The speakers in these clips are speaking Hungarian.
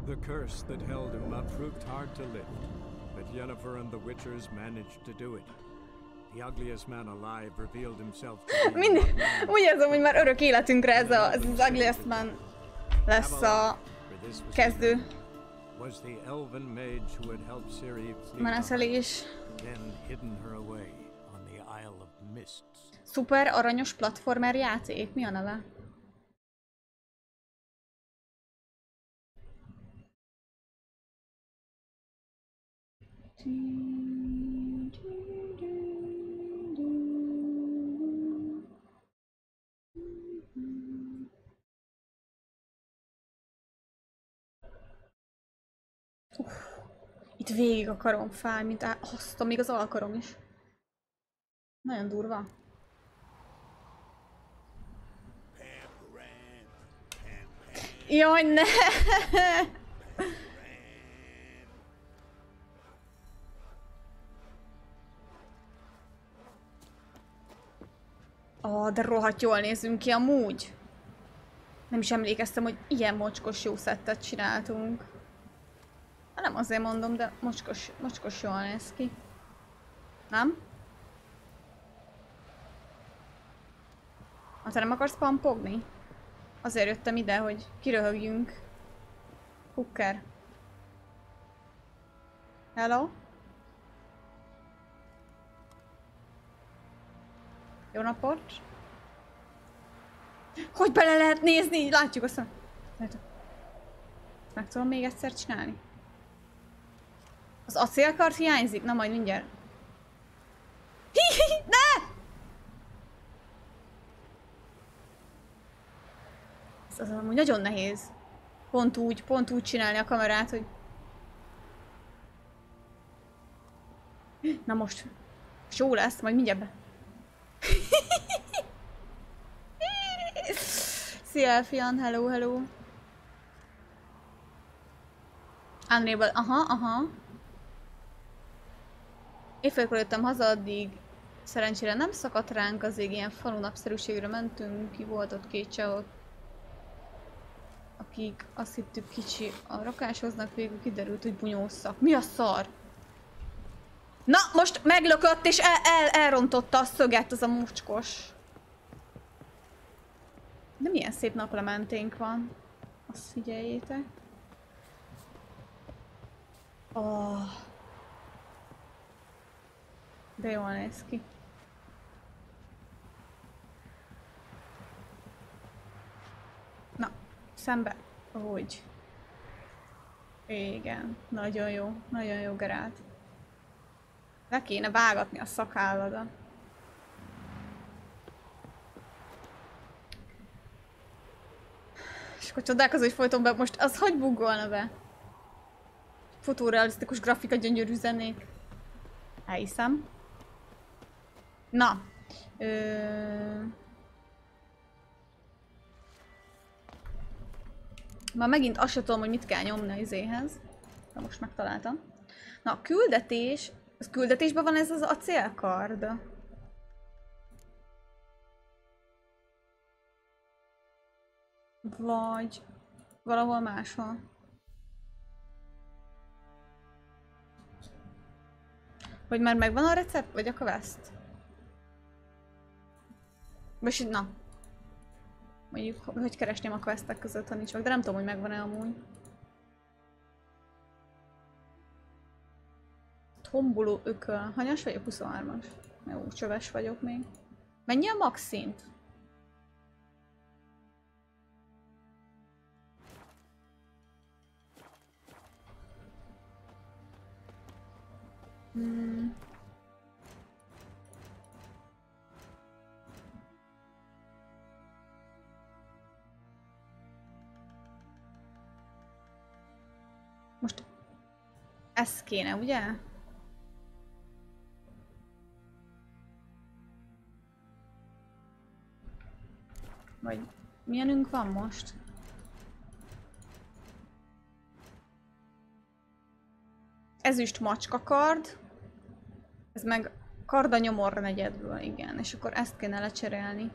The curse that held him up proved hard to lift, but Yennefer and the Witchers managed to do it. The ugliest man alive revealed himself to be Mindig úgy érzem, hogy már örök életünkre ez az ugliest man lesz a kezdő menetelés. Szuper aranyos platformer játék, mi a neve? Itt végig a karom fáj, mint azt, még az alkarom is. Nagyon durva. Jaj, ne! De rohadt jól nézünk ki amúgy. Nem is emlékeztem, hogy ilyen mocskos jó szettet csináltunk. Nem azért mondom, de mocskos jól néz ki. Nem? Te nem akarsz pampogni? Azért jöttem ide, hogy kiröhögjünk. Hooker. Hello? Jó napot! Hogy bele lehet nézni? Látjuk azt. Meg tudom még egyszer csinálni. Az acélkard hiányzik? Na majd mindjárt. Hihihi, ne! Ez az amúgy nagyon nehéz. Pont úgy csinálni a kamerát, hogy... Na most jó lesz, majd mindjárt be. Szia Elfian, hello. Unreal, aha. Éjfélkor jöttem haza, addig szerencsére nem szakadt ránk az ég, ilyen falu napszerűségre mentünk, ki volt ott két csávok, akik azt hittük kicsi a rakásoznak, végül kiderült, hogy bunyószak. Mi a szar? Na, most meglökött és elrontotta a szöget az a mocskos. De milyen szép naplementénk van. Azt figyeljétek. De jól néz ki. Na, szembe. Hogy? Igen, nagyon jó Gerát. Le kéne vágatni a szakálladat. És akkor csodálkozom, hogy folyton be most, az hogy buggolna be? Fotorealisztikus grafika, gyönyörű zenék. Elhiszem. Na. Már megint azt sem tudom, hogy mit kell nyomni az izéhez. De most megtaláltam. Na, a küldetés. Az küldetésben van ez az acélkard. Vagy valahol máshol. Vagy már megvan a recept, vagy a quest? Most na. Mondjuk, hogy keresném a questek között, ha nincs meg, de nem tudom, hogy megvan-e amúgy. Tomboló ököl. Hanyas vagyok? 23-as. Jó, csöves vagyok még. Mennyi a max szint? Most ez kéne, ugye? Vagy milyenünk van most? Ezüst macskakard. Ez meg kard a nyomor negyedből, igen. És akkor ezt kéne lecserélni.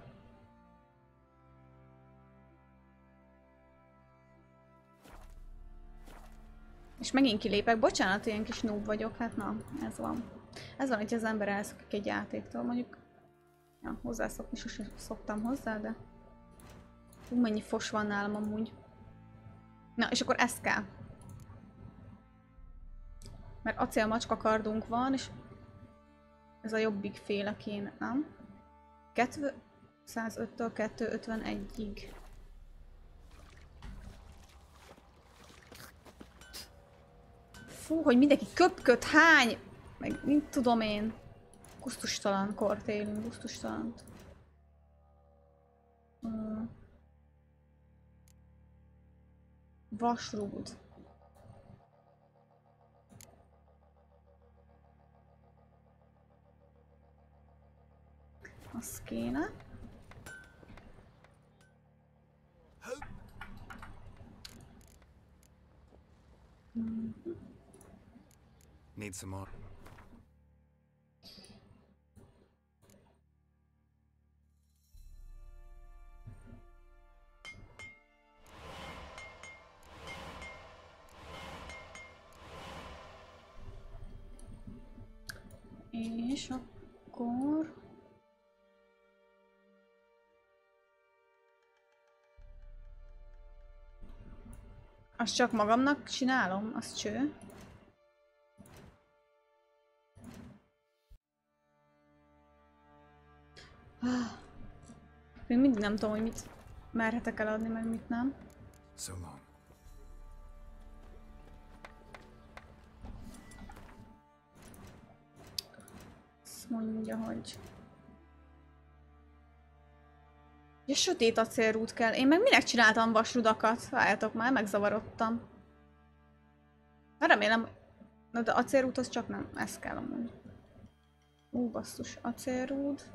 És megint kilépek. Bocsánat, ilyen kis noob vagyok. Hát na, ez van. Ez van, hogy az ember elszokik egy játéktól. Mondjuk, ja, hozzászokni sosem szoktam hozzá, de... mennyi fos van nálam amúgy. Na, és akkor ezt kell. Mert acélmacska kardunk van, és... ez a jobbik féle kéne, nem? 205-től 251-ig. Fú, hogy mindenki köpköd, hány! Meg mit tudom én. Gusztustalan kort élünk, gusztustalant. Vasrúd. Az kéne. Need some more. És akkor... azt csak magamnak csinálom, az cső. Még mindig nem tudom, hogy mit merhetek eladni, meg mit nem. So long. Azt mondja, hogy... ja, sötét acélrúd kell. Én meg minek csináltam vasrudakat? Várjátok már, megzavarodtam. Remélem, na de acélrúdhoz csak nem, ez kell amúgy. Basszus, acélrúd.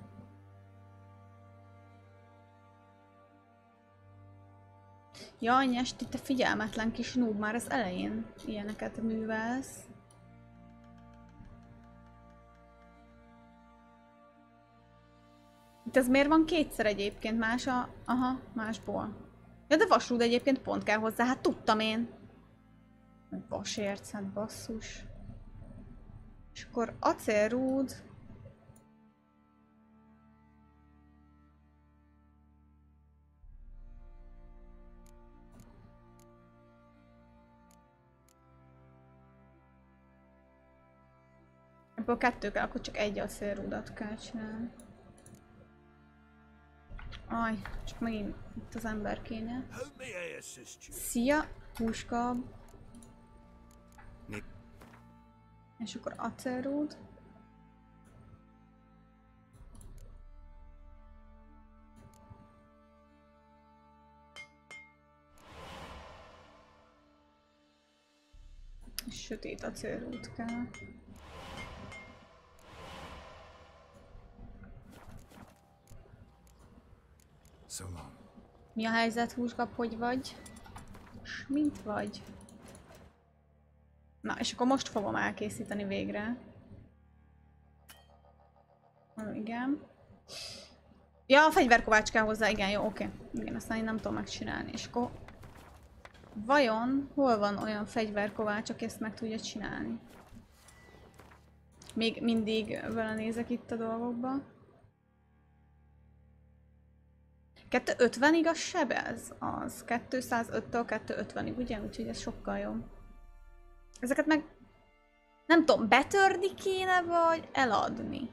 Jaj, Nyesti, te figyelmetlen kis noob, már az elején ilyeneket művelsz. Itt ez miért van kétszer egyébként? Más a... aha, másból. Ja, de vasrúd egyébként pont kell hozzá, hát tudtam én. Vasérc, hát basszus. És akkor acélrúd. Ebből kettő kell, akkor csak egy acélrúdat kell csinálni. Aj, csak megint itt az ember kéne. Szia, húska. És akkor acélrúd. És sötét acélrúd kell. So long. Mi a helyzet, húsgap, hogy vagy? S mint vagy? Na, és akkor most fogom elkészíteni végre. Igen. Ja, a fegyverkovács kell hozzá, igen, jó, oké. Igen, aztán én nem tudom megcsinálni. És akkor... vajon hol van olyan fegyverkovács, aki ezt meg tudja csinálni? Még mindig vele nézek itt a dolgokba. 250-ig a sebez? Az 205-től 250-ig, ugye? Úgyhogy ez sokkal jobb. Ezeket meg nem tudom, betörni kéne, vagy eladni?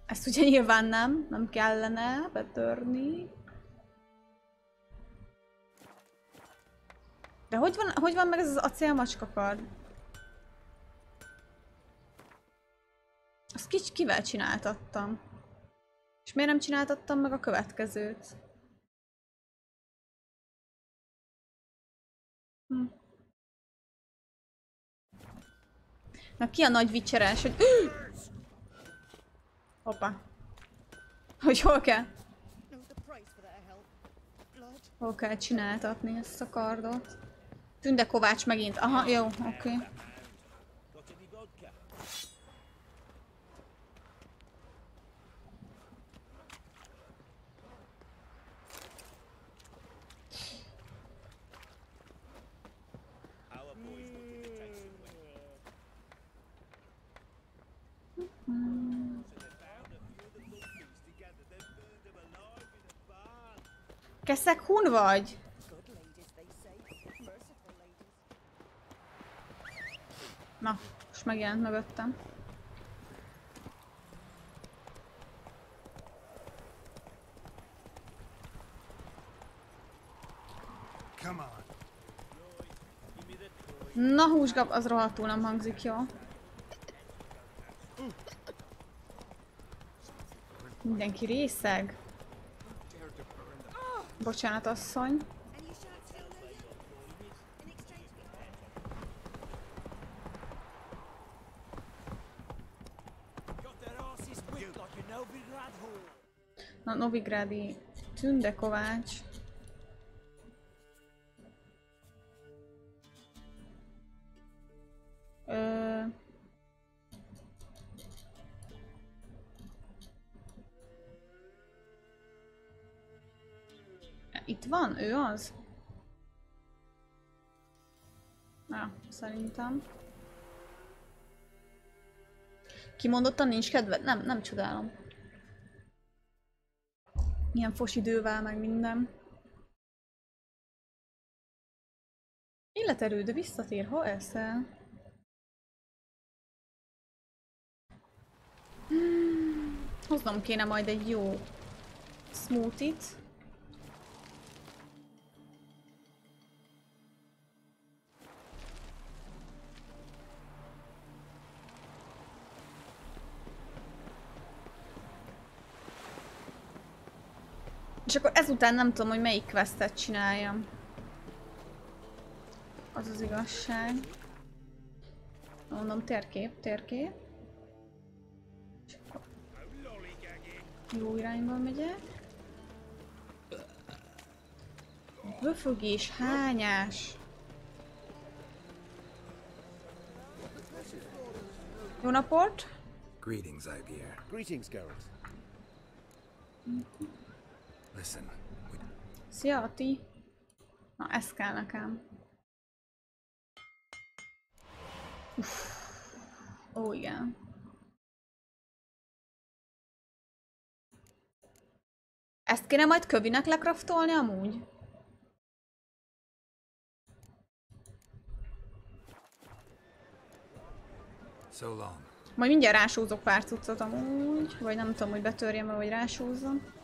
Ezt ugye nyilván nem kellene betörni. De hogy van meg ez az acélmacska kard? Azt kivel csináltattam? És miért nem csináltattam meg a következőt? Na ki a nagy vicseres, hogy... hoppá. Hogy hol kell? Hol kell csináltatni ezt a kardot? Tünde Kovács megint. Aha, jó, oké. Keszek hun vagy? Na, most megjelent mögöttem. Na, húsgab, az rohadtul nem hangzik jól. Mindenki részeg. Bocsánat, asszony. Na, novigrádi tündekovács. Itt van? Ő az? Na, szerintem. Kimondottan nincs kedved? Nem csodálom. Ilyen fos idővel, meg minden. Illeterő, de visszatér, ha eszel? Hoznom kéne majd egy jó smoothie-t. És akkor ezután nem tudom, hogy melyik questet csináljam. Az az igazság. Mondom, térkép. És akkor jó irányba megyek. Böfögés, hányás. Jó napot! Greetings, Igear. Greetings, Garrett. Listen, Szia, Ati! Na, ez kell nekem. Uff. Ó, igen. Ezt kéne majd kövinek lekraftolni amúgy? so long. Majd mindjárt rásúzok pár cuccot amúgy, vagy nem tudom, hogy betörjem-e, vagy rásúzzam.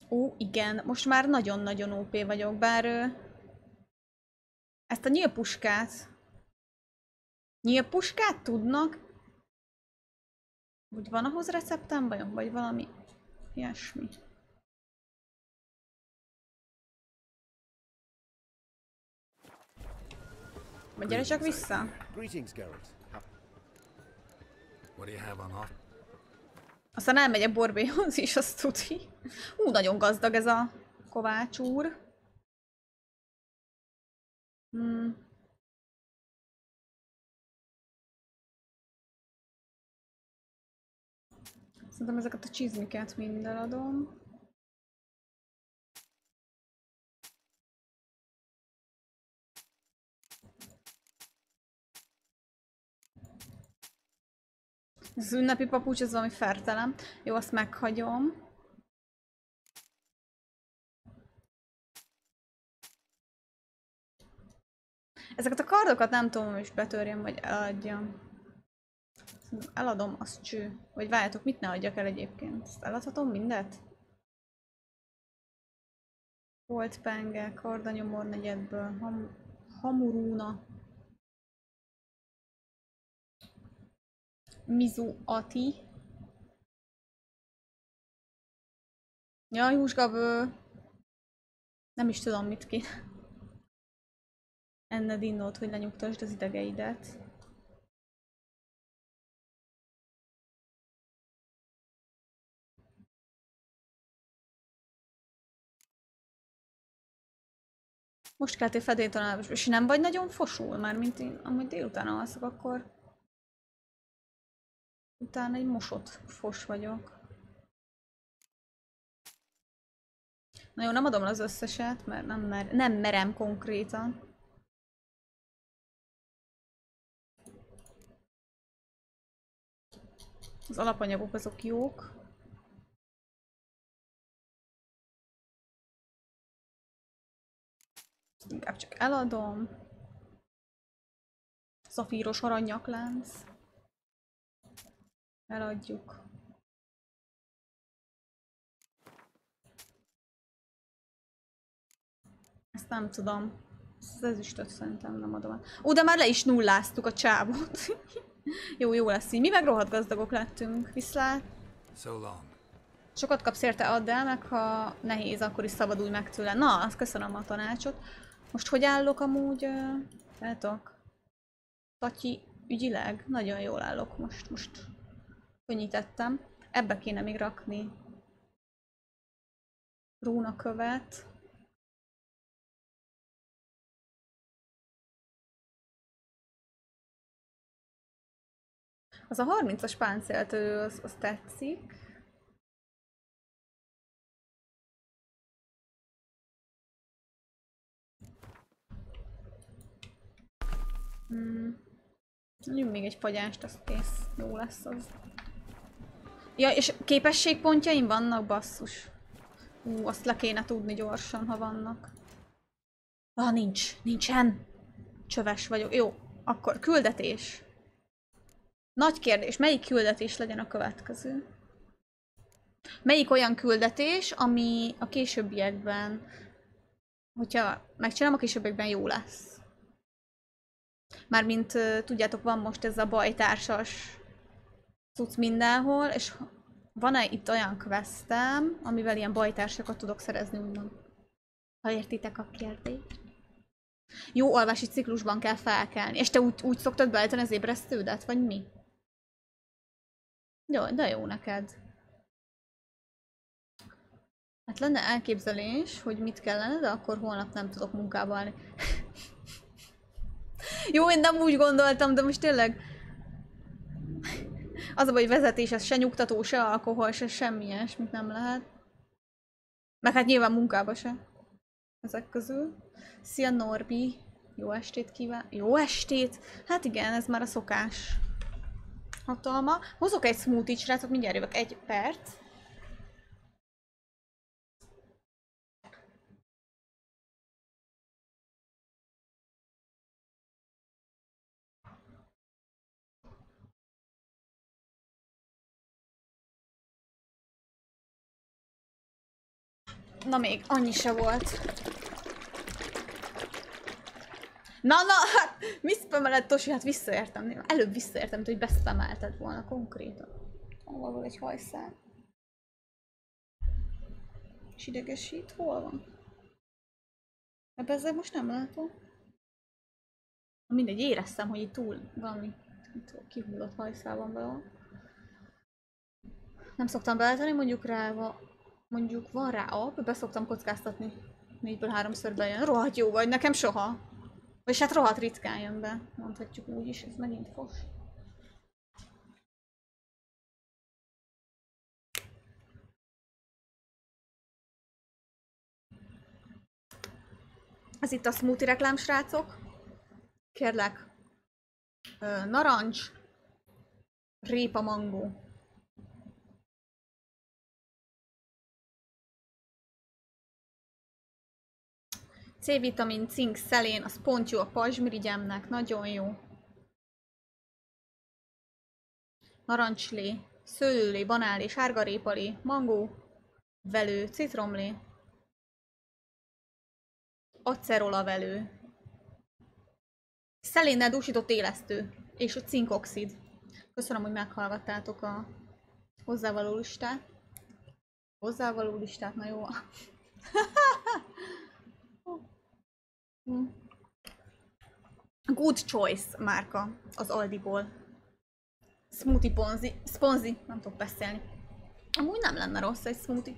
Ó, igen, most már nagyon-nagyon OP vagyok, bár ezt a nyílpuskát tudnak? Úgy van ahhoz receptem vajon, vagy valami ilyesmi? Vagy gyere csak vissza! Greetings, Garrett. What do you have on offer? Aztán elmegyek Borbéhoz is, azt tudni. Nagyon gazdag ez a kovács úr. Szerintem ezeket a csizmiket mind eladom. Az ünnepi papucs, ez valami fertelen. Jó, azt meghagyom. Ezeket a kardokat nem tudom, hogy betörjem, vagy eladjam. Eladom, az cső. Vagy várjátok, mit ne adjak el egyébként? Ezt eladhatom mindet? Volt penge, kardanyomor negyedből, hamurúna. Mizu Ati. Jaj, húsgabő. Nem is tudom, mit ki. Enned innót, hogy lenyugtasd az idegeidet. Most keltél fedéltanálásba, és nem vagy nagyon fosul, már mint én, amúgy délután alszok, akkor utána egy mosott fos vagyok. Na jó, nem adom az összeset, mert nem merem konkrétan. Az alapanyagok azok jók. Inkább csak eladom. Szafíros aranyaklánc. Eladjuk. Ezt nem tudom. Az ezüstöt szerintem nem adom el. Ó, de már le is nulláztuk a csábot. Jó lesz így. Mi meg rohadt gazdagok lettünk. Viszlát. So long. Sokat kapsz érte, add el, meg ha nehéz, akkor is szabadulj meg tőle. Na, azt köszönöm a tanácsot. Most hogy állok amúgy? Látok. Tatyi ügyileg? Nagyon jól állok most könnyítettem. Ebbe kéne még rakni rónakövet. Az a 30-as páncéltő, az tetszik. Nyom még egy fagyást, az kész. Jó lesz az. Ja, és képességpontjaim vannak, basszus. Azt le kéne tudni gyorsan, ha vannak. Nincsen. Csöves vagyok. Jó, akkor küldetés. Nagy kérdés, melyik küldetés legyen a következő? Melyik olyan küldetés, ami a későbbiekben, hogyha megcsinálom, a későbbiekben jó lesz? Mármint tudjátok, van most ez a bajtársas cucc mindenhol, és van-e itt olyan questem, amivel ilyen bajtársakat tudok szerezni, úgymond? Ha értitek a kérdést. Jó alvási ciklusban kell felkelni. És te úgy szoktad beállítani az ébresztődet, vagy mi? Jó, de jó neked. Hát lenne elképzelés, hogy mit kellene, de akkor holnap nem tudok munkába állni. Jó, én nem úgy gondoltam, de most tényleg... Az a baj, hogy vezetés, ez se nyugtató, se alkohol, se semmi ilyesmit nem lehet. Meg hát nyilván munkába se. Ezek közül. Szia Norbi! Jó estét kíván... Jó estét! Hát igen, ez már a szokás hatalma. Hozok egy smoothie-t, srácok, mindjárt jövök. 1 perc. Na még, annyi se volt. Na, hát mi spameled, Tosi? Hát visszaértem. Előbb visszaértem, hogy bespamelted volna konkrétan. Hol van egy hajszál? És idegesít? Hol van? Ebbe ezzel most nem látom. Mindegy, éreztem, hogy itt túl valami kihullott hajszál van valahol. Nem szoktam beállítani, mondjuk van rá app, beszoktam kockáztatni. 4-ből 3-szor bejön. Rohadt jó vagy, nekem soha. Vagyis hát rohadt ritkán jön be. Mondhatjuk úgy is, ez megint fos. Ez itt a smoothie reklám, srácok. Kérlek. Narancs. Répa mangó. C-vitamin, cink, szelén, az pont jó a pajzsmirigyemnek, nagyon jó. Narancslé, szőlőlé, banánlé, sárgarépalé, mangó, velő, citromlé, acerola-velő, szelénnel dúsított élesztő, és a cinkoxid. Köszönöm, hogy meghallgattátok a hozzávaló listát. Hozzávaló listát, na jó. Good Choice márka az Aldiból. Smoothie Ponzi, nem tudok beszélni. Amúgy nem lenne rossz egy smoothie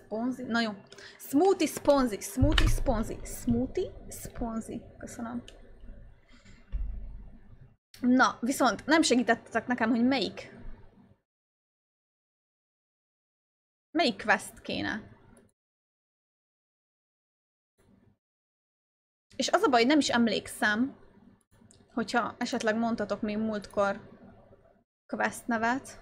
Ponzi. Na jó. Smoothie Sponzi. Köszönöm. Na, viszont nem segítettetek nekem, hogy melyik quest kéne. És az a baj, nem is emlékszem, hogyha esetleg mondtatok még múltkor quest nevet.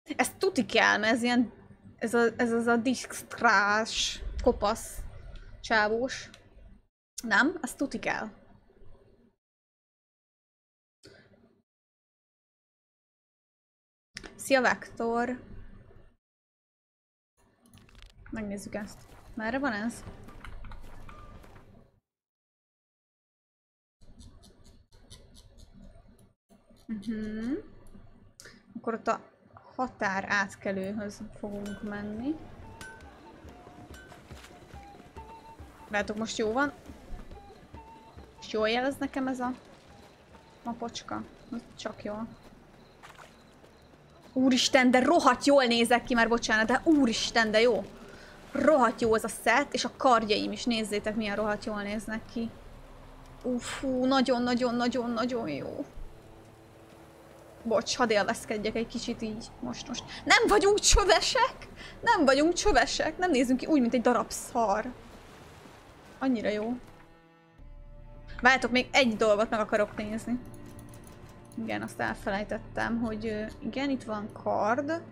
Ez tuti kell, mert ez ilyen... Ez az a disztrás, kopasz, csávós. Nem? Ez tuti kell. Szia, Vektor! Megnézzük ezt. Merre van ez? Akkor ott a határ átkelőhöz fogunk menni. Látok, most jó van. És jól jelez nekem ez a mapocska. Csak jól. Úristen, de rohadt jól nézek ki, már bocsánat, de úristen, de jó. Rohadt jó ez a szett, és a kardjaim is, nézzétek milyen rohadt jól néznek ki. Fú, nagyon-nagyon-nagyon-nagyon jó. Bocs, hadd élvezkedjek egy kicsit így, most. Nem vagyunk csövesek! Nem vagyunk csövesek! Nem nézünk ki úgy, mint egy darab szar. Annyira jó. Várjátok, még egy dolgot meg akarok nézni. Igen, azt elfelejtettem, hogy igen, itt van kard.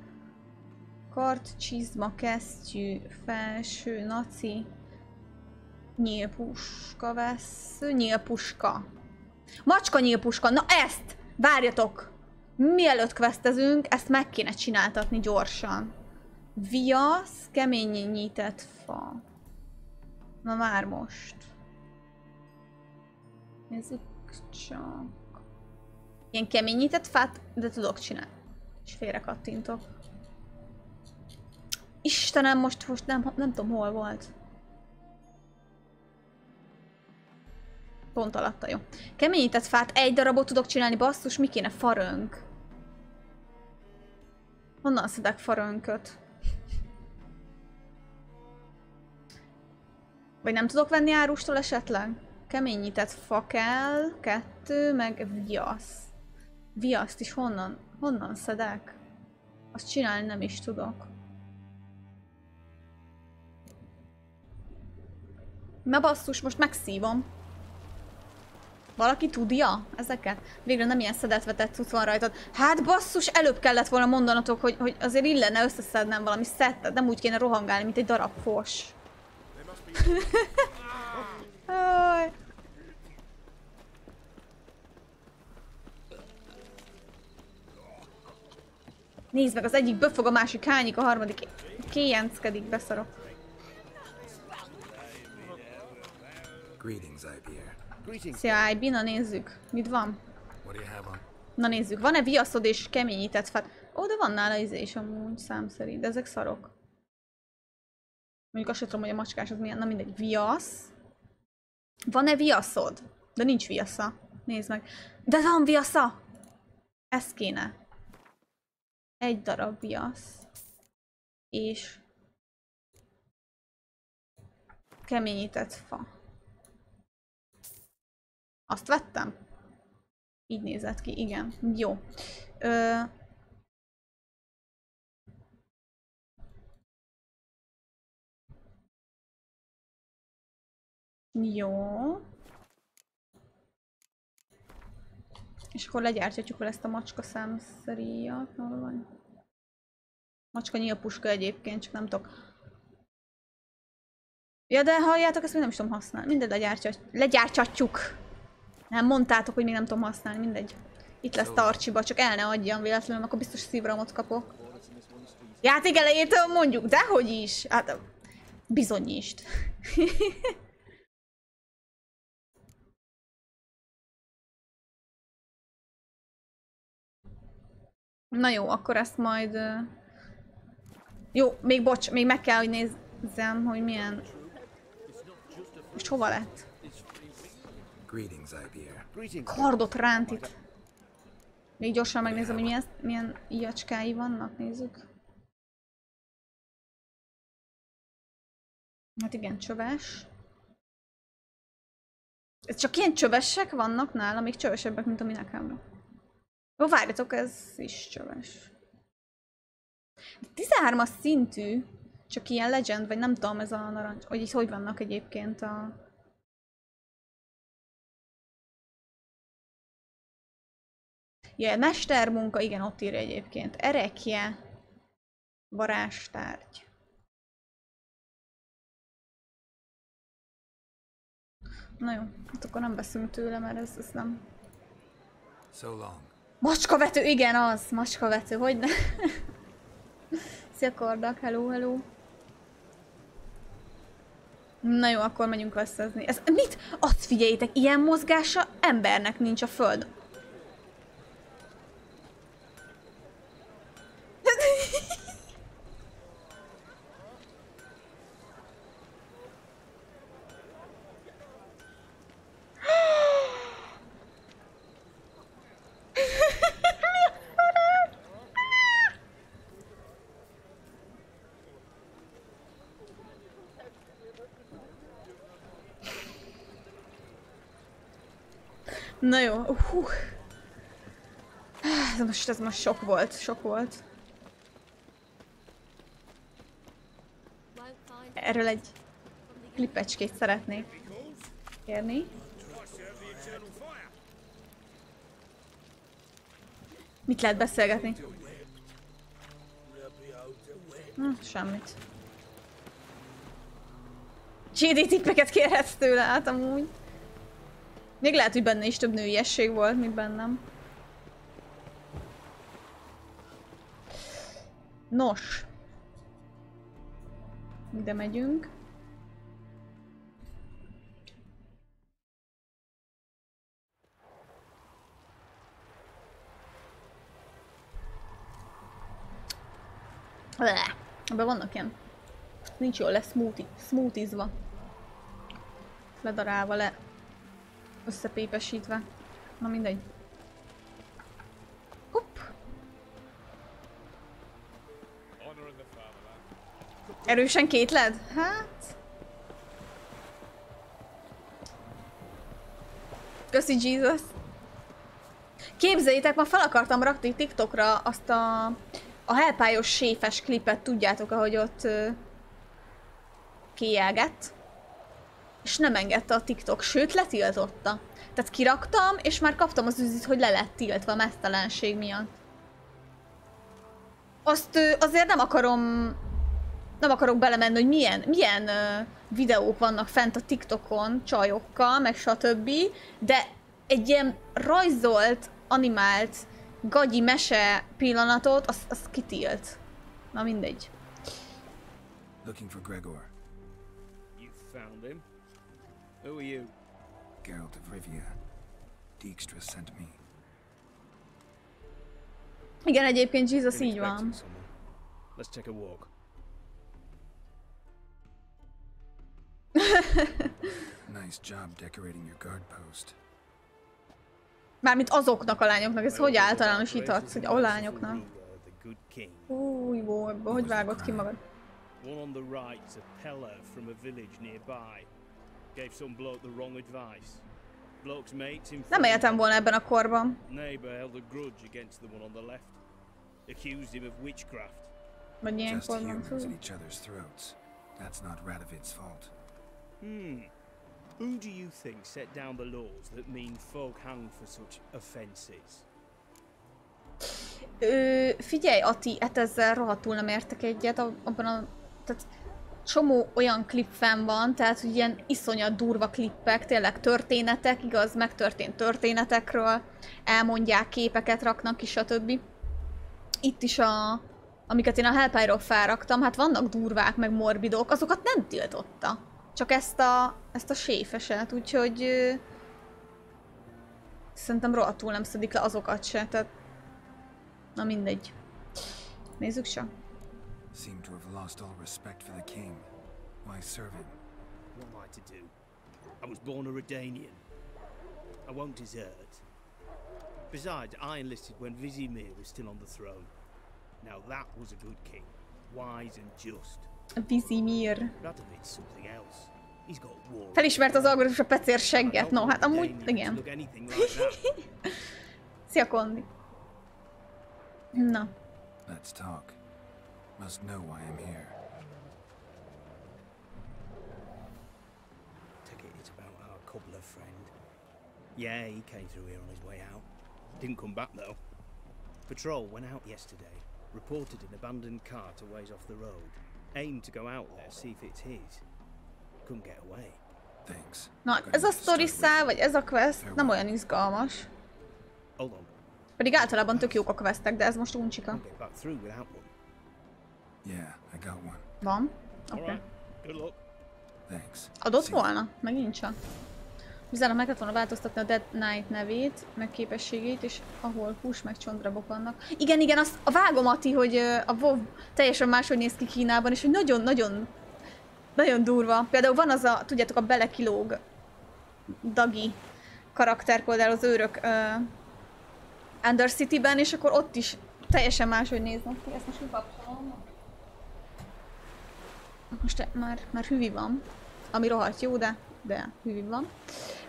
Kard, csizma, kesztyű, felső, naci. Nyílpuska vesző, nyílpuska. Macska nyílpuska, na ezt! Várjatok! Mielőtt questezünk, ezt meg kéne csináltatni gyorsan. Viasz, kemény nyített fa. Na már most. Nézzük csak. Ilyen kemény nyített fát, de tudok csinálni. És félre kattintok. Istenem, most nem tudom hol volt. Pont alatta, jó. Keményített fát, egy darabot tudok csinálni, basszus, mi kéne? Farönk. Honnan szedek farönköt? Vagy nem tudok venni árustól esetleg? Keményített fa kell, 2, meg viasz. Viaszt is honnan szedek? Azt csinálni nem is tudok. Na basszus, most megszívom. Valaki tudja ezeket? Végre nem ilyen szedetvetett cucc van rajtad. Hát basszus, előbb kellett volna mondanatok, hogy azért illene összeszednem valami szettet. Nem úgy kéne rohangálni, mint egy darab fos. Nézd meg, az egyik böfög, a másik hányik, a harmadik kéjenckedik, beszarok. Szia, Ibi, na nézzük. Mit van? Na nézzük, van-e viaszod és keményített fát? Ó, de van nála izé is amúgy, szám szerint, de ezek szarok. Mondjuk azt sem tudom, hogy a macskás az milyen, na mindegy, viasz. Van-e viaszod? De nincs viasza. Nézd meg. De van viasza! Ez kéne. Egy darab viasz. És keményített fa. Azt vettem? Így nézett ki, igen. Jó. Jó. És akkor legyárthatjuk vele ezt a macska számszeríjat. Macska nyílpuska egyébként, csak nem tudok. Ja, de halljátok, ezt még nem is tudom használni. Mindegy, legyárthatjuk. Nem mondtátok, hogy még nem tudom használni, mindegy. Itt lesz tarcsiba, csak el ne adjam véletlenül, akkor biztos szívramot kapok. Játék elejétől mondjuk, dehogy is. Hát, bizonyítsd. Na jó, akkor ezt majd... Jó, még bocs, még meg kell, hogy nézzem, hogy milyen... Most hova lett? Kardot ránt itt. Még gyorsan megnézem, hogy milyen ilyacskái vannak, nézzük. Hát igen, csöves. Ez csak ilyen csövesek vannak nála, még csövesebbek, mint ami nekem van. Jó, várjatok, ez is csöves. 13-as szintű, csak ilyen legend, vagy nem tudom, ez a narancs, hogy itt hogy vannak egyébként a... Ja, mestermunka, igen, ott írja egyébként. Erekje. Varázstárgy. Na jó, hát akkor nem veszünk tőle, mert ez nem... So long. Macskavető, igen az, macskavető, hogyne? Szia Kordak, hello, hello. Na jó, akkor megyünk összezni. Ez mit? Azt figyeljétek, ilyen mozgása embernek nincs a föld. Na jó, ez most sok volt. Erről egy klipecskét szeretnék kérni. Mit lehet beszélgetni? Semmit. GD tippeket kérhetsz tőle, hát amúgy. Még lehet, hogy benne is több nőiesség volt, mint bennem. Nos. Ide megyünk. Ebben vannak ilyen... Nincs jól smoothiezva. Ledarálva le. Összepépesítve. Na mindegy. Hopp. Erősen kétled? Hát... Köszi Jesus. Képzeljétek, ma fel akartam rakni TikTokra azt a helpályos séfes klipet, tudjátok, ahogy ott kijelgett. És nem engedte a TikTok, sőt letiltotta. Tehát kiraktam, és már kaptam az üzit, hogy le lett tiltva a meztelenség miatt. Azt azért nem akarok belemenni, hogy milyen videók vannak fent a TikTokon, csajokkal, meg stb. De egy ilyen rajzolt, animált, gagyi mese pillanatot, azt kitilt. Na mindegy. Looking for Gregor. You found him? Who are you? Geralt of Rivia. Dijkstra sent me. Igen, egyébként Jesus így van. Let's take a walk. Nice job decorating your guard post. Mármint azoknak a lányoknak, ez hogy általánosíthatsz, hogy a lányoknak? Új, hogy vágod ki magad? One on the right's a peller from a village nearby. Gave some bloke the wrong advice. Bloke's mates in Nem éltem volna ebben a korban. Neighbor held a grudge against the one on the left. Accused him of witchcraft. Vagy ilyen Just korban. humans at each other's throats. That's not Radovid's fault. Who do you think set down the laws that mean folk hang for such offences? Figyelj, Ati, hát ezzel rohadtul nem értek egyet, abban a... Tehát csomó olyan klip fenn van, tehát hogy ilyen iszonyat durva klippek, tényleg történetek, igaz, megtörtént történetekről, elmondják, képeket raknak ki, stb. Itt is amiket én a Hellpie-ról felraktam, hát vannak durvák, meg morbidok, azokat nem tiltotta. Csak ezt a séfeset, úgyhogy... Szerintem rohadtul nem szedik le azokat se, tehát... Na mindegy. Nézzük csak. Seem to have lost all respect for the king. Why serve him? What am I to do? I was born a Redanian. I won't desert. Besides, I enlisted when Vizimir was still on the throne. Now that was a good king. Wise and just. Vizimir. Radovid's something else. He's got war. Felismert az algoritmus a pecér segget. No, hát amúgy igen. Szia, Kondi. Na. Let's talk. Must know why I'm here. Take it, it's about our cobbler friend. Yeah, he came through here on his way out. Didn't come back though. Patrol went out yesterday. Reported an abandoned cart a ways off the road. Aimed to go out there, see if it's his. Couldn't get away. Thanks. Na, ez a story szál, vagy ez a quest nem olyan izgalmas. Hold on. Pedig általában tök jók a questek, de ez most uncsika. Can't get back through without one. Yeah, I got one. Van? Oké. Alright. Good luck. Thanks. Adott volna? Megint csak. Bizonyára meg kellett volna változtatni a Dead Knight nevét, meg képességét, és ahol hús meg csontrabok vannak. Igen, igen, azt a vágomati, hogy a WoW teljesen máshogy néz ki Kínában, és hogy nagyon durva. Például van az a, tudjátok, a belekilóg Dagi karakter, például az őrök Undercity-ben, és akkor ott is teljesen máshogy néznek ki. Ezt most kikapcsolom. Most már hüvi van, ami rohadt jó, de hüvi van.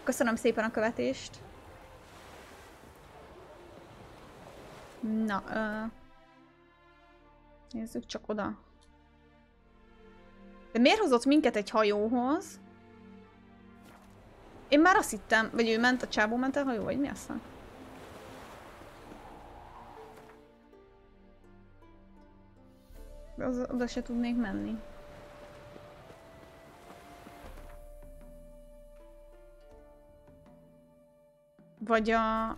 Köszönöm szépen a követést. Na, nézzük csak oda. De miért hozott minket egy hajóhoz? Én már azt hittem, vagy ő ment, a csábó ment a hajó, vagy mi aztán? Oda se tudnék menni. Vagy a...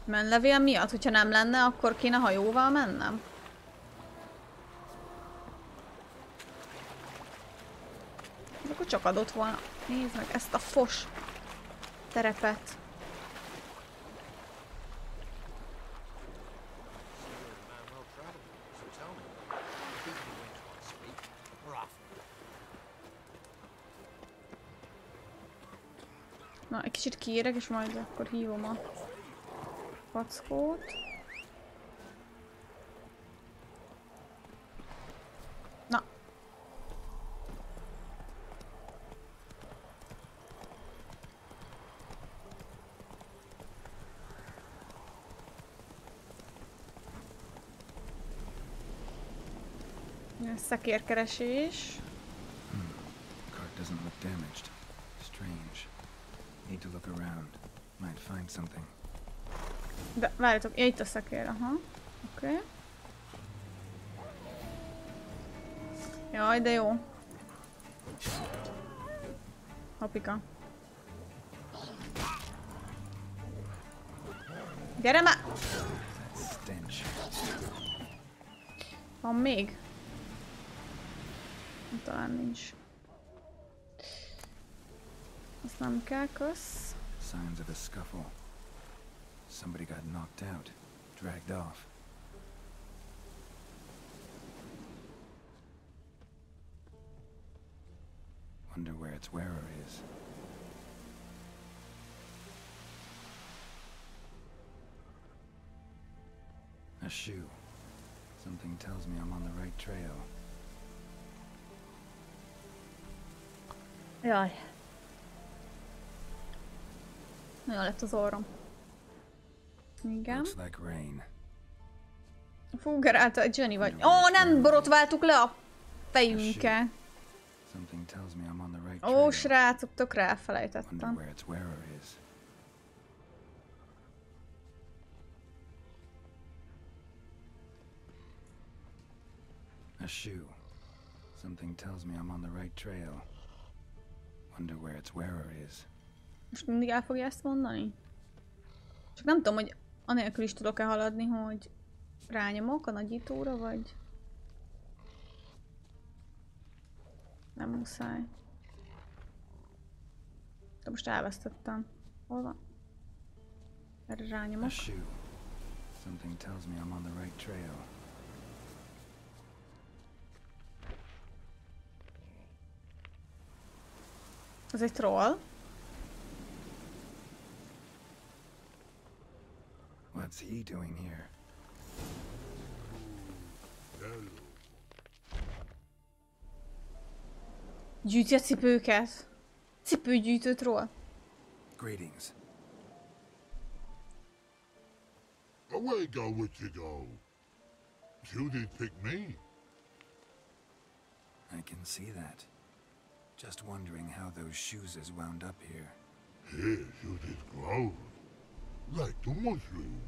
Menlevél miatt? Hogyha nem lenne, akkor kéne hajóval mennem? Akkor csak adott volna. Nézd meg ezt a fos terepet. Na, egy kicsit kiérek, és majd akkor hívom a packót. Na. Szekérkeresés. Cart doesn't look damaged. Strange. Need to look around. Might find something. De várjatok, itt a szekér, aha. Oké. Jaj, de jó. Hopika. Gyere már! Van még? Talán nincs. Azt nem kell, kösz. Signs of a scuffle. Somebody got knocked out, dragged off. Wonder where its wearer is. A shoe. Something tells me I'm on the right trail. Jaj. Nagyon lett az orrom. Igen. Looks like rain. Fú, Gerálta, egy Jenny vagy. Ó, nem borotváltuk le a fejünket. Something tells me I'm on the right Ó, trail. srácok, tökre Wonder elfelejtettem. where its wearer is. A shoe. Something tells me I'm on the right trail. Wonder where its wearer is. Most mindig el fogja ezt mondani? Csak nem tudom, hogy anélkül is tudok-e haladni, hogy rányomok a nagyítóra, vagy... Nem muszáj. De most elvesztettem. Hol van? Erre A rányomok. shoe. Something tells me I'm on the right trail. Ez egy troll. What's he doing here? Gyűjti a cipőket. Cipőgyűjtő troll. Greetings. Away go, would you go? You did pick me. I can see that. Just wondering how those shoes has wound up here. Here you did grow. Like the mushroom.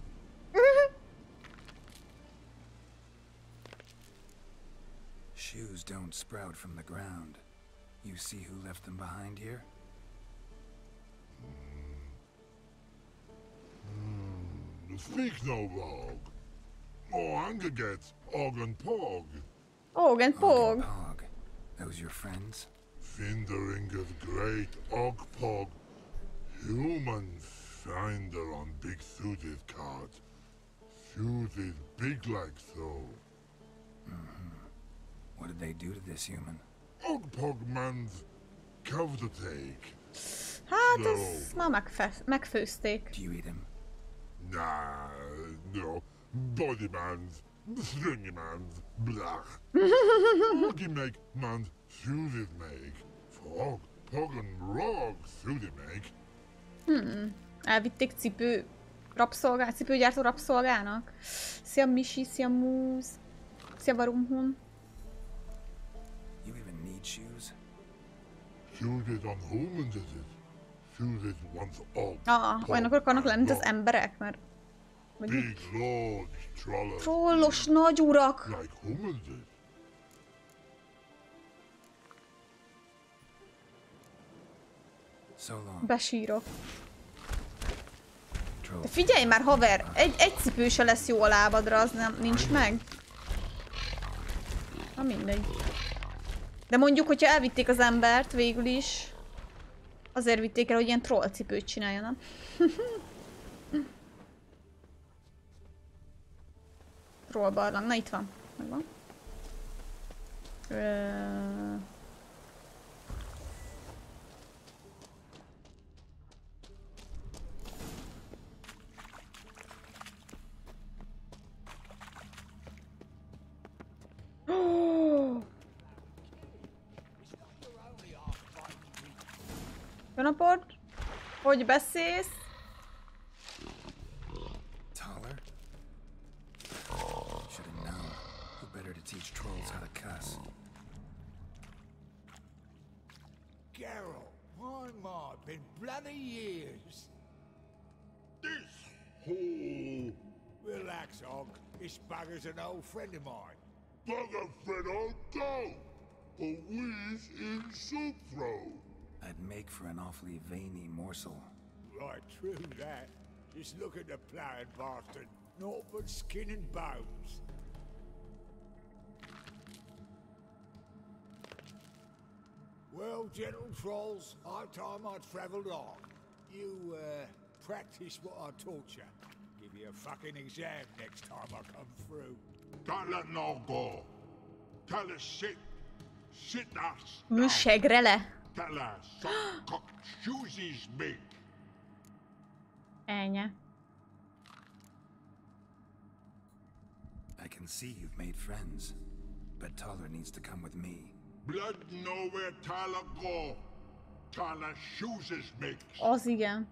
Shoes don't sprout from the ground. You see who left them behind here? Speak no log. Oh, anger gets Og and Pog. Og and Pog. Pog. Those your friends? Finderinger's great Og Pog. Human finder on big Suzy's cart. Suzy's big like so. What did they do to this human? Og Pog man's cover to take. Hát, ezt ma megfőzték. Do you eat him? Nah, no. Body man's, stringy man's, blah. Oggy make man's Suzy's make. Frog, Pog and Rog Suzy make. Elvitték cipőgyártó rabszolgának. Szia Misi, szia Múz, szia Varumhun. You even need shoes? Suzy's on human is it? Suzy's wants all. Olyanok akarnak lenni, mint az emberek, mert... Big lords, trollers. Trollos nagy urak! Like humans is. So long. Besírok. Troll. De figyelj már, haver! Egy cipő se lesz jó a lábadra, az nem, nincs meg. Na mindegy. De mondjuk, hogyha elvitték az embert végül is, azért vitték el, hogy ilyen trollcipőt csináljanak. Trollbarlang. Na itt van. Megvan. Jó napot! Hogy beszélsz? Taller? Should have known. Who better to teach trolls how to cuss? Geralt, my my, been bloody years. This whole Relax, Og. This bugger's an old friend of mine. bugger friend on go. A wheeze in soup throw. I'd make for an awfully veiny morsel. Right, true that. Just look at the ploughing bastard. Naught but skin and bones. Well, gentle trolls, high time I travelled on. You, practice what I taught you. Give you a fucking exam next time I come through. Can't let no go. Tell her sit. Sit us. Műsegre le. Tell her some cock shoesies big. Ennyi. I can see you've made friends, but Taller needs to come with me. Blood nowhere Tyler go. Tyler shoesies big. Az igen.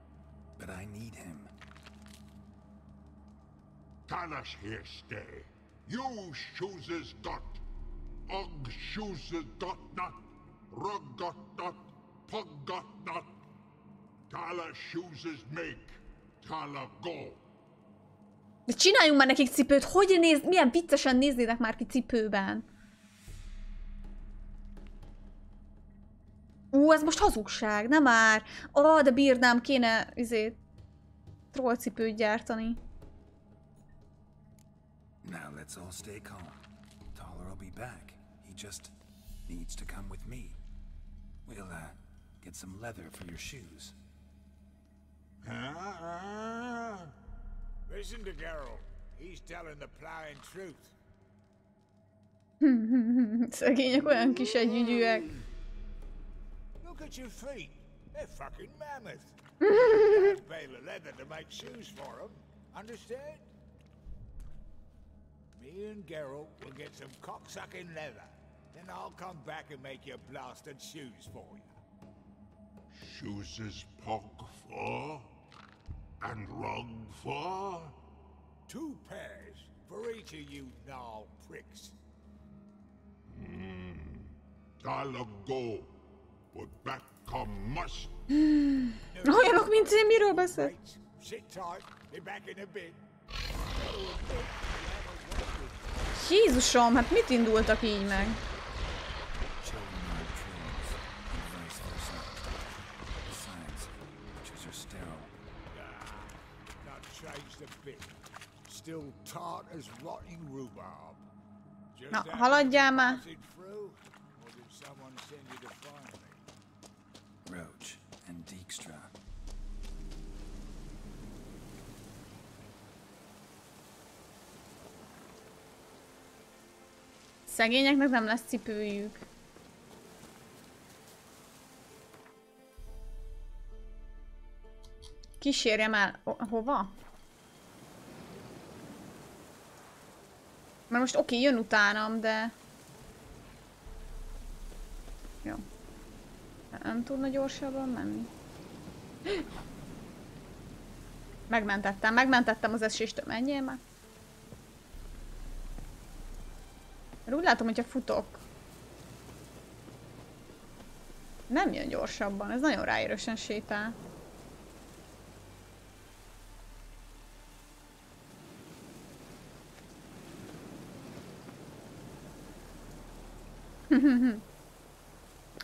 But I need him. Tyler's here stay. You shoesies got. Og shoesies got not. Rug got not. Pug got not. Tyler shoesies make. Tyler go. De csináljunk már nekik cipőt, hogy milyen viccesen néznének már ki cipőben. Ez most hazugság, nem már. De bírnám, kéne trollcipőt gyártani. Now let's all stay calm. Taller will be back. He just needs to come with me. We'll, get some leather for your shoes. Listen to Geralt. He's telling the ploughing truth. Szegények olyan kis együgyűek. Look at your feet. They're fucking mammoth. I'd bale of leather to make shoes for them. Understand? Me and Geralt will get some cocksucking leather. Then I'll come back and make your blasted shoes for you. Shoesies pug for? And rug for? 2 pairs for each of you gnarl pricks. Tyler go. but back come must. Olyanok, mint én, miről beszél? Right, sit tight, be back in a bit. Jézusom, hát mit indultak így meg? Children are trees, and vice versa. Besides, witches are sterile. Not changed a bit. Still tart as rotting rhubarb. Just Na, happened haladjál to már. pass it through, or did someone send you to find me? Roach and Dijkstra. Szegényeknek nem lesz cipőjük. Kísérjem el... hova? Mert most oké, jön utánam, de... Jó. Nem tudna gyorsabban menni. Megmentettem az eséstől. Menjél már. Mert úgy látom, hogyha futok. Nem jön gyorsabban, ez nagyon ráérősen sétál.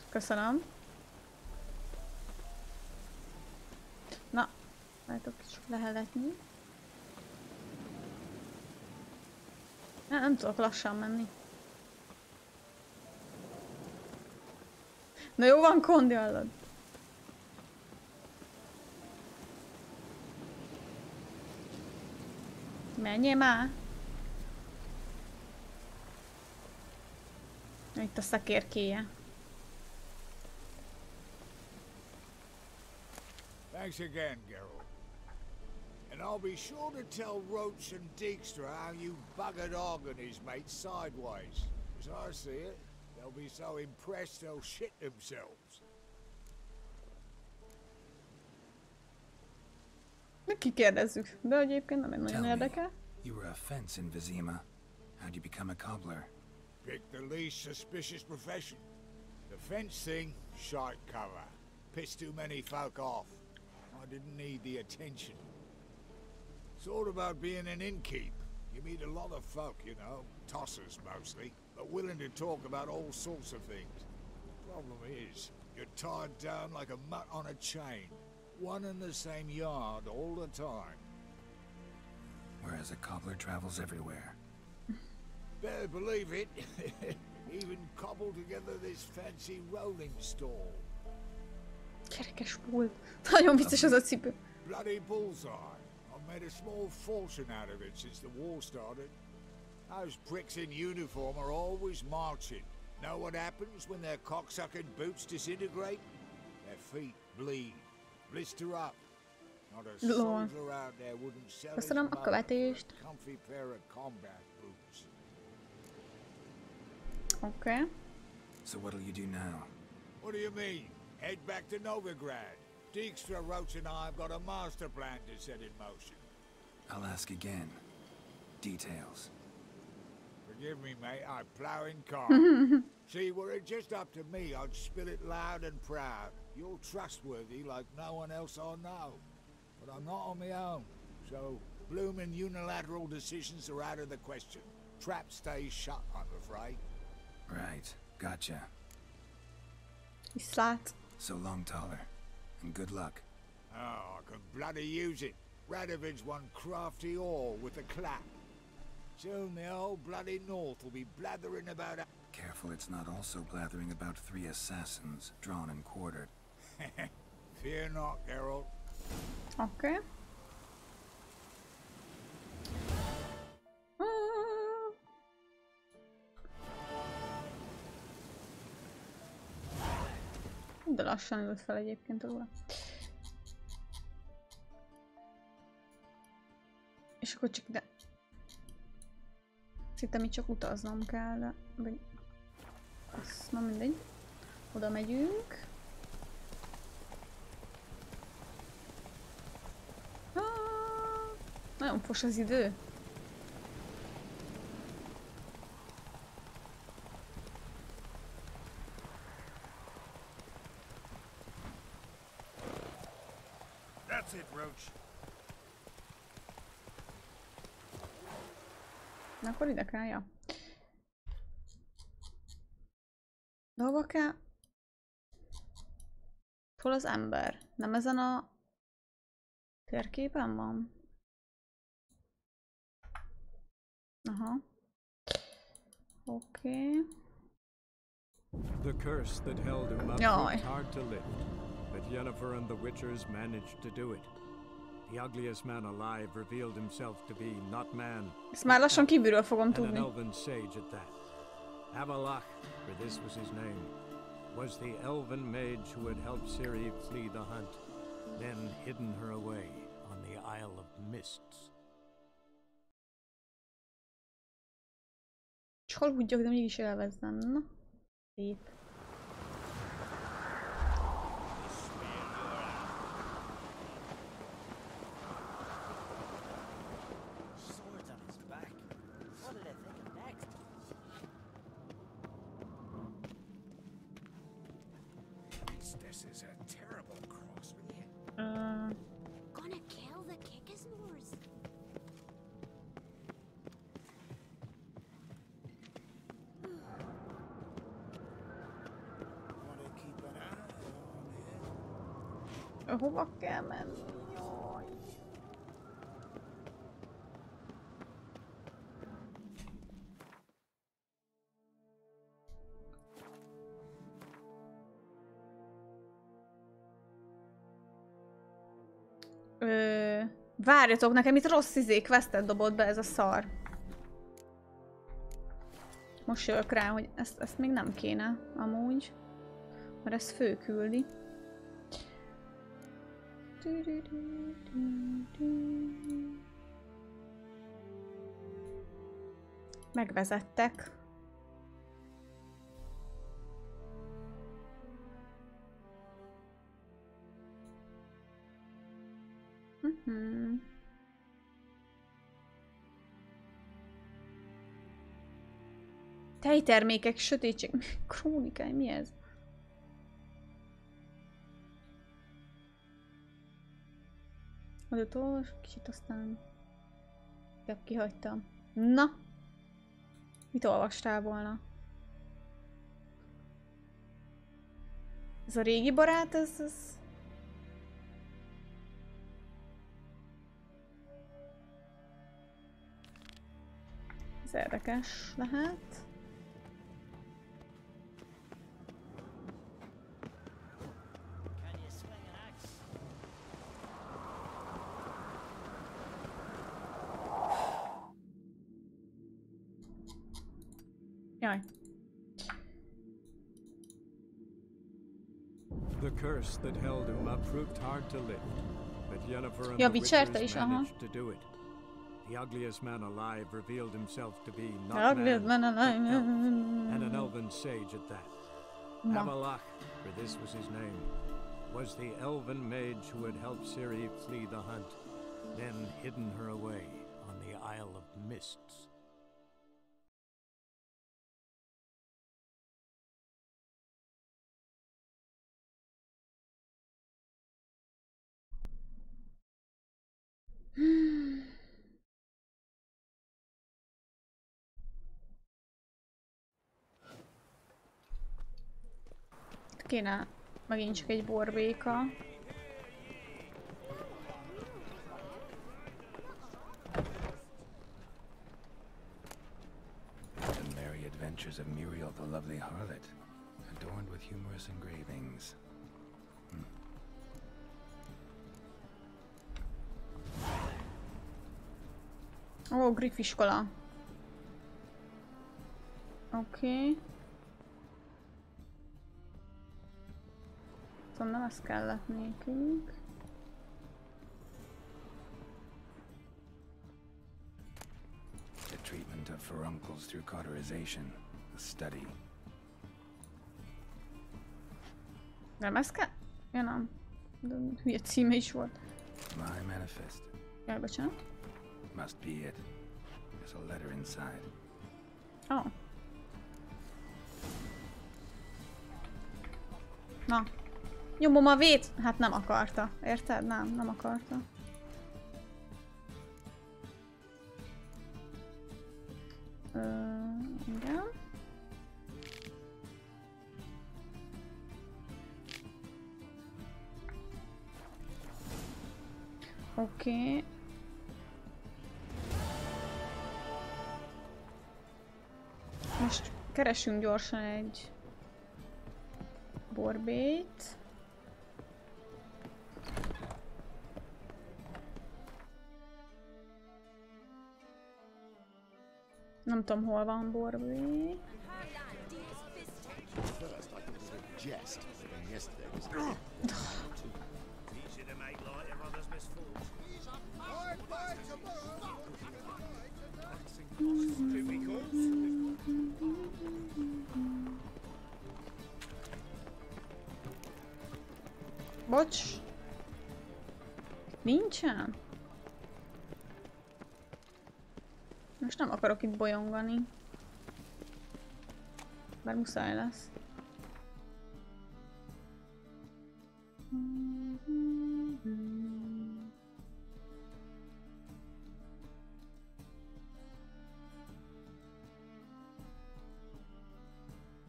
Köszönöm. Na, látok is leheletni. Nem tudok lassan menni. Na jó van, kondi, hallod? Menjél már! Itt a szekérkéje. Thanks again, Geralt. And I'll be sure to tell Roach and Dijkstra how you buggered Og and his mates sideways. As I see it, they'll be so impressed they'll shit themselves. Kikérdezzük, de egyébként nem nagyon Tell me, érdekel. you were a fence in Vizima. How'd you become a cobbler? Pick the least suspicious profession. The fence thing, shite cover. Pissed too many folk off. I didn't need the attention. Sort about being an innkeep. You meet a lot of folk, you know, tossers mostly, but willing to talk about all sorts of things. Problem is, you're tied down like a mutt on a chain. One and the same yard all the time. Whereas a cobbler travels everywhere. Better believe it. Even cobbled together this fancy rolling stall. Kerekes volt. Nagyon vicces az a cipő. Bloody bullseye. I've made a small fortune out of it since the war started. Those pricks in uniform are always marching. Know what happens when their cocksucking boots disintegrate? Their feet bleed. Blister up. Not a soldier out there wouldn't sell his Köszönöm a mother követést. for a comfy pair of combat boots. Oké. So what'll you do now? What do you mean? Head back to Novigrad. Dijkstra, Roach and I have got a master plan to set in motion. I'll ask again. Details. Forgive me, mate, I plough in calm. See, were it just up to me, I'd spill it loud and proud. You're trustworthy like no one else I know. But I'm not on my own, so bloomin' unilateral decisions are out of the question. Trap stays shut, I'm afraid. Right. Gotcha. Viszlát. So long, Taller. And good luck. Oh, I can bloody use it. Radovid's one crafty ore with a clap. Soon the whole bloody north will be blathering about... Careful it's not also blathering about 3 assassins, drawn and quartered. Fear not, Geralt. Oké. De lassan ült fel egyébként róla. És akkor csak ide... Hittem, itt csak utaznom kell, de... Vagy... Azt, na mindegy. Oda megyünk. Nagyon fos az idő. That's it, Roach. Na, akkor ide kell, ja. De hova kell? Hol az ember? Nem ezen a térképen van? Aha. Oké. The curse that held him up proved hard to lift, but Yennefer and the Witchers managed to do it. The ugliest man alive revealed himself to be not man, ezt már lassan kívülről fogom and an tudni. elven sage at that. Avalach, for this was his name, was the elven mage who had helped Ciri flee the hunt, then hidden her away on the Isle of Mists. És hol húgyok, de mégis élvezzem, na? Szép. This is a terrible cross with you. Gonna kill the Kickasmores. Wanna keep an eye on him. Hova kell menni? Jaj. Várjatok, nekem itt rossz questet dobott be ez a szar. Most jövök rá, hogy ezt még nem kéne amúgy. Mert ezt főküldi. Megvezettek. Tejtermékek, sötétség, krónikai, mi ez? Adott olvas, kicsit aztán inkább kihagytam. Na! Mit olvastál volna? Ez a régi barát, ez... Ez érdekes lehet. Jaj. The curse that held him up proved hard to lift, but Yennefer and Ja, the Viccsá Witchers is, aha. managed to do it. The ugliest man alive revealed himself to be not The ugliest man alive. but elf, and an elven sage at that. Ma. Avalach, for this was his name, was the elven mage who had helped Ciri flee the hunt, then hidden her away on the Isle of Mists. Kéne megint csak egy borbéka. The merry adventures of Muriel the lovely harlot, adorned with humorous engravings. Ó, griffiskola. Oké. Szóval nem ez kellett nékünk. The treatment of furuncles through cauterization, a study. Nem ez kell? Ja, nem. De hülye címe is volt. My manifest. Jaj, bocsánat. Must be it. There's a letter inside. Oh. Na. Nyomom a vét! Hát nem akarta. Érted? Nem akarta. Igen. Oké. Most keresünk gyorsan egy borbét. Nem tudom, hol van borbé. Bocs. Nincsen? Most nem akarok itt bolyongani. Bár muszáj lesz.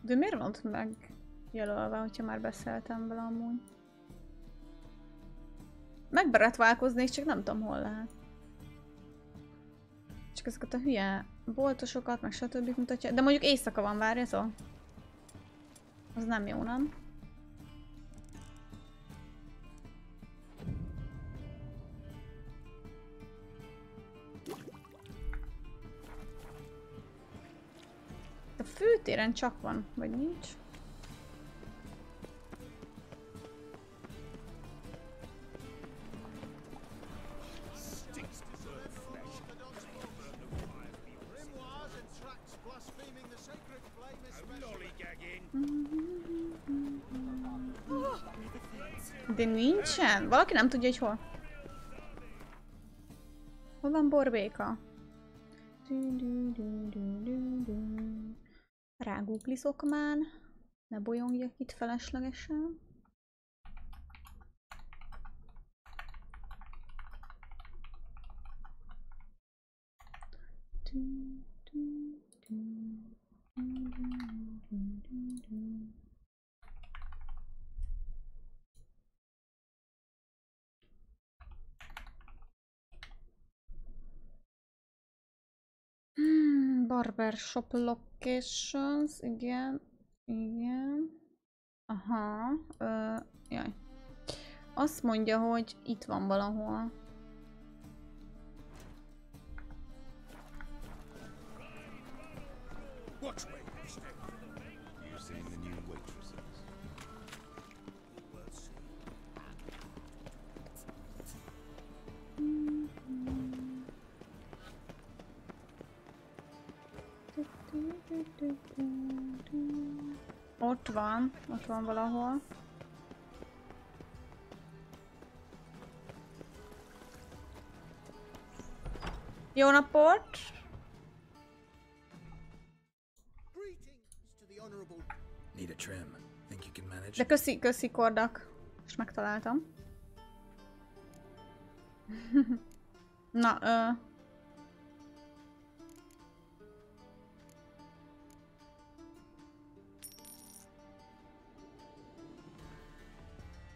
De miért van ott megjelölve, hogyha már beszéltem vele amúgy? Megberetválkoznék, csak nem tudom, hol lehet. Csak ezeket a hülye boltosokat, meg stb. Mutatja. De mondjuk éjszaka van, várjatok. Az nem jó, nem? A főtéren csak van, vagy nincs? De nincsen? Valaki nem tudja, hogy hol? Hol van borbéka? Rágooglizok már. Ne bolyongjak itt feleslegesen. Barbershop locations, igen, igen. Aha, jaj. Azt mondja, hogy itt van valahol. Ott van valahol. Jó napot! De köszi kordak. És megtaláltam. Na,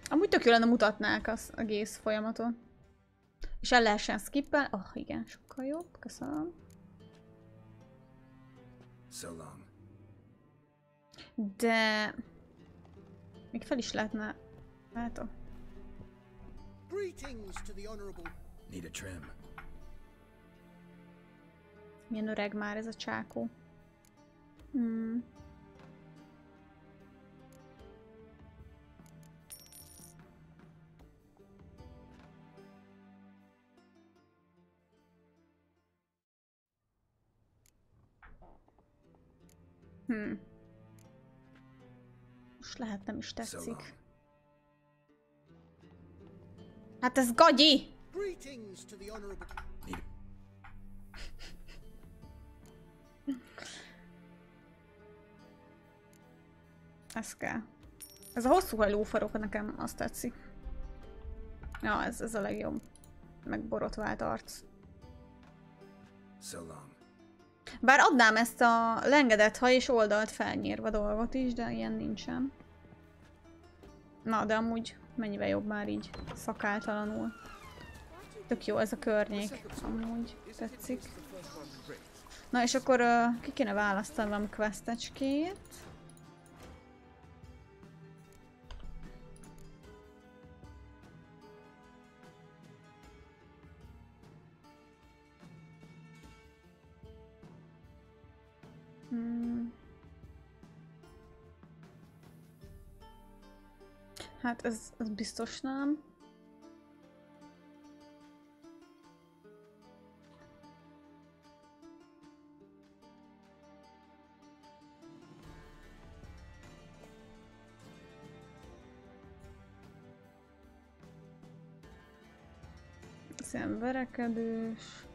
amúgy tök jó lenne mutatnák az egész folyamatot. És el lehessen skippel. Oh, igen, sokkal jobb. Köszönöm. So long. De... még fel is lehetne... látom. Need a trim. Milyen öreg már ez a csákó. Most lehet nem is tetszik. Hát ez gagyi! Ez kell. Ez a hosszú hajló farok nekem azt tetszik. Ja, ez a legjobb. Meg borotvált arc. So long. Bár adnám ezt a lengedett haj és oldalt felnyírva dolgot is, de ilyen nincsen. Na, de amúgy mennyivel jobb már így szakáltalanul. Tök jó ez a környék, amúgy tetszik. Na és akkor ki kéne választani valami questecskét. Hát ez biztos nem. Ez ilyen verekedős.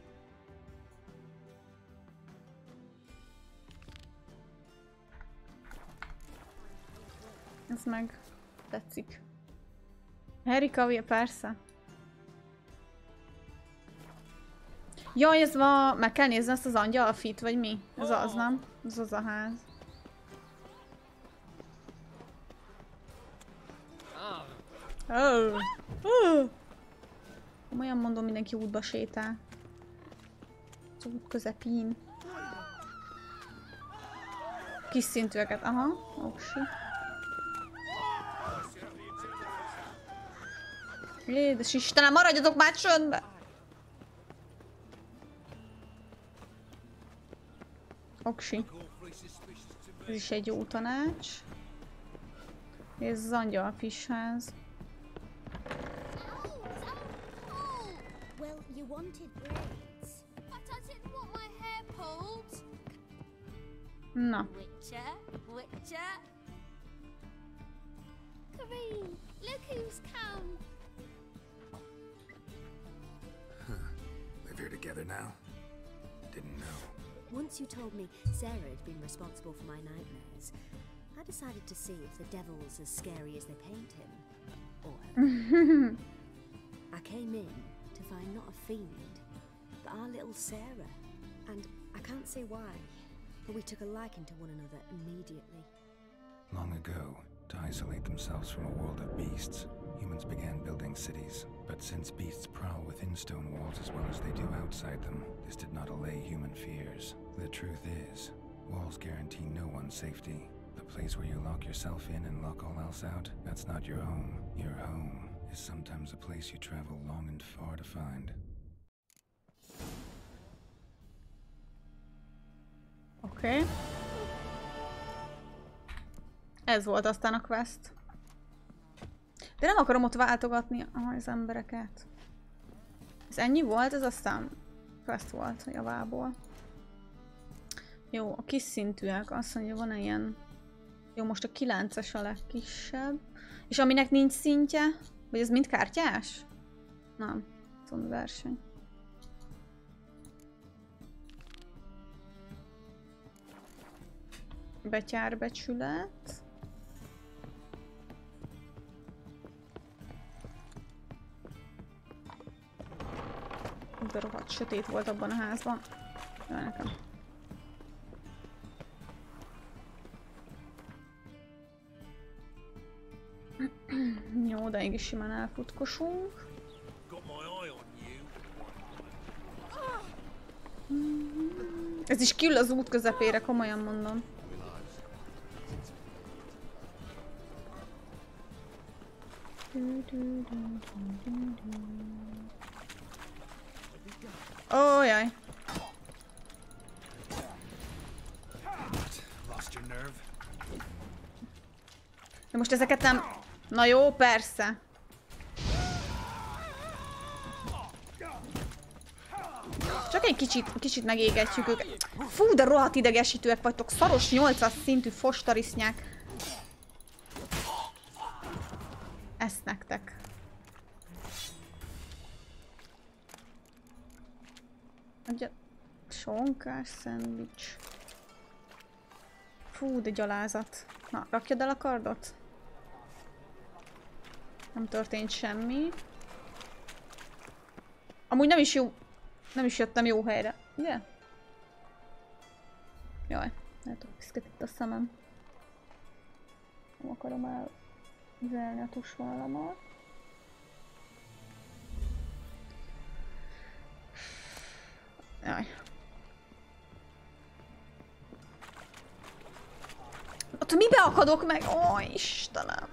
Ez meg tetszik. Herikavia, persze. Jaj, ez van, meg kell nézni ezt az angyalfit, vagy mi? Ez az, nem? Ez az a ház. Komolyan mondom, mindenki útba sétál. Az út közepén. Kis szintűeket, aha, oksi. Jézus Istenem, maradjatok már csöndbe! Oksi. Ez is egy jó tanács. Ez az angyalfisház. Well, you wanted braids. But I didn't want my hair pulled. Na. Witcher. Kareem, look who's come. Live here together now? Didn't know. Once you told me Sarah had been responsible for my nightmares, I decided to see if the devil's as scary as they paint him. Or her. I came in to find not a fiend, but our little Sarah. And I can't say why, but we took a liking to one another immediately. Long ago, to isolate themselves from a world of beasts, humans began building cities. But since beasts prowl within stone walls as well as they do outside them, this did not allay human fears. The truth is, walls guarantee no one's safety. The place where you lock yourself in and lock all else out, that's not your home. Your home is sometimes a place you travel long and far to find. Oké. Ez volt aztán a quest. De nem akarom ott váltogatni az embereket. Ez ennyi volt? Ez aztán quest volt javából. Jó, a kis szintűek. Azt mondja, van ilyen... Jó, most a 9-es a legkisebb. És aminek nincs szintje? Vagy ez mind kártyás? Nem. Tudom, verseny. Betyárbecsület. De rohadt sötét volt abban a házban. Jaj, nekem. Jó, de így simán elfutkosunk. Ez is kiül az út közepére, komolyan mondom. Ó, jaj. De most ezeket nem... Na jó, persze. Csak egy kicsit megégetjük őket. Fú, de rohadt idegesítőek vagytok. Szaros 8-as szintű fostarisznyák. Ezt nektek. Adja... Sonkás szendvics. Fú, de gyalázat. Na, rakjad el a kardot. Nem történt semmi. Amúgy nem is jó... Nem is jöttem jó helyre, ugye? Jaj, látok piszket itt a szemem. Nem akarom elvizelni a tusvonalat. Jaj. Ott mibe akadok meg? Ó, Istenem!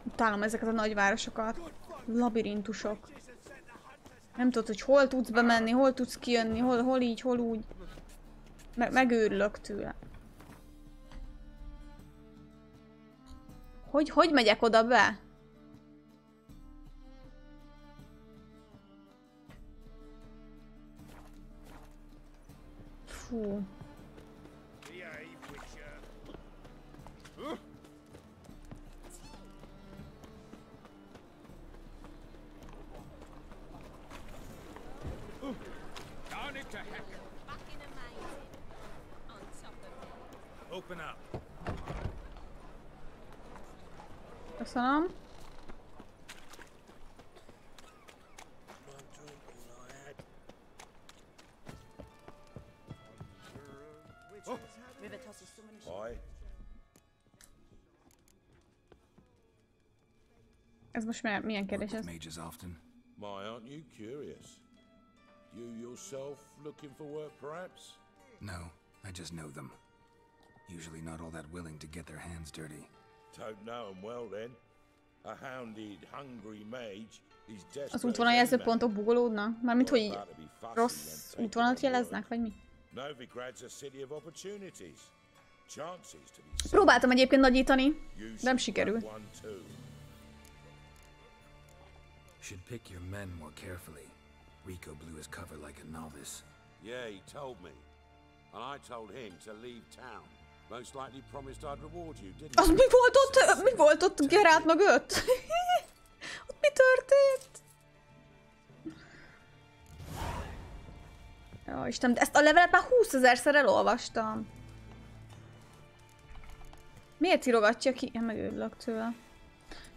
Utálom ezeket a nagyvárosokat. Labirintusok. Nem tudod, hogy hol tudsz bemenni, hol tudsz kijönni, hol így, hol úgy. Megőrülök tőle. Hogy megyek oda be? Fú. Köszönöm. Ez most milyen kérdés ez? Mages often. My, aren't you curious? You yourself looking for work, perhaps? No, I just know them. Usually not all that willing to get their hands dirty. Don't know 'em well then. A hounded, hungry mage is desperate. Az útvonaljelzőpontok bugolódnak? Mármint, hogy így rossz útvonalat jeleznek, vagy mi? Novigrad's a city of opportunities. Chances to be. Próbáltam egyébként nagyítani, de nem sikerült. Should pick your men more carefully. Rico blew his cover like a novice. Yeah, he told me. And I told him to leave town. Most likely promised I'd reward you, didn't he? Az mi volt ott Geralt mögött? Ott mi történt? Jó, Isten, de ezt a levelet már 20 000-szer elolvastam. Miért írogatja ki? Én megőrülök tőle.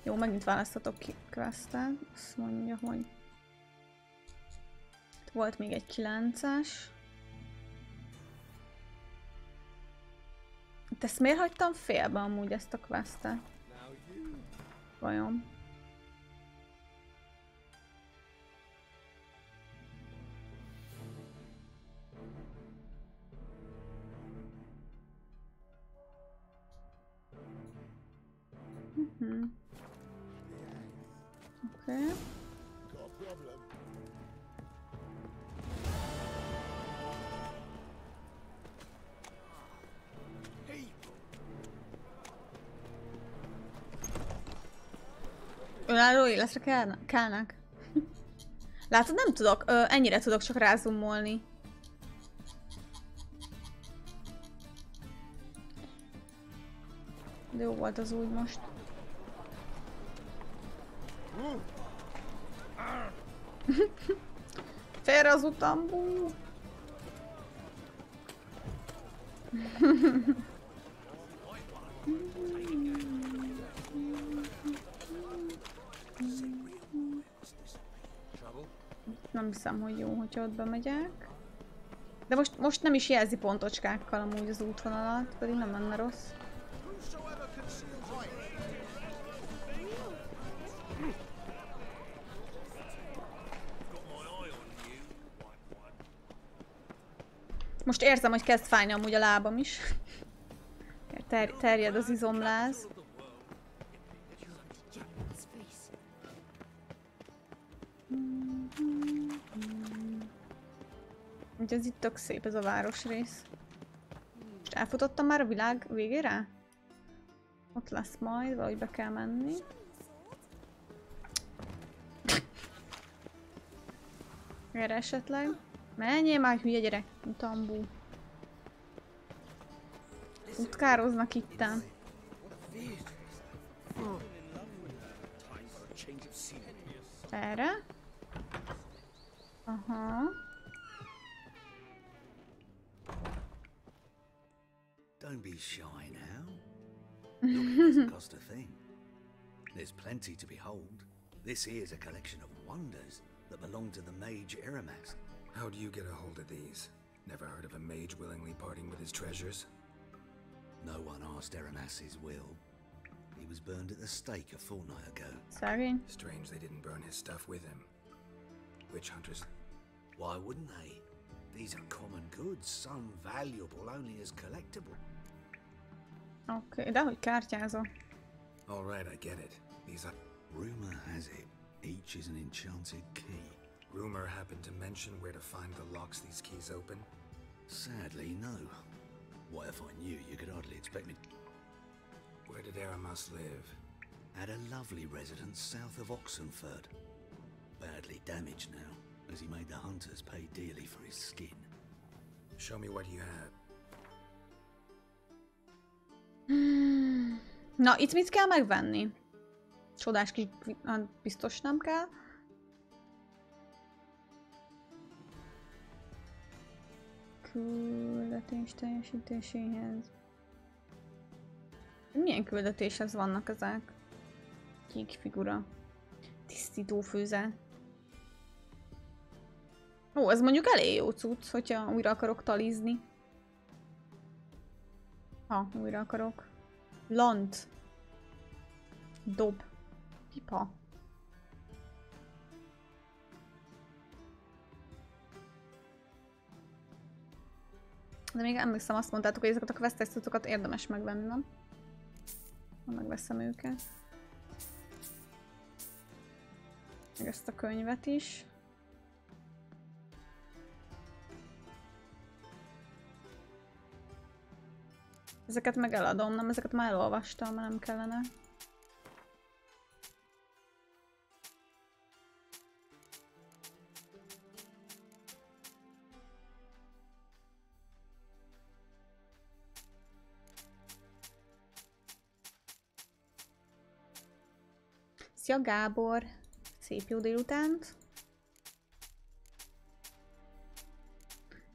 Jó, megint választhatok ki questet. Azt mondja, hogy... Itt volt még egy 9-es. De ezt miért hagytam félbe amúgy ezt a questet? Vajon? Oké. Önálló életre kellnek. Látod, nem tudok, ennyire tudok csak rázumolni. De jó volt az úgy most. Félre az utam, bú. Nem hiszem, hogy jó, hogyha ott bemegyek. De most nem is jelzi pontocskákkal amúgy az útvonalat, pedig nem lenne rossz. Most érzem, hogy kezd fájni amúgy a lábam is. Terjed az izomláz. Ugye ez itt tök szép ez a városrész. Most elfutottam már a világ végére? Ott lesz majd, valahogy be kell menni. Erre esetleg. Menjél már, hülye gyerek, tambú. Utkároznak itten. Erre. Aha. Don't be shy now. Look, it doesn't cost a thing. There's plenty to behold. This here's a collection of wonders that belong to the mage Eramas. How do you get a hold of these? Never heard of a mage willingly parting with his treasures? No one asked Eramas his will. He was burned at the stake a fortnight ago. Sorry. Strange they didn't burn his stuff with him. Witch hunters. Why wouldn't they? These are common goods, some valuable only as collectible. Oké, de hogy kártyázol? All right, I get it. These are... Rumor has it, each is an enchanted key. Rumor happened to mention where to find the locks these keys open? Sadly, no. What if I knew, you could hardly expect me... Where did Eramas live? At a lovely residence south of Oxenford. Badly damaged now, as he made the hunters pay dearly for his skin. Show me what you have. Na, itt mit kell megvenni? Csodás kis... biztos nem kell. Küldetés teljesítéséhez. Milyen küldetéshez vannak ezek? Kék figura. Tisztító főzet. Ó, ez mondjuk elég jó cucc, hogyha újra akarok talizni. Ha, újra akarok. Lant. Dob. Pipa. De még emlékszem, azt mondtátok, hogy ezeket a questes cuccokat érdemes megvenni, nem? Ha megveszem őket. Meg ezt a könyvet is. Ezeket meg eladom, nem? Ezeket már elolvastam, mert nem kellene. Szia Gábor! Szép jó délutánt!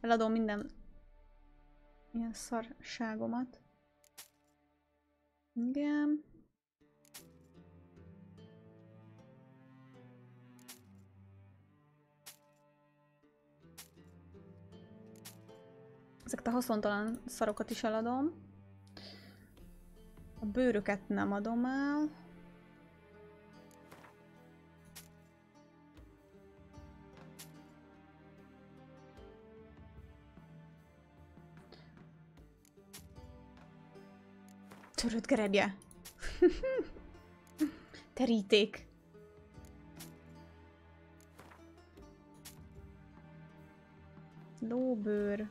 Eladom minden ilyen szarságomat. Igen. Ezeket a haszontalan szarokat is eladom. A bőröket nem adom el. Törött gerebje. Teríték. Lóbőr.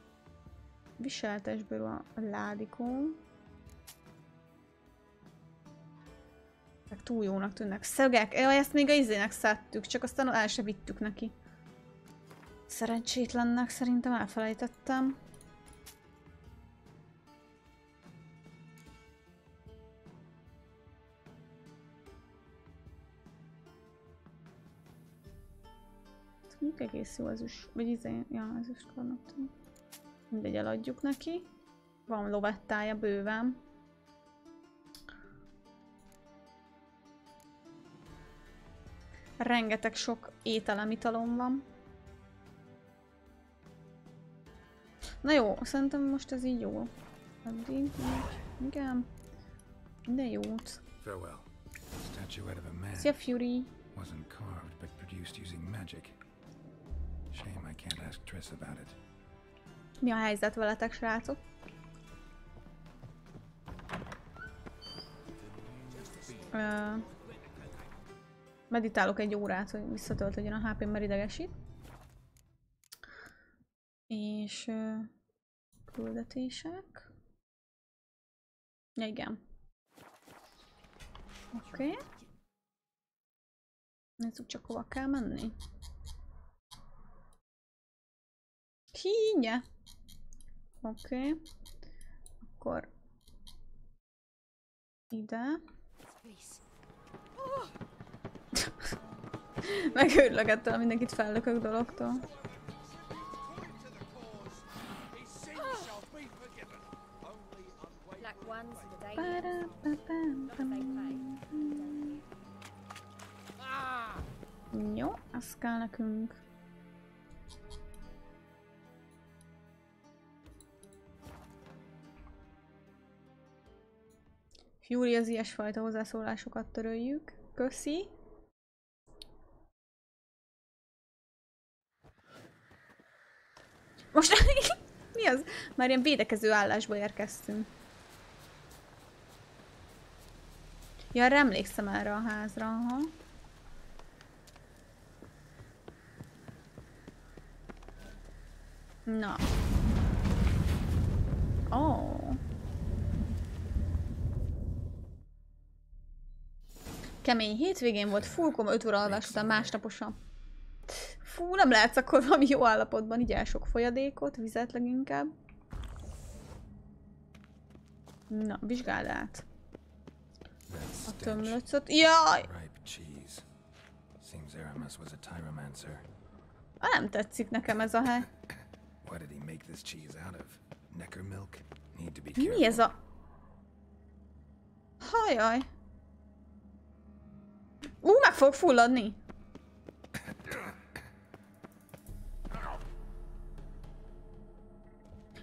Viseltesbőr a ládikó. Meg túl jónak tűnnek. Szögek. Jaj, ezt még a izének szedtük, csak aztán el se vittük neki. Szerencsétlennek szerintem elfelejtettem. Mondjuk egész jó ezüst, vagy izé, ja, ezüst karnak. Mindegy, eladjuk neki. Van lovettája bőven. Rengeteg sok ételem, italom van. Na jó, szerintem most ez így jó. Addig, igen. Minden jót. Szia Fury! Wasn't carved, but produced using magic. Shame I can't ask Triss about it. Mi a helyzet veletek, srácok? Meditálok egy órát, hogy visszatöltődjön a HP-m, mert idegesít. És küldetések. Ja, igen. Oké. Nézzük csak, hova kell menni. Hínye. Oké. Akkor ide. Megőrülök ettől, mindenkit fellökök dologtól. plans for the day yet? Not if they pay. Jó, az kell nekünk. Fury, az ilyesfajta hozzászólásokat töröljük. Köszi. Most mi az? Már ilyen védekező állásba érkeztünk. Ja, arra emlékszem erre a házra, aha. Na. Oh. Kemény hétvégén volt, fullkom 5 óra alvás után másnaposan. Fú, nem lehetsz akkor valami jó állapotban, így el sok folyadékot, vizet leginkább. Na, vizsgáld át. A tömlöcöt. Jaj! Nem tetszik nekem ez a hely. Mi ez a... Hajjaj! Meg fog fulladni!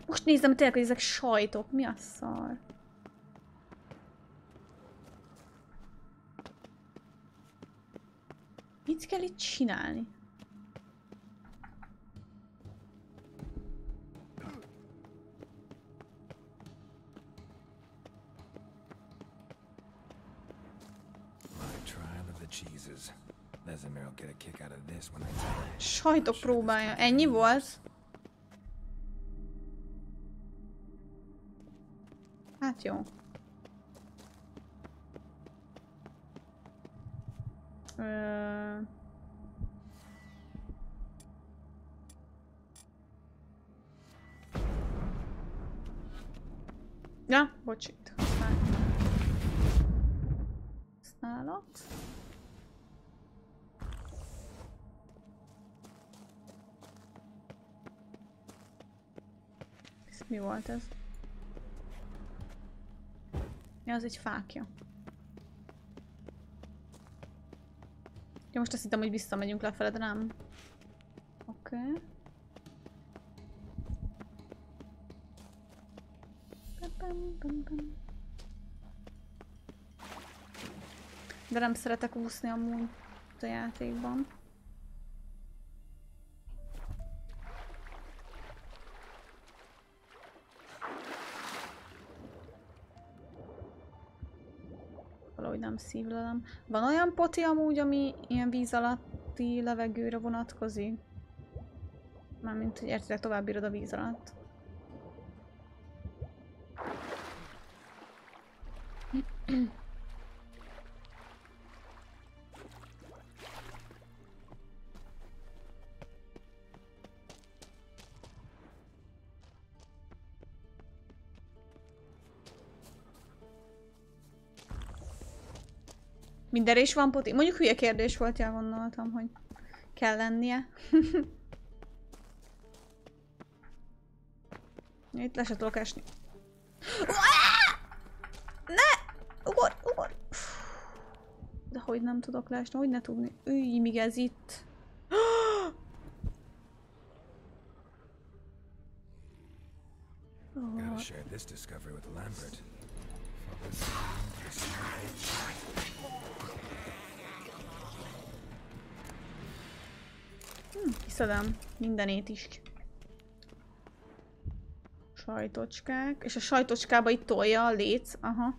Most nézem tényleg, hogy ezek sajtok. Mi a szar? Mit kell itt csinálni? Sajtok próbálja. Ennyi volt? Hát jó. Ja, bocsit. Használat. Mi volt ez? Ja, az egy fákja. Ja, most azt hittem, hogy visszamegyünk lefele, de nem. Oké. Okay. De nem szeretek úszni amúgy a játékban. Valahogy nem szívlelem. Van olyan poti amúgy, ami ilyen víz alatti levegőre vonatkozik? Mármint, hogy értileg tovább bírod a víz alatt. Mindenre is van poti? Mondjuk hülye kérdés volt, ja, gondoltam, hogy kell lennie. Itt le se tudok esni. Ne! Ugor! De hogy nem tudok leesni? Hogy ne tudni? Üj, míg ez itt. Kiszedem mindenét is. Sajtocskák. És a sajtocskába itt tolja a léc. Aha.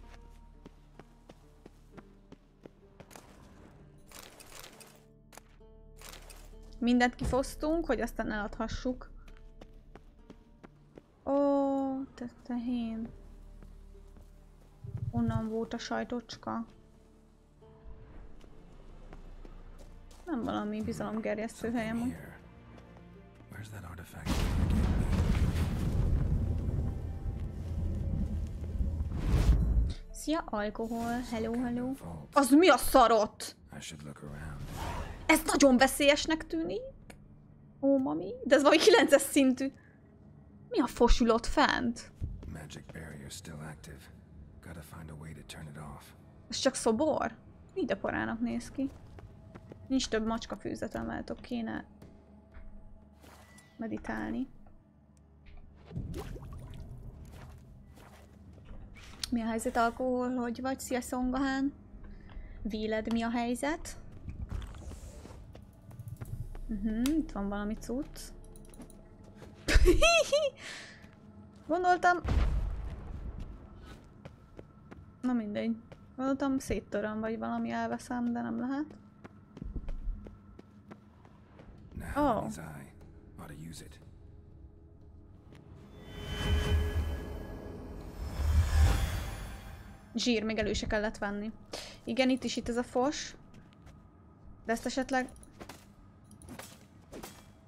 Mindent kifosztunk, hogy aztán eladhassuk. Ó, te tehén. Onnan volt a sajtocska. Nem valami bizalomgerjesztő helyem, úgy. Szia, alkohol. Hello. Az mi a szarot? Ez nagyon veszélyesnek tűnik. Ó, mami. De ez valami 9-es szintű. Mi a fosülott fent? Gotta find a way to turn it off. Ez csak szobor? Így a porának néz ki. Nincs több macskafűzetem, veletok kéne meditálni. Mi a helyzet alkohol? Hogy vagy? Szia Szongahán! Véled mi a helyzet? Itt van valami cucc. Gondoltam... Na mindegy. Gondoltam széttöröm, vagy valami elveszem, de nem lehet. Oh. Zsír, még elő se kellett venni. Igen, itt ez a fos. De ezt esetleg...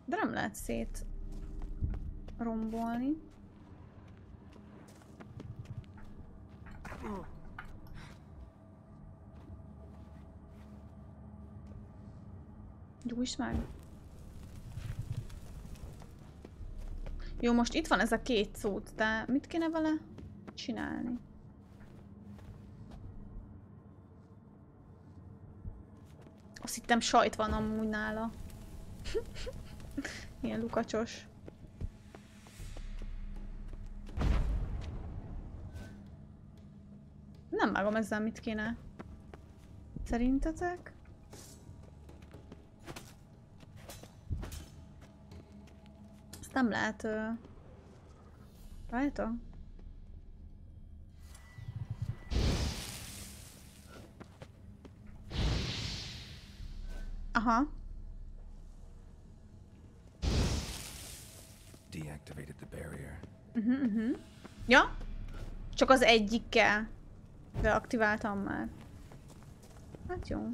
De nem lehet szét rombolni. Gyújtsd meg! Jó, most itt van ez a két cucc, de mit kéne vele csinálni? Azt hittem sajt van amúgy nála. Ilyen lukacsos. Nem vágom ezzel mit kéne. Szerintetek? Ezt nem lehet... Rajta? Aha. Deactivated the barrier. Ja? Csak az egyikkel. Deaktiváltam már. Hát jó.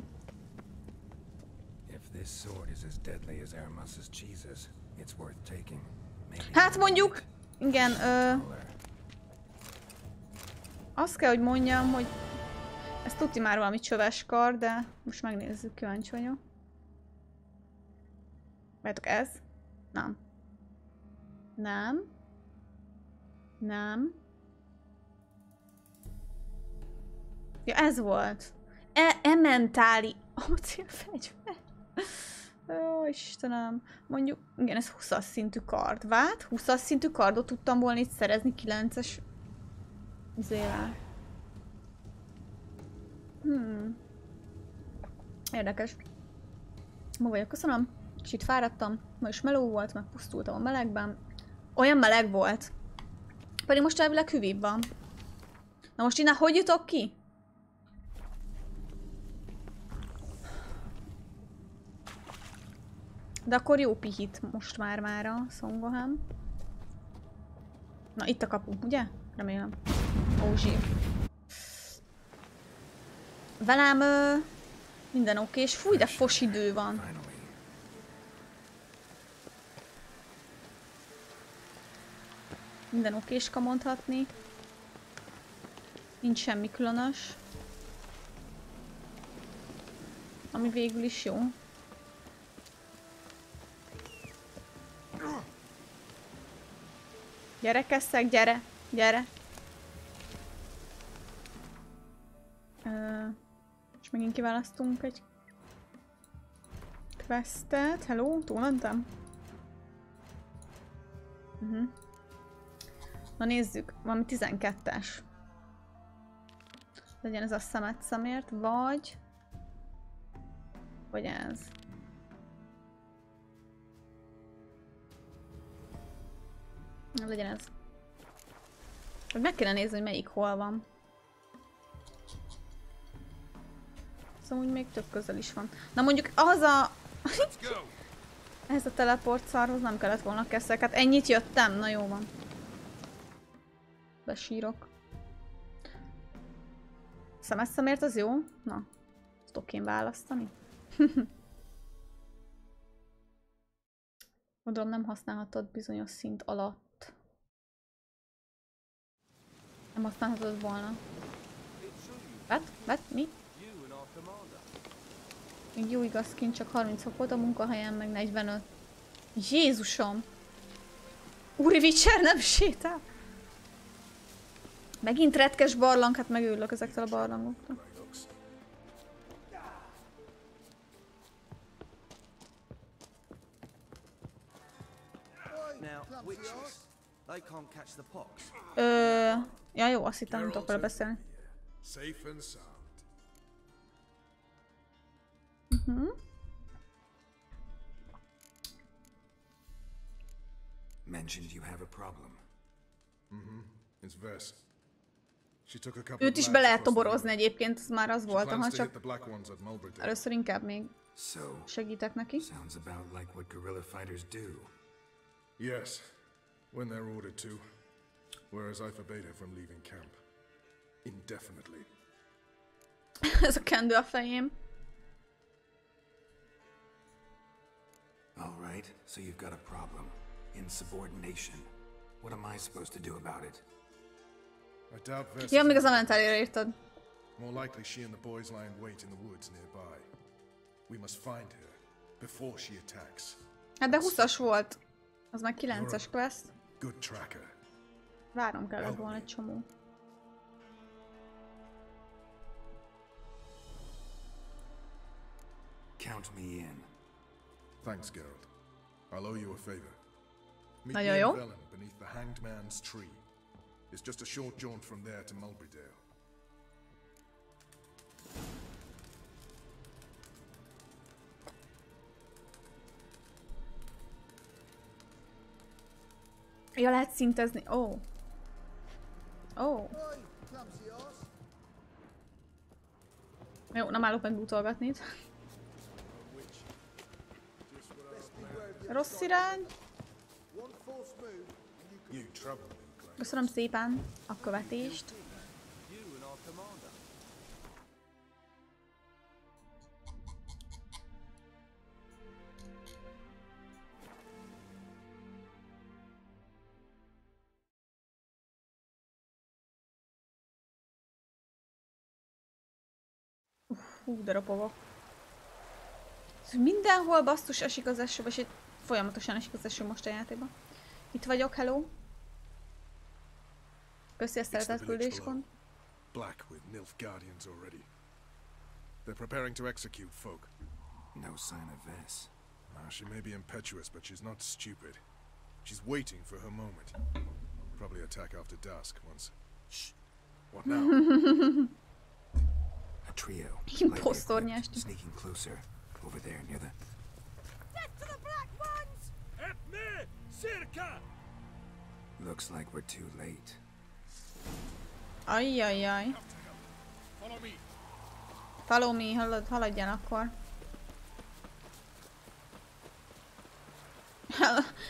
If this sword is as deadly as Aramus's cheeses, it's worth taking. Hát mondjuk, igen, azt kell, hogy mondjam, hogy ez tuti már valami csöves kar, de most megnézzük, kíváncsi vagyok. Várjátok, ez? Nem. Nem. Nem. Ja, ez volt. Ementáli acélfegyver. Ó, Istenem. Mondjuk, igen, ez 20-as szintű kard. Vált? 20-as szintű kardot tudtam volna itt szerezni 9-es zével. Érdekes. Ma vagyok, köszönöm. Kicsit fáradtam. Ma is meló volt, meg pusztultam a melegben. Olyan meleg volt. Pedig most elvileg hűvőbb van. Na most innen hogy jutok ki? De akkor jó pihit most már a Szongohám. Na itt a kapu, ugye? Remélem. Ó, zsír. Velem minden oké, és fúj, de fos idő van. Minden okéska mondhatni. Nincs semmi különös. Ami végül is jó. Gyere, Kesszeg, gyere! Gyere! És megint kiválasztunk egy questet. Hello, túlmentem? Na nézzük, valami 12-es. Legyen ez a szemet szemért, vagy ez. Legyen ez. Meg kéne nézni, hogy melyik hol van. Szóval úgy még több közel is van. Na mondjuk az a... Ez a teleport szarhoz nem kellett volna Kesszek. Hát ennyit jöttem, na jó van. Besírok. Szemes szemért az jó? Na, ezt tudok én választani. Gondolom nem használhatod bizonyos szint alatt. Nem használhatod volna. Mi? Még jó igaz, kint csak 30 fok a munkahelyen, meg 45. Jézusom! Úri Witcher nem sétál! Megint retkes barlang, hát megőrülök ezektől a barlangoktól. Ja jó, azt hittem, nem tudok vele beszélni. Mentioned you have a problem. It's Vess. She took a couple Őt is be lehet toborozni egyébként, ez már az volt, ha csak először inkább még segítek neki. Sounds about like what guerrilla fighters do. Yes, when they're ordered to. Whereas I forbade her from leaving camp. Indefinitely. Ez a kendő a fejém. All right, so you've got a problem. Insubordination. What am I supposed to do about it? I doubt Vess. Ja, még az inventáriára írtad. More likely she and the boys lie in wait in the woods nearby. We must find her before she attacks. Hát de 20-as volt. Az már 9-es quest. Good tracker. Várom kellett volna egy csomó. Count me in. Thanks, Geralt. I'll owe you a favor. Meet Nagyon me jó. in Velen beneath the Hanged Man's tree. It's just a short jaunt from there to Mulberydale. Ja, lehet szintezni. Ó. Ó. Jó, nem állok meg bútolgatni itt. Rossz irány. Köszönöm szépen a követést. Hú, de ropogok. Mindenhol basszus esik az eső, és folyamatosan esik az eső most a játékban. Itt vagyok, hello. Köszi a szeretett küldéskon. Black with Nilf guardians already. They're preparing to execute folk. No sign of Vess. She may be impetuous, but she's not stupid. She's waiting for her moment. Probably attack after dusk once. Shh. What now? A trio. Sneaking closer. Over there near the... Death to the black ones! Ebbe! Circa! Looks like we're too late. Ajjajjaj. Follow me, haladjál akkor.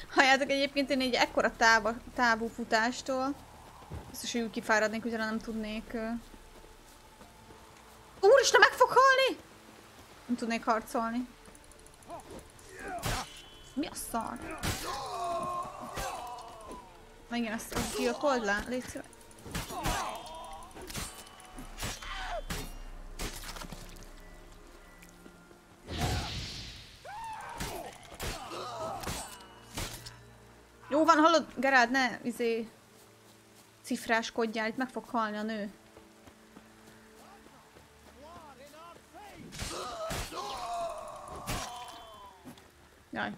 Halljátok, egyébként én egy ekkora távú futástól biztos, hogy úgy kifáradnék, ugyan nem tudnék... Úristen, meg fog halni! Nem tudnék harcolni. Mi a szar? Megint ezt gyilkold le, légy szíves. Jó van, hallod, Geralt, ne cifráskodjál, itt meg fog halni a nő. Jaj.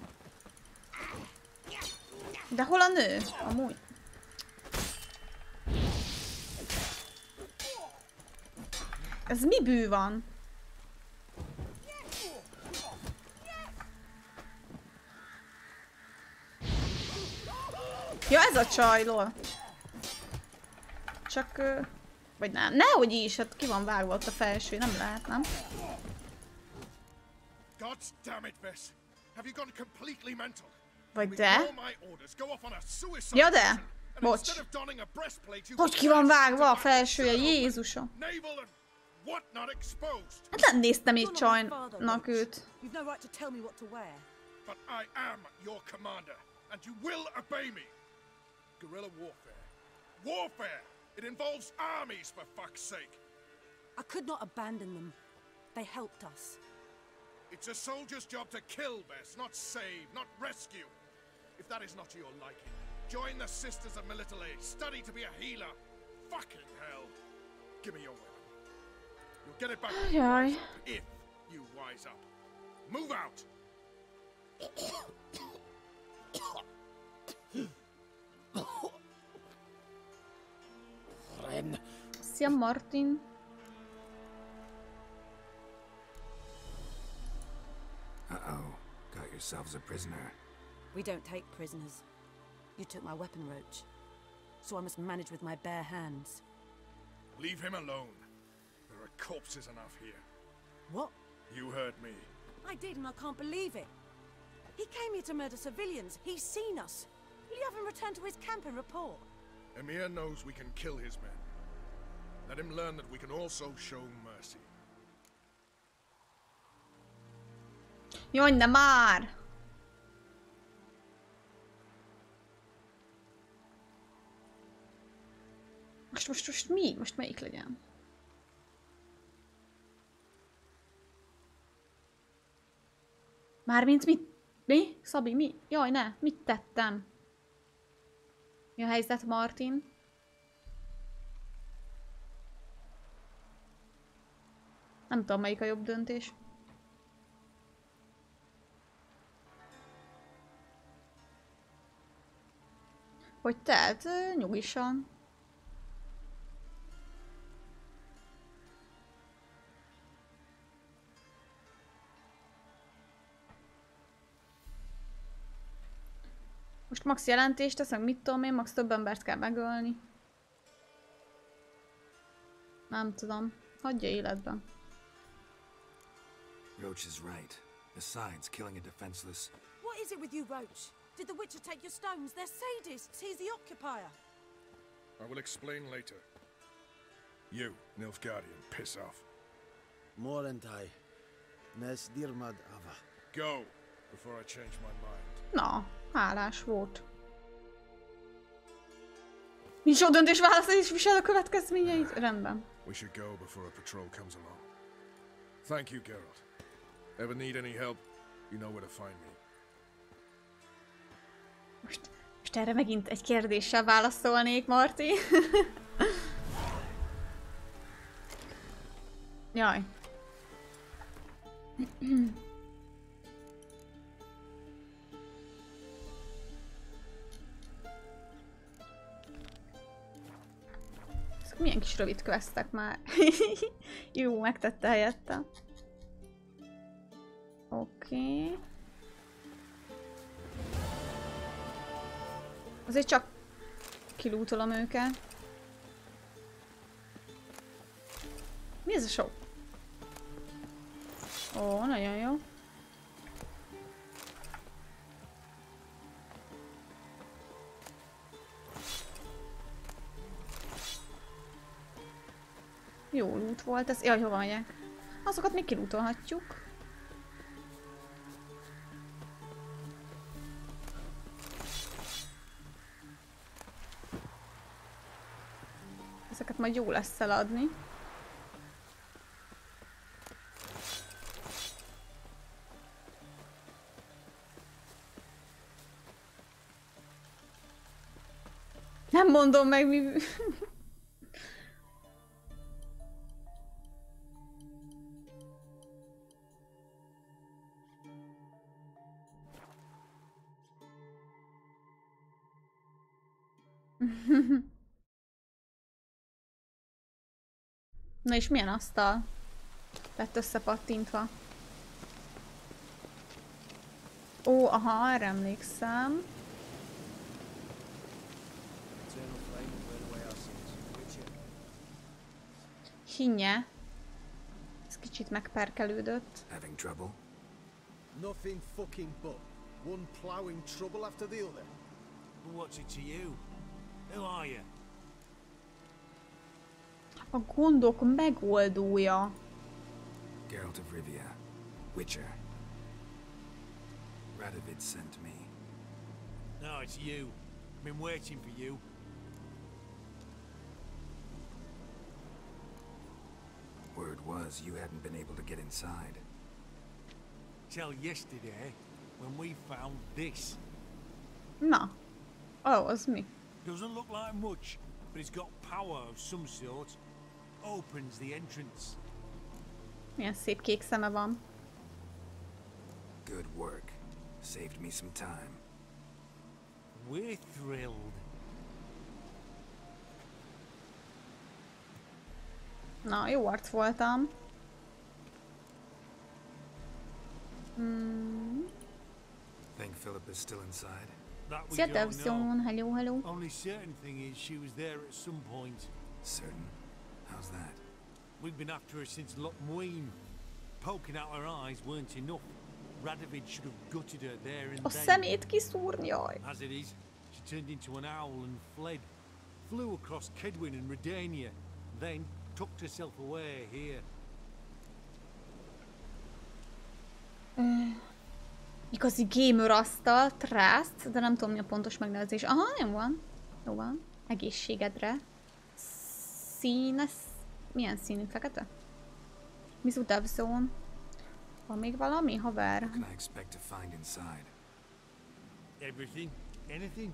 De hol a nő? Amúgy. Ez mi bű van? Ja, ez a csaj, lol. Csak... Vagy nem, nehogy is, hát ki van vágva ott a felső, nem lehet, nem? Vagy de? Ja de? Bocs. Hogy ki van vágva a felsője, Jézusom? Hát nem néztem így csajnak őt. Guerrilla warfare. Warfare! It involves armies, for fuck's sake! I could not abandon them. They helped us. It's a soldier's job to kill, Vess, not save, not rescue. If that is not to your liking, join the Sisters of Melitele, study to be a healer. Fucking hell! Give me your weapon. You'll get it back if you wise up. Move out! Szia, Martin. Uh-oh. Got yourselves a prisoner. We don't take prisoners. You took my weapon, Roach. So I must manage with my bare hands. Leave him alone. There are corpses enough here. What? You heard me. I did, and I can't believe it. He came here to murder civilians. He's seen us. Will you have him return to his camp and report? Emir knows we can kill his men. Let him learn that we can also show mercy. Jaj, ne már! Most mi? Most melyik legyen? Mármint mit? Mi? Szabi, mi? Jaj, ne! Mit tettem? Mi a helyzet, Martin? Nem tudom, melyik a jobb döntés. Hogy telt? Nyugisan. Most max jelentést teszek, mit tudom én, max több embert kell megölni. Nem tudom. Hagyja életben. Roach is right. Besides, killing a defenseless... What is it with you, Roach? Did the Witcher take your stones? They're sadists. He's the occupier. I will explain later. You, Nilfgaardian, piss off. Morentai. Nes dirmad ava. Go, before I change my mind. Na, hálás volt. Nincs jó döntés választani, és visel a következményeit. Rendben. We should go before a patrol comes along. Thank you, Geralt. Ever need any help, you know where to find me. Most erre megint egy kérdéssel válaszolnék, Marti. Jaj. Ezek milyen kis rövid questek már. Jó, megtette helyette. Oké. Azért csak kilútolom őket. Mi ez a show? Ó, nagyon jó. Jó loot volt ez. Jaj, hova megyek? Azokat még kilútolhatjuk. Ezeket majd jó lesz eladni. Nem mondom meg mi... Na és milyen asztal lett összepattintva? Ó, aha, erre emlékszem. Hinnye. Ez kicsit megperkelődött. Having trouble? Nothing fucking but. One ploughing trouble after the other. What's it to you? Who are you? A gondok megoldója. Geralt of Rivia, Witcher. Radovid sent me. No, it's you. I've been waiting for you. Word was you hadn't been able to get inside. Till yesterday, when we found this. Na. Oh, az mi? Doesn't look like much, but it's got power of some sort. Opens the entrance. Milyen szép kék szeme van. Good work. Saved me some time. We're thrilled. Na, jó arc voltam. Think Philip is still inside? Szia, Devzone. Hello, hello. Only certain thing is she was there at some point. Certain? How's that? We've been after her since Lockmuin. Poking out her eyes weren't enough. Radovid should have gutted her there and A then. szemét kiszúrni, jaj. As it is, she turned into an owl and fled. Flew across Kedwin and Redania, then tucked herself away here. Igazi gamer asztal, trászt, de nem tudom mi a pontos megnevezés. Aha, nem van. Jó van. Egészségedre. Színes... Milyen színű? Fekete? Mizu Devzone. Van még valami, haver? What can I expect to find inside? Everything, anything.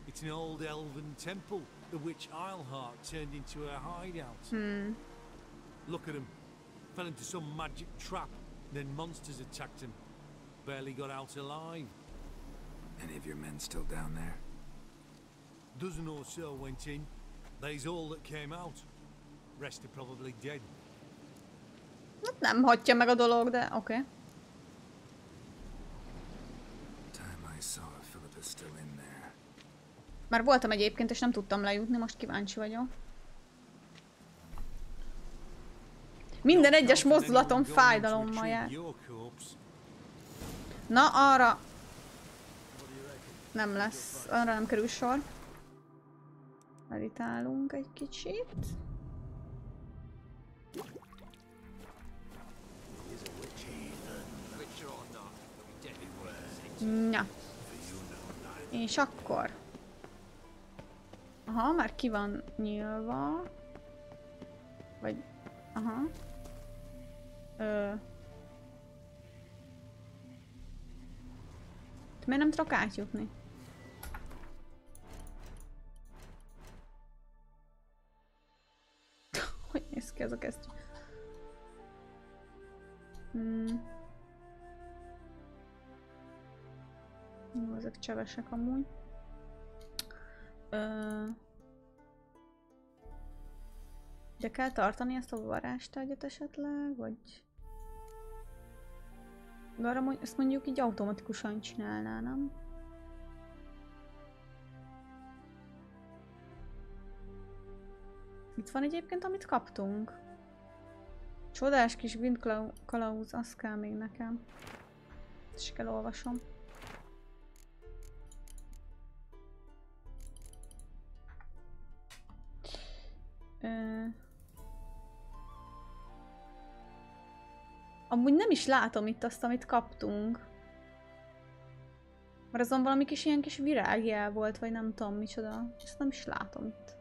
It's an old elven temple, the witch Isleheart turned into a hideout. Look at him. Fell into some magic trap, then monsters attacked him. Barely got out alive. Any of your men still down there? Dozen or so went in. They's all that came out. Rest are probably dead. Hát nem hagyja meg a dolog, de oké. Okay. Time I saw Philip is still in there. Már voltam egyébként, és nem tudtam lejutni, most kíváncsi vagyok. Minden egyes mozdulatom fájdalommal jár. Na, arra... Nem lesz, arra nem kerül sor. Meditálunk egy kicsit. Na. És akkor... Aha, már ki van nyílva. Vagy... Aha. Miért nem tudok átjutni? Hogy néz ki ez a kesztyű? Jó, ezek csevesek amúgy. De kell tartani ezt a varázstárgyat esetleg, vagy... De arra ezt mondjuk így automatikusan csinálná, nem? Itt van egyébként, amit kaptunk. Csodás kis kalauz, az kell még nekem. Ezt is kell olvasom. Amúgy nem is látom itt azt, amit kaptunk. Mert azon valami kis ilyen kis virágjel volt, vagy nem tudom micsoda. Ezt nem is látom itt.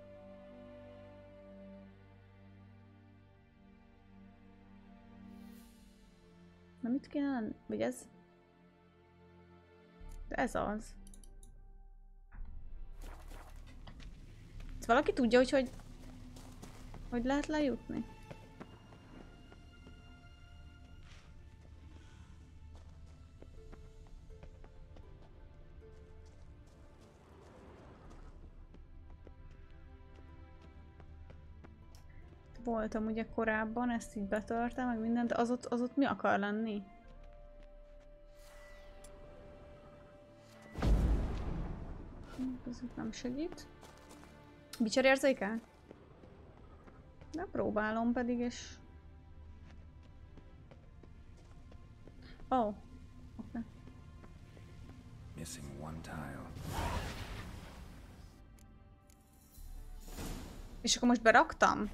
Nem itt kéne lenni? Vagy ez? De ez az. Ezt valaki tudja, hogy lehet lejutni? Voltam ugye korábban, ezt így betörtem, meg mindent, de az ott mi akar lenni? Ez itt nem segít. Bicser érzékel? De próbálom pedig, és... Oh. Okay. Missing one tile. És akkor most beraktam?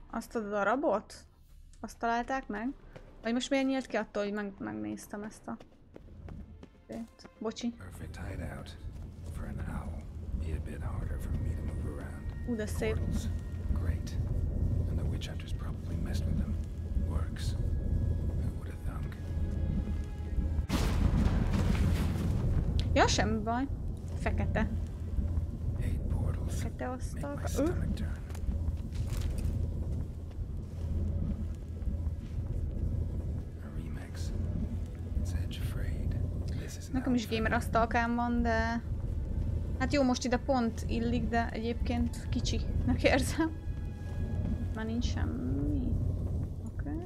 Azt a darabot? Azt találták meg? Vagy most miért nyílt ki attól, hogy megnéztem ezt a... Bocsi. Perfect hideout for an owl. Be a bit harder for me to move around. De szép. Great. And the witch hunters probably messed with them. Works. Who would have thunk? Ja, semmi baj. Fekete. 8 portals. Fekete asztal. Nekem is gamer asztalkám van, de... Hát jó, most ide pont illik, de egyébként kicsinek érzem. Már nincs semmi. Oké. Okay.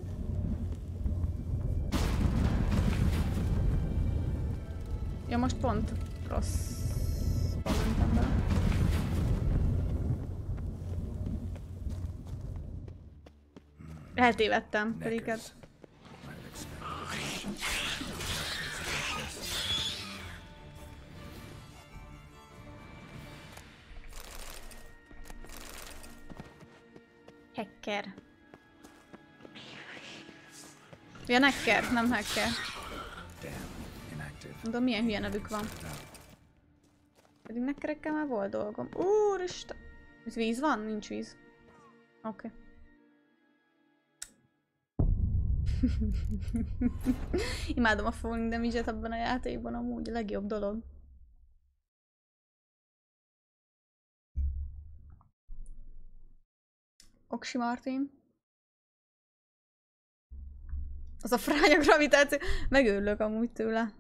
Ja, most pont rossz. Mentem bele. Eltévedtem, pedig hát... Hacker. Ja, necker, nem hacker. Mondom, milyen hülye nevük van. Pedig nekkerekkel már volt dolgom. Úristen! Ez víz van? Nincs víz. Oké. Imádom a falling damage-et abban a játékban, amúgy a legjobb dolog. Oksi Martin. Az a fránya gravitáció. Megőrülök amúgy tőle.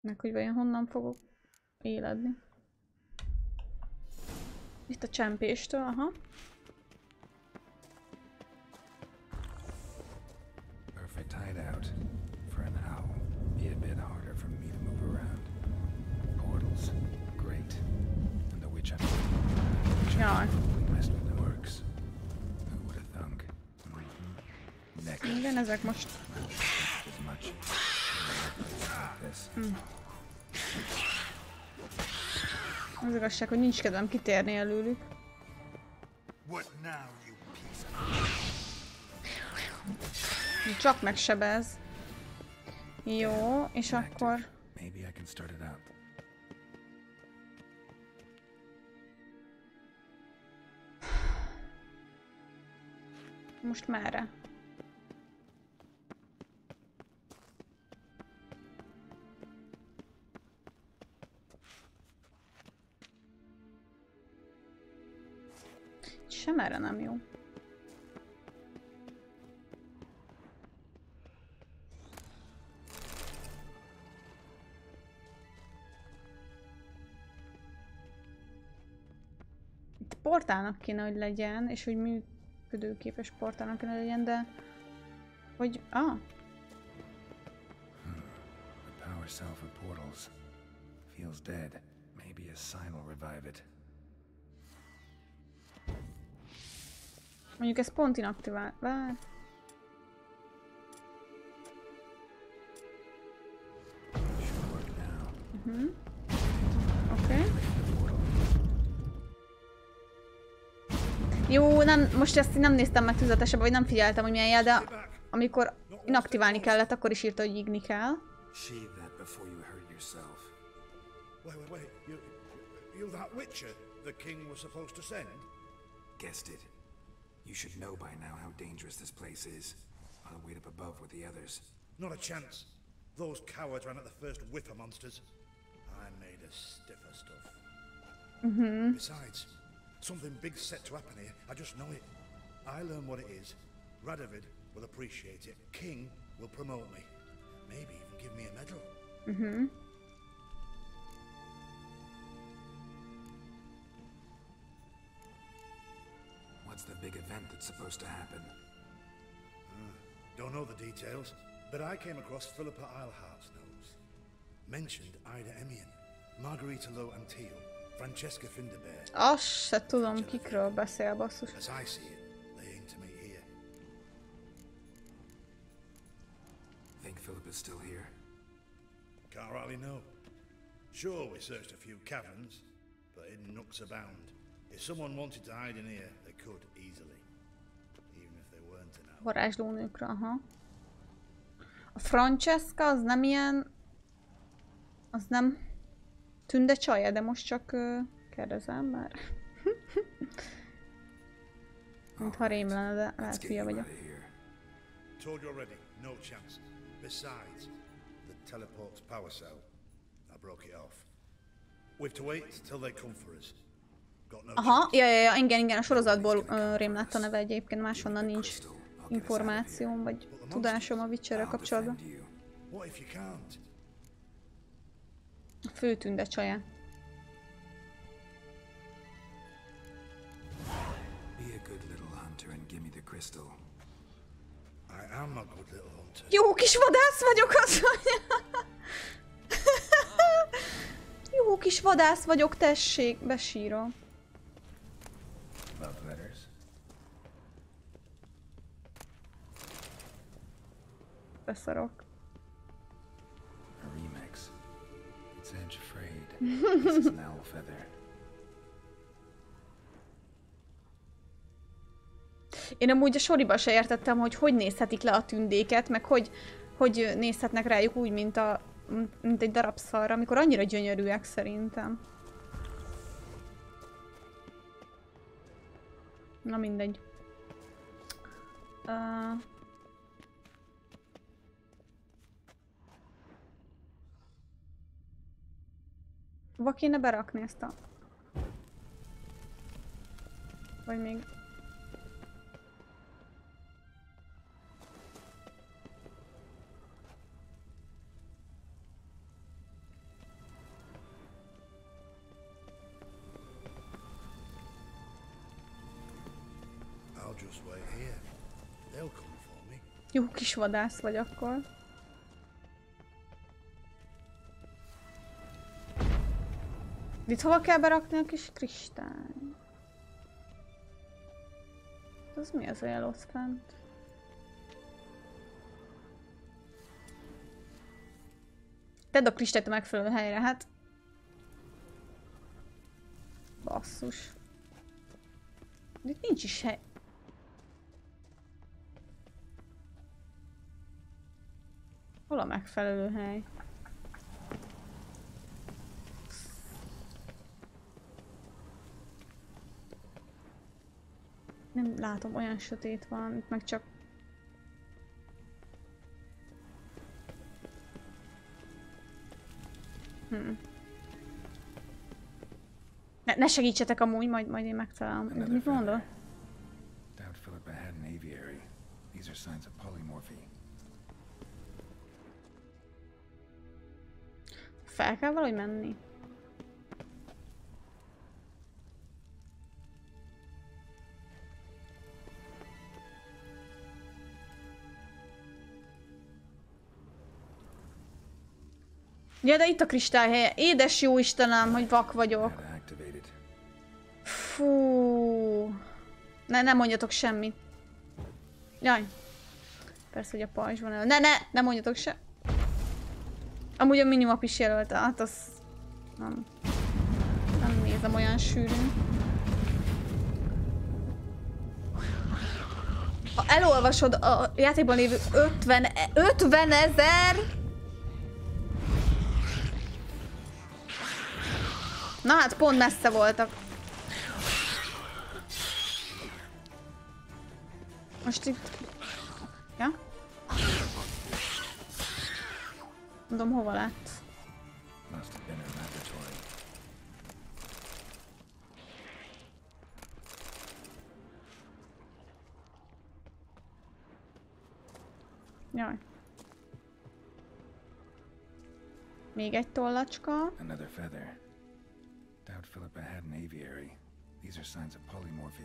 Meg hogy vajon honnan fogok éledni. Itt a csempéstől, aha. Perfect hideout for an owl. Be a bit harder for me to move around. Portals, great. And the witch messed with the works. Who would have thunk? Igen, ezek most. Az igazság, hogy nincs kedvem kitérni előlük. Csak megsebez. Jó, és akkor... Most merre? Sem erre nem jó. Itt portálnak kéne, hogy legyen, és hogy működőképes portálnak kéne legyen, de... Hogy... Ah! The power cell for portals feels dead. Maybe a sign will revive it. Mondjuk ez pont inaktivál. Vár. Oké. Jó, nem, most ezt nem néztem meg tüzetesebben, vagy nem figyeltem, hogy milyen jel, de amikor inaktiválni kellett, akkor is írta, hogy ígni kell. Wait. You're that Witcher the king was supposed to send? Guessed it. You should know by now how dangerous this place is. I'll wait up above with the others. Not a chance. Those cowards ran at the first whipper monsters. I made a stiffer stuff. Besides, something big's set to happen here. I just know it. I learn what it is. Radovid will appreciate it. King will promote me. Maybe even give me a medal. What's the big event that's supposed to happen? Don't know the details, but I came across Philippa Eilhart's notes. Mentioned Ida Emian, Margarita Low Antille, Francesca Finderbear. Azt se tudom, kikről beszél, basszus. As I see it, they aim to meet here. Think Philippa's still here? Can't rightly know. Sure, we searched a few caverns, but hidden nooks abound. If someone wanted to hide in here, they could easily. Even if they weren't an Varázslónőkre, aha. A Francesca az nem ilyen... Az nem... Tünde csaja, de most csak kérdezem már. Mintha rém lenne, de lehet hülye vagyok. Told you already, no chance. Besides, the teleport's power cell. I broke it off. We've to wait till they come for us. Got no Aha, ja, igen, a sorozatból rém lett a neve egyébként, máshonnan nincs információm, vagy tudásom a Witcherrel kapcsolatban. What if you can't? A fő tünde csaja. Be a good little hunter and give me the crystal. I am a good little hunter. Jó kis vadász vagyok, az mondja. Jó kis vadász vagyok, tessék, besírom. Love letters. Beszarok. A remix. It's edge afraid. This is an owl feather. Én amúgy a soriba se értettem, hogy nézhetik le a tündéket, meg hogy nézhetnek rájuk úgy, mint egy darab szarra, amikor annyira gyönyörűek szerintem. Na mindegy. Hova kéne berakni ezt a... Vagy még... Jó kis vadász vagy akkor. Itt hova kell berakni a kis kristály? Az mi az a jel ott fent? Tedd a kristályt a megfelelő helyre, hát. Basszus. Itt nincs is hely. Hol a megfelelő hely? Nem látom, olyan sötét van, itt meg csak... Ne segítsetek amúgy, majd én megtalálom. Mit mondod? Fel kell valahogy menni. Ja, de itt a kristályhelye. Édes jó Istenem, hogy vak vagyok. Fú. Ne mondjatok semmit. Jaj. Persze, hogy a pajzs van elő. Ne mondjatok se. Amúgy a minimap is jelölte, hát az... Nem nézem olyan sűrűn. Ha elolvasod a játékban lévő 50 000... Na hát pont messze voltak. Most itt... Ja? Mondom, hova lett? Jaj. Még egy tollacska. Another feather. Doubt Philippa had an aviary. These are signs of polymorphy.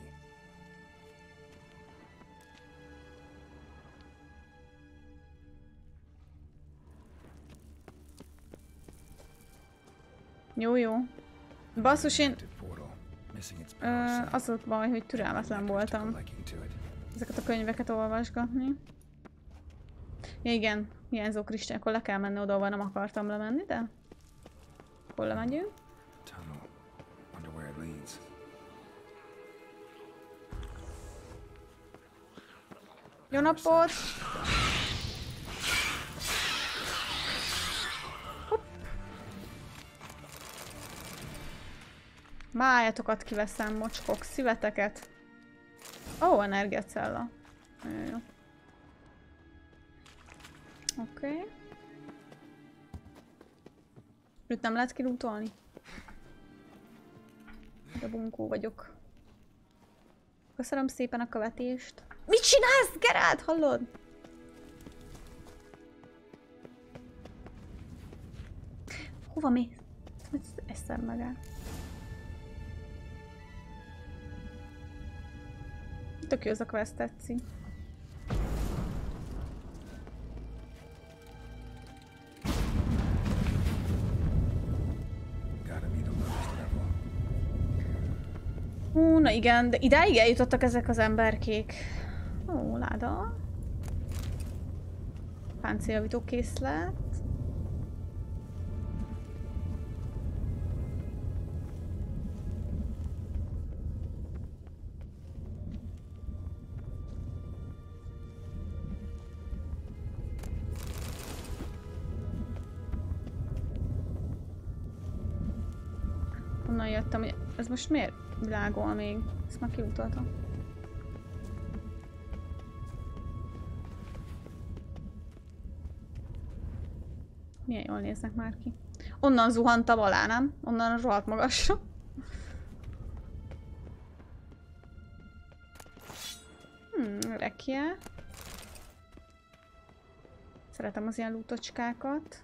Jó. Basszus, én... az a baj, hogy türelmetlen voltam ezeket a könyveket olvasgatni. Ja, igen, hiányzó kristály, akkor le kell menni oda, ahol nem akartam lemenni, de... Hol lemegyünk? Jó napot! Májatokat kiveszem, mocskok, szíveteket. Ó, energiacella. Jó. Oké. Őt nem lehet kilútolni? De bunkó vagyok. Köszönöm szépen a követést. Mit csinálsz, Geralt? Hallod? Hova mész? Eszem magát. Tök jó az a quest, tetszik. Na igen, de idáig eljutottak ezek az emberkék. Ó, láda. Páncéljavító készlet. Honnan jöttem, hogy ez most miért világol még? Ezt már kiutaltam. Milyen jól néznek már ki. Onnan zuhantam alá, nem? Onnan rohadt magasra. Rekje. Szeretem az ilyen lútocskákat.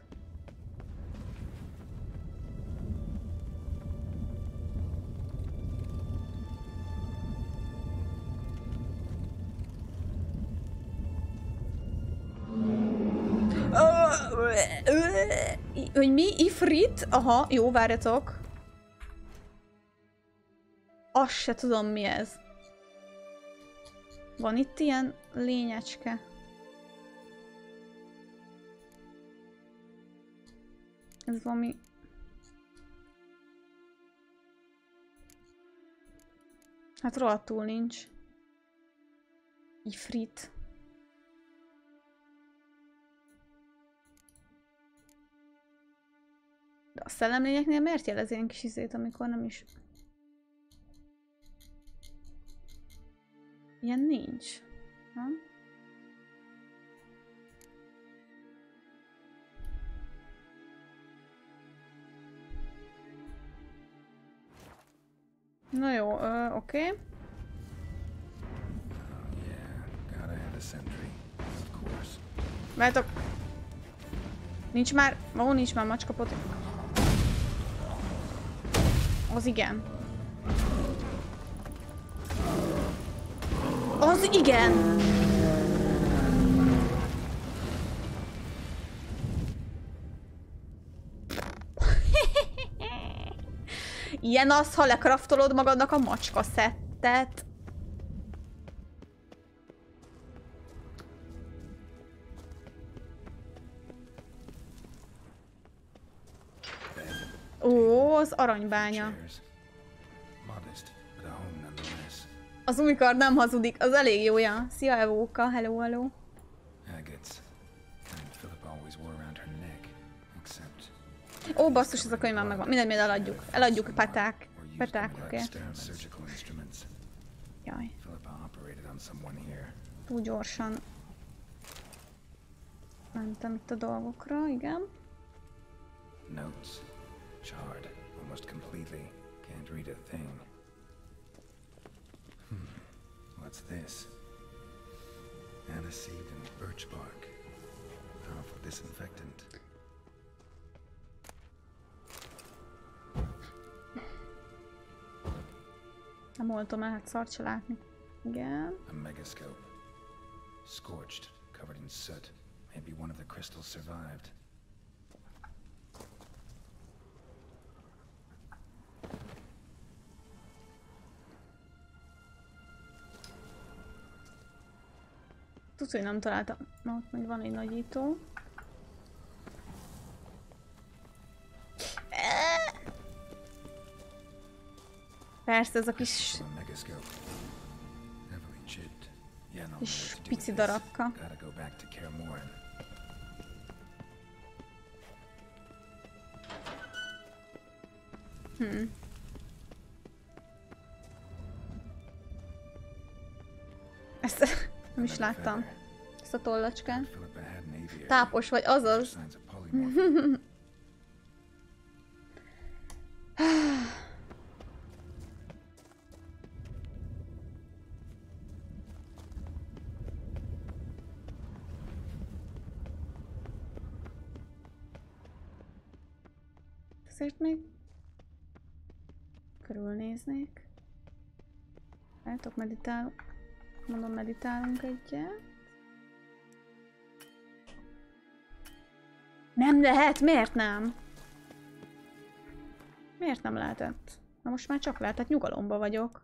Hogy mi? Ifrit? Aha, jó, várjatok. Azt se tudom, mi ez. Van itt ilyen lényecske. Ez valami... Hát rohadtul nincs. Ifrit. De a szellemlényeknél miért jelez ilyen kis izét, amikor nem is... Ilyen nincs. Nem? Na jó, oké. Várjátok. Nincs már... Ó, nincs már macskapot. Az igen. Az igen! Ilyen az, ha lekraftolod magadnak a macska szettet. Ó, az aranybánya. Az új kard nem hazudik, az elég jója. Szia Evóka, hello, hello. Ó, basszus, ez a könyv már megvan. Mindent eladjuk. Eladjuk peták. Peták, oké. Jaj. Túl gyorsan mentem itt a dolgokra, igen. Notes. Charred almost completely. Can't read a thing. What's this? Aniseed and birch bark. Powerful disinfectant. Nem oltom el, hát szart se látni. Igen. A megascope. Scorched, covered in soot. Maybe one of the crystals survived. Tudsz, hogy nem találtam. Na, ott még van egy nagyító. Persze, ez a kis... És pici darabka. Ezt nem is láttam. Ezt a tollacskát. Tápos vagy, azaz. Ezért még körülnéznék. Látok, meditálok. Mondom, meditálunk egyet. Nem lehet, miért nem? Miért nem lehetett? Na most már csak lehetett, nyugalomba vagyok.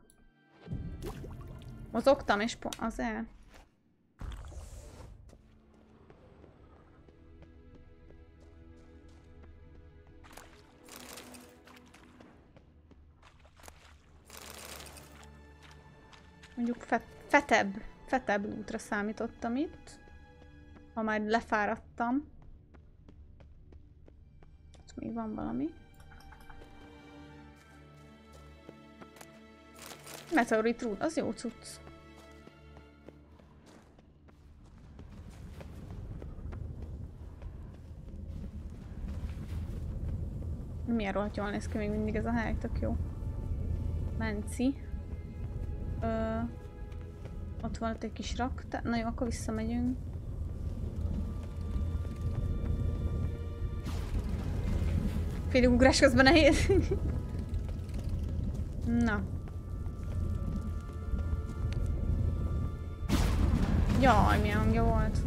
Mozogtam és azért. Mondjuk fetebb útra számítottam itt. Ha már lefáradtam. Itt még van valami. Meteorit rúd, az jó cucc. Milyen rohadt jól néz ki még mindig ez a hely, tök jó. Menci. Ott van ott egy kis raktár. Na jó, akkor visszamegyünk. Félig ugrás közben nehéz. Na. Jaj, milyen hangja volt.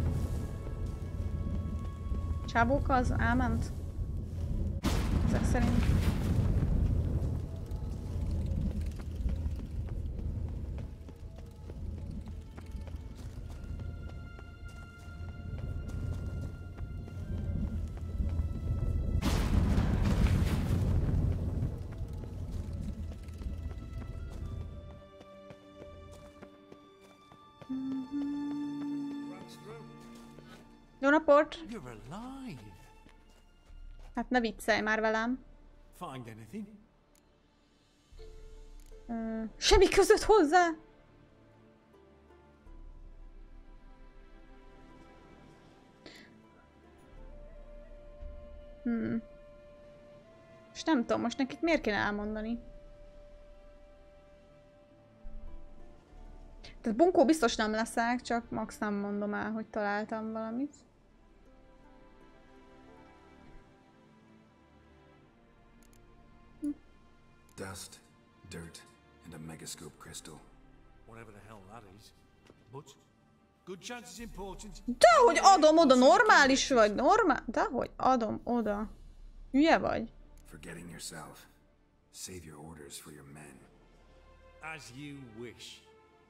Csábóka az elment? Ezek szerint. Jó napot! Hát ne viccelj már velem. Semmi között hozzá! És nem tudom, most nekik miért kéne elmondani? Tehát bunkó biztos nem leszek, csak max nem mondom el, hogy találtam valamit. Dust, dirt, and a megascope crystal. Whatever the hell that is. But good chance is important. Dehogy adom oda, normális vagy, Dehogy adom oda. Hülye vagy? Forgetting yourself. Save your orders for your men. As you wish.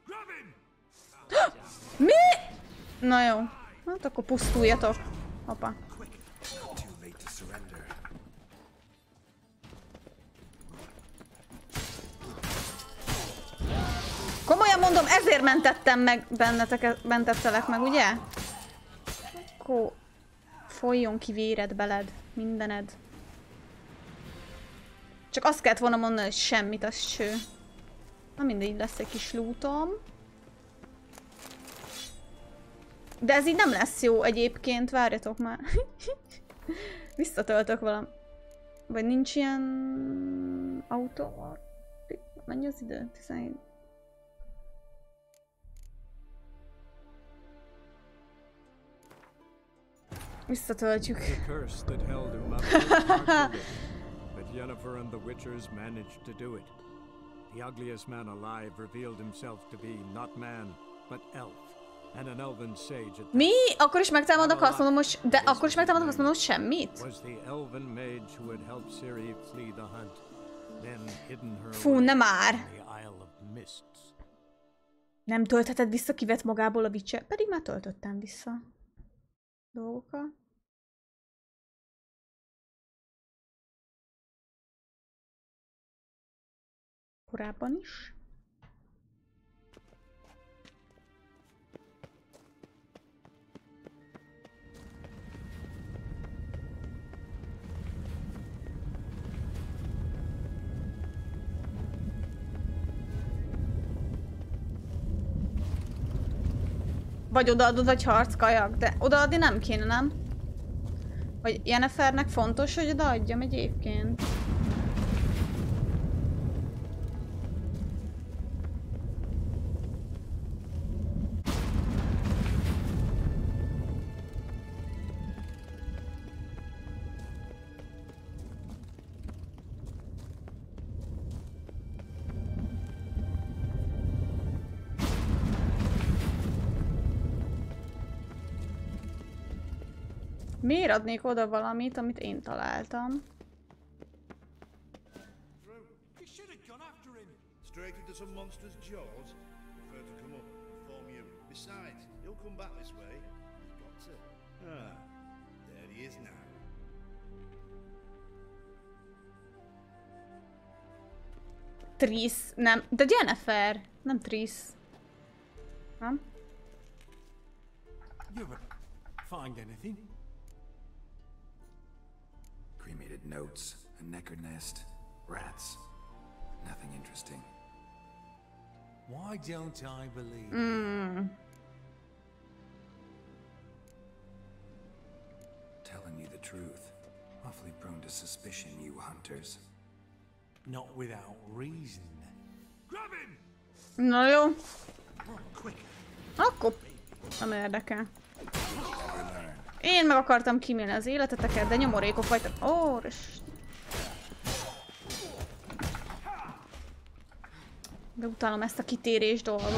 Grab him! Mi? Na jó. Hát akkor pusztuljatok. Hoppá. Komolyan mondom, ezért mentettem meg mentettelek meg, ugye? Akkor folyjon ki véred beled, mindened. Csak azt kellett volna mondani, hogy semmit, az cső. Na mindegy, lesz egy kis lootom. De ez így nem lesz jó egyébként, várjatok már. Visszatöltök valami. Vagy nincs ilyen autó? Mennyi az idő? 17. Visszatöltjük. But Yennefer and the Witchers managed to do it. The ugliest man alive revealed himself to be not man, but elf, and an elven sage. Mi? Akkor is megtámadok, azt mondom, hogy... De akkor is megtámadok, azt mondom, hogy semmit? Fú, nem már! Nem töltheted vissza, kivett magából a Witcher. Pedig már töltöttem vissza dolgokat. Korábban is. Vagy odaadod, vagy harckajak, de odaadni nem kéne, nem? Vagy Yennefernek fontos, hogy odaadjam egyébként. Miért adnék oda valamit, amit én találtam? Straight into some monster's jaws? Prefer to come up and form you. Besides, he'll come back this way. He's got to. Ah, there he is now. Triss, nem. De Yennefer, nem Triss. Nem? You ever find anything? Cremated notes, a necker nest, rats. Nothing interesting. Why don't I believe? Telling you the truth. Awfully prone to suspicion, you hunters. Not without reason. Grab him! Na jó. Akkor nem érdekel. Én meg akartam kímélni az életeteket, de nyomorékok vagytok. Ó, de utálom ezt a kitérés dolgot.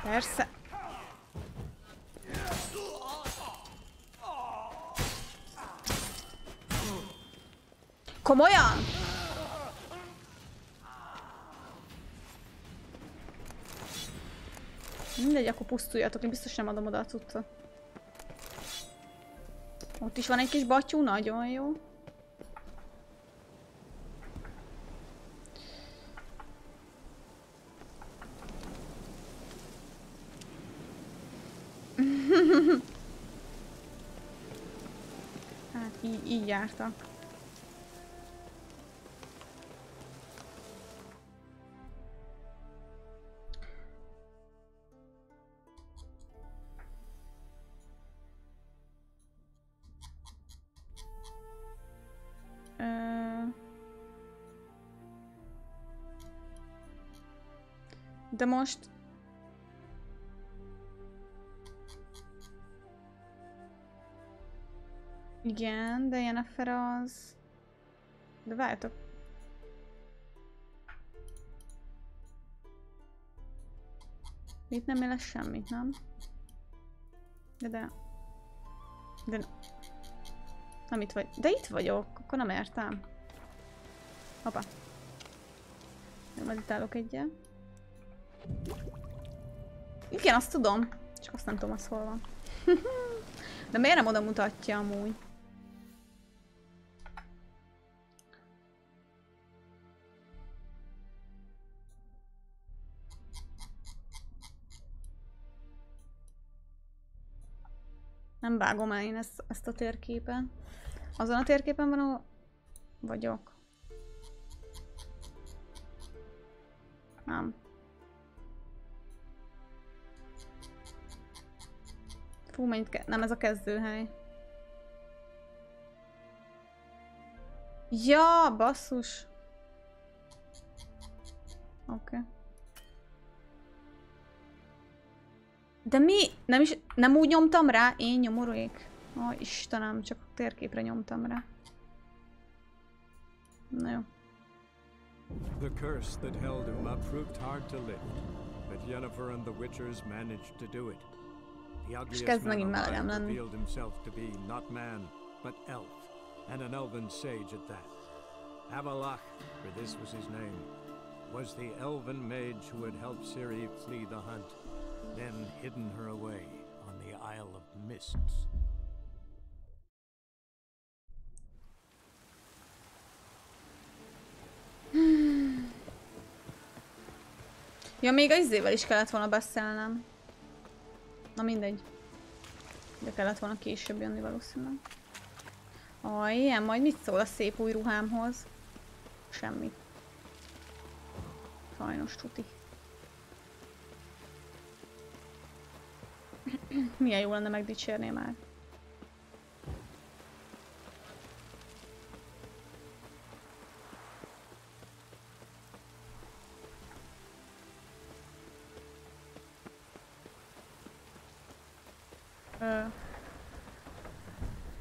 Persze. Komolyan? Mindegy, akkor pusztuljatok, én biztos nem adom oda a cuccot. Ott is van egy kis batyú, nagyon jó. Hát így jártak. De most... Igen, de Yennefer az... De várjatok. Itt nem éles semmit, nem? De... Nem itt vagy. De itt vagyok, akkor nem értem. Hoppá. Meditálok egyet. Igen, azt tudom. Csak azt nem tudom, az hol van. De miért nem oda mutatja amúgy? Nem vágom el én ezt a térképen. Azon a térképen van, ahol vagyok. Nem. Fú, mennyit nem ez a kezdőhely. Ja, basszus. Oké. De mi? Nem úgy nyomtam rá? Én nyomorék? Ó, Istenem, csak a térképre nyomtam rá. Na jó. The curse that held him up proved hard to lift, but Yennefer and the Witchers managed to do it. The ugliest man alive revealed himself to be not man, but elf, and an elven sage at that. Avalach, for this was his name, was the elven mage who had helped Ciri flee the hunt, then hidden her away on the Isle of Mists. Ja, még az izével is kellett volna beszélnem. Na mindegy. De kellett volna később jönni valószínűleg. Ilyen, majd mit szól a szép új ruhámhoz? Semmit. Sajnos tuti. Milyen jó lenne megdicsérni már.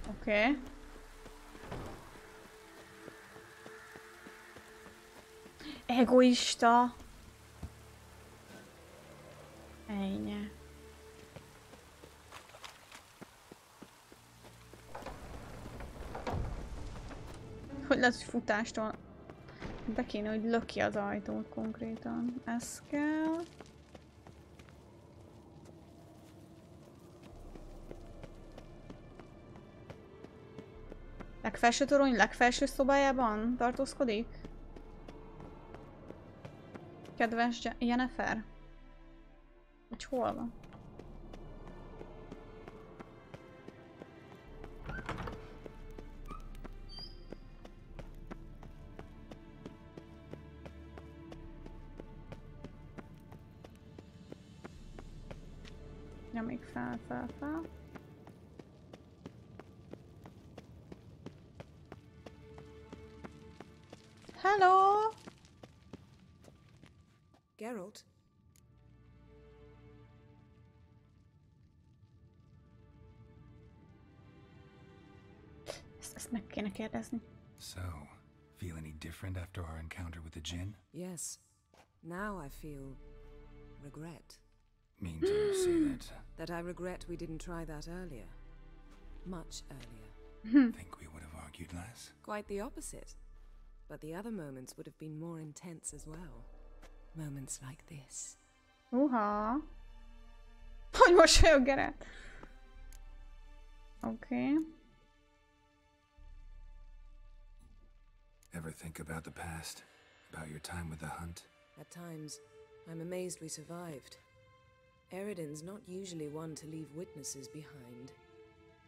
Oké. Egoista. Ennyi. Hogy lesz, hogy futástól be kéne, hogy löki az ajtót konkrétan. Ez kell. Legfelső torony, legfelső szobájában tartózkodik? Kedves Jennifer? Vagy hol van? Nyomjuk fel. Hello! Geralt? Ezt meg kéne kérdezni. So, feel any different after our encounter with the djinn? Yes. Now I feel regret. Mean to say that. That I regret we didn't try that earlier. Much earlier. Think we would have argued less? Quite the opposite. But the other moments would have been more intense as well. Moments like this. Uha! Hogy mosolyog, Geralt? Okay. Ever think about the past? About your time with the hunt? At times, I'm amazed we survived. Eridan's not usually one to leave witnesses behind.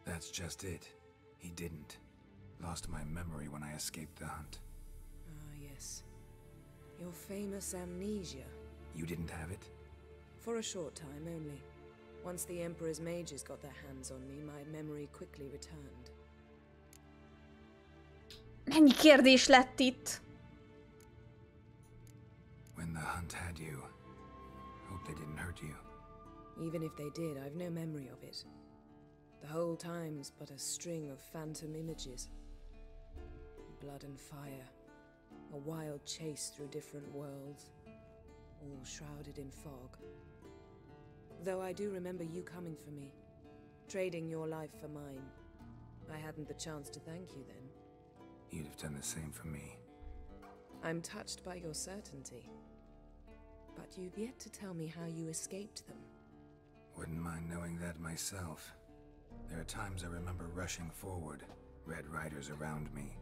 That's just it. He didn't. Lost my memory when I escaped the hunt. Ah, yes. Your famous amnesia. You didn't have it? For a short time only. Once the Emperor's mages got their hands on me, my memory quickly returned. Mennyi kérdés lett itt? When the hunt had you, hope they didn't hurt you. Even if they did, I've no memory of it. The whole time's but a string of phantom images. Blood and fire. A wild chase through different worlds. All shrouded in fog. Though I do remember you coming for me. Trading your life for mine. I hadn't the chance to thank you then. You'd have done the same for me. I'm touched by your certainty. But you've yet to tell me how you escaped them. Wouldn't mind knowing that myself. There are times I remember rushing forward, red riders around me.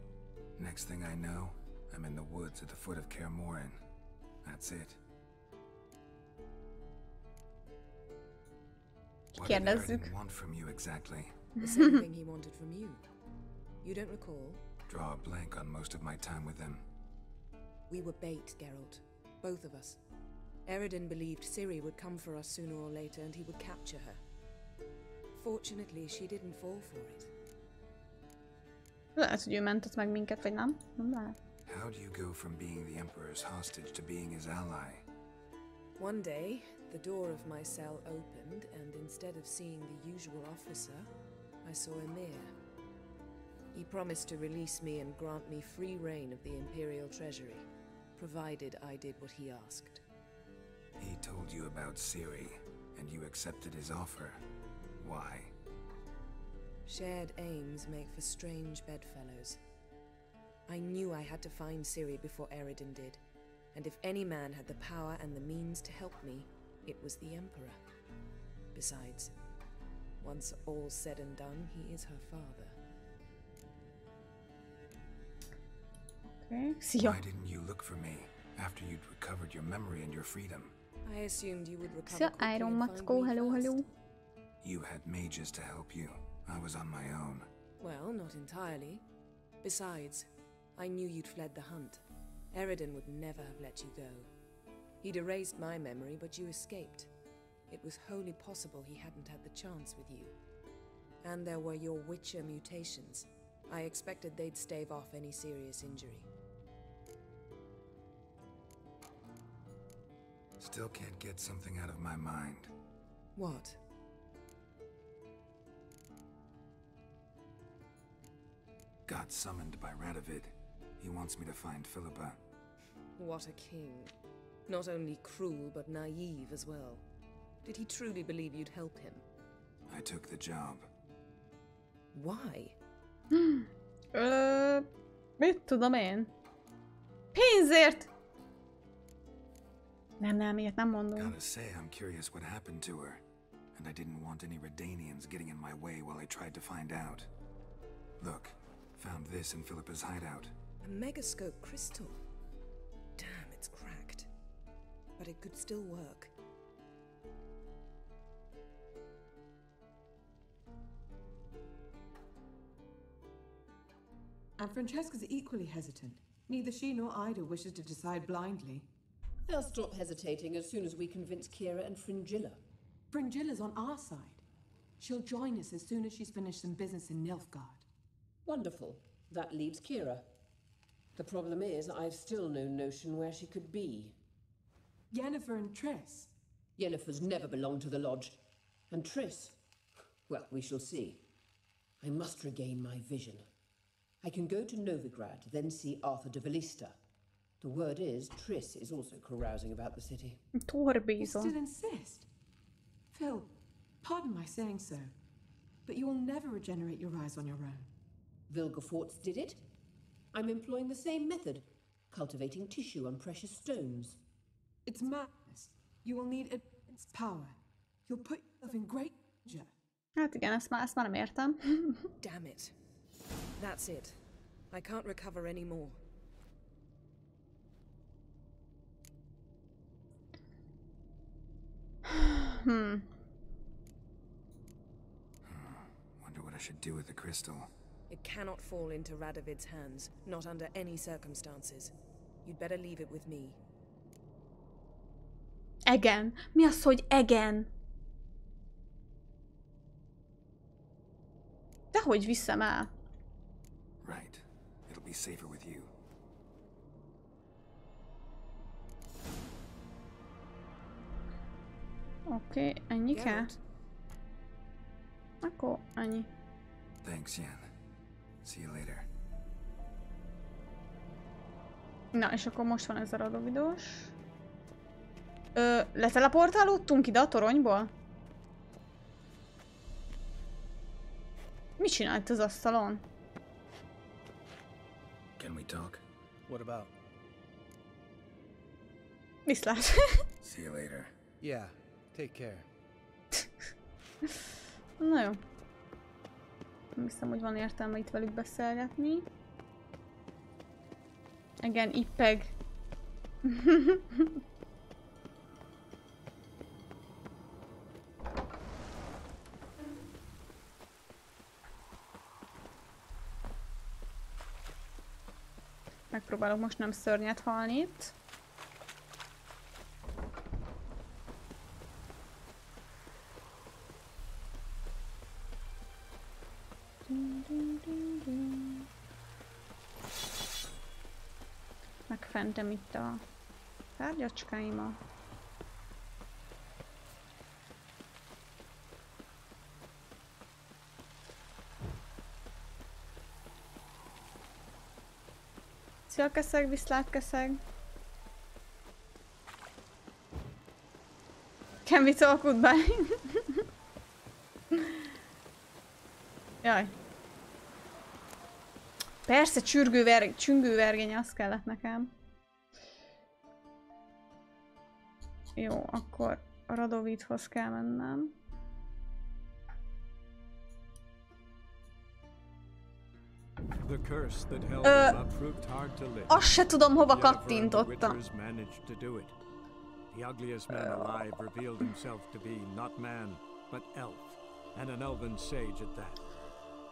Next thing I know, I'm in the woods at the foot of Kaer Morhen. That's it. What did Eridan want from you exactly? The same thing he wanted from you. You don't recall? Draw a blank on most of my time with them. We were bait, Geralt. Both of us. Eridan believed Ciri would come for us sooner or later and he would capture her. Fortunately, she didn't fall for it. Lehet, hogy ő mentett meg minket, vagy nem? Nem lehet. How do you go from being the Emperor's hostage to being his ally? One day, the door of my cell opened, and instead of seeing the usual officer, I saw Emir. He promised to release me and grant me free reign of the Imperial Treasury, provided I did what he asked. He told you about Ciri, and you accepted his offer. Why? Shared aims make for strange bedfellows. I knew I had to find Ciri before Eridan did, and if any man had the power and the means to help me, it was the Emperor. Besides, once all's said and done, he is her father. Okay. Szia. Why didn't you look for me after you'd recovered your memory and your freedom? I assumed you would recover Szia, quickly Iron and find Macko, me hello, first. hello. You had mages to help you. I was on my own. Well, not entirely. Besides, I knew you'd fled the hunt. Eridan would never have let you go. He'd erased my memory, but you escaped. It was wholly possible he hadn't had the chance with you. And there were your Witcher mutations. I expected they'd stave off any serious injury. Still can't get something out of my mind. What? Got summoned by Radovid. He wants me to find Philippa. What a king. Not only cruel, but naive as well. Did he truly believe you'd help him? I took the job. Why? Mit tudom én? Pénzért! Nem, ilyet nem mondom. Gotta say, I'm curious what happened to her. And I didn't want any Redanians getting in my way while I tried to find out. Look, found this in Philippa's hideout. A megascope crystal. Damn, it's cracked. But it could still work. And Francesca's equally hesitant. Neither she nor Ida wishes to decide blindly. They'll stop hesitating as soon as we convince Kira and Fringilla. Fringilla's on our side. She'll join us as soon as she's finished some business in Nilfgaard. Wonderful. That leaves Kira. The problem is, I've still no notion where she could be. Yennefer and Triss. Yennefer's never belonged to the Lodge. And Triss? Well, we shall see. I must regain my vision. I can go to Novigrad, then see Arthur de Valista. The word is, Triss is also carousing about the city. You still insist? Phil, pardon my saying so, but you will never regenerate your eyes on your own. Vilgefortz did it. I'm employing the same method, cultivating tissue on precious stones. It's madness. You will need immense power. You'll put yourself in great danger. Hát igen, ezt már nem értem. Damn it. That's it. I can't recover anymore. Wonder what I should do with the crystal. It cannot fall into Radovid's hands, not under any circumstances. You'd better leave it with me. Again. Mi az, hogy again? Dehogy viszem el. Right. It'll be safer with you. Oké, ennyi kell? Akkor annyi. Thanks, Yen. See you later. Na, és akkor most van ez a radovidos. Leteleportálódtunk ide a toronyból? Mit csinált az asztalon? Can we talk? What about? Viszlát. See you later. Yeah, take care. Na jó. Nem hiszem, hogy van értelme itt velük beszélgetni. Igen, ippeg. Megpróbálok most nem szörnyet halni itt. Megfentem itt a tárgyacskáimat. Szia keszeg, viszlát keszeg. Can we talk goodbye? Jaj. Persze, csüngővergény, az kellett nekem. Jó, akkor a Radovidhoz kell mennem. Azt se tudom, hova kattintottam. The ugliest man alive revealed himself to be not man, but elf, and an elven sage at that.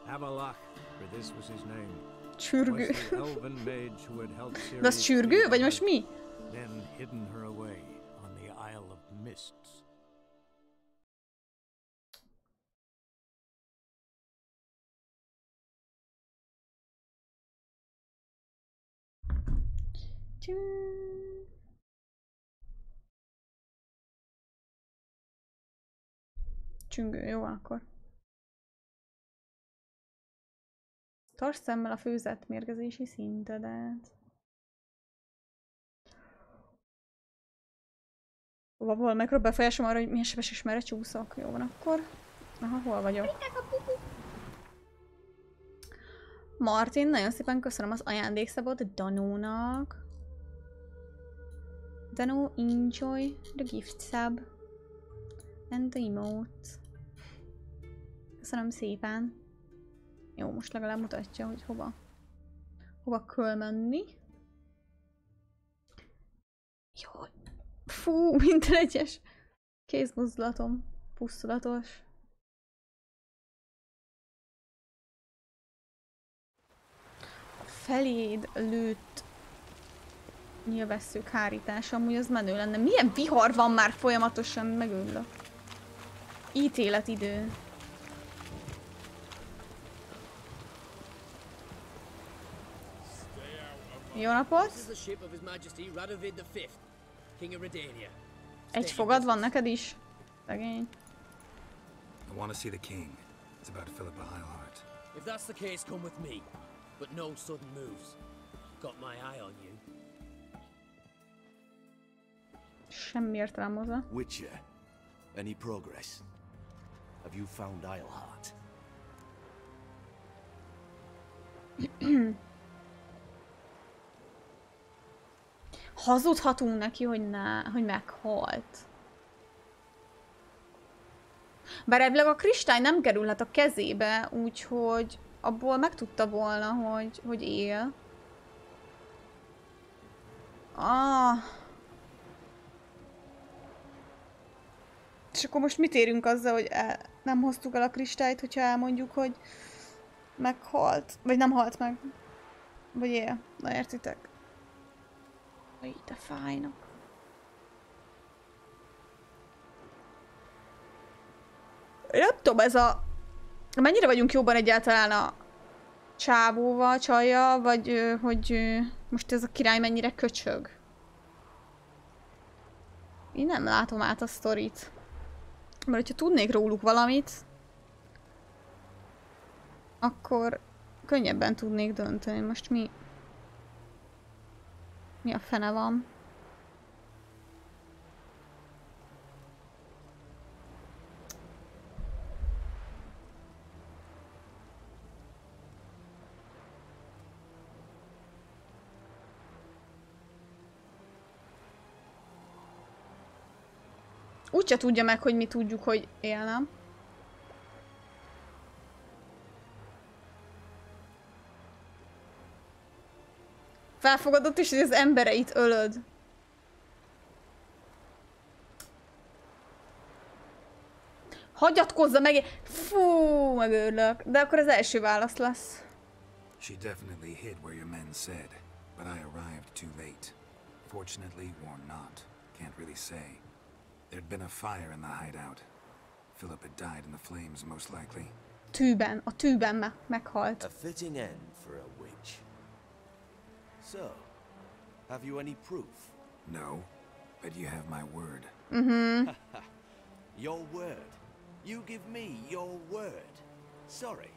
Avalach, for this was his name. Csürgő. Was the elven mage who had helped Ciri De az csürgő? Vagy most mi? Then hidden her away Csüngő, jó akkor. Tartsd szemmel a főzet mérgezési szintedet. Hova volt meg befolyásom arra, hogy milyen sebesség merre csúszok? Jó van akkor. Aha, hol vagyok? Martin, nagyon szépen köszönöm az ajándékszabot Danónak. Dano, enjoy the gift sub. And the emotes. Köszönöm szépen. Jó, most legalább mutatja, hogy hova kell menni. Jó. Fú, minden egyes kézmozdulatom pusztulatos. A feléd lőtt nyilvesszők hárítása, amúgy az menő lenne. Milyen vihar van már folyamatosan, megőlök. Ítéletidő. Jó napot! Egy fogad van neked is? Szegény. I want to see the king. It's about Philippa Eilhart. If that's the case, come with me. But no sudden moves. Got my eye on you. Semmi értelem hozzá. Witcher, any progress? Have you found Eilhart? Hazudhatunk neki, hogy meghalt. Bár ebből a kristály nem kerülhet a kezébe, úgyhogy abból megtudta volna, hogy él. És akkor most mit érünk azzal, hogy nem hoztuk el a kristályt, hogyha elmondjuk, hogy meghalt. Vagy nem halt meg. Vagy él. Na értitek? Így de fájnak. Nem tudom, ez a... Mennyire vagyunk jóban egyáltalán a csávóval, csajjal, vagy hogy most ez a király mennyire köcsög. Én nem látom át a sztorit. Mert hogyha tudnék róluk valamit, akkor könnyebben tudnék dönteni. Most mi a fene van? Úgyse tudja meg, hogy mi tudjuk, hogy élnem. Felfogadott is, hogy az embereit ölöd. Hagyatkozza meg! Fú, megőrlök. De akkor az első válasz lesz. She definitely hid where your men said, but I arrived too late. Fortunately or not, can't really say. There'd been a fire in the hideout. Philip had died in the flames, most likely. Tűben, a tűben meghalt. A fitting end for a witch. So, have you any proof? No, but you have my word. Your word? You give me your word? Sorry,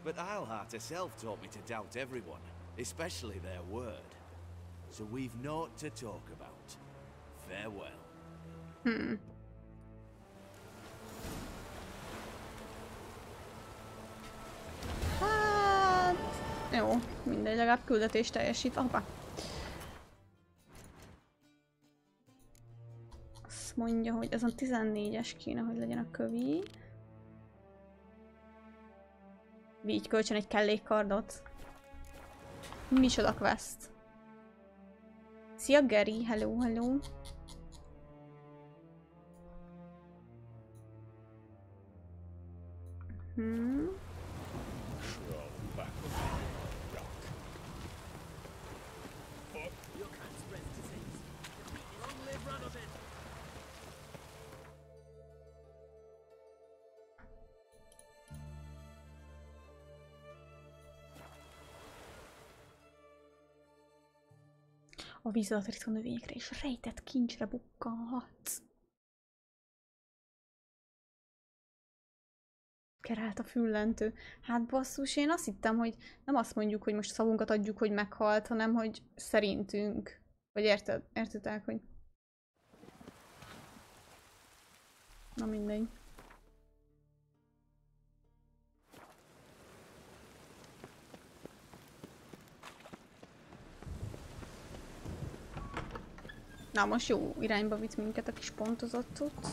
but Eilhart herself taught me to doubt everyone, especially their word. So we've naught to talk about. Farewell. Hát... Jó, mindegy, legalább küldetést teljesít. Hoppá. Azt mondja, hogy ez a 14-es kéne, hogy legyen a kövi. Vigy kölcsön egy kellékkardot. Micsoda quest. Szia Geri, hello, hello. A víz alatt ritka növényekre és rejtett kincsre bukkanhatsz. Kerált a füllentő. Hát basszus, én azt hittem, hogy nem azt mondjuk, hogy most szavunkat adjuk, hogy meghalt, hanem hogy szerintünk. Vagy értitek, hogy... Na mindegy. Na most jó irányba vitt minket a kis pontozott ott.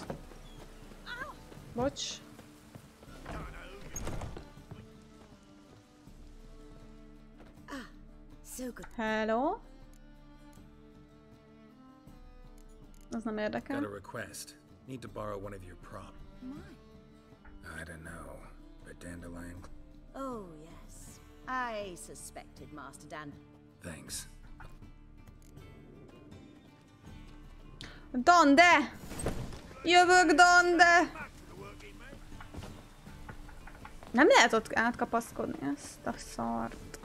Bocs. Hello? Az nem érdekel. Got a request. Need to borrow one of your prop. I don't know. A dandelion. Oh, yes. I suspected, Master Dan. Thanks. Donde! Jövök, Donde! Nem lehet ott átkapaszkodni ezt a szart.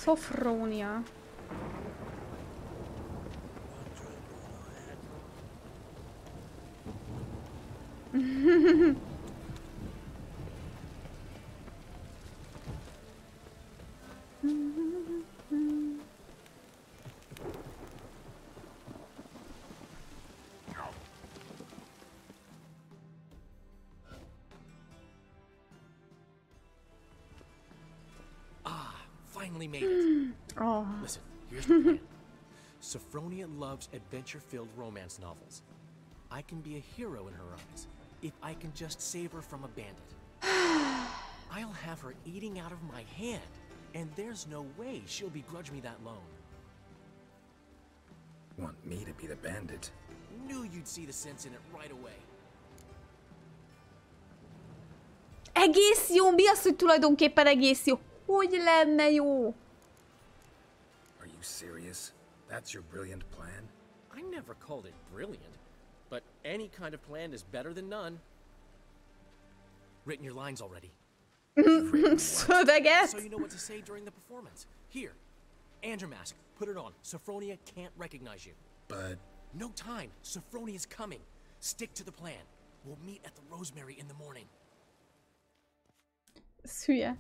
Szofrónia. Finally made it. Oh. Listen, here's the plan. Sophronia loves adventure-filled romance novels. I can be a hero in her eyes if I can just save her from a bandit. I'll have her eating out of my hand, and there's no way she'll begrudge me that loan. Want me to be the bandit? Knew you'd see the sense in it right away. Egész jó? Mi az, hogy tulajdonképpen egész jó? Hogy lenne jó? Are you serious? That's your brilliant plan? I never called it brilliant, but any kind of plan is better than none. Written your lines already. Szöveget? So you know what to say during the performance. Here, and your mask. Put it on. Sophronia can't recognize you. But... No time. Sophronia's coming. Stick to the plan. We'll meet at the Rosemary in the morning. Ez hülye.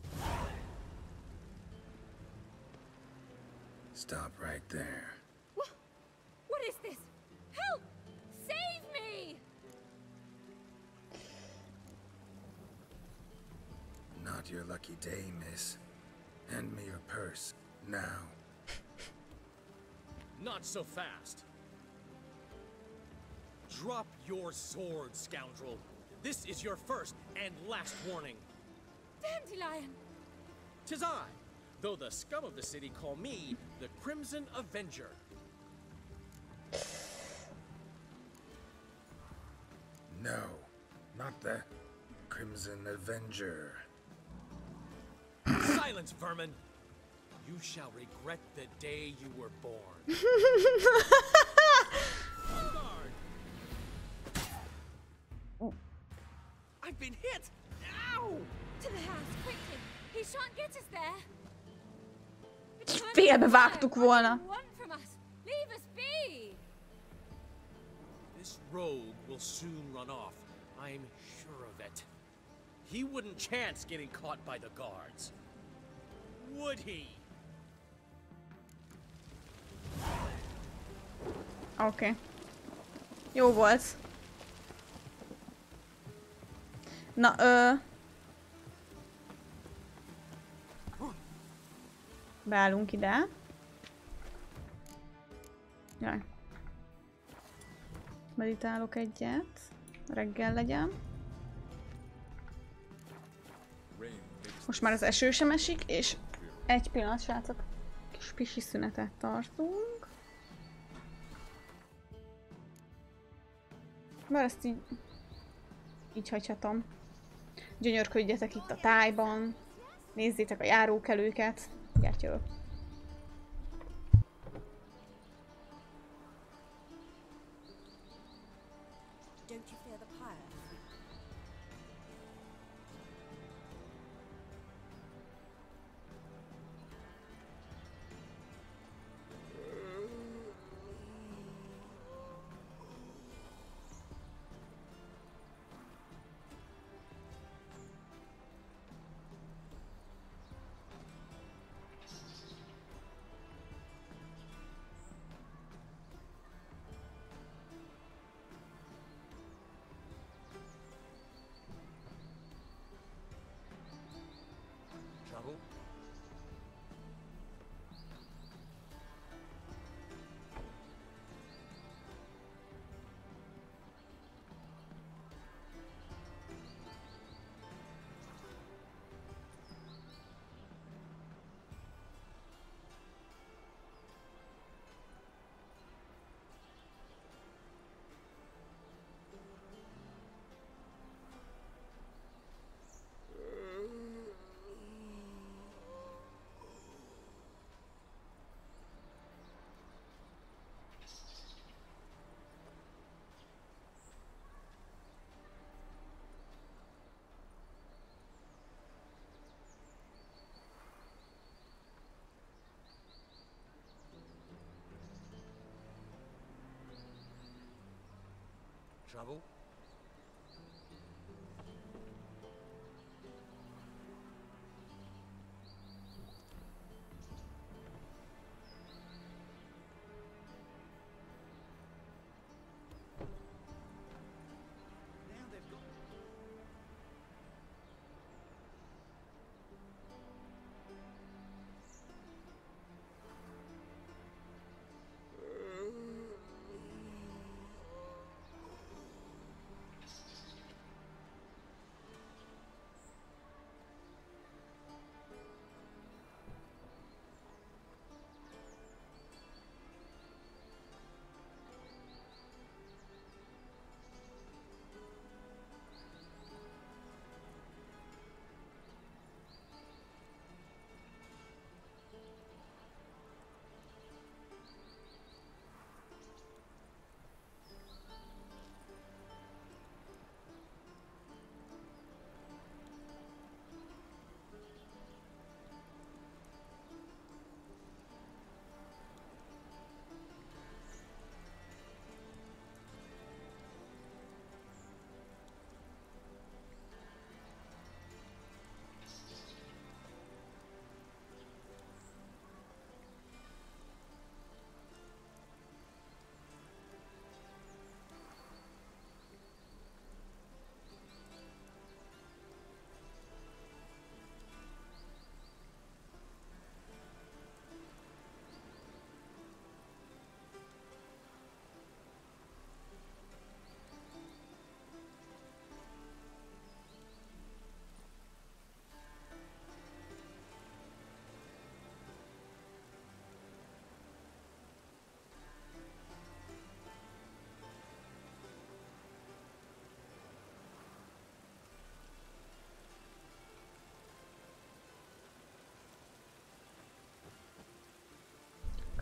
Stop right there. What is this? Help! Save me! Not your lucky day, miss. Hand me your purse, now. Not so fast. Drop your sword, scoundrel. This is your first and last warning. Dandelion! 'Tis I, though the scum of the city call me the Crimson Avenger. No, not the Crimson Avenger. Silence, vermin! You shall regret the day you were born. On guard! I've been hit! Ow! To the house, quickly! He shan't get us there! Félbevágtuk volna. Leave us be! This rogue will soon run off. I'm sure of it. He wouldn't chance getting caught by the guards. Would he? Oké. Jó volt. Na, beállunk ide. Jaj. Meditálok egyet. Reggel legyen. Most már az eső sem esik, és egy pillanat, srácok. Kis pisi szünetet tartunk. Mert ezt így hagyhatom. Gyönyörködjetek itt a tájban. Nézzétek a járókelőket. Mindjárt jövök. Don't you fear the pyre? Trouble? Trouble?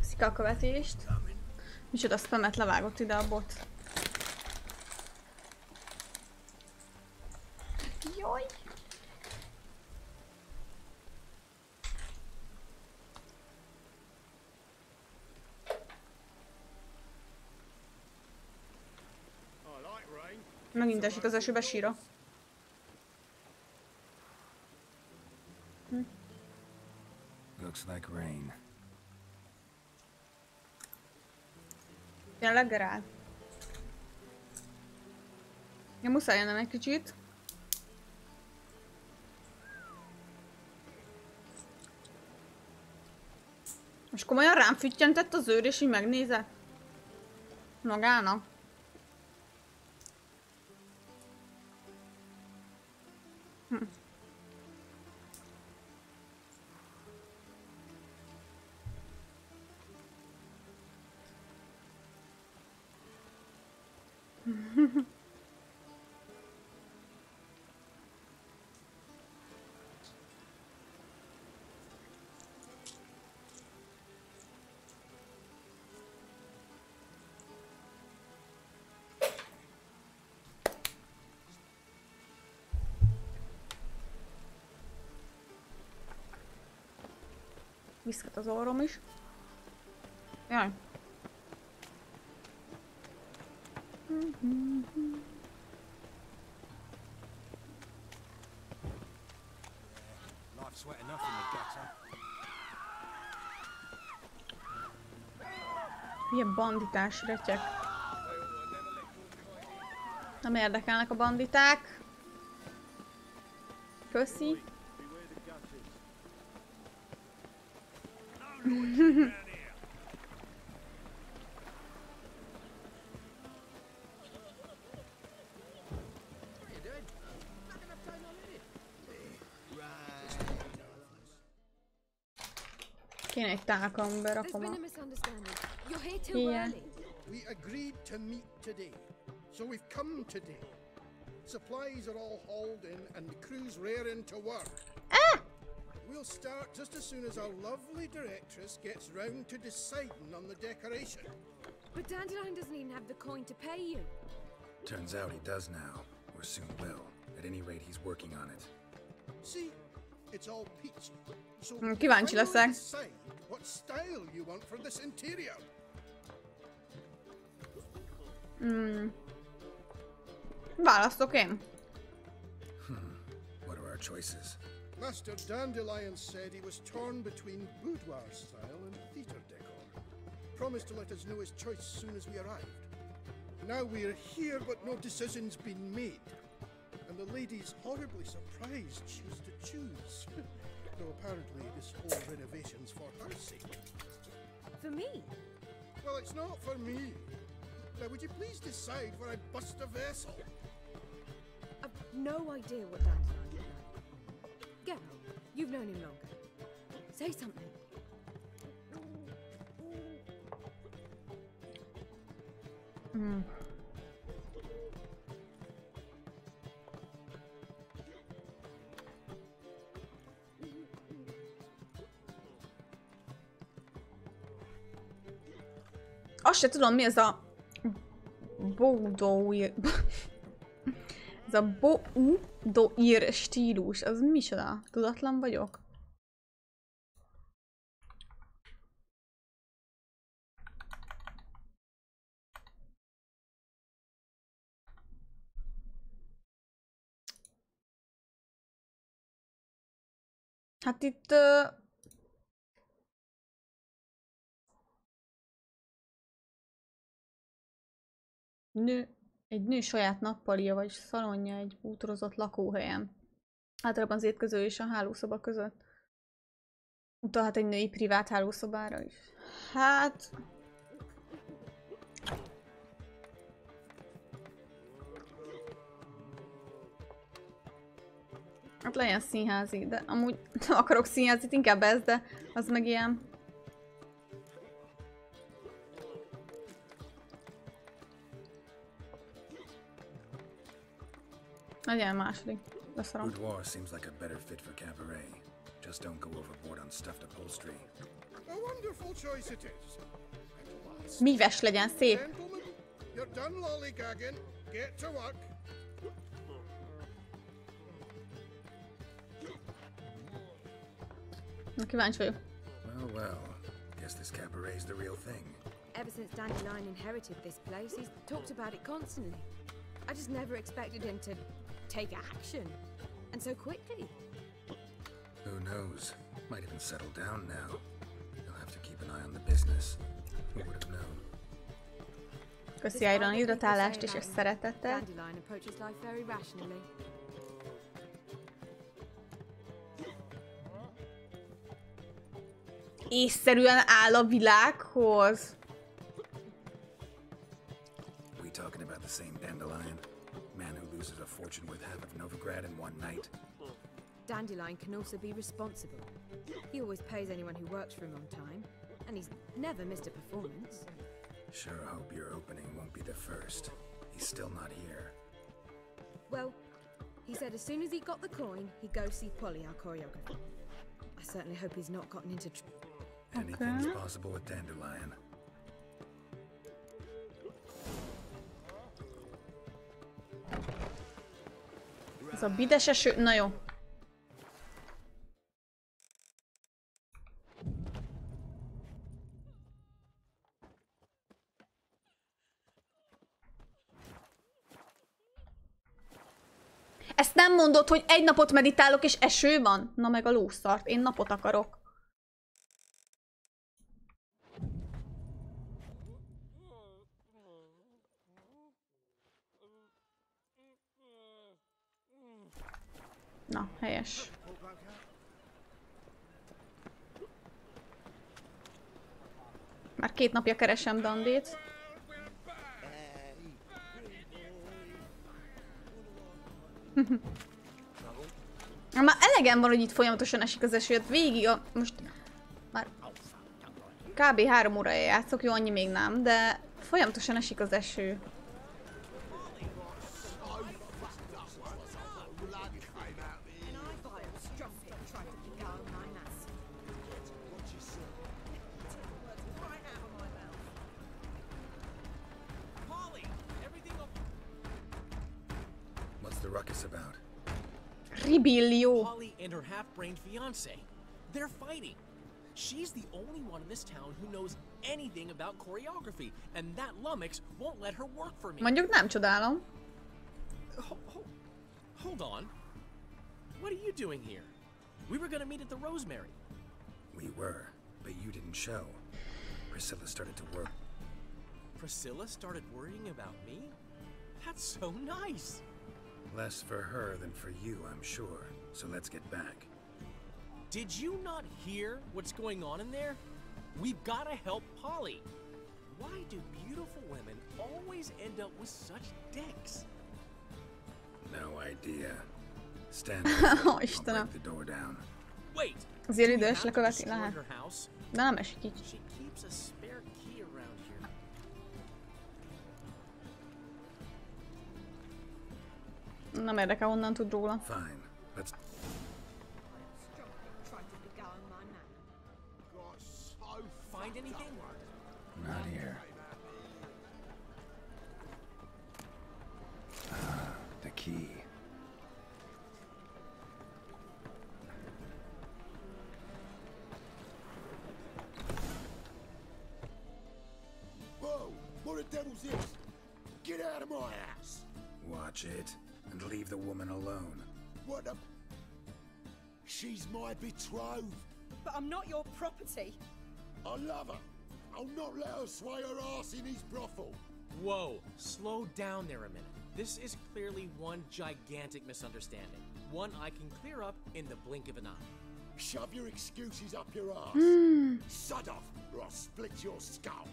Köszik a követést. Micsoda spamet levágott ide a bot. Jaj! Megint esik az esőbe, síra. Looks like rain. Tényleg rá. Ja, muszáj jönnöm egy kicsit. Most komolyan rám füttyentett az őr, és így megnézett? Magának? Viszket az orrom is. Jaj. Ilyen banditás retyek. Nem érdekelnek a banditák. Köszi. Kéne egy tálka, amiben rakom a... Igen. We agreed to meet today, so we've come today. Supplies are all hauled in and the crew's raring to work. We'll start just as soon as our lovely directress gets round to deciding on the decoration. But Dandelion doesn't even have the coin to pay you. Turns out he does now, or soon will. At any rate, he's working on it. See, it's all peachy. So kíváncsi leszek. decide what style you want for this interior. Választok én. What are our choices? Master Dandelion said he was torn between boudoir style and theatre decor. Promised to let us know his choice as soon as we arrived. Now we're here, but no decision's been made. And the lady's horribly surprised she's to choose. Though apparently this whole renovation's for her sake. For me? Well, it's not for me. Now, would you please decide where I bust a vessel? I've no idea what Dandelion is like. Get out. You've known him longer. Say something. Azt se tudom, mi ez a... Boudoir... ez a Boudoir stílus. Az micsoda? Tudatlan vagyok? Hát itt... Egy nő saját nappalia vagy szalonja egy bútorozott lakóhelyen. Általában az étkező és a hálószoba között. Utalhat egy női privát hálószobára is. Hát... Hát legyen színházi, de amúgy nem akarok színházit, inkább ez, de az meg ilyen... Legyen második. Leszarom. Boudoir seems like a better fit for cabaret. Just don't go overboard on stuffed upholstery. A wonderful choice it is. Míves legyen, szép. Gentlemen, you're done lollygagging. Get to work. Na, kíváncsi vagyok. Well, guess this cabaret's the real thing. Ever since Dandelion inherited this place, he's talked about it constantly. I just never expected him to take action. And so quickly. Who knows? Might even settle down now. You'll have to keep an eye on the business. Who would have known? Köszi Iron hidratálást és a szeretetet. Dandelion approaches life very rationally. Észszerűen áll a világhoz. We talking about the same Dandelion? Man who loses a fortune worth half of Novigrad in one night? Dandelion can also be responsible. He always pays anyone who works for him on time, and he's never missed a performance. Sure hope your opening won't be the first. He's still not here. Well, he said as soon as he got the coin, he'd go see Polly, our choreographer. I certainly hope he's not gotten into Anything's possible with Dandelion. Ez a bides eső... Na jó. Ezt nem mondod, hogy egy napot meditálok és eső van? Na meg a lószart, én napot akarok. Na, helyes. Már 2 napja keresem Dandét. Már elegem van, hogy itt folyamatosan esik az eső. Végig most már kb. 3 órája játszok, jó, annyi még nem, de folyamatosan esik az eső. Ruckus about? Rebellion. Polly and her half-brained fiancé. They're fighting. She's the only one in this town who knows anything about choreography, and that lummox won't let her work for me. Mondjuk nem csodálom. Hold on. What are you doing here? We were gonna meet at the Rosemary. We were, but you didn't show. Priscilla started to work. Priscilla started worrying about me? That's so nice. Less for her than for you, I'm sure. So let's get back. Did you not hear what's going on in there? We've got to help Polly. Why do beautiful women always end up with such dicks? No idea. Stand up. Oh, I'll break the door down. Wait. Azért idős lekövetni lehet. De nem esik így. She keeps a spare key around here. Nem érdekel, honnan tud róla. Fine. Let's... Find anything? Not here. Ah, the key. Whoa! What the devil's this? Get out of my house! Watch it, and leave the woman alone. What the... She's my betrothed. But I'm not your property. I love her. I'll not let her sway her ass in his brothel. Whoa, slow down there a minute. This is clearly one gigantic misunderstanding. One I can clear up in the blink of an eye. Shove your excuses up your ass. Sod off, or I'll split your skull.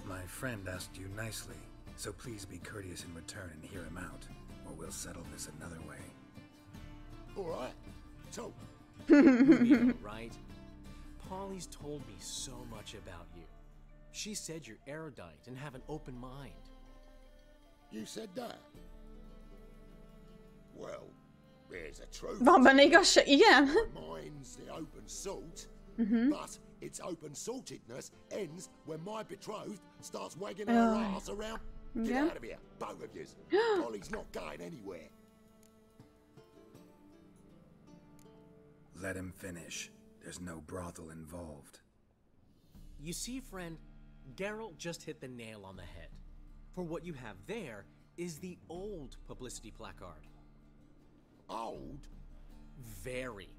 My friend asked you nicely, so please be courteous in return and hear him out, or we'll settle this another way. All right. So, right? Polly's told me so much about you. She said you're erudite and have an open mind. You said that? Well, there's a truth. Van benne igazság, igen? My mind's the open salt, but its open saltedness ends when my betrothed starts wagging her ass around. Get out of here, both of yous. Polly's not going anywhere. Let him finish. There's no brothel involved. You see, friend, Geralt just hit the nail on the head. For what you have there is the old publicity placard. Old? Very.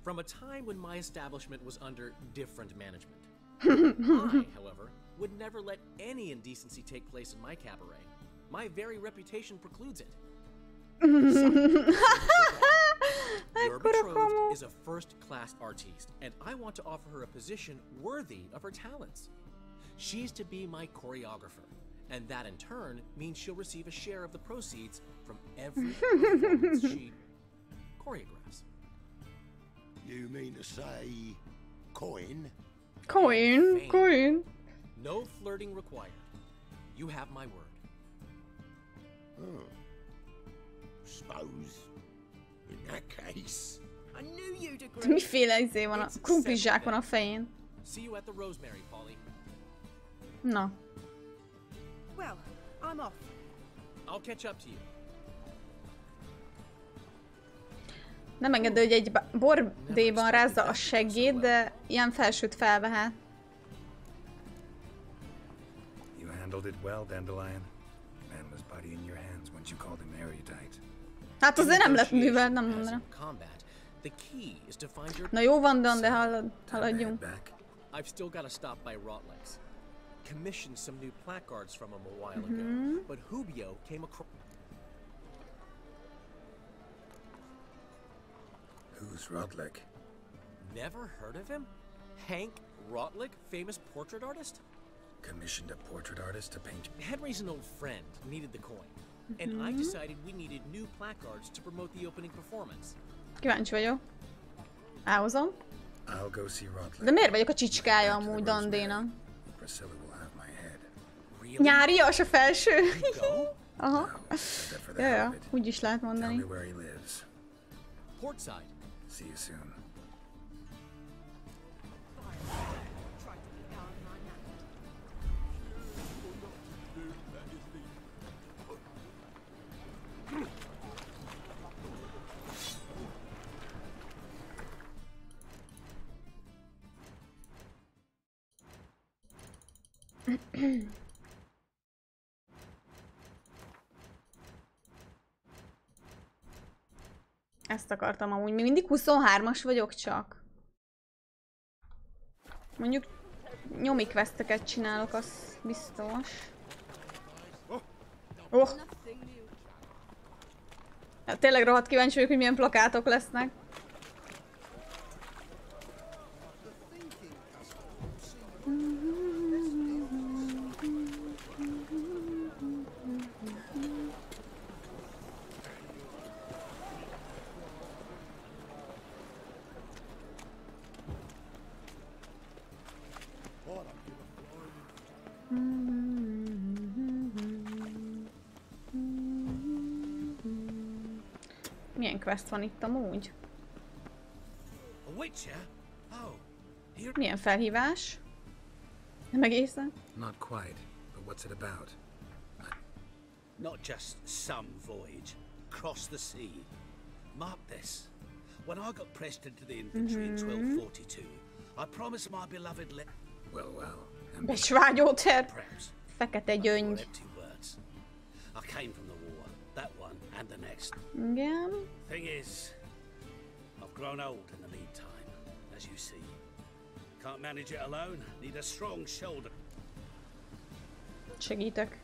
From a time when my establishment was under different management. I, however, would never let any indecency take place in my cabaret. My very reputation precludes it. Your betrothed is a first-class artiste, and I want to offer her a position worthy of her talents. She's to be my choreographer, and that in turn means she'll receive a share of the proceeds from every performance she choreographs. You mean to say coin? Coin. No flirting required. You have my word. Oh. Suppose, in that case... I knew you'd agree. Miféle izé van, a krumplizsák van a fején. See you at the Rosemary, Polly. Na. Well, I'm off. I'll catch up to you. Nem engedő, hogy egy bordéban rázza a seggét, de ilyen felsőt felvehet. You handled it well, Dandelion. Man was body in your hands once you called him erudite. Hát azért nem lett művel, nem mondanám. Na jó van, Dan, de haladjunk. I've still got to stop by Rotlex. Commissioned some new placards from him a while ago, but Hubio came across. Who's Rotleck? Never heard of him? Hank Rotleck, famous portrait artist? Commissioned a portrait artist to paint. Henry's an old friend, needed the coin. And I decided we needed new placards to promote the opening performance. Kíváncsi vagyok. Elhozom. I'll go see Rotleck. De miért vagyok a csicskája amúgy Dandénak? Nyárias a felső. Aha. Ja, úgy is lehet mondani. Portside. See you soon. Ezt akartam amúgy. Még mindig 23-as vagyok csak. Mondjuk nyomi questeket csinálok, az biztos. Oh. Ja, tényleg rohadt kíváncsi vagyok, hogy milyen plakátok lesznek. Milyen quest van itt amúgy? Milyen felhívás? Nem egészen? Not quite, but what's it about? Not just some voyage. Cross the sea. Mark this. When I got pressed into the infantry in 1242, I promised my beloved Besvágyóter. Fekete gyöngy. I came from the war, that one and the next. Igen. Thing is, I've grown old in the meantime, as you see. Can't manage it alone. Need a strong shoulder. Segítek.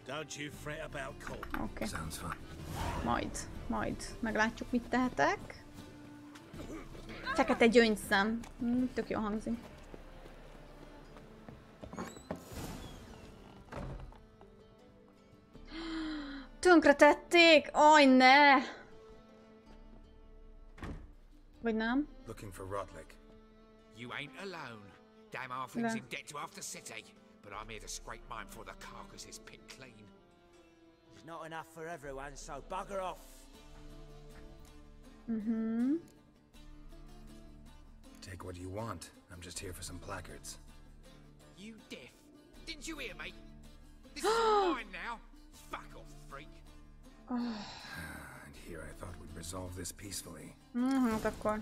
Don't you fret about call. Okay. Sounds fun. Majd meglátjuk, mit tehetek. Fekete gyöngyszem. Tök jó hangzik. Tönkretették! Aj, ne! Vagy nem? Looking for Rotleck. You ain't alone. Damn halflings in debt to half the city. But I'm here to scrape mine before the carcass is picked clean. There's not enough for everyone, so bugger off. Take what you want. I'm just here for some placards. You deaf? Didn't you hear me? This is all mine now. Fuck off, freak. And here I thought we'd resolve this peacefully. Hát akkor.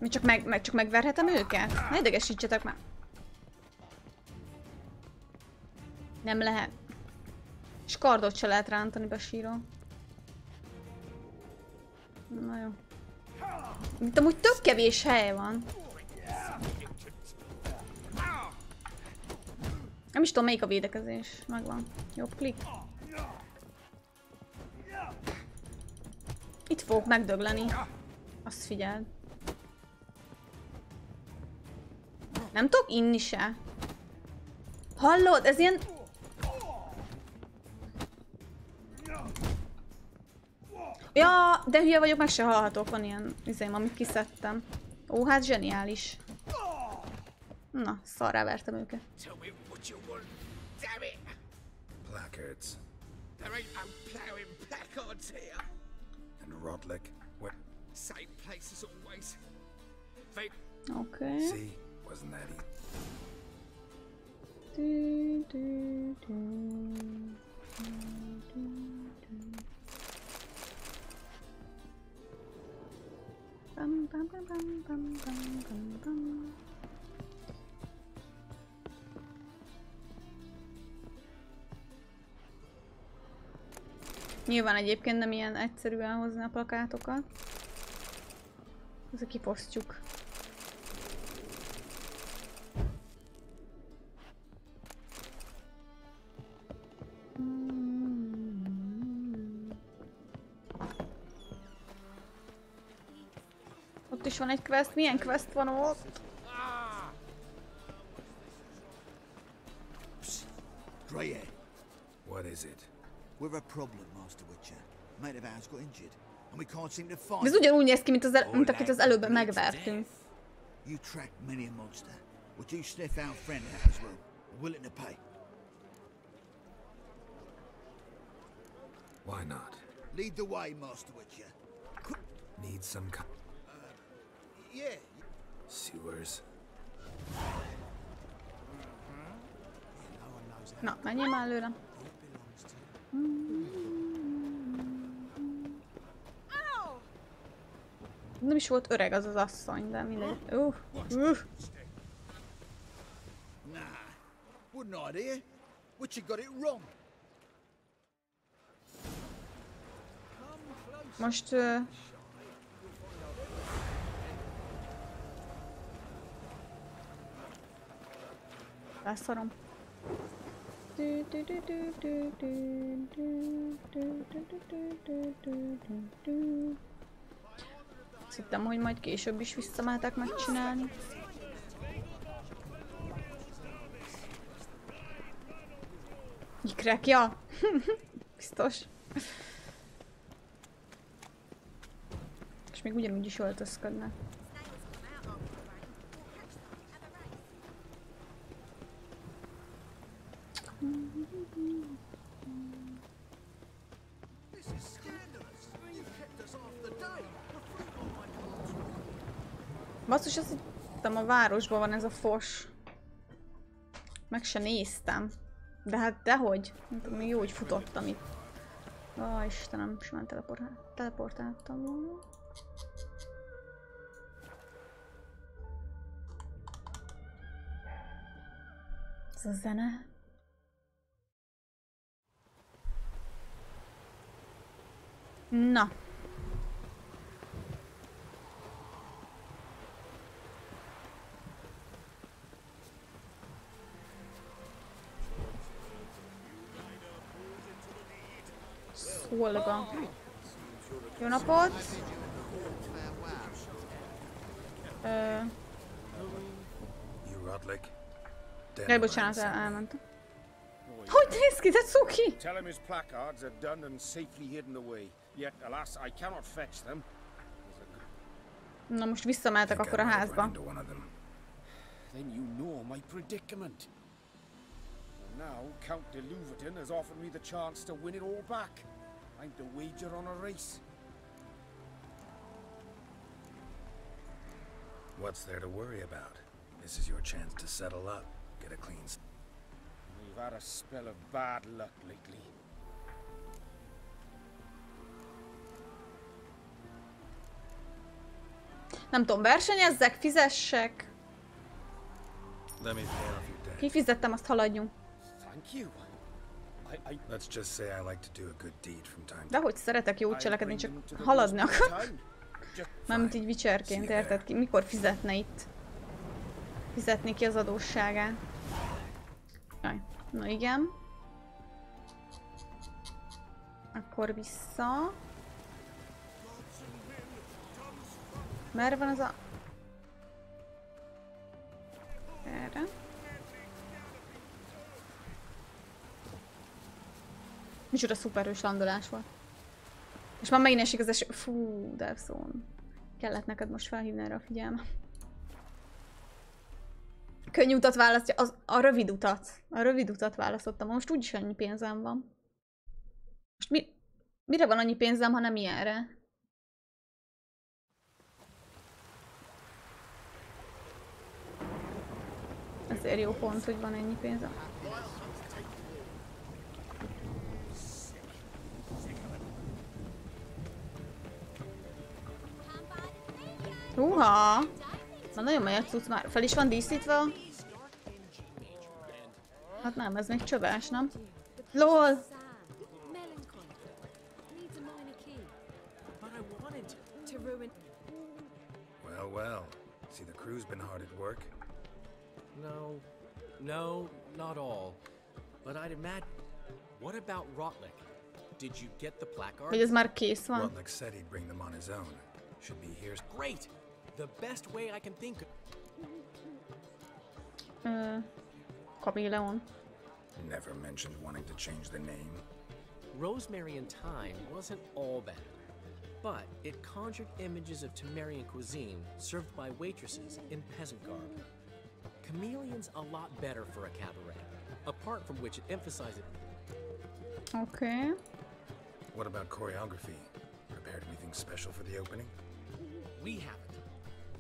Mi csak megverhetem őket? Ne idegesítsetek már. Nem lehet. És kardot se lehet rántani besíról. Na jó. Itt amúgy tök kevés hely van. Nem is tudom, melyik a védekezés. Megvan. Jobb klik. Itt fogok megdögleni. Azt figyeld. Nem tudok inni se. Hallod? Ez ilyen... Ja, de hülye vagyok, meg se hallhatok. Van ilyen izém, amit kiszedtem. Ó, hát zseniális. Na, szarrá vertem őket. Placards. There ain't no ploughing placards here. And Rotleck, what? Same place as always. They... Okay. See, wasn't that easy? Nyilván egyébként nem ilyen egyszerű elhozni a plakátokat. Ezzel kifosztjuk. Ott is van egy quest. Milyen quest van ott? Greyhead. What is it? We're a problem, Master Witcher. Mate of ours got injured, and we can't seem to find. Ez ugyanúgy néz ki, mint akit az előbb megvertünk. You track many a monster. Would you sniff our friend out as well? Willing to pay? Why not? Lead the way, Master Witcher. Need some Yeah. sewers. Na, menjél már előre. Nem is volt öreg az az asszony, de mindegy. Nah, wouldn't idea. Witcher got it wrong. Most... Leszarom. Azt hittem, hogy majd később is visszamehetek megcsinálni. Ikrek, ja! Biztos. És még ugyanúgy is öltözködnek. Basszus, azt hittem, a városban van ez a fos. Meg se néztem. De hát dehogy. Még jó, hogy futottam itt. Ó, Istenem, simán teleportáltam volna. Ez a zene. Na. Szolga. Jó napot! Jaj, bocsánat, elmentem. Hogy néz ki, de cuki! Tell him his placards are done and safely hidden away. Yet, alas, I cannot fetch them. Na most visszamehetek akkor a házba. Then you know my predicament. Now, Count de Louverton has offered me the chance to win it all back. I'm to wager on a race. What's there to worry about? This is your chance to settle up, get a clean. We've had a spell of bad luck lately. Nem tudom, versenyezzek, fizessek. Kifizettem, azt haladjunk. Thank you. Let's just say I like to do a good deed from time to time. De hogy szeretek jót cselekedni, csak haladni akar. Mármint így Witcherként, érted ki? Mikor fizetne itt? Fizetni ki az adósságát. Jaj, na igen. Akkor vissza. Merre van az a... Erre. Micsoda szuperhős landolás volt. És már megint esik az eső. Fú, de szól. Kellett neked most felhívni erre a figyelmet. Könnyű utat választja, a rövid utat. A rövid utat választottam. Most úgyis annyi pénzem van. Most mire van annyi pénzem, ha nem ilyenre? Ezért jó pont, hogy van ennyi pénzem. Húha! Na nagyon megy a cucc már. Fel is van díszítve? Hát nem, ez még csöves, nem? LOL! well. See, the crew's been hard at work. No, not all. But I'd imagine... What about Rotlick? Did you get the placard? Vagy ez már kész van? Rotlick said he'd bring them on his own. Should be here. Great! The best way I can think of... Kameleon. Never mentioned wanting to change the name. Rosemary and Thyme wasn't all bad, but it conjured images of Temerian cuisine served by waitresses in peasant garb. Chameleon's a lot better for a cabaret, apart from which it emphasizes... Okay. What about choreography? Prepared anything special for the opening? We haven't,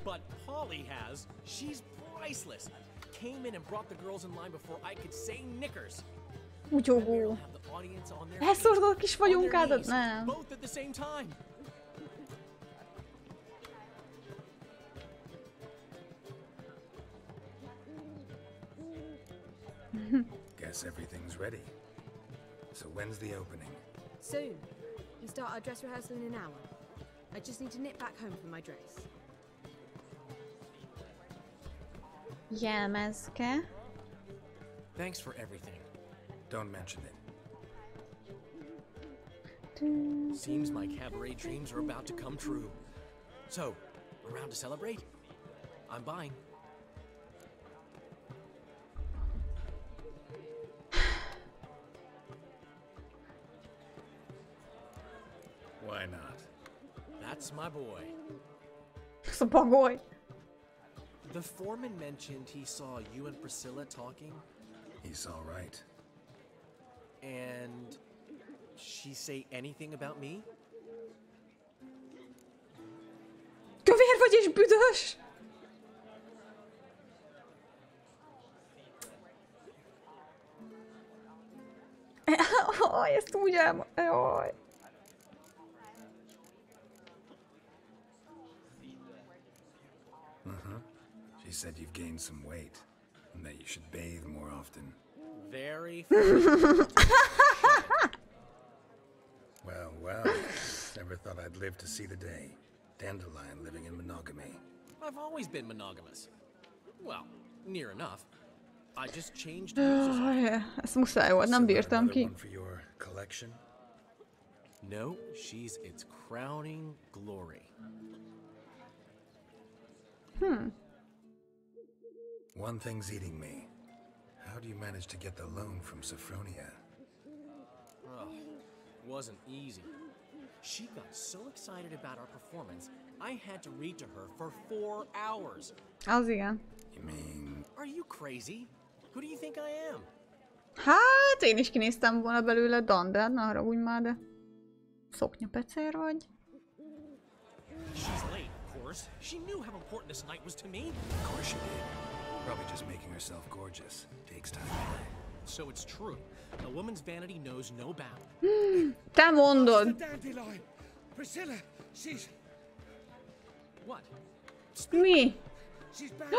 but Polly has. She's priceless. Came in and brought the girls in line before I could say knickers. Ugyogó. Elszordol a kis vagyunkádat? Nem. Both at the same time. Guess everything's ready. So when's the opening? Soon. We start our dress rehearsal in an hour. I just need to nip back home for my dress. Jelmezke. Thanks for everything. Don't mention it. Seems my cabaret dreams are about to come true. So, around to celebrate? I'm buying. Why not? That's my boy. Ez a bagoly. The foreman mentioned he saw you and Priscilla talking. He's all right. And she say anything about me? Kövér vagy és büdös! Ezt úgy jaj. She said you've gained some weight and that you should bathe more often. Very Well, never thought I'd live to see the day. Dandelion living in monogamy. I've always been monogamous. Well, near enough. I just changed uses. Ez muszáj volt, nem bírtam ki. For your collection? No, she's its crowning glory. One thing's eating me. How do you manage to get the loan from Sophronia? Oh, wasn't easy. She got so excited about our performance, I had to read to her for 4 hours. Az igen. You mean... Are you crazy? Who do you think I am? Hát, én is kinéztem volna belőle dandát, ne haragudj már, de... Szoknyapecér vagy? She's late, of course. She knew how important this night was to me. Of course she did. Probably just making herself gorgeous. Takes time. So it's true. A woman's vanity knows no bound. Te mondod! Dandelion! Priscilla, she's... What? Mi? She's bad.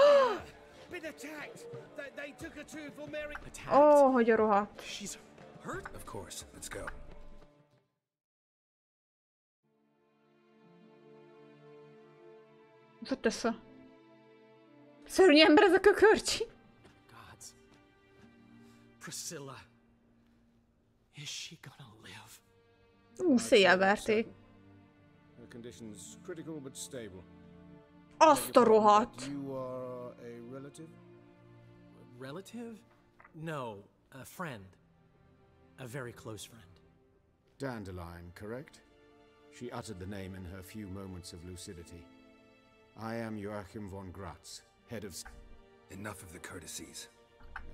Been attacked. They took her to for Mary. Ó, hogy a rohadt. She's hurt? Of course. Let's go. Mit tesz a... Szörnyű ember ez a kökörcsi? Gods. Priscilla. Is she gonna live? Széjjelverték. Her condition's critical but stable. Azt a rohadt. You are a relative? Relative? No, a friend. A very close friend. Dandelion, correct? She uttered the name in her few moments of lucidity. I am Joachim von Gratz, head of... Enough of the courtesies.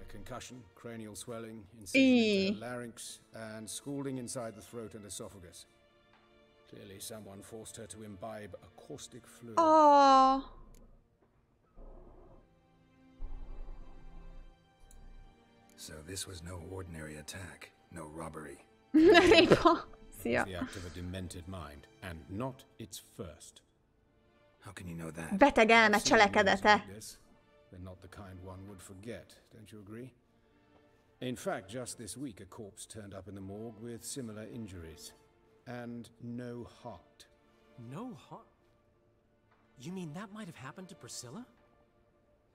A concussion, cranial swelling, incision into the larynx, and scalding inside the throat and esophagus. Clearly someone forced her to imbibe a caustic fluid. Oh. So this was no ordinary attack, no robbery. Szia. The act of a demented mind, and not its first. How can you know that? Beteg elme cselekedete. They're not the kind one would forget, don't you agree? In fact, just this week a corpse turned up in the morgue with similar injuries. And no heart. No heart? You mean that might have happened to Priscilla?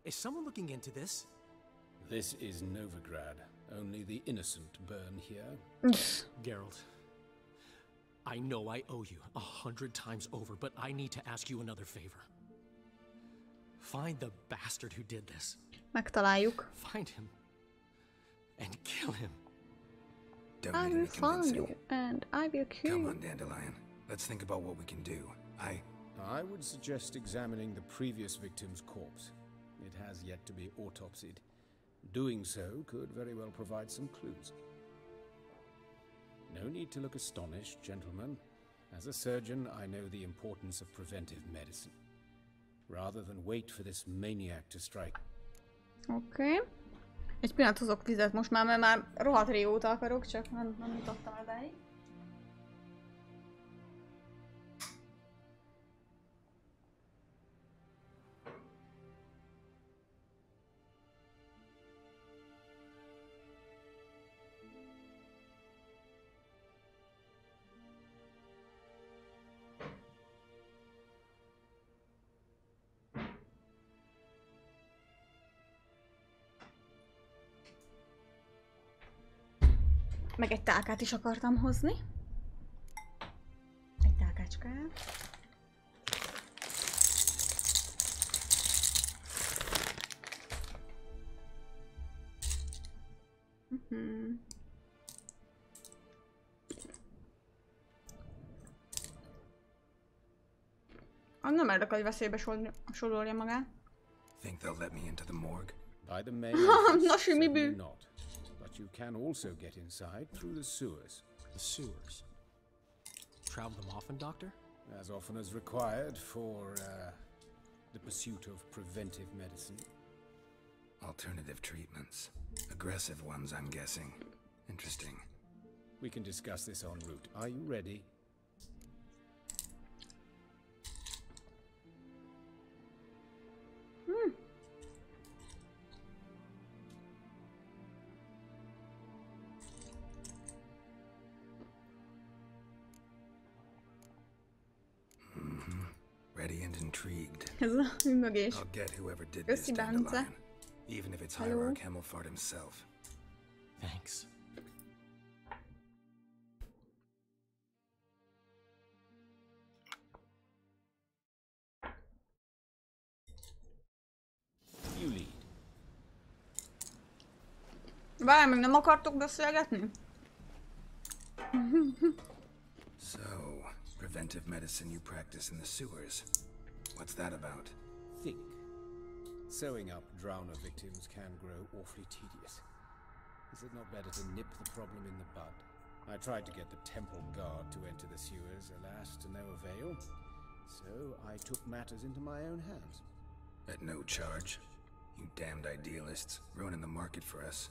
Is someone looking into this? This is Novigrad. Only the innocent burn here. Geralt, I know I owe you 100 times over, but I need to ask you another favor. Find the bastard who did this. Megtaláljuk. Find him. And kill him. I will find you, and I will kill you. Come on, Dandelion. Let's think about what we can do. I would suggest examining the previous victim's corpse. It has yet to be autopsied. Doing so could very well provide some clues. No need to look astonished, gentlemen. As a surgeon, I know the importance of preventive medicine. Rather than wait for this maniac to strike. Oké. Egy pillanat hozok vizet most már, mert már rohadt régóta akarok, csak nem jutottam edáig. Meg egy tálkát is akartam hozni. Egy tálkácskát. Nem érdekel, hogy veszélybe sorolja magát. Think they'll let me into the morgue? By the main entrance, certainly not. But you can also get inside through the sewers. The sewers? Travel them often, Doctor? As often as required for the pursuit of preventive medicine. Alternative treatments. Aggressive ones, I'm guessing. Interesting. We can discuss this en route. Are you ready? Ready and intrigued. Ez a mögés. I'll get whoever did this, Dandelion. Even if it's Hierarch Hemmelfart himself. Thanks. You lead. Várj, még nem akartok beszélgetni? So, preventive medicine you practice in the sewers. What's that about? Think. Sewing up drowner victims can grow awfully tedious. Is it not better to nip the problem in the bud? I tried to get the temple guard to enter the sewers, alas, to no avail. So I took matters into my own hands. At no charge? You damned idealists, ruining the market for us.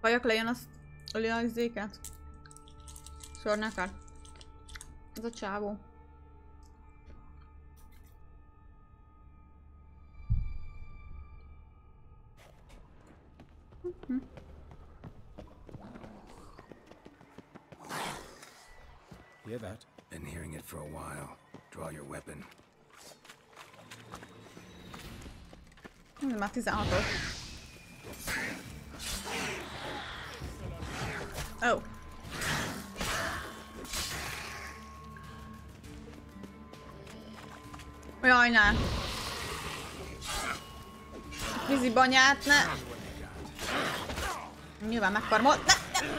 Vajak lejön azt öli a izéket. Szörnyeket. Ez a csávó. Hear that? Been hearing it for a while. Draw your weapon. Már 16-os. Oh. Jaj, ne. Vízi banyát, ne. Nyilván megkarmol. Ne, ne.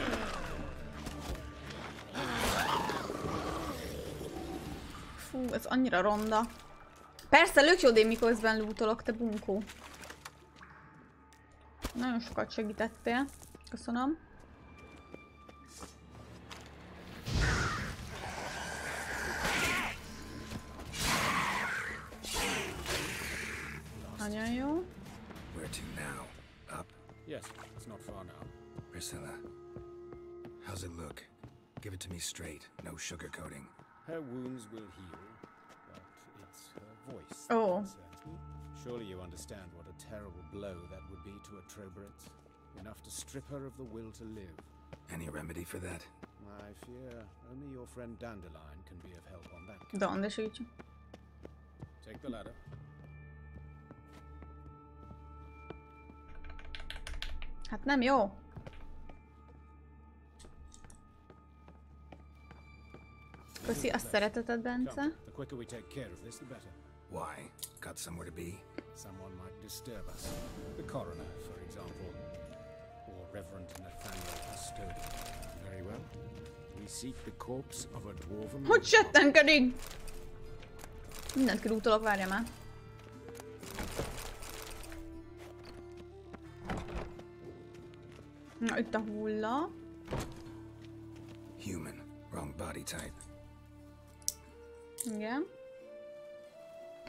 Fú, ez annyira ronda. Persze, lökjódén miközben lootolok, te bunkó. Nagyon sokat segítettél. Köszönöm. Nagyon jó. Where to now? Up? Yes, it's not far now. Priscilla, how's it look? Give it to me straight, no sugarcoating. Her wounds will heal, but it's her voice Oh. that concerns me. Surely you understand what a terrible blow that would be to a Trobritz. Enough to strip her of the will to live. Any remedy for that? I fear only your friend Dandelion can be of help on that. Dandelion segítsen. Take the ladder. Hát nem jó. Köszi a szereteted, Bence. The quicker we take care of this, the better. Why? Got somewhere to be? Someone might disturb us. The coroner, for example. Or Reverend Nathaniel Custodian. Very well. We seek the corpse of a dwarven... Hogy settenkedik? Mindent kirúgtolok, várja már. Na, itt a hulla. Human. Wrong body type. Igen.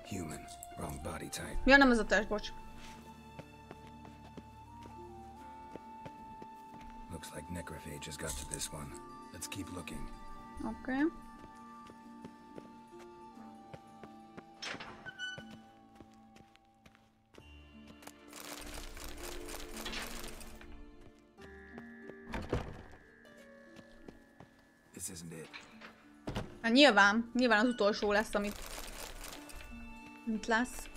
Human. Wrong body type. Ja, nem az a test, bocs. Looks like necrophage has got to this one. Let's keep looking. Okay. This isn't it. Hát nyilván az utolsó lesz, amit lesz.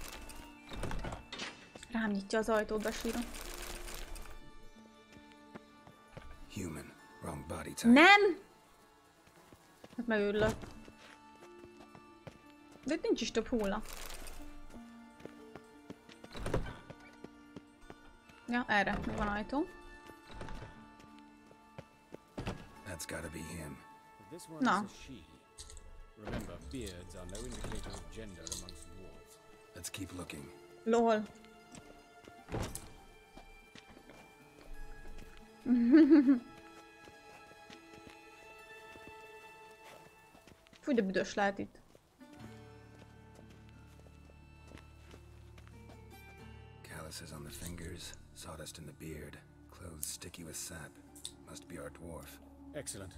Rám nyitja az ajtót, besírom. Human. Wrong body type. Nem! Hát megőrülök. De itt nincs is több hulla. Ja, erre van ajtó. That's gotta be him. This one No. is a she. Remember, beards are no indicator of gender amongst dwarves. Let's keep looking. Lol. Fúj, de büdös lehet itt. Calluses on the fingers, sawdust in the beard, clothes sticky with sap. Must be our dwarf. Excellent.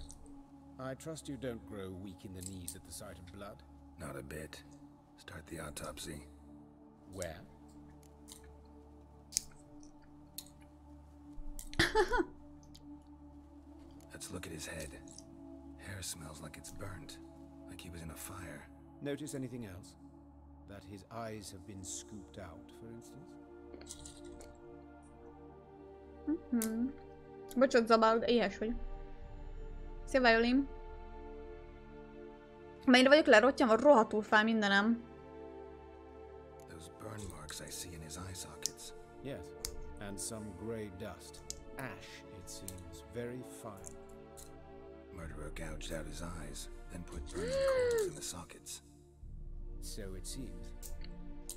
I trust you don't grow weak in the knees at the sight of blood? Not a bit. Start the autopsy. Where? Let's look at his head. Hair smells like it's burnt, like he was in a fire. Notice anything else? That his eyes have been scooped out, for instance? Bocsod, Zabál, de éhes vagyok. Szia, Violin. Mennyire vagyok lerottyanva, rohadtul fáj mindenem. Those burn marks I see in his eye sockets. Yes, and some grey dust. Ash, it seems, very fine. Murderer gouged out his eyes, then put burning coals in the sockets. So it seems.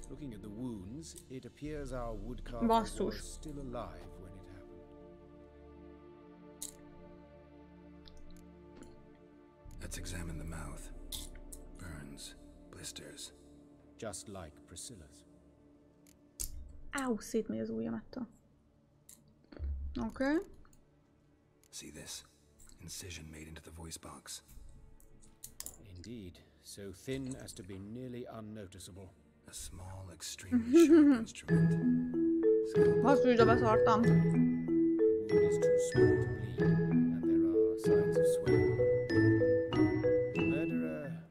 Looking at the wounds, it appears our woodcarver Basszus. was still alive when it happened. Let's examine the mouth. Burns, blisters. Just like Priscilla's. Áú, szétmegy az ujjam ettől. Okay. See this? Incision made into the voice box. Indeed, so thin as to be nearly unnoticeable. A small, extremely sharp instrument. Basszus, de beszartam. The wound is too small to bleed, and there are signs of swelling. The murderer...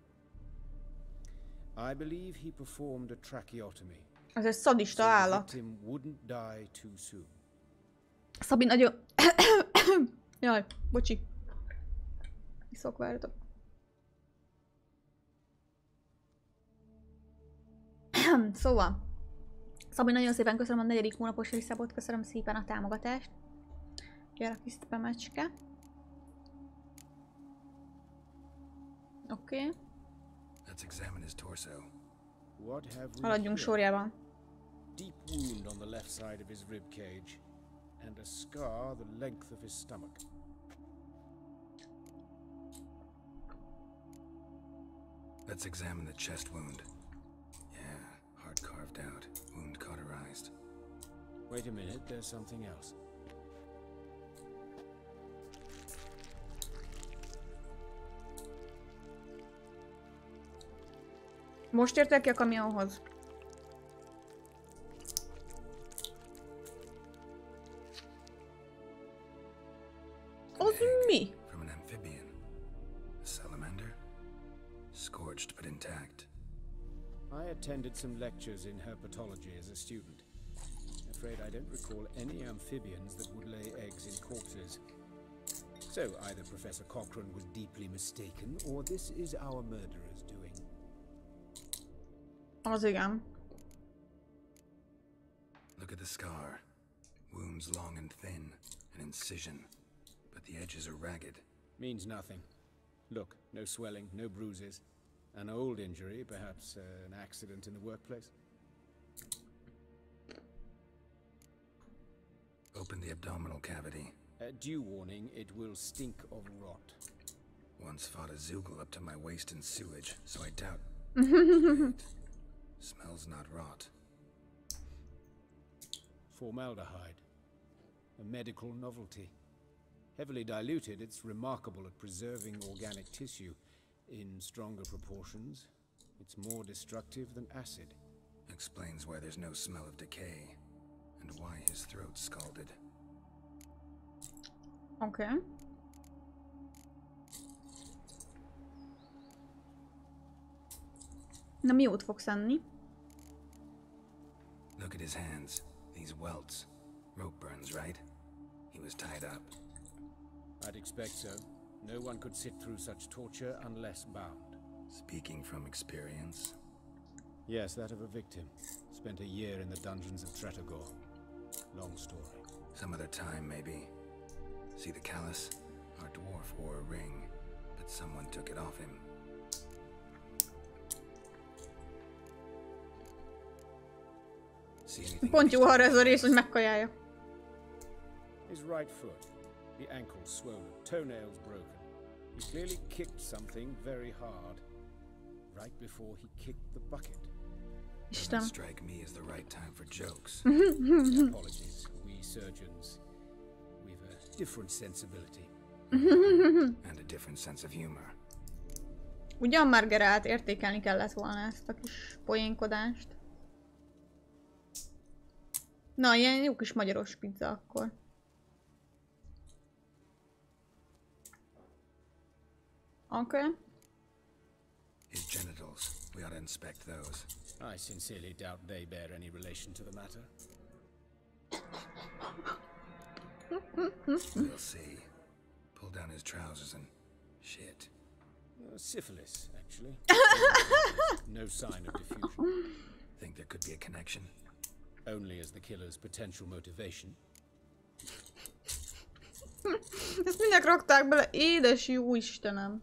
I believe he performed a tracheotomy. Ez egy szadista so the állat. victim wouldn't die too soon. Szabi nagyon... Jaj, bocsi. Iszok, várjatok. Szóval. Szabi, nagyon szépen köszönöm a 4. hónapos visszabot, köszönöm szépen a támogatást. Gyere a kis spamecske. Oké. Let's examine his torso. What have we Haladjunk here? sorjában. Deep wound on the left side of his rib cage, and a scar the length of his stomach. Let's examine the chest wound. Yeah, heart carved out, wound cauterized. Wait a minute, there's something else. Most értek ki a kamionhoz. Az mi? From an amphibian. scorched but intact. I attended some lectures in herpetology as a student. Afraid I don't recall any amphibians that would lay eggs in corpses. So either Professor Cochrane was deeply mistaken, or this is our murderer's doing. Az igen. Look at the scar. Wounds long and thin, an incision, but the edges are ragged. Means nothing. Look, no swelling, no bruises. An old injury, perhaps an accident in the workplace. Open the abdominal cavity. Due warning, it will stink of rot. Once fought a Zoogle up to my waist in sewage, so I doubt. Wait. Smells not rot. Formaldehyde. A medical novelty. Heavily diluted, it's remarkable at preserving organic tissue. In stronger proportions, it's more destructive than acid. Explains why there's no smell of decay, and why his throat's scalded. Okay. Na mi jót fogsz enni? Look at his hands. These welts. Rope burns, right? He was tied up. I'd expect so. No one could sit through such torture unless bound. Speaking from experience? Yes, that of a victim. Spent a year in the dungeons of Tretogor. Long story. Some other time, maybe. See the callus? Our dwarf wore a ring, but someone took it off him. See anything? Pont jó arra ez a rész, hogy megkajálja. His right foot. The ankle swollen, toenails broken. He clearly kicked something very hard. Right before he kicked the bucket. Doesn't strike me as the right time for jokes. Apologies. We surgeons, we've a different sensibility. And a different sense of humor. Ugyan, Margaret, értékelni kellett volna ezt a kis poénkodást. Na, ilyen jó kis magyaros pizza akkor. Okay. His genitals. We ought to inspect those. I sincerely doubt they bear any relation to the matter. We'll see. Pull down his trousers and... shit. Syphilis, actually. No sign of diffusion. Think there could be a connection? Only as the killer's potential motivation. Ezt minek rakták bele? Édes jó Istenem.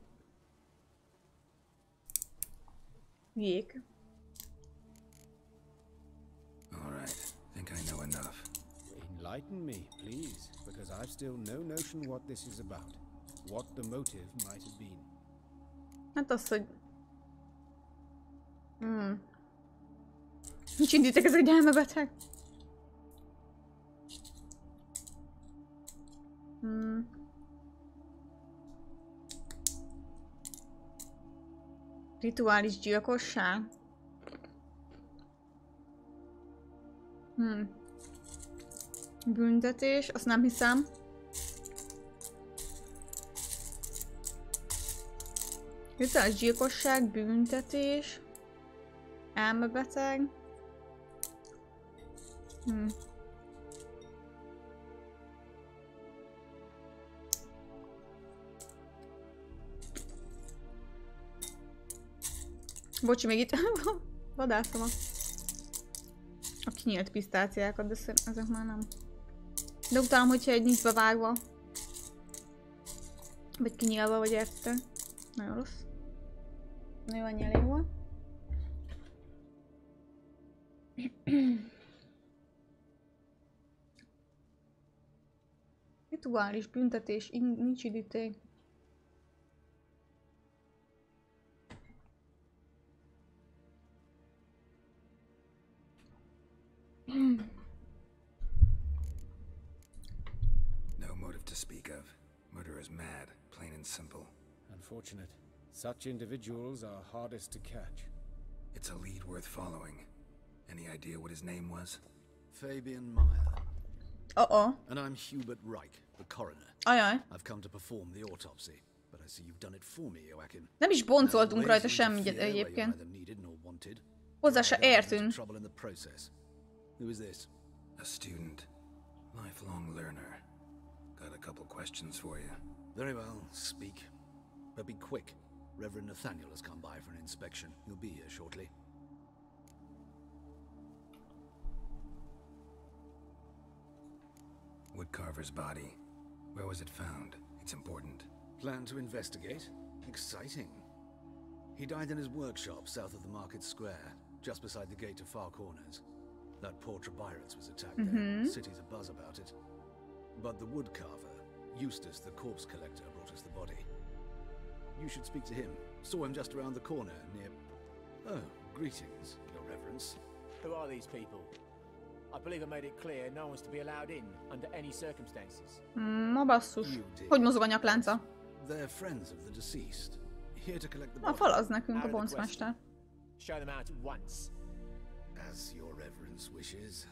Jék. All right. Think I know enough. Enlighten me, please, because I've still no notion what this is about. What the motive might have been. Hát az, hogy... Nincs indítek, ez egy elmebeteg. Rituális gyilkosság? Büntetés, azt nem hiszem. Rituális gyilkosság, büntetés. Elmebeteg. Bocsi, még itt vadászom a kinyílt pisztáciákat, de ezek már nem. De utálom, hogyha egy nincs bevágva. Vagy kinyílva, vagy érte. Nagyon rossz. Na jó, annyi elég volt. Rituális büntetés, nincs idíték. No motive to speak of. Murder is mad, plain and simple. Unfortunate. Such individuals are hardest to catch. It's a lead worth following. Any idea what his name was? Fabian Meyer. Uh-oh. And I'm Hubert Reich, the coroner. Aye, aye. I've come to perform the autopsy, but I Nem is boncoltunk rajta semmit egyébként. Hozzá se értünk. A student. Lifelong learner. Got a couple questions for you. Very well, speak. But be quick. Reverend Nathaniel has come by for an inspection. He'll be here shortly. Woodcarver's body. Where was it found? It's important. Plan to investigate? Exciting. He died in his workshop south of the market square, just beside the gate to Far Corners. That poor Trebirates was attacked there. City's abuzz about it. But the woodcarver, Eustace the corpse collector, brought us the body. You should speak to him. Saw him just around the corner near... Oh, greetings, Your Reverence. Who are these people? I believe I made it clear no one's to be allowed in under any circumstances. Ma basszus. Hogy mozog a nyaklánca? They're friends of the deceased. Here to collect the body. Falaz nekünk a boncmester. Show them out at once. As Your Reverence wishes.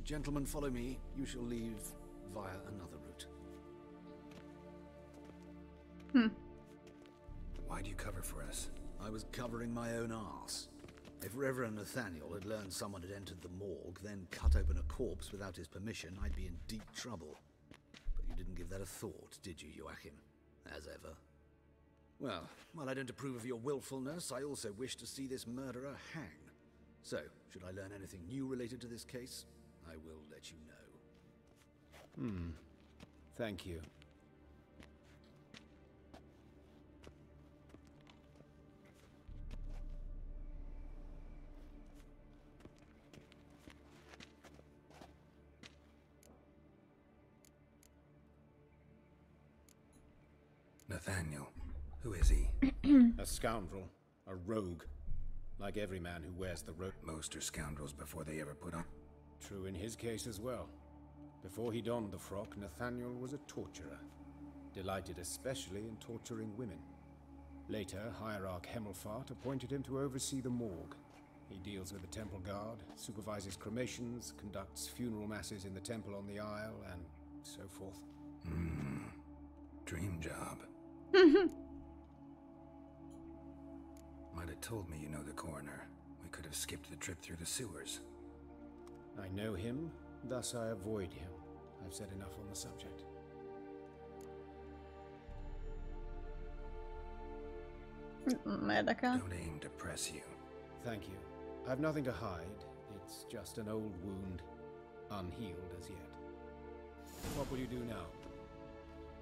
Gentlemen, follow me. You shall leave via another route. Why do you cover for us? I was covering my own arse. If Reverend Nathaniel had learned someone had entered the morgue, then cut open a corpse without his permission, I'd be in deep trouble. But you didn't give that a thought, did you, Joachim? As ever. Well, while I don't approve of your willfulness, I also wish to see this murderer hang. So, should I learn anything new related to this case, I will let you know. Thank you. Nathaniel. Who is he? A scoundrel. A rogue. Like every man who wears the robe. Most are scoundrels before they ever put on. True in his case as well. Before he donned the frock, Nathaniel was a torturer. Delighted especially in torturing women. Later, Hierarch Hemmelfart appointed him to oversee the morgue. He deals with the temple guard, supervises cremations, conducts funeral masses in the temple on the Isle, and so forth. Dream job. Might have told me you know the coroner. We could have skipped the trip through the sewers. I know him, thus I avoid him. I've said enough on the subject. Don't aim to press you. Thank you. I've nothing to hide. It's just an old wound, unhealed as yet. What will you do now?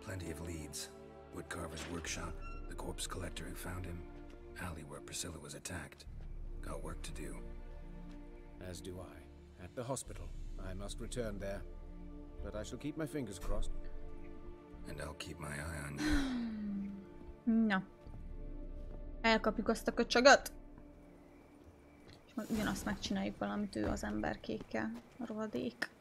Plenty of leads. Woodcarver's workshop, the corpse collector who found him, alley where Priscilla was attacked. Got work to do. As do I. At the hospital. I must return there. But I shall keep my fingers crossed. And I'll keep my eye on you. Na. Elkapjuk azt a köcsögöt. És majd ugyanazt megcsináljuk valamit ő az emberkékkel. A rohadék.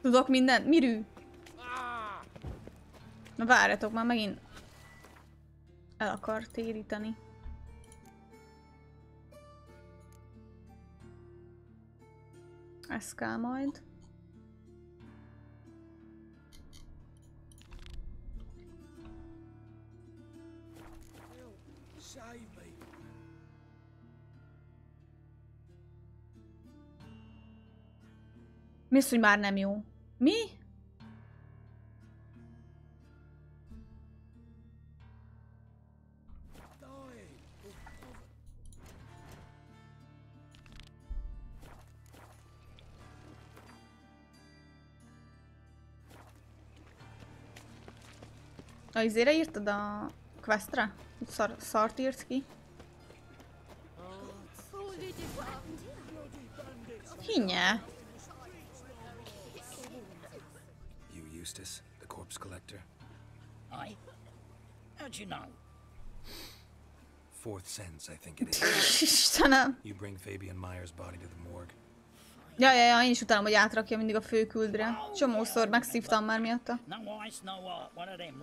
Tudok mindent? Mirű! Na várjatok, már megint el akar téríteni. Ez kell majd. Mi az, hogy már nem jó? Mi? A izére írtad a questre? Szart írsz ki? Hinnye! Eustace, the corpse collector. I? How'd you know? Fourth sense, I think it is. Istenem! You bring Fabian Meyer's body to the morgue. Ja, én is utálom, hogy átrakja mindig a főküldre. Csomószor megszívtam már miatta.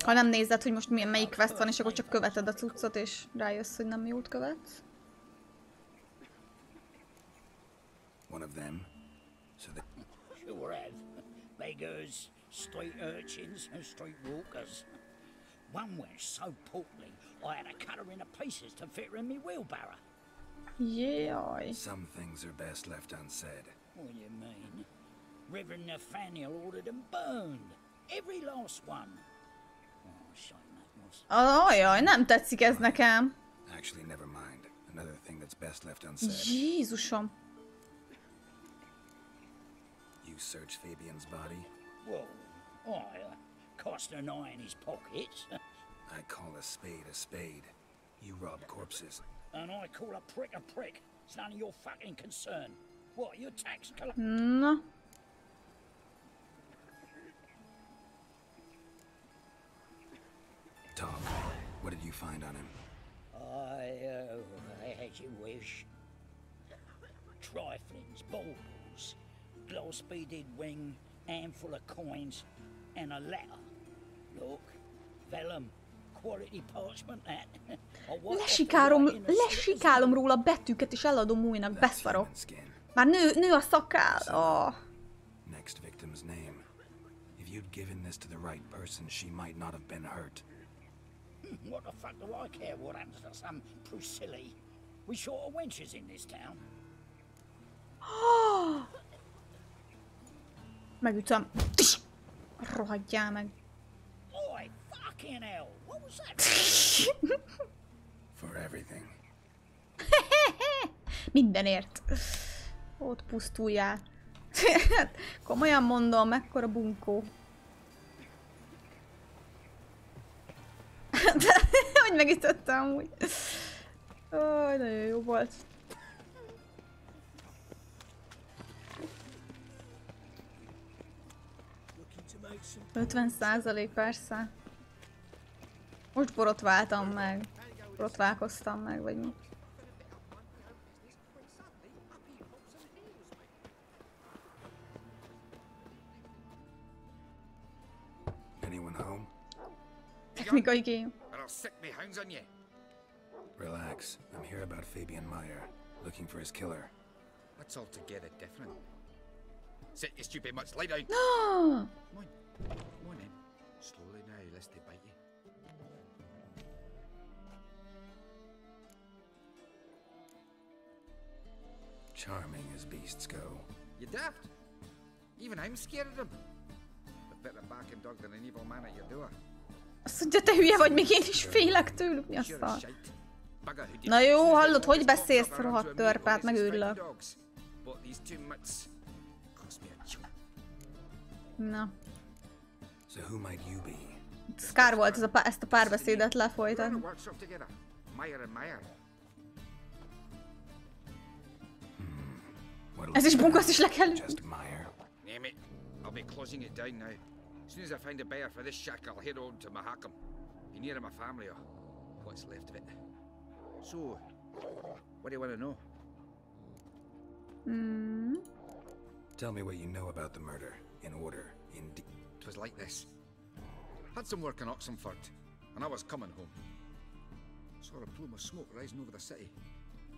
Ha nem nézed, hogy most melyik quest van, és akkor csak követed a cuccot, és rájössz, hogy nem jót követsz. One of them. So sure have. Beggars, street urchins, and street walkers. One went so portly, I had to cut her into pieces to fit her in me wheelbarrow. Yeah. Some things are best left unsaid. What do you mean? Reverend Nathaniel ordered them burned. Every last one. Oh, shame that was. Ajaj, nem tetszik ez nekem. Actually, never mind. Another thing that's best left unsaid. Jézusom. You search Fabian's body? Whoa, I cast an eye in his pockets. I call a spade. You rob corpses. And I call a prick a prick. It's none of your fucking concern. What, you tax collector? No. Tom, what did you find on him? As you wish. Triflings, baubles, gloss-beaded ring, handful of coins, and a letter. Look, vellum, quality parchment that. Lesikálom róla betűket és eladom újnak, beszarok. Már nő a szakál. Oh. Next victim's name. If you'd given this to the right person, she might not have been hurt. What the fuck do I care what happens to some Priscilla? We short of wenches in this town. Megütöm. Rohadjál meg. Oi, fucking hell! What was that? For everything. Mindenért. Ott pusztuljál. Komolyan mondom, mekkora bunkó. Hogy megütöttem úgy. Ó, nagyon jó volt. %50 persze. Most borotváltam meg. Borotválkoztam meg, vagy mi. Anyone home? Technikai game. Or I'll sick me hounds on you. Relax. I'm here about Fabian Meyer, looking for his killer. That's altogether different. Sit, you stupid much. Lie down. No. Come on in. Slowly now, lest they bite you. Charming as beasts go. You daft? Even I'm scared of them. A better barking dog than an evil man at your door. Azt mondja, te hülye vagy, még én is félek tőlük, mi a szar? Na jó, hallod, hogy beszélsz, rohadt törpát, megőrülök. Na. Kár volt ezt a párbeszédet lefolytani. Ez is bunkasz is le kell. I'll be closing it down now. As soon as I find a buyer for this shack, I'll head on to Mahakam. Be near my family or what's left of it. So, what do you want to know? Tell me what you know about the murder, in order, indeed. It was like this. Had some work in Oxenford, and I was coming home. Saw a plume of smoke rising over the city.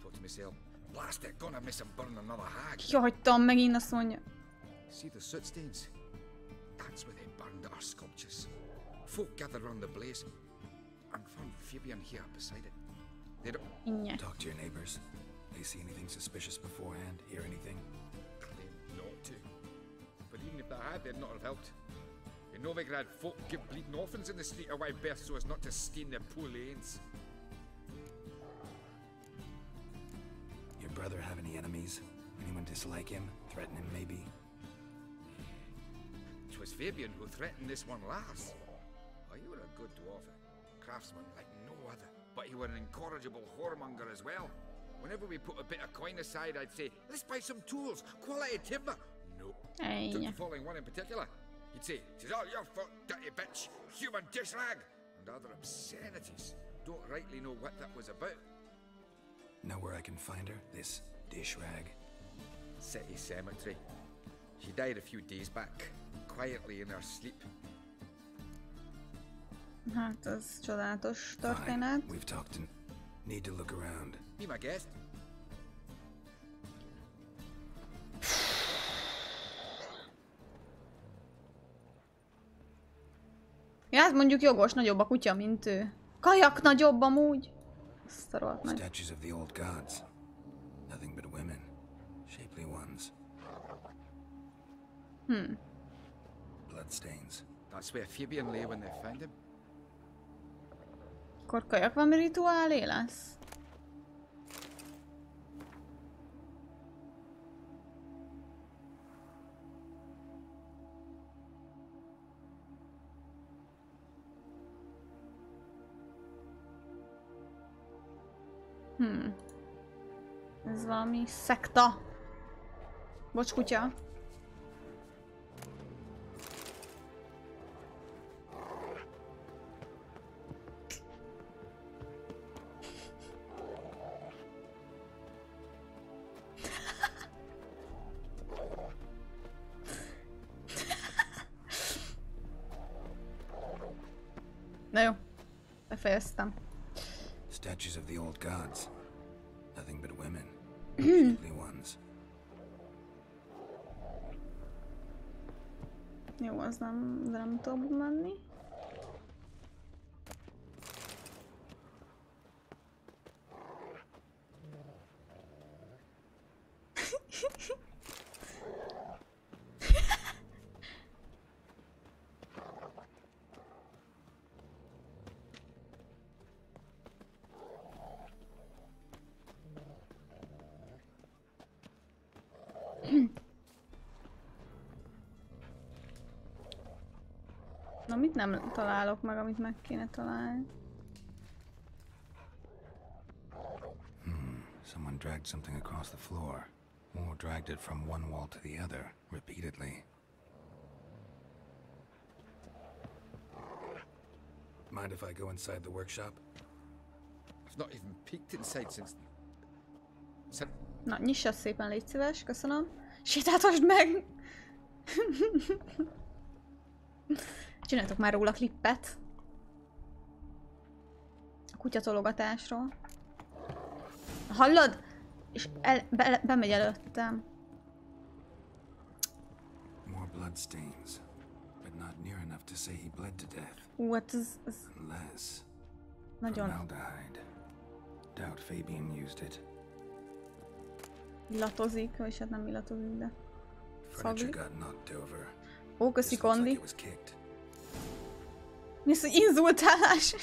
Thought to myself, blast it, gonna miss him burning another hag. Kihagytam megint, azt mondja. See the soot stains? That's where they burned our sculptures. Folk gathered around the blaze and found Fabian here beside it. They don't talk to your neighbors. They see anything suspicious beforehand? Hear anything? Claim not to. But even if they had, they'd not have helped. In Novigrad, folk give bleeding orphans in the street a wide berth so as not to stain their poor lanes. Your brother have any enemies? Anyone dislike him? Threaten him, maybe? It was Fabian who threatened this one last. Oh, you were a good dwarf, craftsman like no other. But you were an incorrigible whoremonger as well. Whenever we put a bit of coin aside, I'd say, let's buy some tools, quality timber. No. Took the following one in particular. He'd say, "'Tis all your fault, dirty bitch, human dish rag," and other obscenities. Don't rightly know what that was about. Know where I can find her? This dish rag? City cemetery. She died a few days back, quietly in her sleep. Hát ez csodálatos történet. We've talked and need to look around. Be my guest. Ja, ez mondjuk jogos, nagyobb a kutya, mint ő. Kajak nagyobb amúgy. Azt a rohadt nagy. Statues of the old gods. Nothing but women. Shapely ones. Bloodstains. That's where Phoebe lay when they found him. Akkor kajak van, rituálé lesz? Ez valami szekta. Bocs, kutya. Na jó, befejeztem. Statues of the old gods. Nothing but women. Shapely ones. Jó, az nem tudok menni. Na, mit nem találok meg, amit meg kéne találni? Someone dragged something across the floor. Or dragged it from one wall to the other, repeatedly. Mind if I go inside the workshop? I've not even peeked inside since... Na, nyissa szépen, légy szíves, köszönöm. Sétáltasd meg! Csináltok már róla klippet. A kutyatologatásról. Hallod? És bemegy előttem. More bloodstains, but not near enough to say he bled to death. Hát ez... Unless... Nagyon... Formaldehyde. Doubt Fabian used it. Illatozik, vagy hát nem illatozik, de... Szaglik. Ó, köszi This Kondi. like it was kicked. Mi az, hogy inzultálás?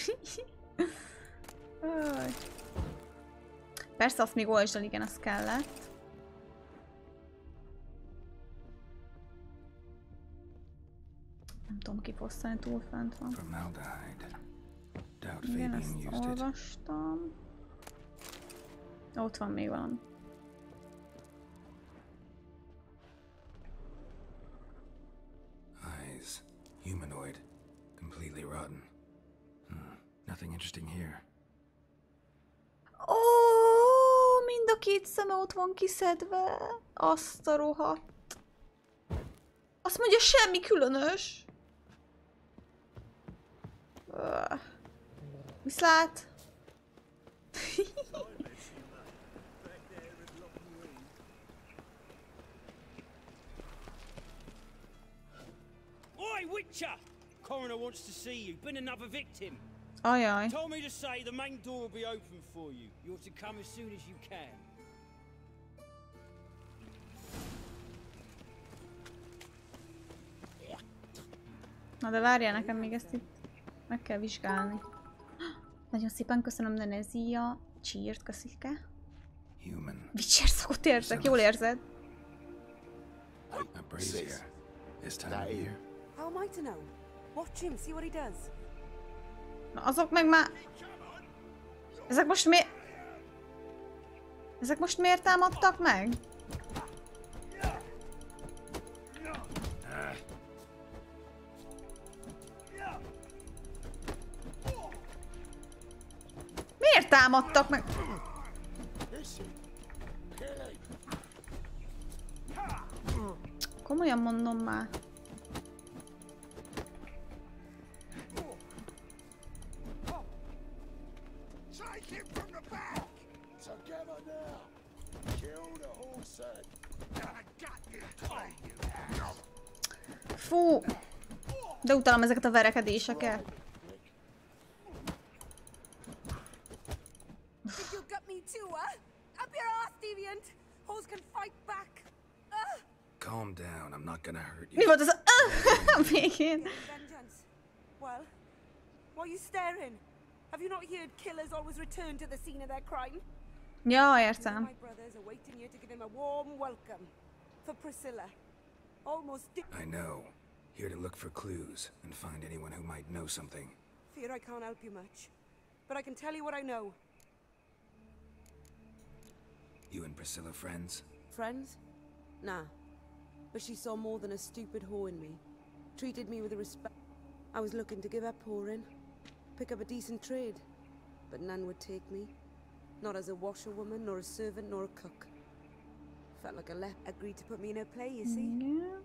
Persze, azt még olvasd el, igen, az kellett. Nem tudom kifosztani, túl fent van. Igen, ezt olvastam. Ott van még valami. Eyes. Humanoid. Completely rotten. Nothing interesting here. Ó, mind a két szeme ott van kiszedve. Azt a rohadt. Azt mondja, semmi különös. Viszlát. Oi, Witcher! Coroner wants to see you. Been another victim. Ajaj. Told me to say the main door will be open for you. You're to come as soon as you can. Na de várjál, nekem még ezt itt meg kell vizsgálni. Nagyon szépen köszönöm, Denezia. Cheers, köszike. Witcher szakot érzek, jól érzed? How am I to know? Watch him, see what he does. Na azok meg már... Ezek most miért... Ezek most miért támadtak meg? Miért támadtak meg? Komolyan mondom már. Fú! De utálom ezeket a verekedéseket. Calm down, I'm not gonna hurt you. Mi volt az a végén? Well, why are you staring? Have you not heard killers always return to the scene of their crime? Ja, értem. My brothers are waiting here to give him a warm welcome. For Priscilla. Almost I know. Here to look for clues and find anyone who might know something. Fear I can't help you much. But I can tell you what I know. You and Priscilla friends? Friends? Nah. But she saw more than a stupid whore in me. Treated me with respect. I was looking to give up whoring. Pick up a decent trade. But none would take me. Not as a washerwoman, nor a servant, nor a cook. Felt like a agreed to put me in her play, you see? Yeah.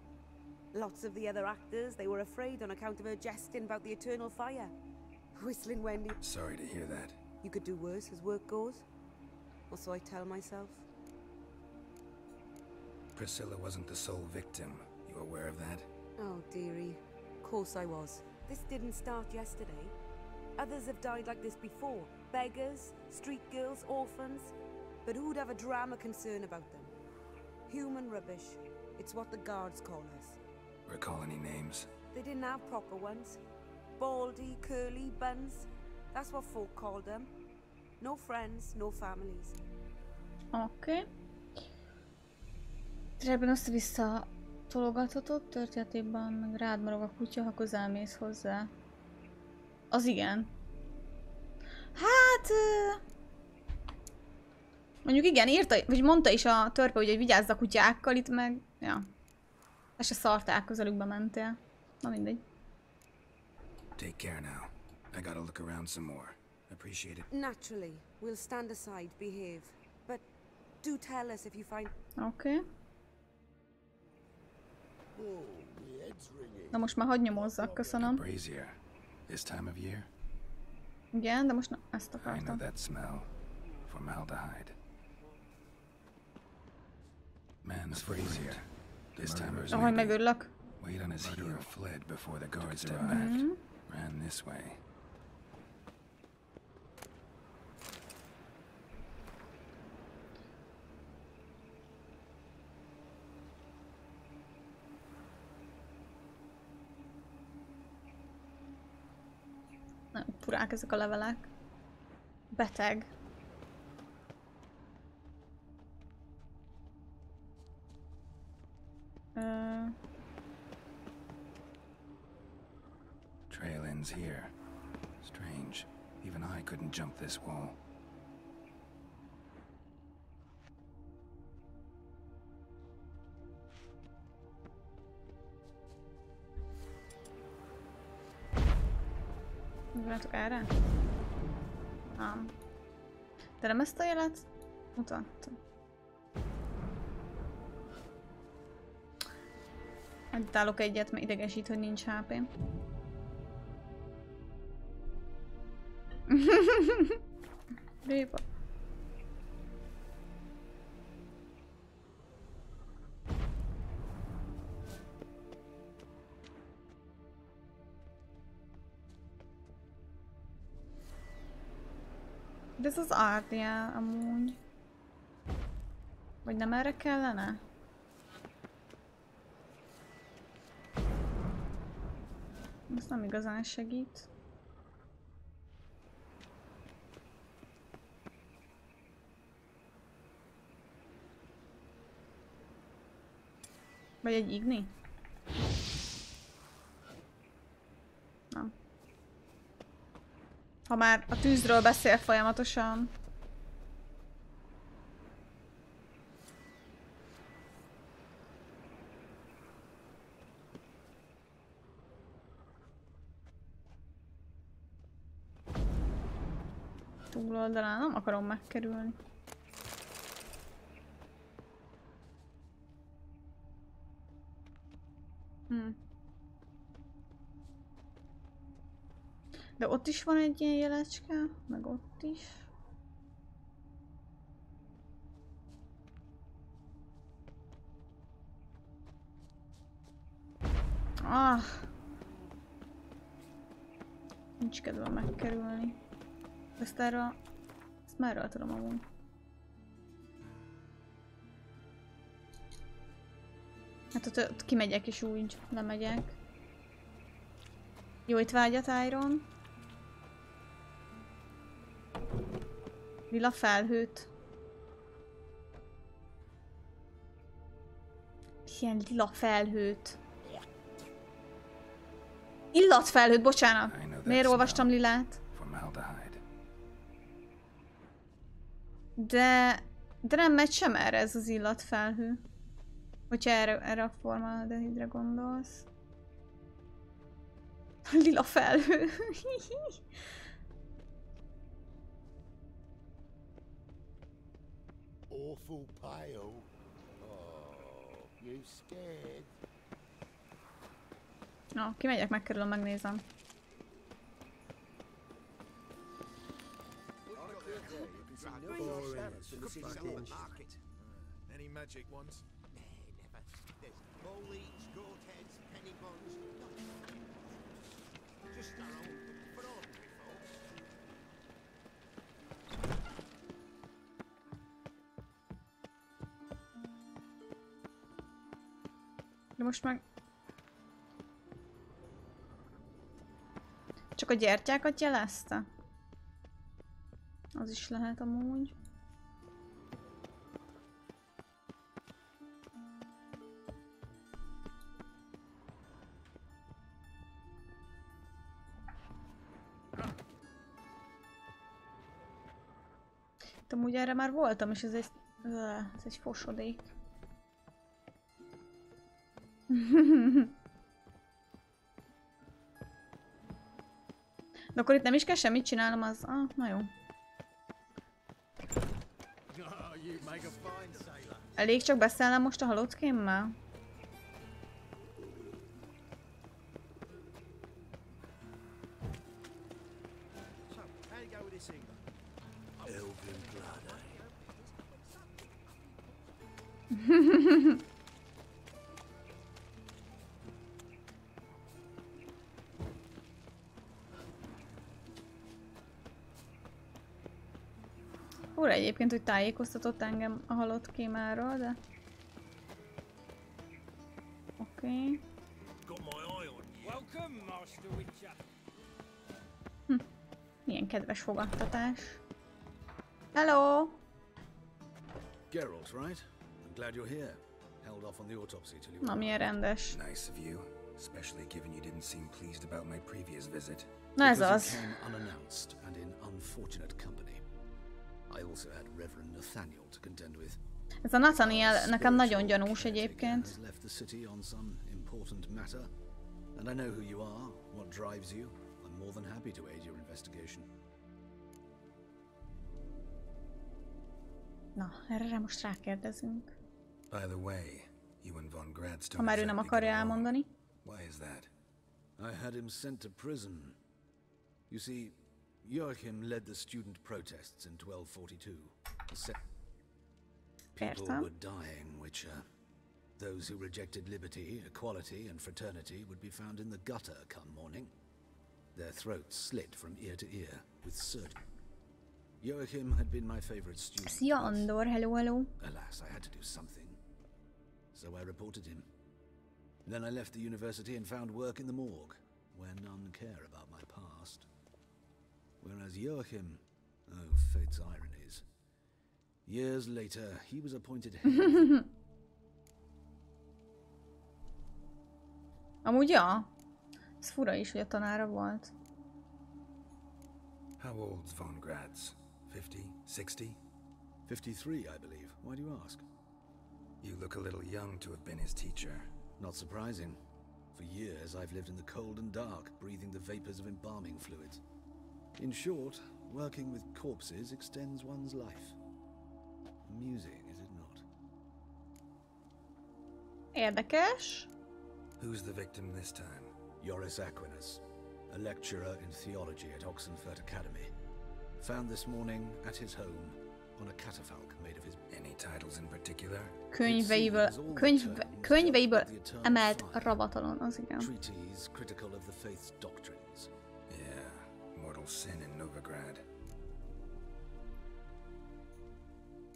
Lots of the other actors, they were afraid on account of her jesting about the eternal fire. Whistling Wendy. Sorry to hear that. You could do worse as work goes. Or so I tell myself. Priscilla wasn't the sole victim. You aware of that? Oh, dearie. Of course I was. This didn't start yesterday. Others have died like this before. Beggars, street girls, orphans. But who'd have a drama concern about them? Human rubbish. It's what the guards call us. Recall any names? They didn't have proper ones. Baldy, curly, buns. That's what folk called them. No friends, no families. Oké. Tényleg össze-vissza tologathatod, történetében meg rád marog a kutya, ha közelmész hozzá. Az igen. Hát... Mondjuk igen, írta, vagy mondta is a törpe, hogy vigyázz a kutyákkal, itt meg... Ja. Te se szartál, közelükbe mentél. Na mindegy. Take care now. I gotta look around some more. Appreciate it. Naturally, we'll stand aside, behave. But do tell us if you find... Oké. Na most már hadd nyomozzak, köszönöm. Brazier. This time of year? Igen, de most na, ezt I know akartam. that smell. Formaldehyde. Man's brazier. This time of Ahogy megörlök. Wait on his heel. Fled before the guards arrived. Ran this way. Nagyon furák ezek a levelek. Beteg. Trail ends here. Strange. Even I couldn't jump this wall. Látok erre? Nem. De nem ezt a jelet mutattam. Adítálok egyet, mert idegesít, hogy nincs HP-m. Répa. De ez az árdia amúgy. Vagy nem erre kellene? Ez nem igazán segít. Vagy egy igni? Nem. Ha már a tűzről beszél folyamatosan. Túloldalán nem akarom megkerülni. De ott is van egy ilyen jelecske, meg ott is. Ah! nincs kedvem megkerülni. Ezt erről... Ezt merről tudom amúgy. Hát ott kimegyek és úgy lemegyek. Jó, itt vágyat Iron. Lila felhőt. Ilyen lila felhőt. Illatfelhőt, bocsánat. Miért olvastam lilát? De nem megy sem erre ez az illatfelhő. Hogyha erre a formaldehidre gondolsz. Lila felhő. Awful pale. Oh, you scared? Na, kimegyek, megkerülöm, megnézem. Any magic ones? Just our own ordinary folks. De most meg... Csak a gyertyákat jelezte? Az is lehet amúgy. De amúgy erre már voltam, és ez egy fosodék. De akkor itt nem is kell semmit csinálnom, az... Ah, na jó. Elég csak beszélnem most a halottkémmel? Úr, egyébként, hogy tájékoztatott engem a halott kémáról, de... Oké. Milyen kedves fogadtatás. Hello! Geralt, right? I'm glad you're here. Held off on the autopsy till you. Na, milyen rendes. Nice of you, especially given you didn't seem pleased about my previous visit. Na ez az. Because you came unannounced and in unfortunate company. I also had Reverend Nathaniel to contend with. Ez a Nathaniel nekem nagyon gyanús egyébként. Left the city on some important matter, and I know who you are, what drives you. I'm more than happy to aid your investigation. Na, erre most rákérdezünk. By the way, you and Von Gradstone. Ha már ő nem akarja elmondani. Why is that? I had him sent to prison. You see, Joachim led the student protests in 1242. People were dying, which those who rejected liberty, equality, and fraternity would be found in the gutter come morning. Their throats slit from ear to ear with surgery. Joachim had been my favorite student. Szia Andor, hello, hello. Alas, I had to do something. So I reported him. Then I left the university and found work in the morgue, where none care about my past. Whereas Joachim, oh, fate's ironies. Years later, he was appointed head. Amúgy ja. Ez fura is, hogy a tanára volt. How old's Von Grad's? 50? 60? 53, I believe. Why do you ask? You look a little young to have been his teacher. Not surprising. For years, I've lived in the cold and dark, breathing the vapors of embalming fluids. In short, working with corpses extends one's life. Amusing, is it not? Érdekes. Who's the victim this time? Joris Aquinas, a lecturer in theology at Oxenfurt Academy. Found this morning at his home on a catafalque made of his... Any titles in particular? Könyveiből emelt ravatalon, az igen. Treatise critical of the faith's doctrines. Yeah, national sin in Novigrad.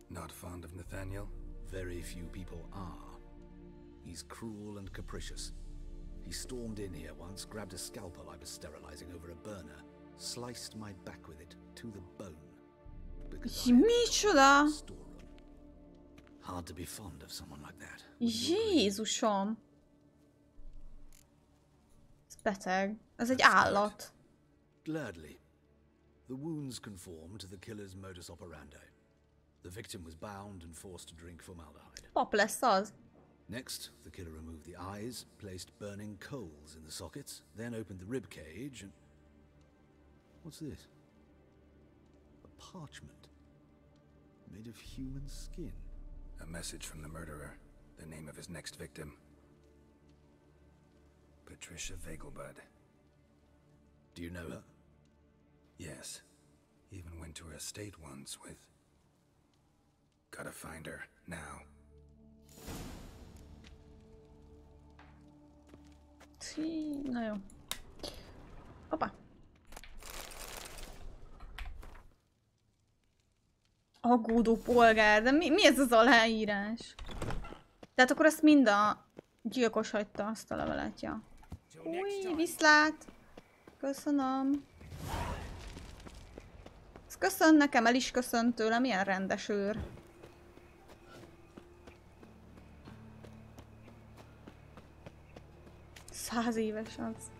Not fond of Nathaniel? Very few people are. He's cruel and capricious. He stormed in here once, grabbed a scalpel I was sterilizing over a burner, sliced my back with it to the bone. Micsoda? Hard to be fond of someone like that. Jézusom! Ez beteg. Ez egy állat. Gladly. The wounds conform to the killer's modus operandi. The victim was bound and forced to drink formaldehyde. Pap lesz az. Next, the killer removed the eyes, placed burning coals in the sockets, then opened the rib cage and... What's this? A parchment. Made of human skin. A message from the murderer. The name of his next victim. Patricia Vegelbud. Do you know her? Yes. Even went to her estate once with... Gotta find her, now. Na jó. Hoppá. Aggódó polgár, de mi ez az aláírás? Tehát akkor ezt mind a gyilkos hagyta, azt a levelet, ja. Új, viszlát! Köszönöm. Ezt köszön nekem, el is köszön tőlem, milyen rendes őr. Száz éves az.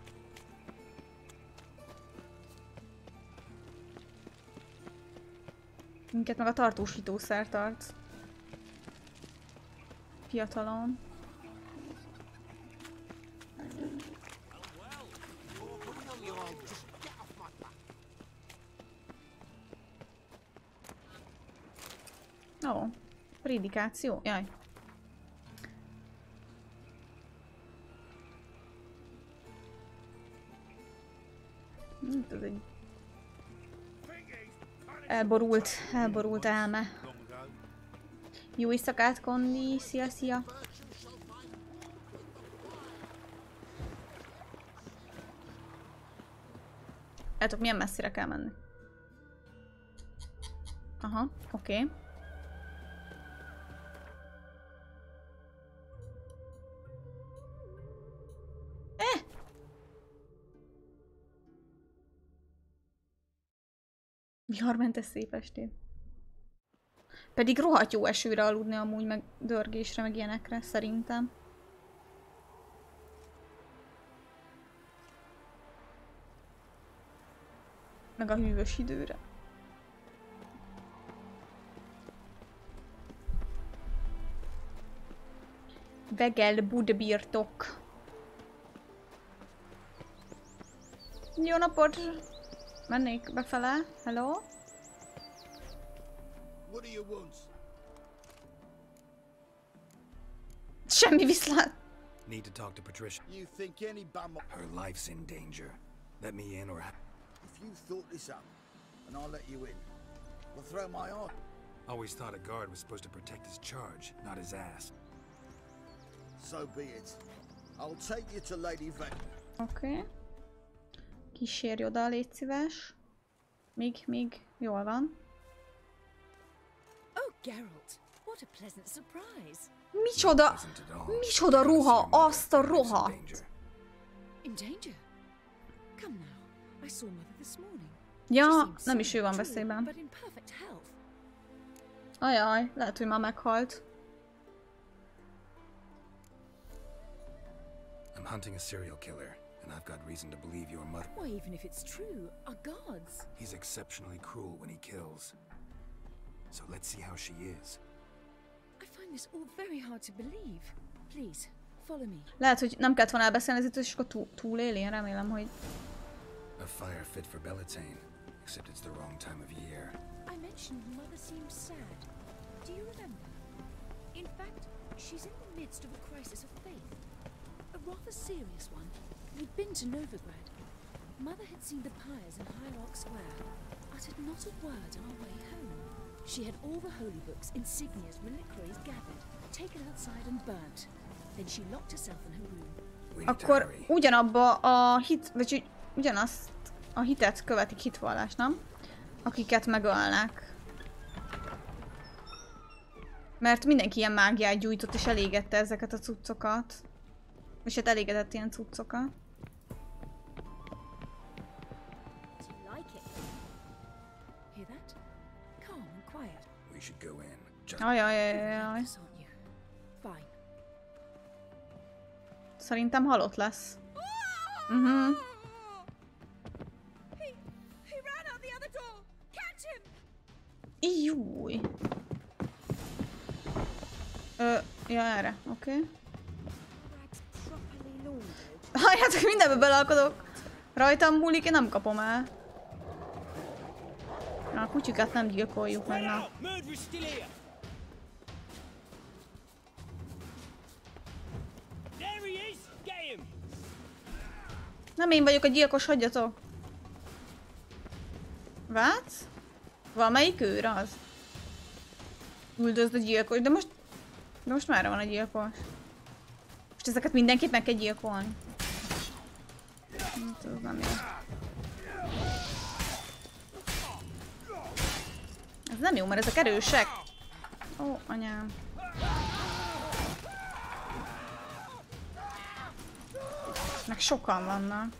Minket meg a tartósítószer tart. Fiatalon. Ó, prédikáció? Jaj. Ez egy elborult elme. Jó éjszakát, Kondi! Szia, szia! Látok, milyen messzire kell menni. Aha, oké. Viharmentes szép estét. Pedig rohadt jó esőre aludni amúgy, meg dörgésre, meg ilyenekre, szerintem. Meg a hűvös időre. Vegelbud birtok. Jó napot! Mennék befele. Hello? What do you want? Semmi viszlát. Need to talk to Patricia. You think any bum... Her life's in danger. Let me in or... If you thought this up, and I'll let you in, we'll throw my arm. Always thought a guard was supposed to protect his charge, not his ass. So be it. I'll take you to Lady Vicks. Oké. Kísérj oda, légy szíves. Még jól van. Oh, Geralt, what a pleasant surprise. Micsoda ruha, azt a rohadt. In danger? Come now. I saw Mother this morning. Ja, nem is ő van veszélyben. Ajaj, lehet, hogy már meghalt. I'm hunting a serial killer. And I've got reason to believe your mother. Why, even if it's true, our gods. He's exceptionally cruel when he kills. So let's see how she is. I find this all very hard to believe. Please, follow me. Lehet, hogy nem kellett volna elbeszélni ezért, és akkor túléli, én remélem, hogy... A fire fit for Bellatane, except it's the wrong time of year. I mentioned Mother seems sad. Do you remember? In fact, she's in the midst of a crisis of faith. A rather serious one. We'd been to Novigrad. Mother had seen the pyres in Hierarch Square, uttered not a word on our way home. She had all the holy books, insignias, reliquaries gathered, taken outside and burnt. Then she locked herself in her room. Akkor ugyanabba a hit, vagy ugyanazt a hitet követik, hitvallás, nem? Akiket megölnek. Mert mindenki ilyen mágiát gyújtott és elégette ezeket a cuccokat. És hát elégetett ilyen cuccokat. Ajajajajaj. Szerintem halott lesz. Júj. Ja, erre, oké. Halljátok, mindenbe belealkodok. Rajtam múlik, én nem kapom el. Na, a kutyukat nem gyilkoljuk meg, na. Nem én vagyok a gyilkos, hagyjatok. Vác? Valamelyik őr az? Üldözd a gyilkos, de most merre van a gyilkos? Most ezeket mindenképp meg kell gyilkolni. Hát, ez nem jó. Ez nem jó, mert ezek erősek. Ó, anyám. Meg sokan vannak.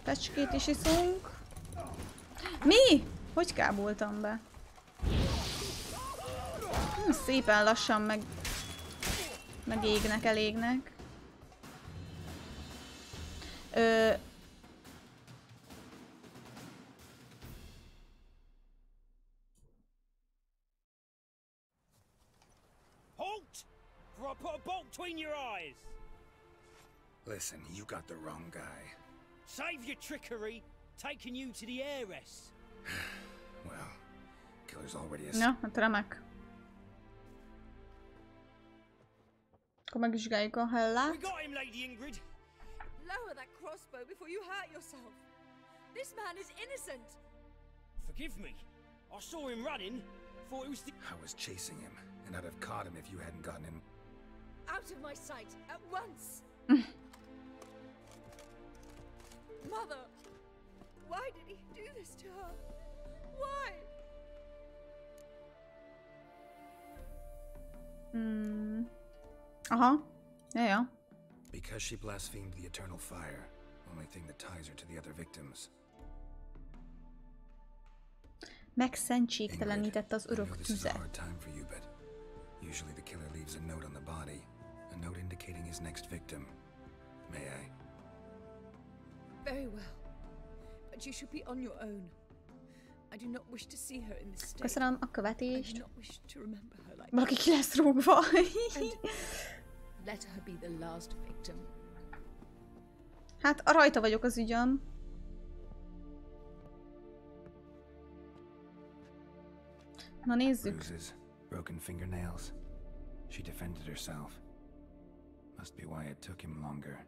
Fecskét is iszunk. Mi? Hogy kábultam be? Szépen lassan megégnek, elégnek. Halt! For I put a bolt between your eyes. Listen, you got the wrong guy. Save your trickery, taking you to the heiress. Well, killer's already a... Ja, hát remek. Akkor megvizsgáljuk a hellát. We got him, Lady Ingrid. Lower that crossbow before you hurt yourself. This man is innocent. Forgive me. I saw him running. Thought it was the... I was chasing him, and I'd have caught him if you hadn't gotten him. Out of my sight, at once. Mother, why did he do this to her? Why? Yeah. Because she blasphemed the eternal fire, only thing that ties her to the other victims. Megszentségtelenítette az örök tüzet. Usually the killer leaves a note on the body, a note indicating his next victim. May I? Very well, but you should be on your own. I do not wish to see her in this state. Köszönöm a követést. I do not wish to remember her like valaki ki lesz rúgva. Let her be the last victim. Hát rajta vagyok az ügyön. Na nézzük. Bruises, broken fingernails. She defended herself. Must be why it took him longer,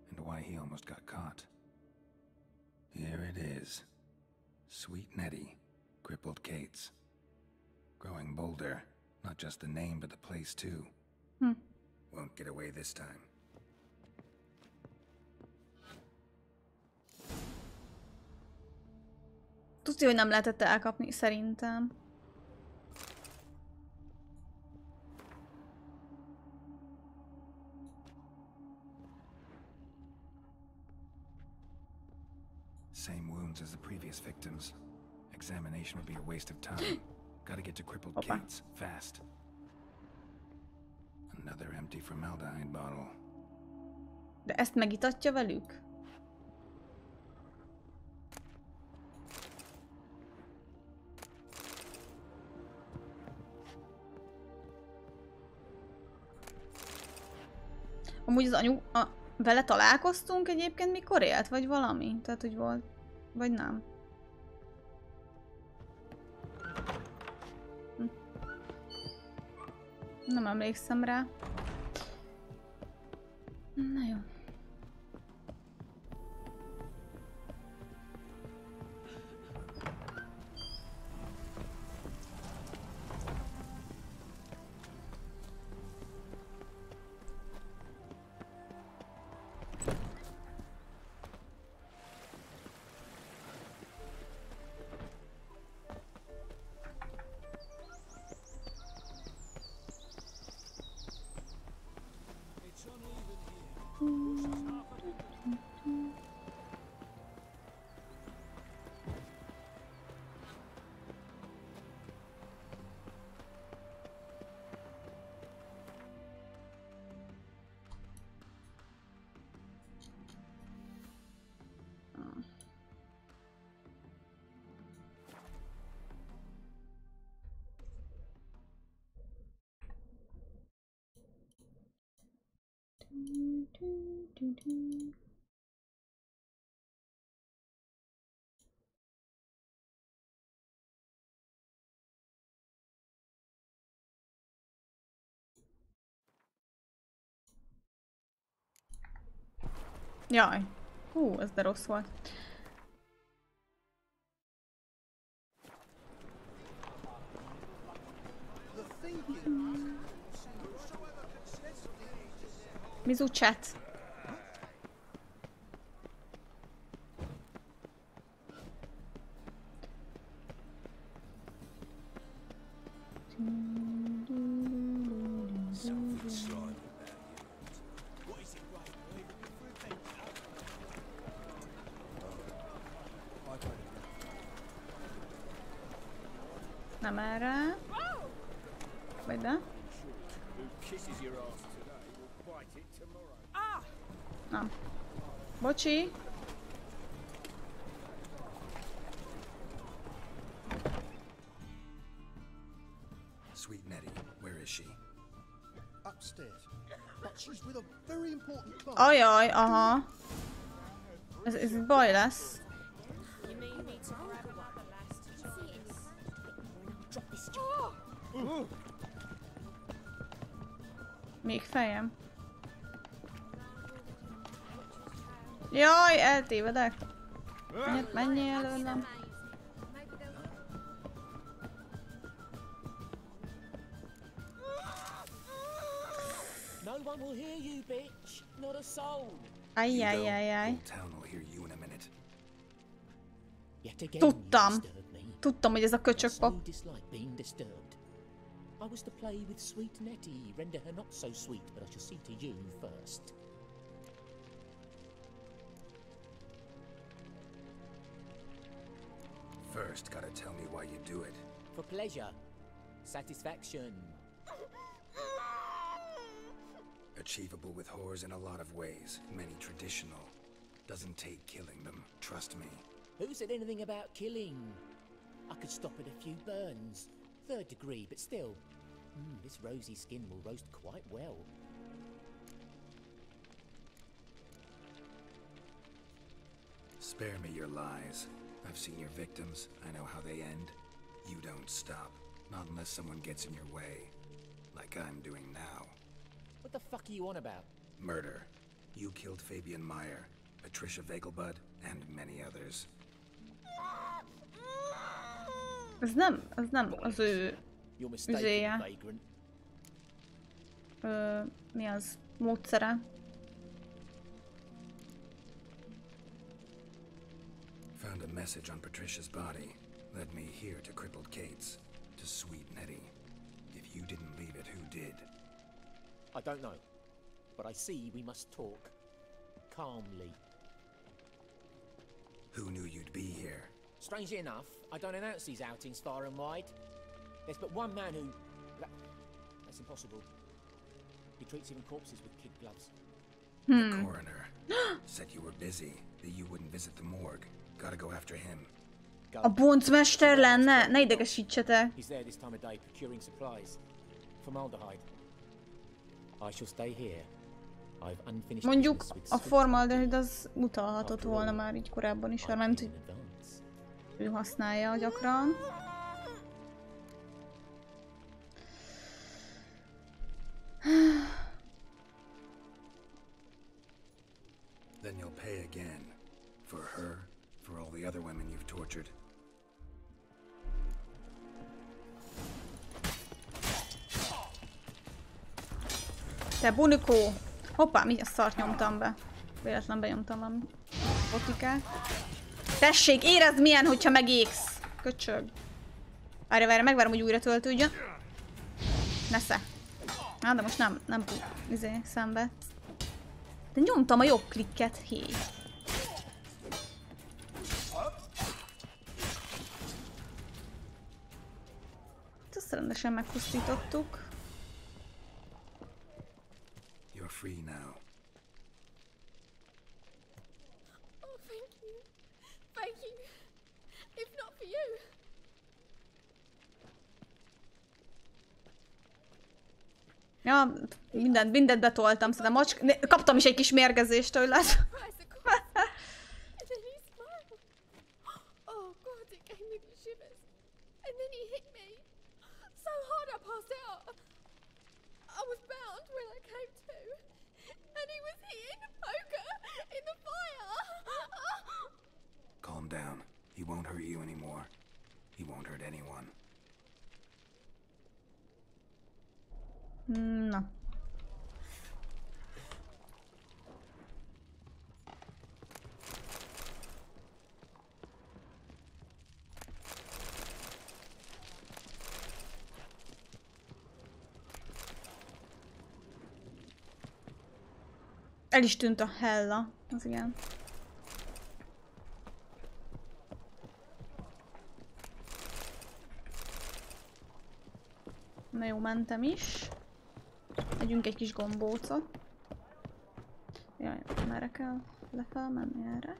and why he almost got caught. Here it is. Sweet Nettie, crippled Kate's. Growing bolder, not just the name but the place too. Won't get away this time. Tudja, hogy nem lehetett elkapni, szerintem. Same wounds as the previous victims. Examination would be a waste of time. Gotta get to crippled Kate's fast. Another empty formaldehyde bottle. De ezt megitatja velük? Amúgy az anyu... vele találkoztunk egyébként, mikor élt? Vagy valami? Tehát, hogy volt... Vagy nem? Nem emlékszem rá. Na jó. Jaj. Hú, ez de rossz volt. Mizucset. Nem erre. Vagy de? Nem. Bocsi. Sweet Nettie, where is she? Upstairs. But she's with a very important client. Ajaj, aha. Ez baj lesz. Még fejem. Jaj, eltévedek. Menjél előlem. No one will hear you, bitch. Not a soul. Ajjajjajjaj. Tudtam. Tudtam, hogy ez a köcsökpap. I was to play with sweet Nettie, render her not so sweet, but I shall see to you first. First, gotta tell me why you do it. For pleasure. Satisfaction. Achievable with whores in a lot of ways, many traditional. Doesn't take killing them, trust me. Who said anything about killing? I could stop at a few burns. 3rd degree, but still. This rosy skin will roast quite well. Spare me your lies. I've seen your victims. I know how they end. You don't stop. Not unless someone gets in your way. Like I'm doing now. What the fuck are you on about? Murder. You killed Fabian Meyer, Patricia Vegelbud, and many others. Ez nem az ő üzéje. Mi az? Módszere? Found a message on Patricia's body. Led me here to crippled Kate's. To sweet Nettie. If you didn't leave it, who did? I don't know. But I see we must talk. Calmly. Who knew you'd be here? Strangely enough, I don't announce these outings far and wide. There's but one man who... That's impossible. He treats even corpses with kid gloves. The coroner said you were busy, that you wouldn't visit the morgue. Gotta go after him. A boncmester lenne? Ne idegesítsetek. He's there this time of day procuring supplies. Formaldehyde. I shall stay here. I've unfinished. Mondjuk a formaldehid az utalhatott volna már így korábban is, mert hogy ő használja gyakran. Then you'll pay again. For her, for all the other women you've tortured. Te bunikó! Hoppá, mi a szart nyomtam be? Véletlen benyomtam valami botikát. Tessék, érezd milyen, hogyha megégsz! Köcsög. Várj, megvárom, hogy újra töltődjön. Nesze. Á, de most nem szenved. De nyomtam a jobb klikket, hé. Ezt rendesen megpusztítottuk. You're free now. Oh, thank you. Thank you. If not for you. Ja, mindent betoltam, szerintem kaptam is egy kis mérgezést tőle. Oh God, it gave me the shivers. And then he hit me so hard I passed out. I was bound when I came to, and he was hitting poker in the won't hurt you anymore. He won't hurt anyone. Na. El is tűnt a Hella, az igen. Na jó, mentem is. Megyünk egy kis gombócot. Jaj, merre kell lefelé menni erre?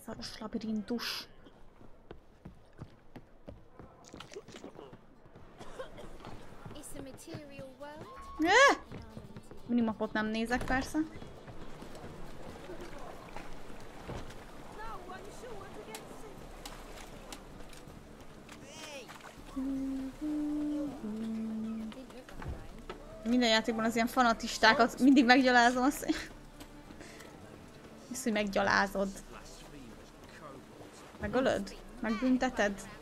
Szaros labirintus. Minimapot nem nézek persze. Minden játékban az ilyen fanatistákat mindig meggyalázom azt. Ezt, hogy meggyalázod. Megölöd? Megbünteted?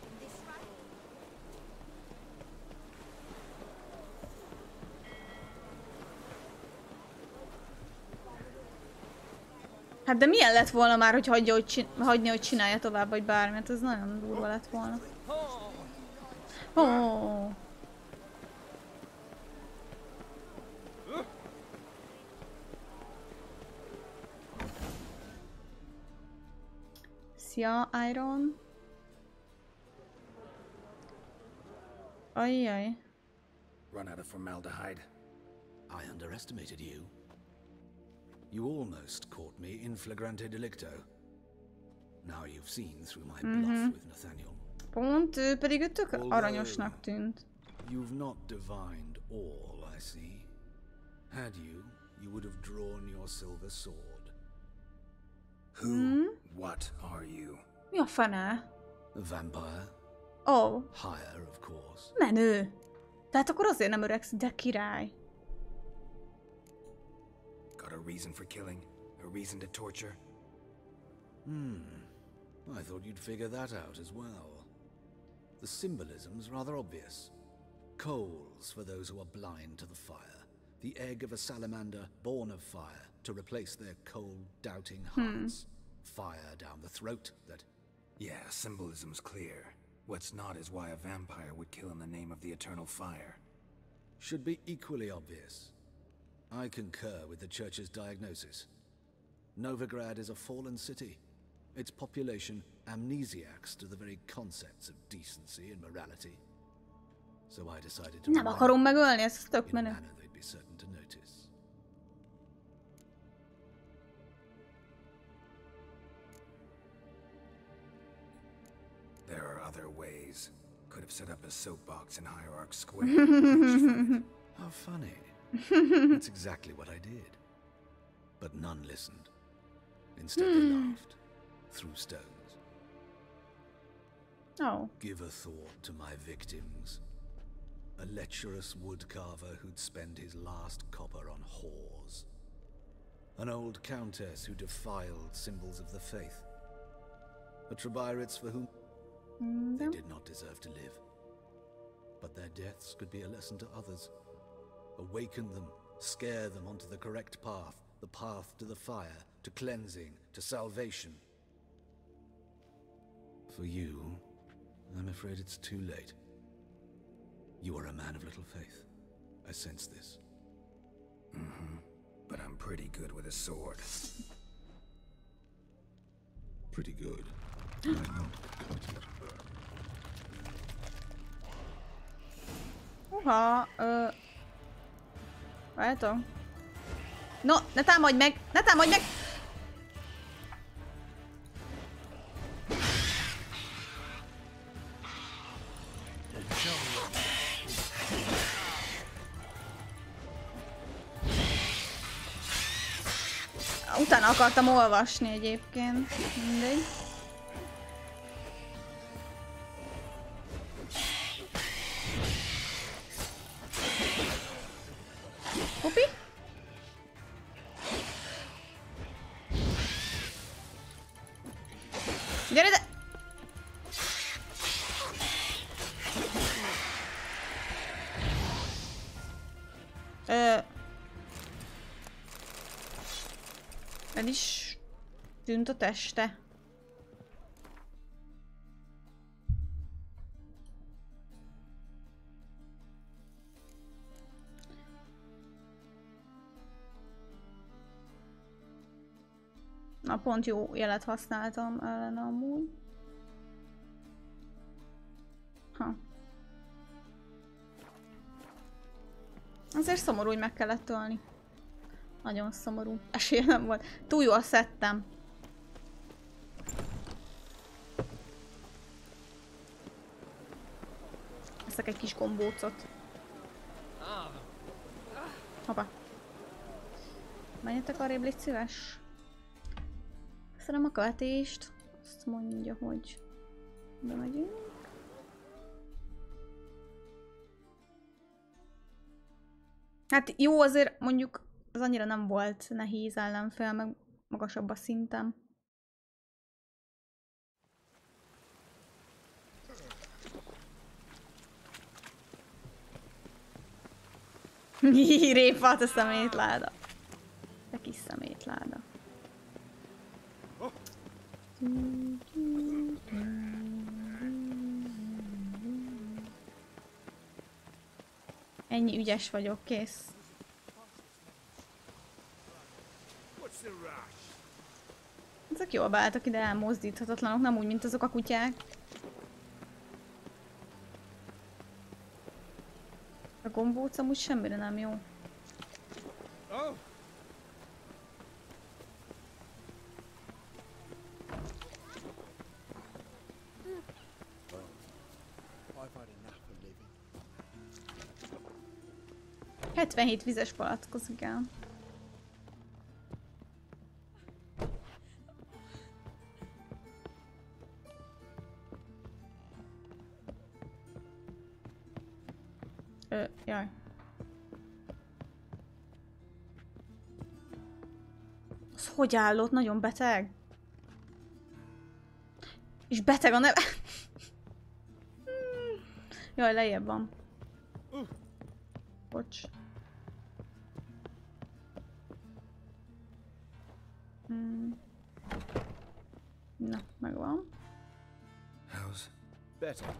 Hát de milyen lett volna már, hogy hagyja, hogy csinálja tovább, vagy bármit, ez nagyon durva lett volna. Oh. Szia, Iron. Ajjaj. Run out of formaldehyde. I underestimated you. You almost caught me in flagrante delicto. Now you've seen through my bluff with Nathaniel. Pont, ő pedig ő tök aranyosnak tűnt. You've not divined all, I see. Had you, you would have drawn your silver sword. Who? What are you? Mi a fene? A vampire? Oh. Higher, of course. Menő. Tehát akkor azért nem öregsz, de király. Got a reason for killing? A reason to torture? I thought you'd figure that out as well. The symbolism's rather obvious. Coals for those who are blind to the fire. The egg of a salamander born of fire to replace their cold, doubting hearts. Fire down the throat that... Yeah, symbolism's clear. What's not is why a vampire would kill in the name of the eternal fire. Should be equally obvious. I concur with the Church's diagnosis. Novigrad is a fallen city. Its population amnesiacs to the very concepts of decency and morality. So I decided to nem akarom megölni, ez tök menő. in a manner they'd be certain to notice. There are other ways. Could have set up a soapbox in Hierarch Square. How funny. That's exactly what I did. But none listened. Instead they laughed. Threw stones. Oh. Give a thought to my victims. A lecherous woodcarver who'd spend his last copper on whores. An old countess who defiled symbols of the faith. A Trebirates for whom they did not deserve to live. But their deaths could be a lesson to others. Awaken them, scare them onto the correct path. The path to the fire, to cleansing, to salvation. For you, I'm afraid it's too late. You are a man of little faith. I sense this. But I'm pretty good with a sword. Pretty good. Várjátok. No, ne támadj meg! Ne támadj meg! Utána akartam olvasni egyébként. Mindegy. Hopi? Gyere ide! El is tűnt a teste. Na, pont jó jelet használtam ellene amúgy. Ha. Azért szomorú, hogy meg kellett ölni. Nagyon szomorú. Esélye nem volt. Túl jól szedtem. Eszek egy kis gombócot. Hoppá. Menjetek arrébb, légy szíves. Köszönöm a követést. Azt mondja, hogy bemegyünk. Hát jó, azért mondjuk az annyira nem volt nehéz ellenfél, meg magasabb a szintem. Répa, a szemétláda. Te kis szemétláda. Ennyi ügyes vagyok, kész. Ezek jól beálltak ide, elmozdíthatatlanok, nem úgy, mint azok a kutyák. A gombóc amúgy semmire nem jó. Oh. 77 vizes palackozik el. Jaj. Az hogy állott? Nagyon beteg. És beteg a neve. Jaj, lejjebb van. Bocs. Na, megvan. How's better,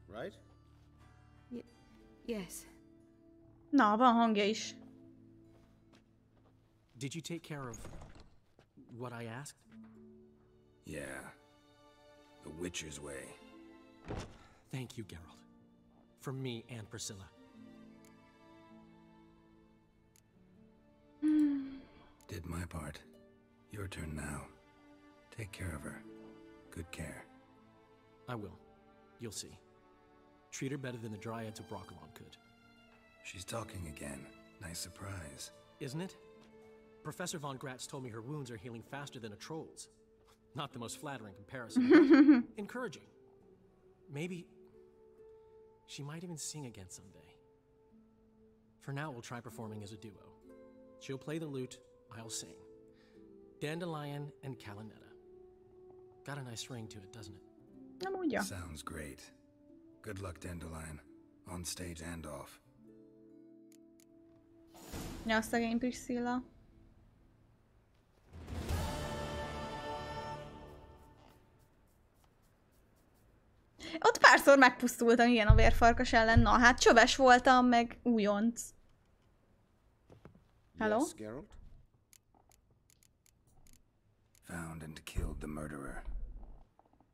right? Yes. Na, van hangja is. Did you take care of what I asked? Yeah. The Witcher's way. Thank you, Geralt. From me and Priscilla. Did my part. Your turn now. Take care of her. Good care. I will. You'll see. Treat her better than the Dryads of Broccolon could. She's talking again. Nice surprise. Isn't it? Professor von Gratz told me her wounds are healing faster than a troll's. Not the most flattering comparison, but encouraging. Maybe she might even sing again someday. For now, we'll try performing as a duo. She'll play the lute, I'll sing. Dandelion and Calinetta. Got a nice ring to it, doesn't it? Sounds great. Good luck, Dandelion. On stage and off. Ja, szegény Priscilla. Ott párszor megpusztultam, igen, a vérfarkas ellen. Na, hát csöves voltam, meg újonc. Hello? Yes, Geralt? Found and killed the murderer.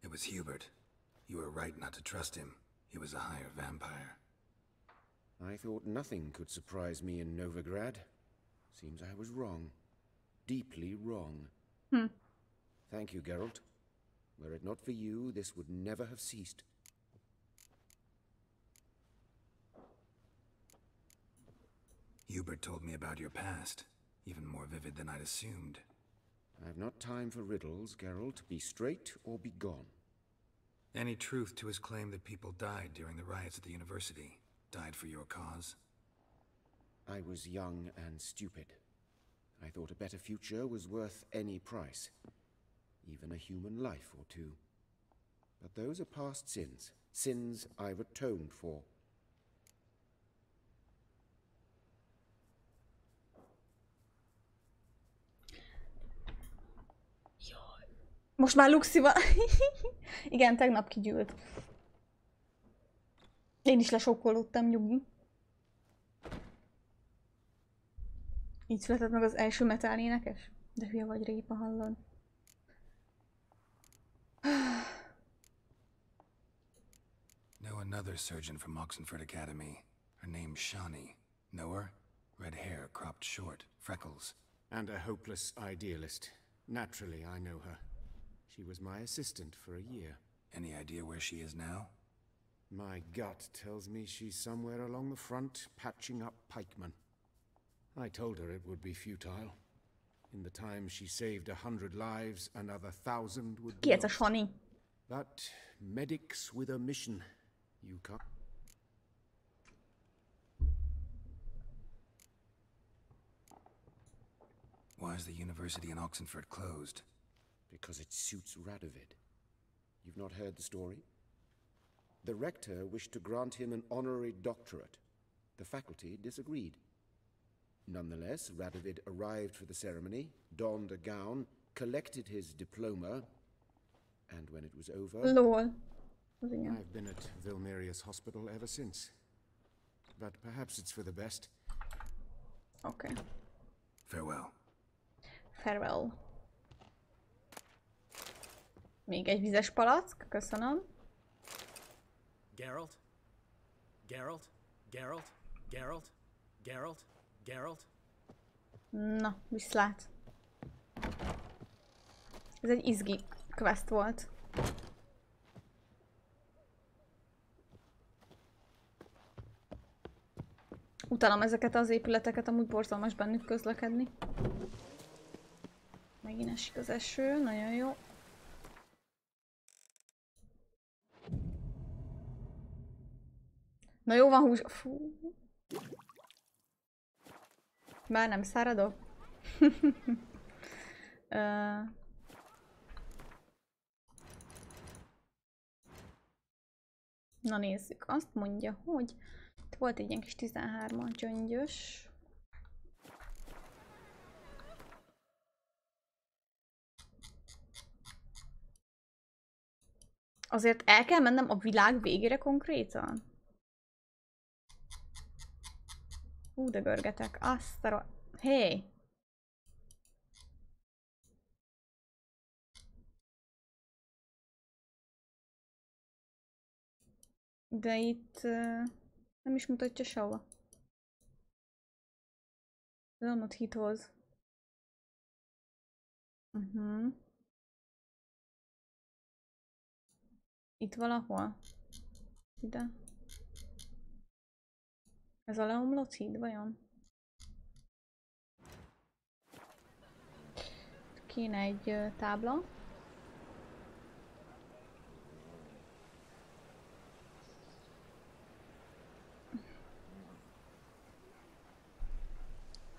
It was Hubert. You were right not to trust him. He was a higher vampire. I thought nothing could surprise me in Novigrad. Seems I was wrong. Deeply wrong. Thank you, Geralt. Were it not for you, this would never have ceased. Hubert told me about your past, even more vivid than I'd assumed. I've not time for riddles, Geralt. Be straight or be gone. Any truth to his claim that people died during the riots at the university? Died for your cause? I was young and stupid. I thought a better future was worth any price. Even a human life or two. But those are past sins. Sins I've atoned for. Most már Luxi van. Igen, tegnap kigyűlt. Én is lesokkolódtam, nyugi. Így született meg az első metal énekes? De hülye vagy, Répa, hallod? Know another surgeon from Oxenford Academy. Her name's Shawnee. Know her? Red hair, cropped short, freckles. And a hopeless idealist. Naturally, I know her. She was my assistant for a year. Any idea where she is now? My gut tells me she's somewhere along the front, patching up pikemen. I told her it would be futile. In the time she saved 100 lives, another 1,000 would be lost. Funny. But medics with a mission. You can't. Why is the university in Oxenford closed? Because it suits Radovid. You've not heard the story? The rector wished to grant him an honorary doctorate. The faculty disagreed. Nonetheless, Radovid arrived for the ceremony, donned a gown, collected his diploma, and when it was over... Lol. I've been at Vilmerius Hospital ever since. But perhaps it's for the best. Okay. Farewell. Farewell. Még egy vizes palack, köszönöm. Geralt? Geralt? Geralt? Geralt? Geralt? Geralt? Na, viszlát. Ez egy izgi quest volt. Utálom ezeket az épületeket, amúgy borzalmas bennük közlekedni. Megint esik az eső, nagyon jó. Na jó van hús... Fú. Bár nem száradok? Na nézzük, azt mondja, hogy itt volt egy ilyen kis 13-as gyöngyös. Azért el kell mennem a világ végére konkrétan? De görgetek. Azt a Hé! De itt nem is mutatja sehova. Donut hithoz. Itt valahol? Ide? Ez a leomlott híd vajon? Kéne egy tábla.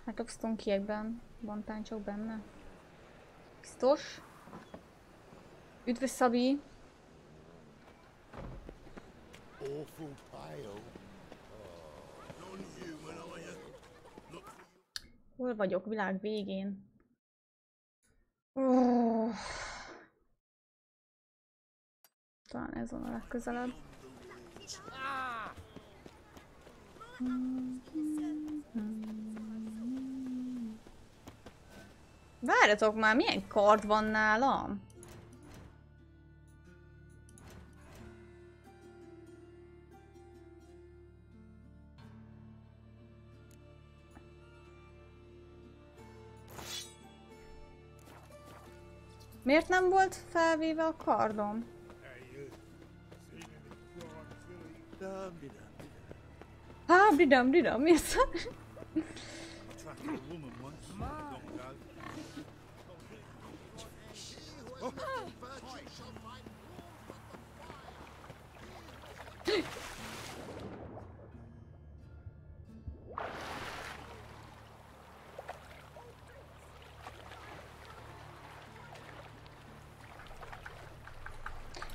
Hát obsztonkiekben van táncsok benne. Biztos? Üdv Szabi! Hol vagyok? Világ végén. Talán ez van a legközelebb. Várjatok már, milyen kard van nálam? Miért nem volt felvéve a kardom? Bridam, mi ez?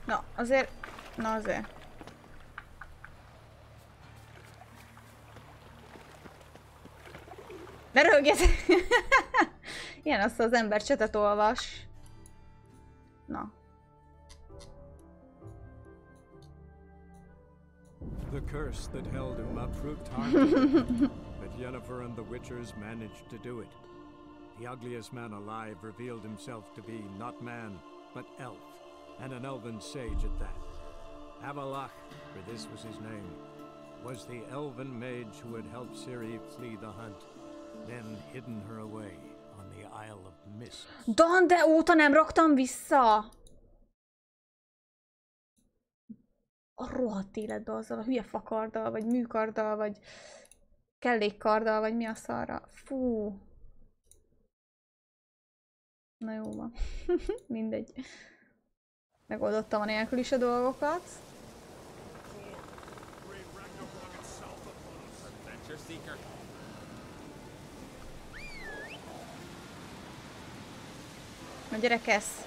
Na, azért... Na, azért. Ne röhögjetek! Ilyen azt az ember csetet olvas. Na. The curse that held him up proved hard to break, but Yennefer and the Witchers managed to do it. The ugliest man alive revealed himself to be not man, but elf, and an elven sage at that. Avalach, for this was his name, was the elven mage who had helped Ciri flee the hunt, then hidden her away on the Isle of Mist. Dan, de óta nem raktam vissza! A rohadt életbe azzal a hülye fakarddal, vagy műkarddal, vagy kellékkarddal, vagy mi a szarra. Fú. Na jó van. Mindegy. Megoldottam a nélkül is a dolgokat. Na gyere, kezd!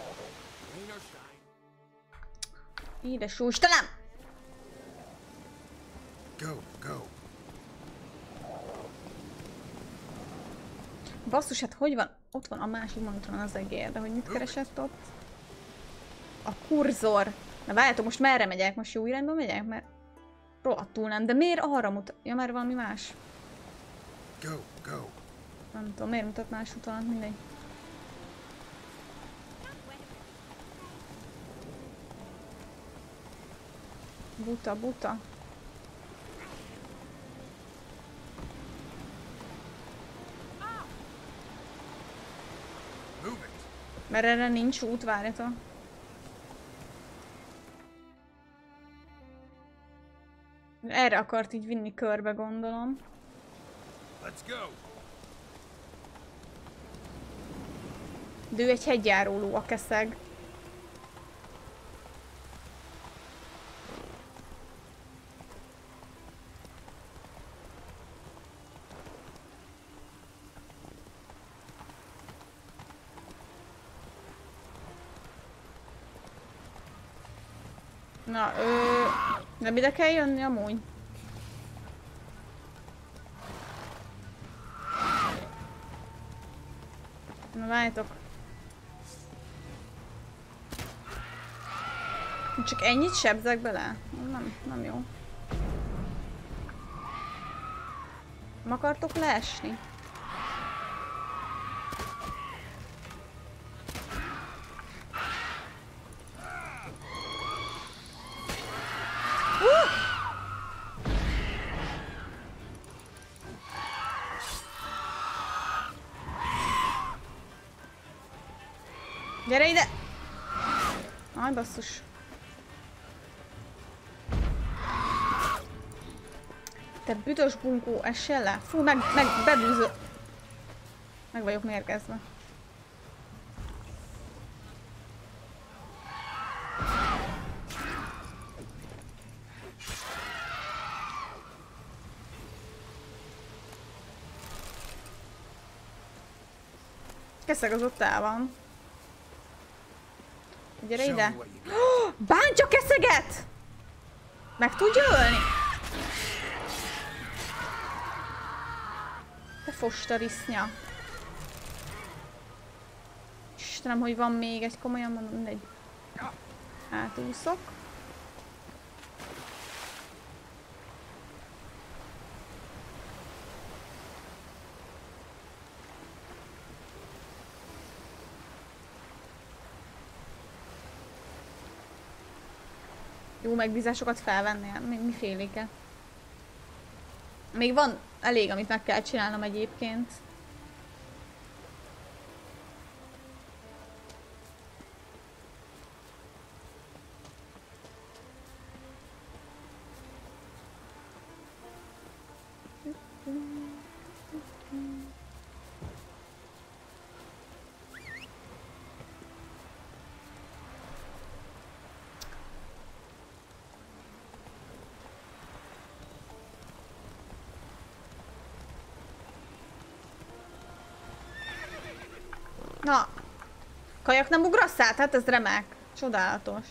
Édes jó Istenem! Go, go. Basszus, hát hogy van? Ott van a másik monitoron az egér, de hogy mit keresett ott? A kurzor. Na várjátok, most merre megyek? Most jó irányba megyek? Mert rohadtul nem. De miért arra mutat? Ja, mert valami más. Go, go. Nem tudom, miért mutat más utalat? Mindegy. Buta, buta. Mert erre nincs út, várjatok. Erre akart így vinni körbe, gondolom. De ő egy hegyjáróló, a keszeg. Na, nem ide kell jönni amúgy? Na várjátok. Csak ennyit sebzek bele? Nem jó. Nem akartok leesni? Gyere ide! Aj, basszus. Te büdös bunkó, essen le! Fú, meg bebűzöl. Meg vagyok mérgezve. Keszeg az ott el van. Gyere ide! Oh, bántja keszeget! Meg tudja ölni? Te fostarisznya. Istenem, hogy van még egy, komolyan mondom, mindegy. Átúszok. Jó megbízásokat felvennél? Mi féléke? Még van elég, amit meg kell csinálnom egyébként. Na, kajak nem ugrasz át? Hát ez remek. Csodálatos.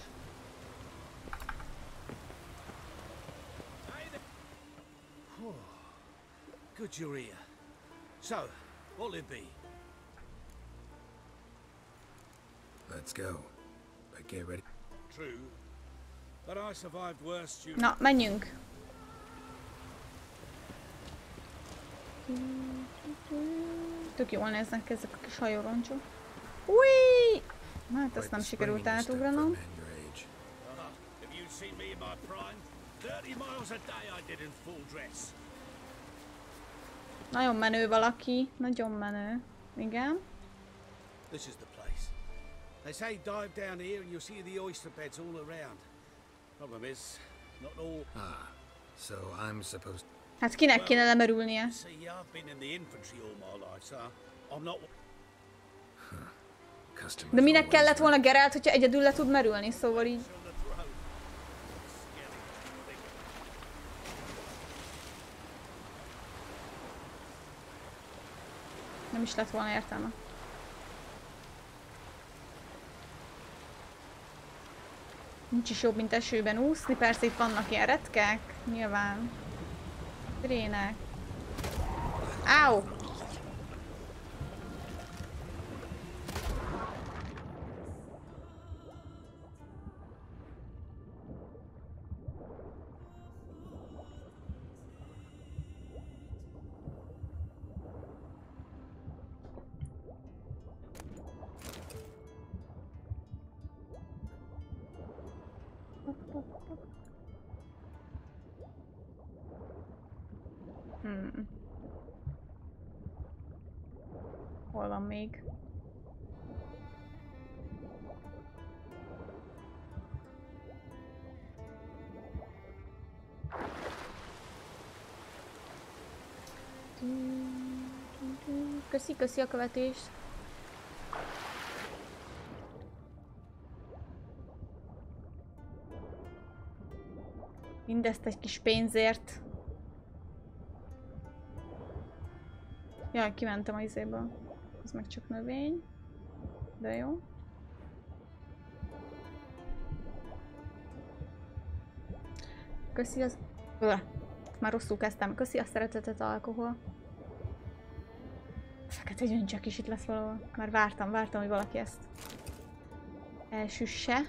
Good you're here. So, what'll it be? Let's go. But get ready. True. But I survived worse. Na, menjünk. Tök jól néznek ezek a kis hajóroncsok. Új! Hát ezt nem sikerült átugranom. Nagyon menő valaki, nagyon menő. Igen. This is the place. They say dive down here and you'll see the oyster beds all around. Problem is, not all. Ah, so I'm supposed. Hát kinek kéne lemerülnie? See, I've been in the infantry all my life, so I'm not. De minek kellett volna Geralt, hogyha egyedül le tud merülni, szóval így. Nem is lett volna értelme. Nincs is jobb, mint esőben úszni, persze itt vannak ilyen retkák, nyilván. Drének. Áú! Hol van még? Köszi a követést. Mindezt egy kis pénzért. Jaj, kimentem a izéből. Ez meg csak növény. De jó. Köszi az... Már rosszul kezdtem. Köszi a szeretetet, alkohol. Fekete gyöngycsek is itt lesz valahol. Már vártam, hogy valaki ezt elsüsse.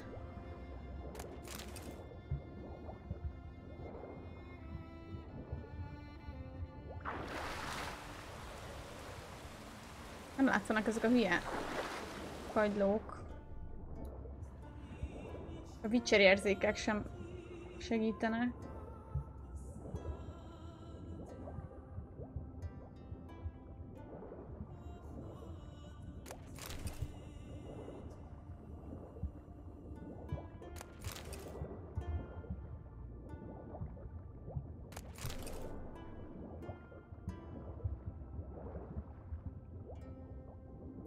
Nem látszanak ezek a hülye kagylók. A Witcher érzékek sem segítenek.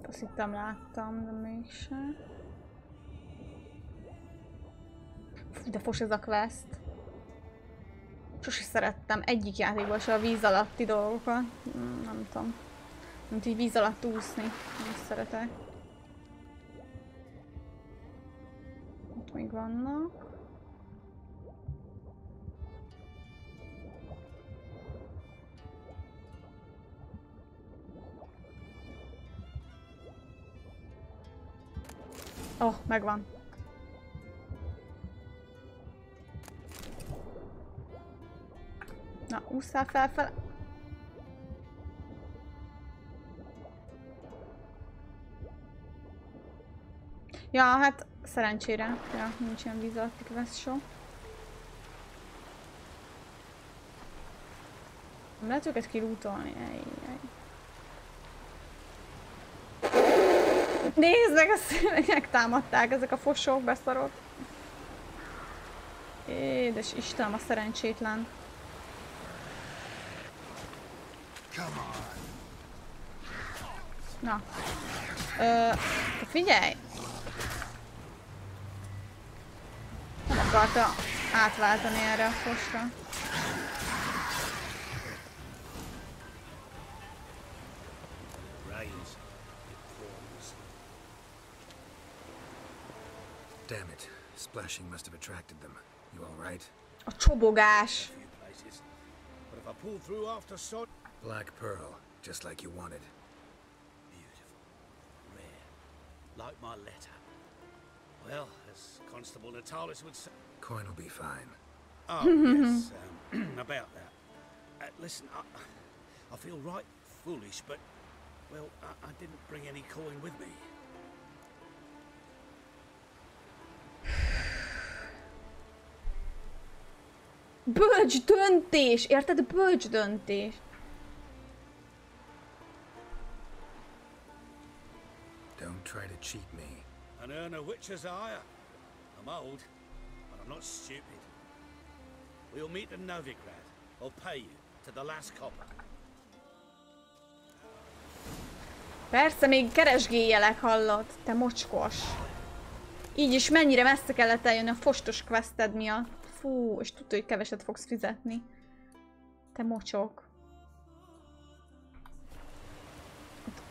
Azt hittem láttam, de mégsem. Fú, de fos ez a quest. Sose szerettem egyik játékban se a víz alatti dolgokat. Nem tudom. Mint így víz alatt úszni. Nem szeretek. Ott még vannak. Oh, megvan. Na, ússzál felfele. Ja, hát szerencsére. Ja, nincs ilyen víz alatti quest show. Nem lehet őket kilútolni. Nézd meg, ezt megtámadták ezek a fosók, beszarok. Édes Istenem, a szerencsétlen. Na. Figyelj! Nem akarta átváltani erre a fosra. Damn it. Splashing must have attracted them. You all right? A csobogás. Black pearl, just like you wanted. Beautiful. Rare. Like my letter. Well, as Constable Natalis would say... Coin will be fine. Oh, yes. About that. Listen, I feel right foolish, but... Well, I didn't bring any coin with me. Bölcs döntés! Érted? Bölcs döntés! Don't try to cheat me. An earner witcher's hire. I'm old, but I'm not stupid. We'll meet in Novigrad. I'll pay you to the last copper. Persze, még keresgéljelek, hallod? Te mocskos. Így is mennyire messze kellett eljönni a fostos quested miatt. Fú, és tudod, hogy keveset fogsz fizetni. Te mocsok.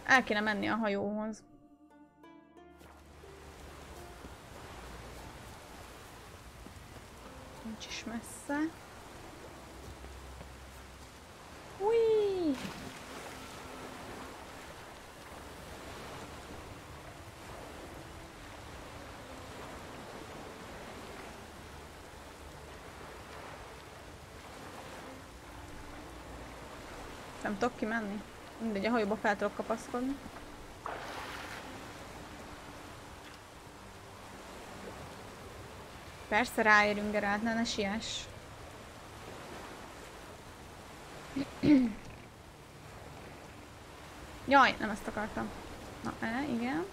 El kéne menni a hajóhoz. Nincs is messze. Ui! Nem tudok kimenni. Mindegy, a hajóba fel tudok kapaszkodni. Persze ráérünk, Geralt, ne siess. Jaj, nem ezt akartam. Na, igen.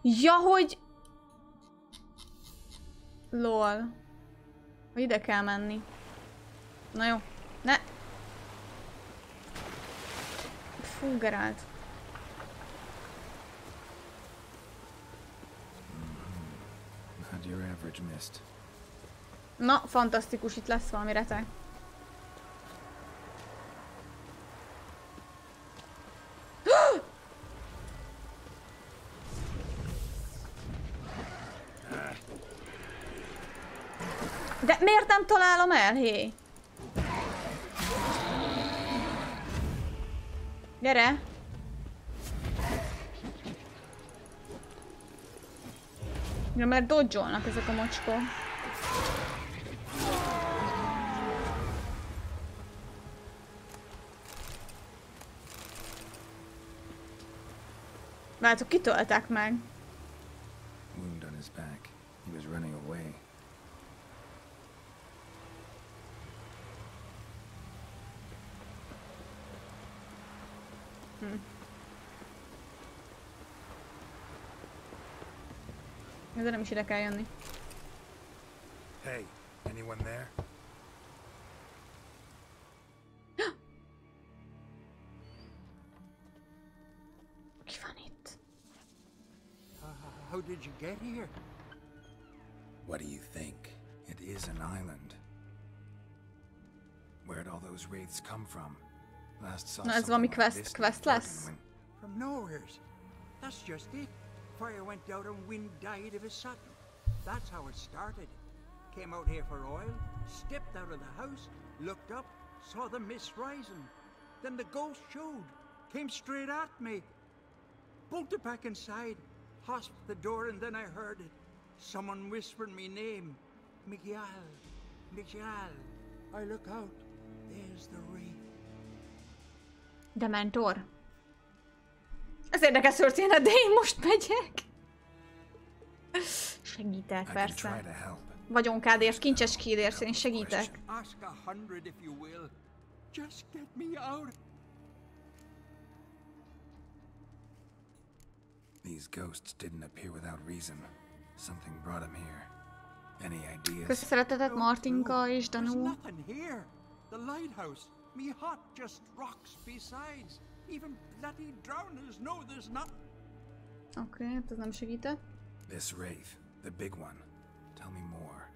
Ja, hogy... Lol. Hogy ide kell menni. Na jó. Ne! Fú, Geralt. Not your average mist. Na, fantasztikus, itt lesz valami retek. De miért nem találom el, hé? Gyere! Ja, mert dodge-olnak ezek a mocskok. Látok, kitöltek meg. Wound on his back. He was running away. De nem is ide kell jönni. Hey, anyone there? Ki van itt? How did you get here? What do you think? It is an island. Where'd all those wraiths come from? Last saw Na ez valami quest lesz? From nowheres. That's just it. Fire went out and wind died of a sudden. That's how it started. Came out here for oil, stepped out of the house, looked up, saw the mist rising. Then the ghost showed, came straight at me. Bolted back inside, hosped the door, and then I heard it. Someone whispered me name. Miguel. Miguel. I look out. There's the wraith. Dementor. Ez érdekes történet, de én most megyek. Segítek, persze. Vagyonkádért, kincseskédért, én segítek. Ask 100 if you will. Just get me out. These ghosts didn't appear without reason. Something brought them here. Any ideas? Köszönetet Martinka és There's Danú. nothing here. The lighthouse. Me hut just rocks besides. Even bloody drowners know there's not. Oké, hát ez nem segített. This wraith, the big one. Tell me more.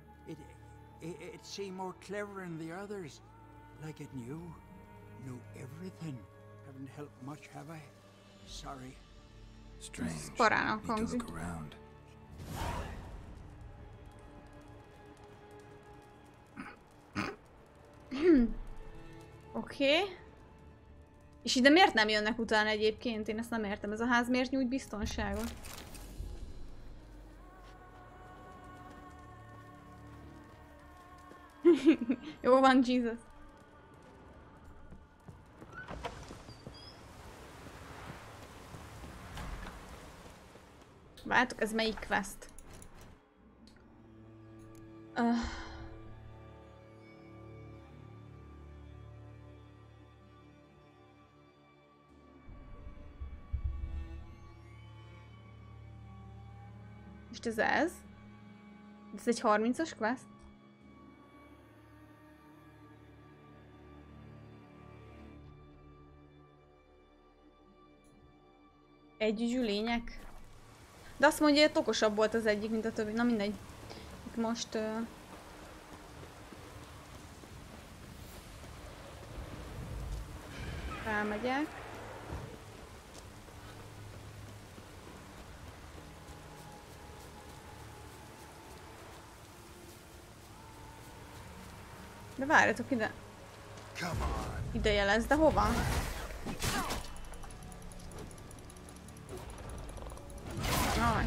It seemed more clever than the others. Like it knew everything. Haven't helped much, have I? Sorry. Strange. Parának Need to hangzik. look around. Oké. És ide miért nem jönnek utána egyébként? Én ezt nem értem. Ez a ház miért nyújt biztonságot? Jó van, Jesus. Várjátok, ez melyik quest? Most ez ez? Ez egy 30-as quest? Együgyű lények? De azt mondja, hogy okosabb volt az egyik, mint a többi. Na mindegy. Itt most... Felmegyek. De várjatok ide. Ide jelez, de hova? Aj.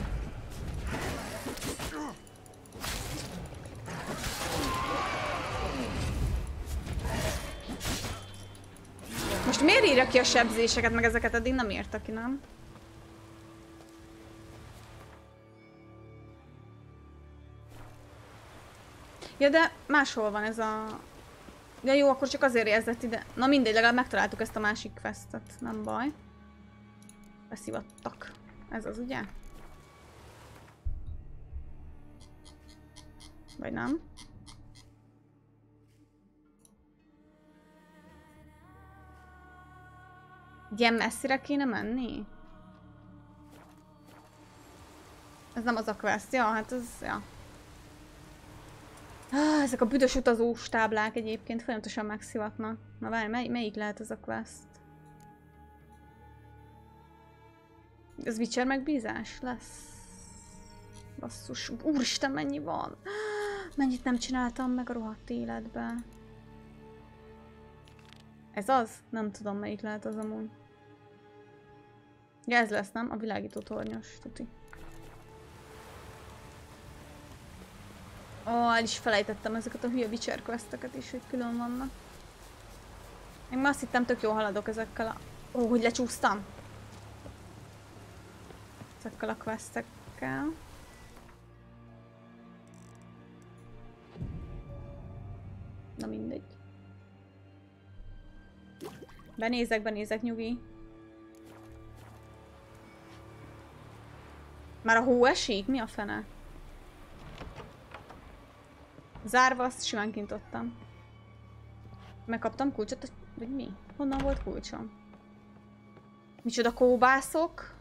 Most miért írja ki a sebzéseket, meg ezeket eddig nem írta ki, nem? Ja, de máshol van ez a... Ja jó, akkor csak azért érzett ide. Na mindegy, legalább megtaláltuk ezt a másik questet, nem baj. Beszivattak. Ez az, ugye? Vagy nem? Ilyen messzire kéne menni? Ez nem az a quest, ja, hát ez, ja. Ezek a büdös utazós táblák egyébként folyamatosan megszivatnak. Na várj, melyik lehet ez a quest? Ez Witcher megbízás lesz? Basszus, úristen, mennyi van? Mennyit nem csináltam meg a rohadt életben. Ez az? Nem tudom, melyik lehet az amúgy. Ja, ez lesz, nem? A világító tornyos, tuti. Ó, el is felejtettem ezeket a hülye Witcher questeket is, hogy külön vannak. Még ma azt hittem, tök jól haladok ezekkel a... Ó, hogy lecsúsztam! Ezekkel a questekkel. Na mindegy. Benézek, nyugi. Már a hó esik? Mi a fene? Zárva, azt simán kintottam. Megkaptam kulcsot, vagy mi? Honnan volt kulcsom? Micsoda kóbászok?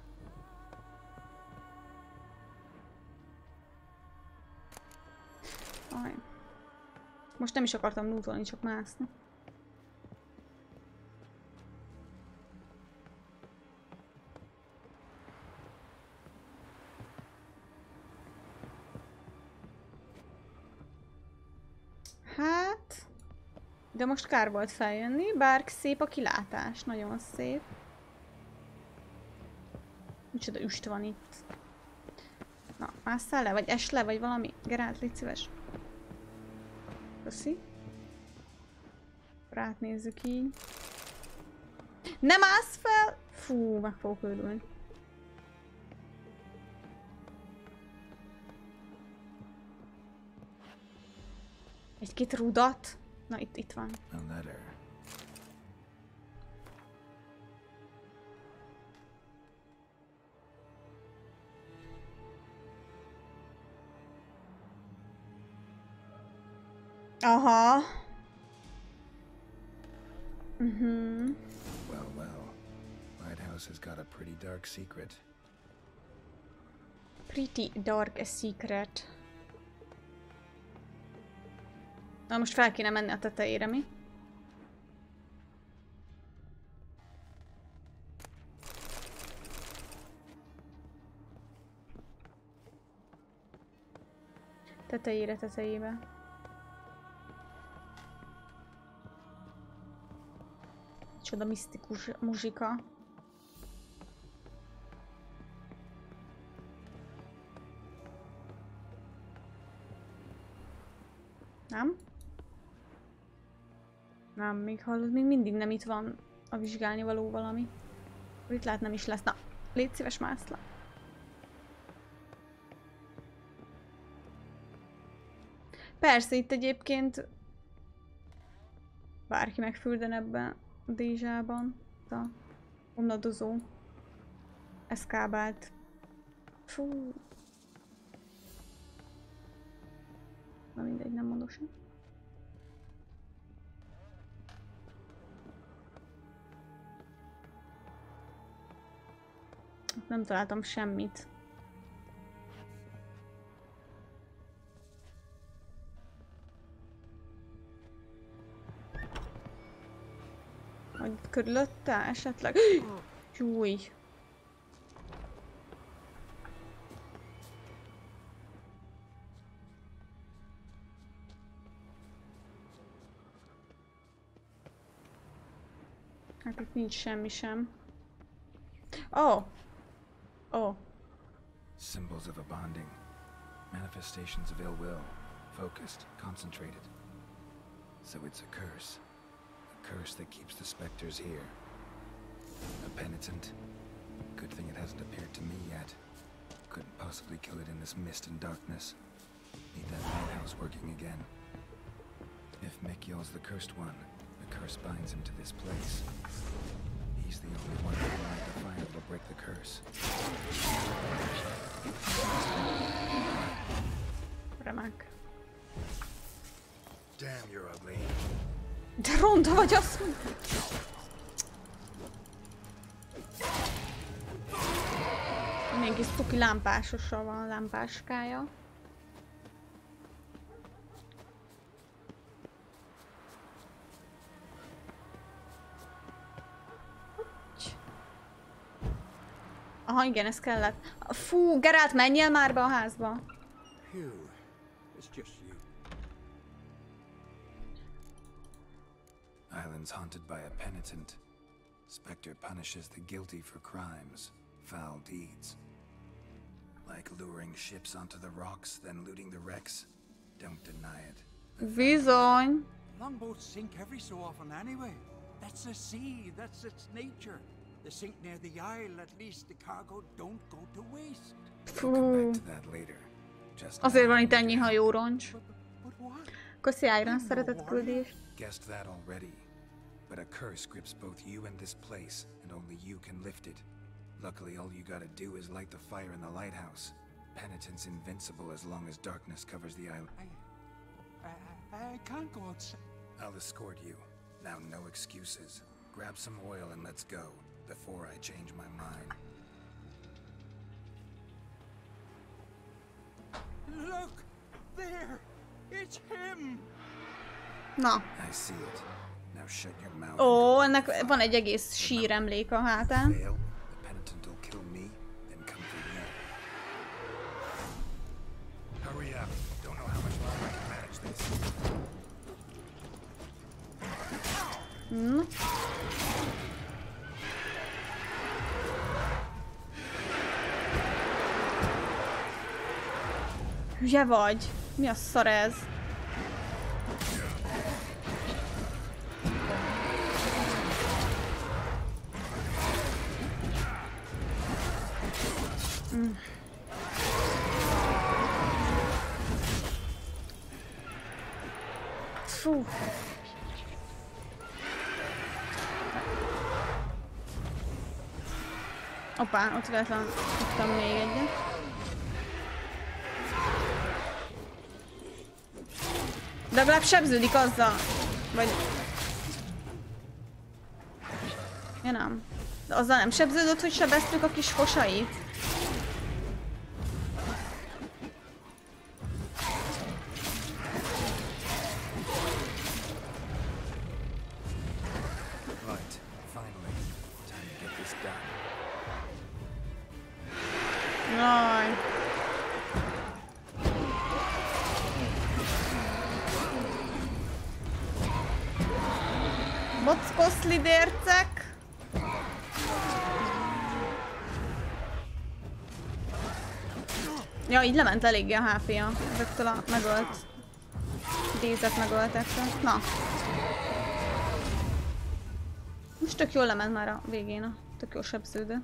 Aj. Most nem is akartam lootolni, csak mászni. Hát... De most kár volt feljönni, bár szép a kilátás, nagyon szép. Micsoda üst van itt. Na, másszál le, vagy es le, vagy valami? Gerált, légy szíves. Köszi. Rátnézzük így. Nem állsz fel! Fú, meg fogok őrülni. Egy-két rudat. Na, itt van. Aha. Well. Lighthouse has got a pretty dark secret. Pretty dark secret. Na most fel kéne menni a tetejére, mi? Tetejére. Micsoda misztikus muzsika. Nem? Nem, még hallod, még mindig nem itt van a vizsgálni való valami. Itt lehet nem is lesz. Na, légy szíves, mász le. Persze, itt egyébként bárki megfürden ebben a dézsában. A onnadozó eszkábált. Fú. Na mindegy, nem mondok sem. Nem találtam semmit. Vagy körülötte esetleg? Júj! Hát itt nincs semmi sem. Oh! Oh. Symbols of a bonding. Manifestations of ill will. Focused, concentrated. So it's a curse. A curse that keeps the specters here. A penitent. Good thing it hasn't appeared to me yet. Couldn't possibly kill it in this mist and darkness. Need that lighthouse working again. If Mikyol's the cursed one, the curse binds him to this place. He's the only one who can light the fire that'll break the curse. Remek. Damn, you're ugly. De ronda vagy, azt mondja. Milyen kis cuki lámpásossal van a lámpáskája. Aha, igen, ez kellett. Fú, Geralt, menjél már be a házba. Island's haunted by a penitent. Spectre punishes the guilty for crimes, foul deeds. Like luring ships onto the rocks, then looting the wrecks. Don't deny it. Bizony. Longboats sink every so often anyway. That's the sea, that's its nature. They sink near the isle, at least the cargo don't go to waste. Fú. Azért van itt ennyi hajóroncs. Köszi Iron, szeretett küldés. Guessed that already. But a curse grips both you and this place, and only you can lift it. Luckily, all you gotta do is light the fire in the lighthouse. Penitent's invincible as long as darkness covers the island. I can't go outside. I'll escort you. Now, no excuses. Grab some oil and let's go, before I change my mind. Look! There! It's him! Na. I see it. Now shut your mouth. Ó, ennek van egy egész síremlék a hátán. The penitent will kill me, then come for you. Hurry up. Don't know how much longer I can manage this. Hülye vagy? Mi a szar ez? Fú. Hoppá, ott véletlen tudtam még egyet. De legalább sebződik azzal. Vagy... Ja nem. De azzal nem sebződött, hogy sebeztük a kis fosait? Right, finally. Time to get this done. Jaj. Bockoszlidércek. Ja, így lement eléggé a HP-ja ezektől a megölt idézett megöltektől. Na. Most tök jól lement már a végén a tök jó sebződő.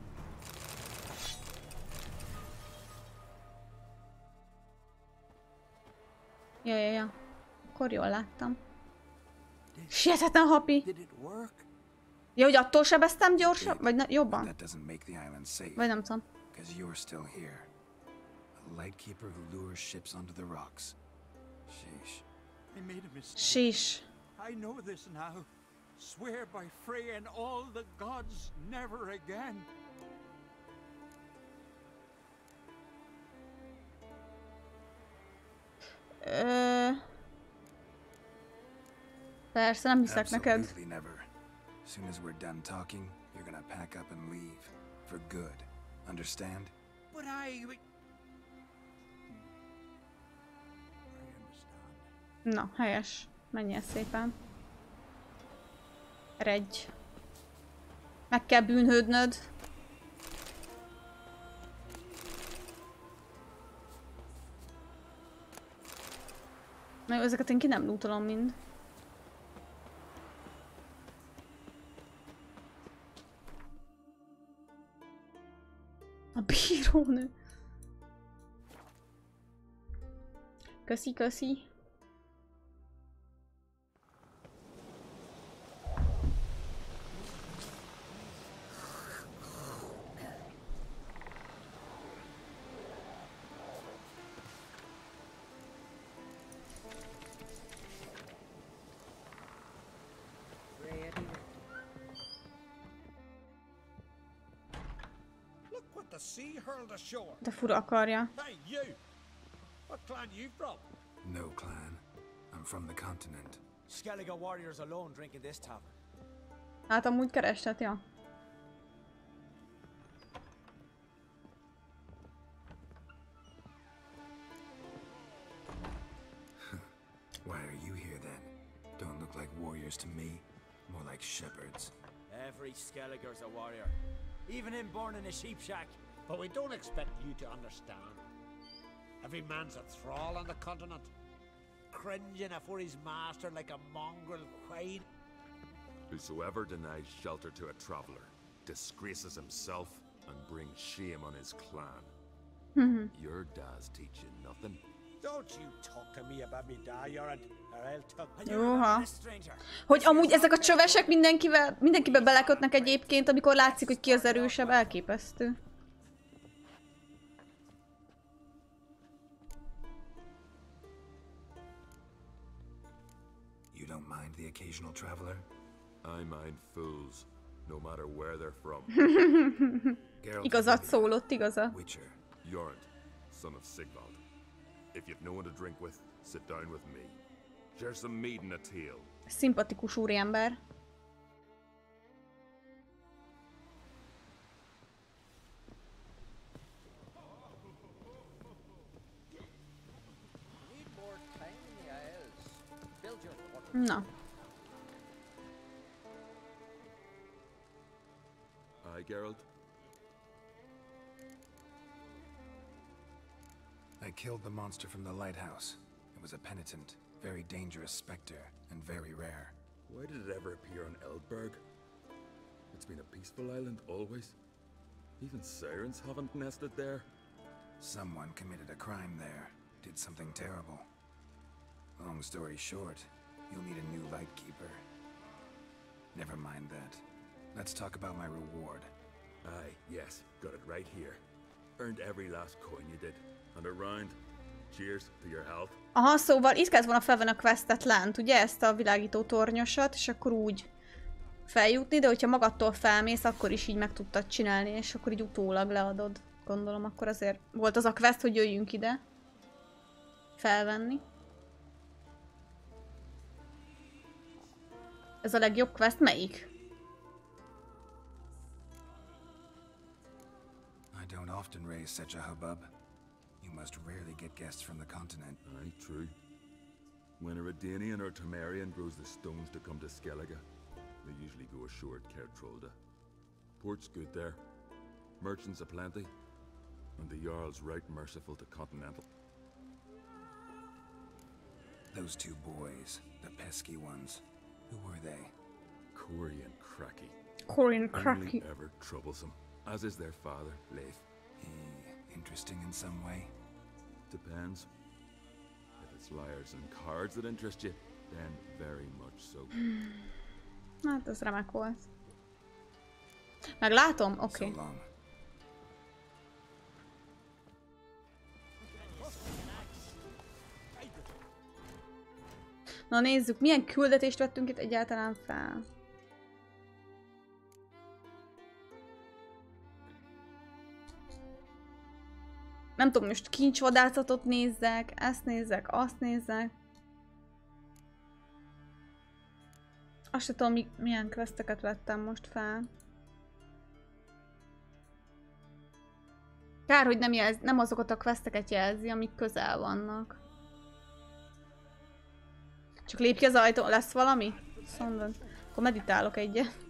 Ja. Akkor jól láttam. Sietetlen hapi. Ja, hogy attól sebeztem gyorsan? Vagy jobban? Vagy nem tudom. Lightkeeper who lures ships onto the rocks. Sheesh. I made a mistake. Sheesh. I know this now. Swear by Freya and all the gods, never again. Persze, nem hiszek neked. Absolutely never. As soon as we're done talking, you're gonna pack up and leave. For good. Understand? But I... Na, helyes. Menjél szépen. Eredj. Meg kell bűnhődnöd. Na jó, ezeket én ki nem lootolom mind. A bírónő. Köszi. De fura akarja. Hey, you! What clan you from? No clan. I'm from the continent. Skellige warriors alone drink in this tavern. Hát amúgy kerestet, ja. Why are you here then? Don't look like warriors to me. More like shepherds. Every Skellige's a warrior. Even him born in a sheep shack. But we don't expect you to understand. Every man's a thrall on the continent, cringing afore his master like a mongrel quaid. Whosoever denies shelter to a traveller disgraces himself and brings shame on his clan. Your dad's teaching nothing. Don't you talk to me about me dad, or I'll talk. Jóha. Hogy amúgy ezek a csövesek mindenkibe belekötnek egyébként, amikor látszik, hogy ki az erősebb, elképesztő. You don't mind the occasional traveler? I mind fools, no matter where they're from. Igazat szólott, igaza. Jorund, son of Sigvald. If you've no one to drink with, sit down with me. Share some mead and a tale. Szimpatikus úriember. Na. Aye, Geralt? I killed the monster from the lighthouse. It was a penitent, very dangerous spectre, and very rare. Why did it ever appear on Eldberg? It's been a peaceful island always. Even sirens haven't nested there. Someone committed a crime there, did something terrible. Long story short, you'll need a new lightkeeper. Never mind that. Let's talk about my reward. Aye, yes, got it right here. Earned every last coin you did. And a round. Cheers to your health. Aha, szóval itt kellett volna felvenni a questet lent, ugye? Ezt a világító tornyosat, és akkor úgy feljutni, de hogyha magadtól felmész, akkor is így meg tudtad csinálni, és akkor így utólag leadod. Gondolom, akkor azért volt az a quest, hogy jöjjünk ide. Felvenni. Ez a legjobb quest, melyik? I don't often raise such a hubbub. You must rarely get guests from the continent. Aye, true. When a Redanian or Temerian grows the stones to come to Skellige, They usually go ashore at Kertrolda. Port's good there. Merchants aplenty. And the Jarl's right merciful to Continental. Those two boys, the pesky ones, who were they? Corey and Cracky. Corey and Cracky. Only ever troublesome, as is their father, Leif. Interesting in some way? Depends. If it's liars and cards that interest you, then very much so. Hát ez remek volt. Meglátom? Oké. Okay. Na nézzük, milyen küldetést vettünk itt egyáltalán fel. Nem tudom, most kincsvadászatot nézzek, ezt nézzek, azt nézzek. Azt sem tudom, milyen questeket vettem most fel. Kár, hogy nem azokat a questeket jelzi, amik közel vannak. Csak lép ki az ajtó, lesz valami? Szóval, akkor meditálok egyet.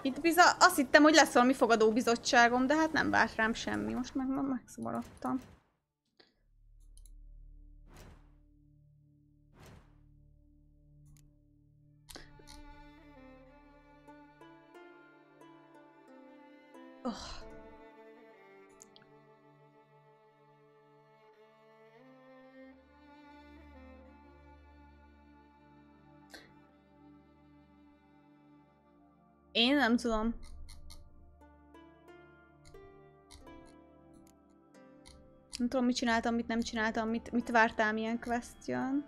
Itt azt hittem, hogy lesz valami fogadóbizottságom, de hát nem várt rám semmi. Most meg megszomorodtam. Oh. Én nem tudom. Nem tudom, mit csináltam, mit nem csináltam, mit vártál, milyen quest jön.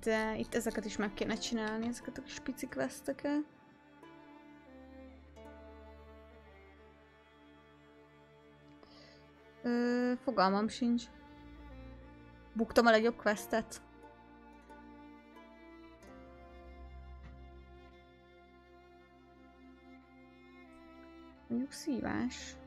De itt ezeket is meg kéne csinálni, ezeket a kis pici questeket. Fogalmam sincs. Buktam a legjobb questet. Mondjuk szívás.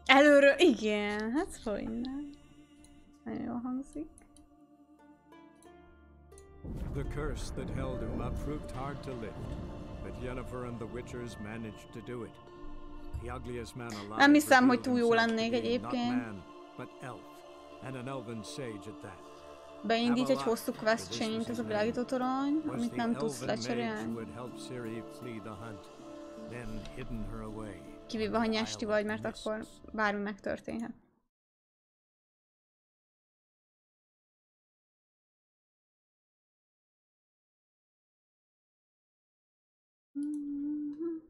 Előről, igen, hát hogyne. Nagyon jól hangzik. The curse that held him up proved hard to lift, but Yennefer and the Witchers managed to do it. The ugliest man alive. Nem hiszem, hogy túl jó lennék egyébként. But elf, and an elven sage at that. Beindít egy hosszú quest chain-t, ez a világító torony, amit nem tudsz lecserélni. Kivéve, ha nyesti vagy, mert akkor bármi megtörténhet.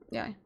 Jaj.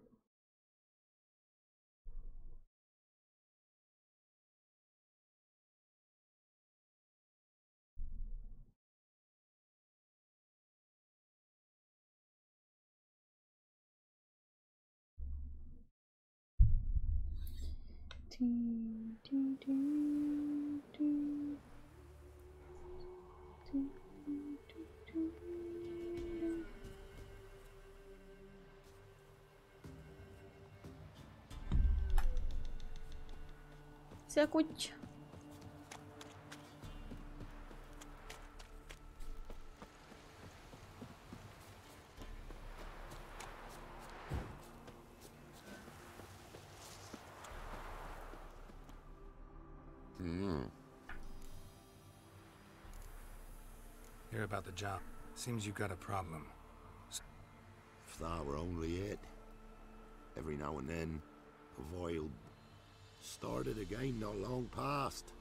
Szia, kuty! Hear about the job. Seems you got a problem. If that were only it. Every now and then, a vile started again not long past.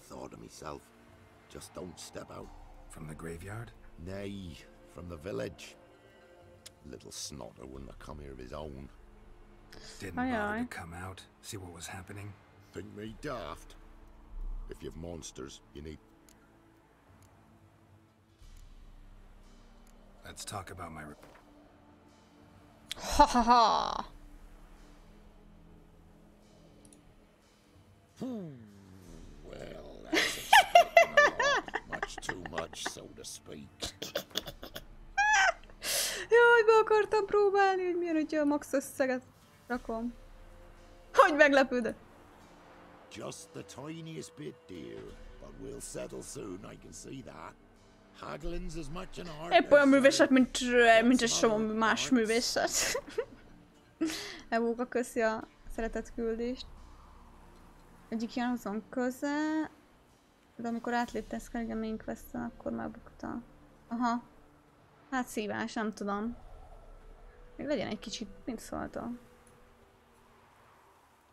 Thought to myself, just don't step out. From the graveyard? Nay, from the village. Little snotter wouldn't have come here of his own. Didn't bother to come out, see what was happening? Think me daft? If you've monsters, you need... Let's talk about my... Ha ha ha! Well, that's a much too much, so to speak. Jaj, be akartam próbálni, hogy milyen, hogyha a max összeget rakom. Hogy meglepődött? Just the tiniest bit, dear. But we'll settle soon, I can see that. Haggling's as much an art. Épp olyan művészet, mint egy somó más művészet. Evóka köszi a szeretett küldést. Egyik ilyen azon köze, de amikor átléptesz kell, igen, main questen, akkor már bukta. Aha. Hát szívás, nem tudom. Még legyen egy kicsit, mint szóltam.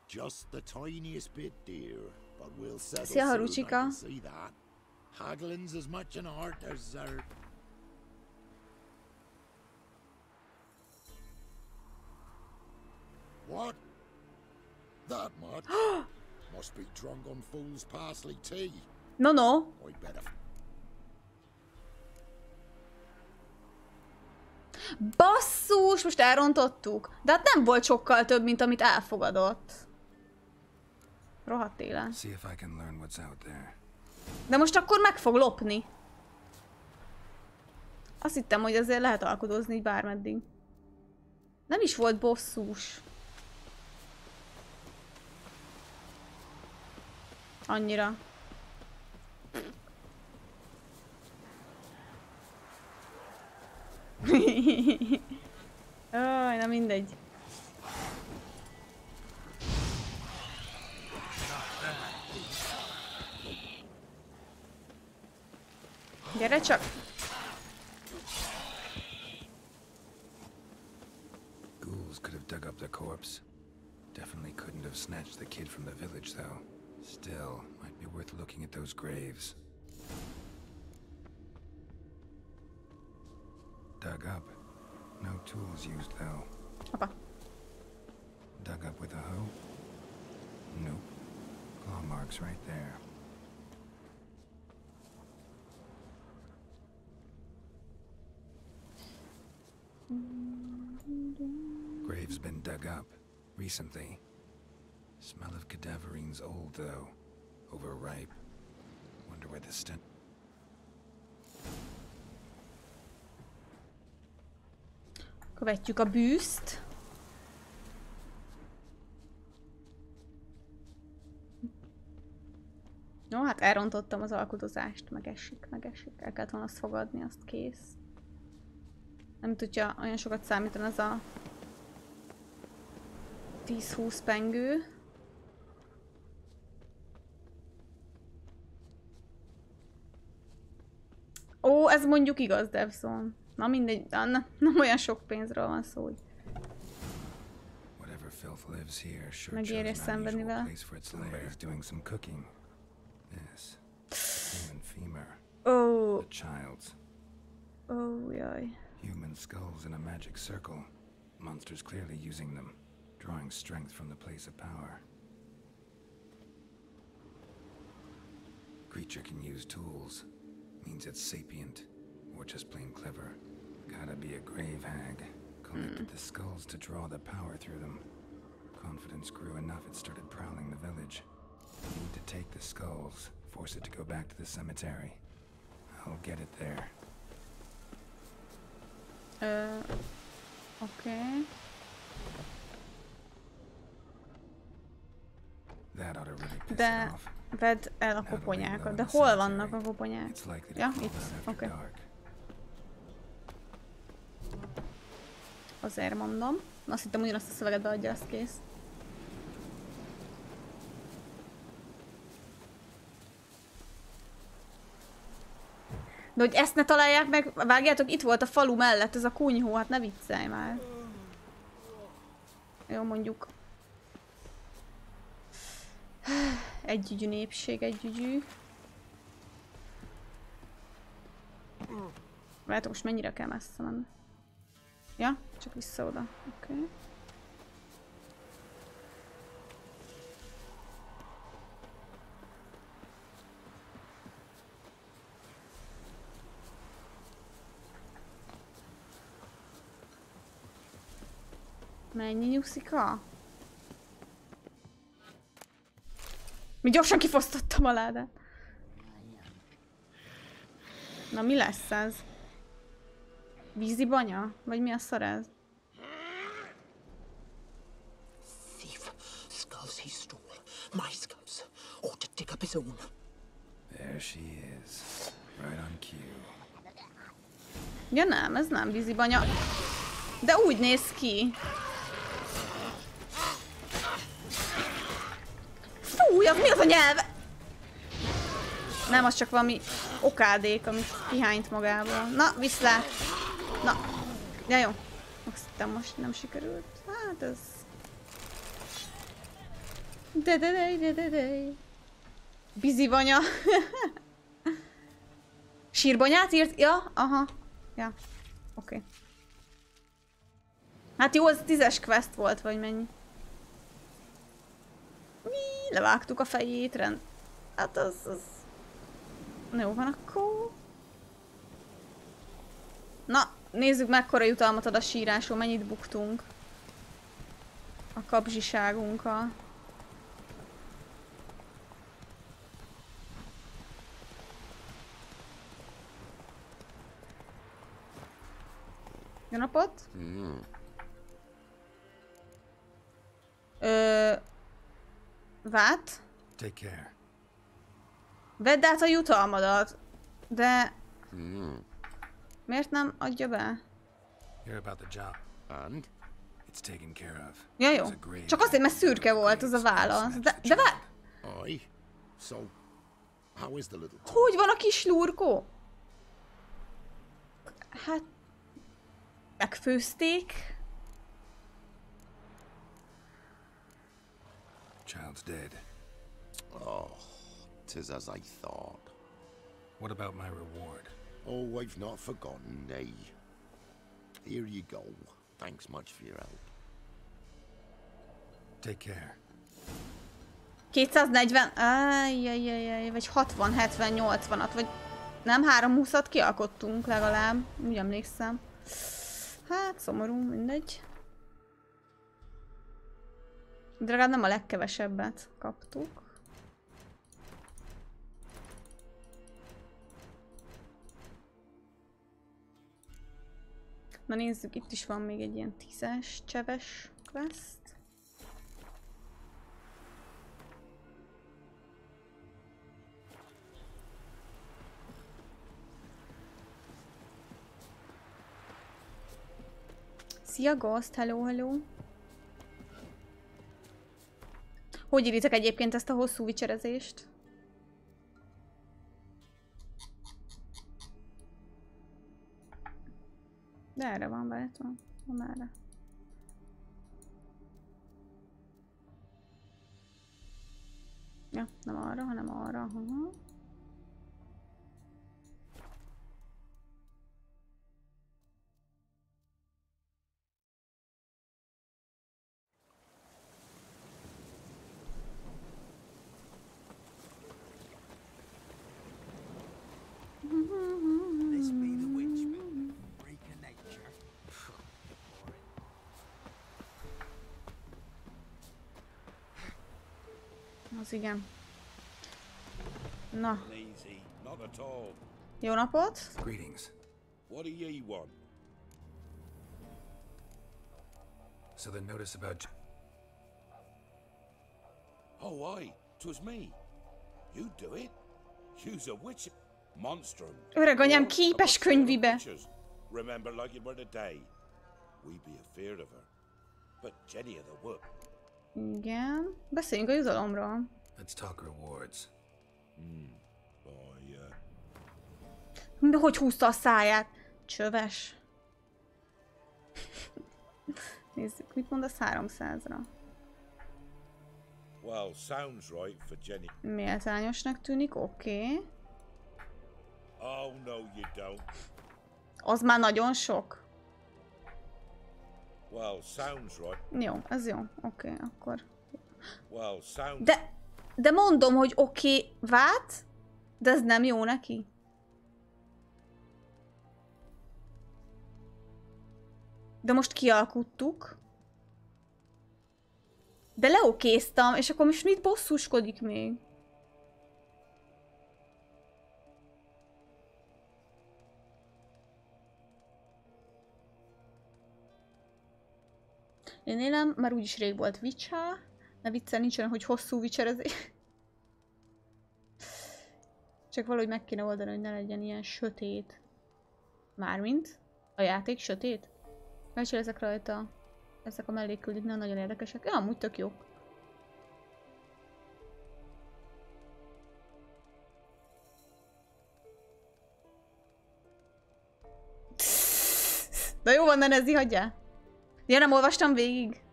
Just the tiniest bit, dear. But we'll settle Szia, soon, I Haruchika. can see that. Haggling's as much an art as What? That much? Must be drunk on fool's parsley tea. No. I better. Basszus, most elrontottuk. De hát nem volt sokkal több, mint amit elfogadott. Rohadt élen. De most akkor meg fog lopni. Azt hittem, hogy azért lehet alkudozni így bármeddig. Nem is volt bosszús. Annyira. Aj, na mindegy. Gyere csak! Ghouls could have dug up the corpse. Definitely couldn't have snatched the kid from the village, though. Still, might be worth looking at those graves. Dug up. No tools used, though. Apa. Dug up with a hoe? Nope. Claw marks right there. Grave's been dug up recently. Smell of cadaverines old, though. Overripe. Wonder where the stench... Követjük a bűzt. No, hát elrontottam az alkudozást. Megesik. El kellett volna azt fogadni, azt kész. Nem tudja, olyan sokat számítani az a 10-20 pengő. Ó, ez mondjuk igaz, Devzone. Na mindegy, nem olyan sok pénzről van szó, hogy megérje szenvedni vele. Oh. Oh, jaj. Human skulls in a magic circle. Monsters clearly using them, drawing strength from the place of power. Creature can use tools. Means it's sapient, or just plain clever. Gotta be a grave hag. Collected the skulls to draw the power through them. Confidence grew enough it started prowling the village. Need to take the skulls, force it to go back to the cemetery. I'll get it there. Okay. De vedd el a koponyákat. De hol vannak a koponyák? Ja, itt. Oké. Azért mondom. Azt hittem, ugyanazt a szöveget beadja, az kész. De hogy ezt ne találják meg, vágjátok, itt volt a falu mellett, ez a kunyhó, hát ne viccelj már. Jó, mondjuk. Együgyű népség, együgyű. Látok, most mennyire kell messze menni. Ja, csak vissza oda. Oké. Mennyi nyuszika? Mi gyorsan kifosztottam a ládát. Na mi lesz ez? Vízi banya? Vagy mi a szar ez? Thief. Skulls he stole. My skulls. Ought to dig up his own. There she is. Right on cue. Ja nem, ez nem vízi banya. De úgy néz ki. Fúj, az mi az a nyelve? Nem, az csak valami okádék, amit kihányt magából. Na, viszlát. Na. Ja, jó. Azt hittem most nem sikerült. Hát ez... De. Bizibanya. Sírbanyát írt? Ja, aha. Ja. Oké. Hát jó, az 10-es quest volt, vagy mennyi? Mi? Levágtuk a fejét, rend. Hát az... Jó van akkor. Na, nézzük mekkora jutalmat ad a sírásról, mennyit buktunk. A kapzsiságunkkal. Jó napot? Vát? Take care. Vedd át a jutalmadat. De... Miért nem adja be? Hear about the job. And? It's taken care of. Ja, jó. Csak azért, mert szürke volt az a válasz. De várj! So, how is the little... Hogy van a kis lurkó? Hát... Megfőzték. Child's dead. Oh, 'tis as I thought. What about my reward? Oh, I've not forgotten, nay. Here you go. Thanks much for your help. Take care. 240... Ajjajjajjaj, vagy 60, 70, 80-at, vagy... Nem, 320-at kialkottunk legalább. Úgy emlékszem. Hát, szomorú, mindegy. De legalább nem a legkevesebbet kaptuk. Na nézzük, itt is van még egy ilyen 10-es cseves quest. Szia Ghost, hello, hello. Hogy iritek egyébként ezt a hosszú vicserezést? De erre van beállítva. Nem erre. Ja, nem arra, hanem arra. This be the witchman, freak of nature. Az igen. Na. Easy, not at all. Jó napot! Greetings. What do ye want? So the notice about... Oh, aye, 'twas me. You do it? You's a witch... Monstrum. Öreg anyám képes könyvibe. Remember like it were the day. We be afeard of her. But Jenny of the wood. Igen. Beszéljünk a jutalomról. Let's talk rewards. De hogy húzta a száját? Csöves. Nézzük, mit mondasz 300-ra. Well, sounds right for Jenny. Méltányosnak tűnik, oké. Oh, no, you don't. Az már nagyon sok. Well, sounds right. Jó, ez jó. Oké, akkor. Well, sounds... De mondom, hogy oké, vát, de ez nem jó neki. De most kialkuttuk. De leokéztam, és akkor most mit bosszúskodik még? Én élem, már úgyis rég volt Viccsá. Ne viccel, nincs olyan, hogy hosszú vicserezés. Csak valahogy meg kéne oldani, hogy ne legyen ilyen sötét. Mármint a játék sötét. Mert ezek rajta, ezek a mellékküldők nem nagyon érdekesek. Ja, amúgy tök jók. De jó van, ne nezzi, hagyjál. Ja, nem olvastam végig.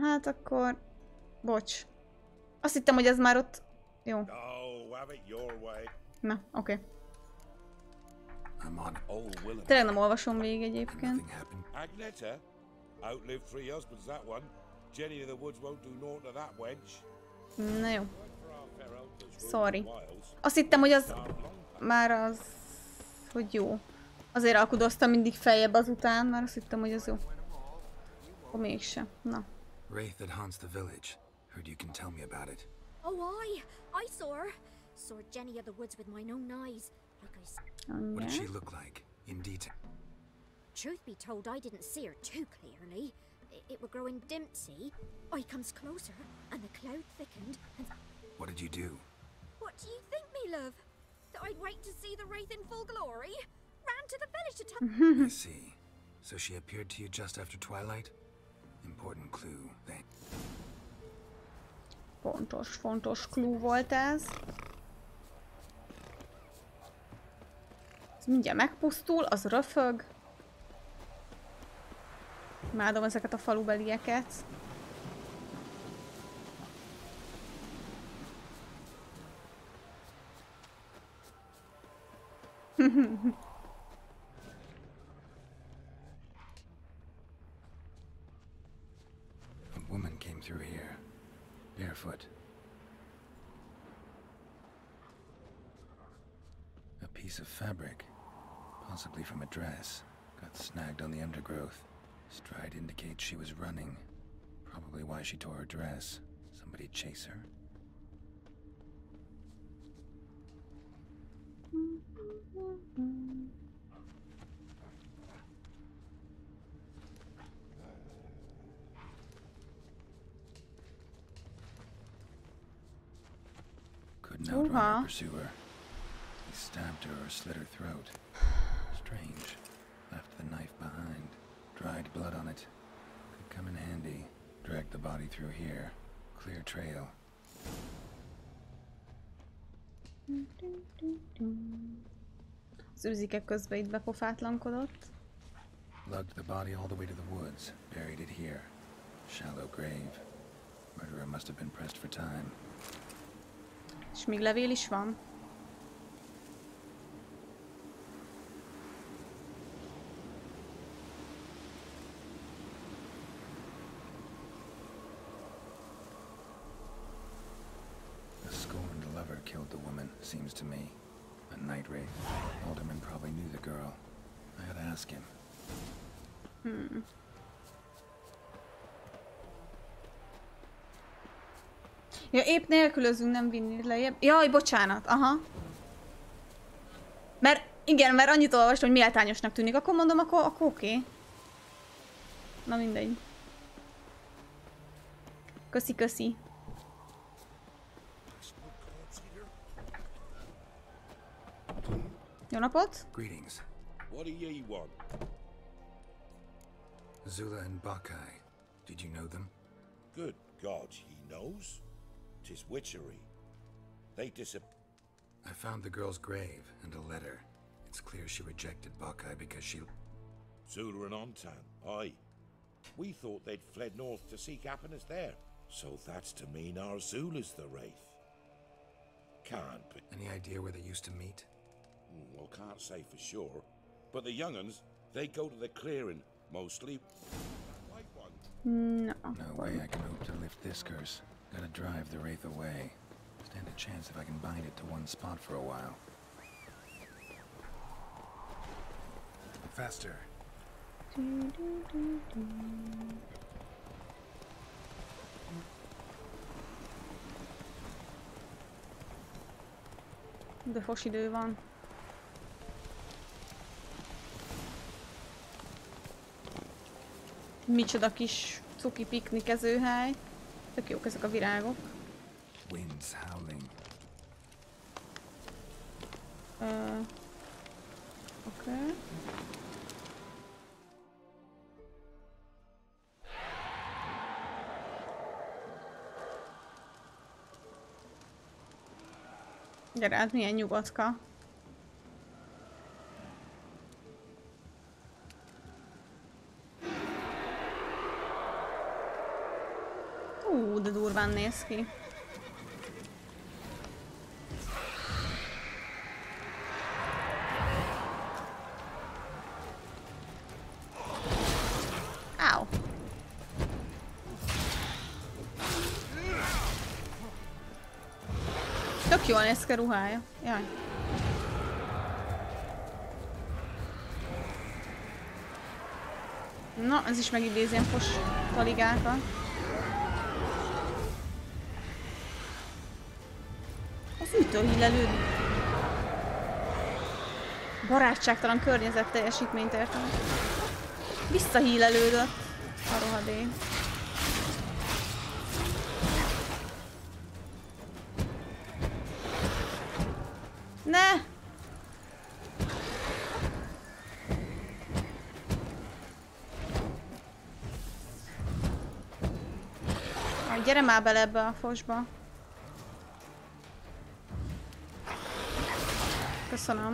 Hát akkor... Bocs. Azt hittem, hogy ez már ott... Jó. Na, oké. Tényleg nem olvasom végig egyébként. Na jó. Sorry. Azt hittem, hogy az... Már az... Hogy jó. Azért alkudoztam mindig feljebb azután, mert azt hittem, hogy az jó. Akkor mégsem. Na. Wraith that haunts the village. Heard you can tell me about it. Oh, I saw her. Saw Jenny of the woods with my own eyes. Like I said. What did she look like, in detail? Truth be told, I didn't see her too clearly. It were growing dim, see? I comes closer, and the cloud thickened, and... What did you do? What do you think, me love? That I'd wait to see the Wraith in full glory? Ran to the village to tell... I see. So she appeared to you just after twilight? Important clue, then. Fontos clue volt ez. Ez mindjárt megpusztul, az röfög. Imádom ezeket a falubelieket. A woman came through here, barefoot. A piece of fabric, possibly from a dress, got snagged on the undergrowth. Stride indicates she was running. Probably why she tore her dress. Somebody chase her? Couldn't outrun her pursuer. He stabbed her or slit her throat. Strange. Left the knife behind. Dried blood on it. Could come in handy. Dragged the body through here. Clear trail. Az őzike közben itt bepofátlankodott. Lugged the body all the way to the woods. Buried it here. Shallow grave. Murderer must have been pressed for time. És még levél is van. Killed the woman, seems to me. A night wraith. Alderman probably knew the girl. I gotta ask him. Ja, épp nélkülözünk, nem vinni lejjebb. Jaj, bocsánat, aha. Mert, igen, mert annyit olvastam, hogy méltányosnak tűnik. Akkor mondom, akkor oké. Na mindegy. Köszi. Jó napot! Greetings. What do ye want? Zula and Bakai. Did you know them? Good God, he knows? 'Tis witchery. They I found the girl's grave and a letter. It's clear she rejected Bakai because she... Zula and Ontan, aye. We thought they'd fled north to seek happiness there. So that's to mean our Zula's the wraith. Can't be. Any idea where they used to meet? Well, can't say for sure. But the young'uns, they go to the clearing, mostly. No. No way I can hope to lift this curse. Gotta drive the wraith away. Stand a chance if I can bind it to one spot for a while. Faster. De fos idő van. Micsoda kis cuki piknikezőhely. Tök jók ezek a virágok. Winds howling. Oké. Gyere, hát milyen nyugodka. De durván néz ki. Áó. Tök jól néz ki a ruhája. Jaj. Na, ez is megidézi ilyen fos taligákat. Az ütőhílelőd. Barátságtalan környezet teljesítményt értem. Visszahílelődött a rohadék. Ne! Gyere már bele ebbe a fosba. Köszönöm.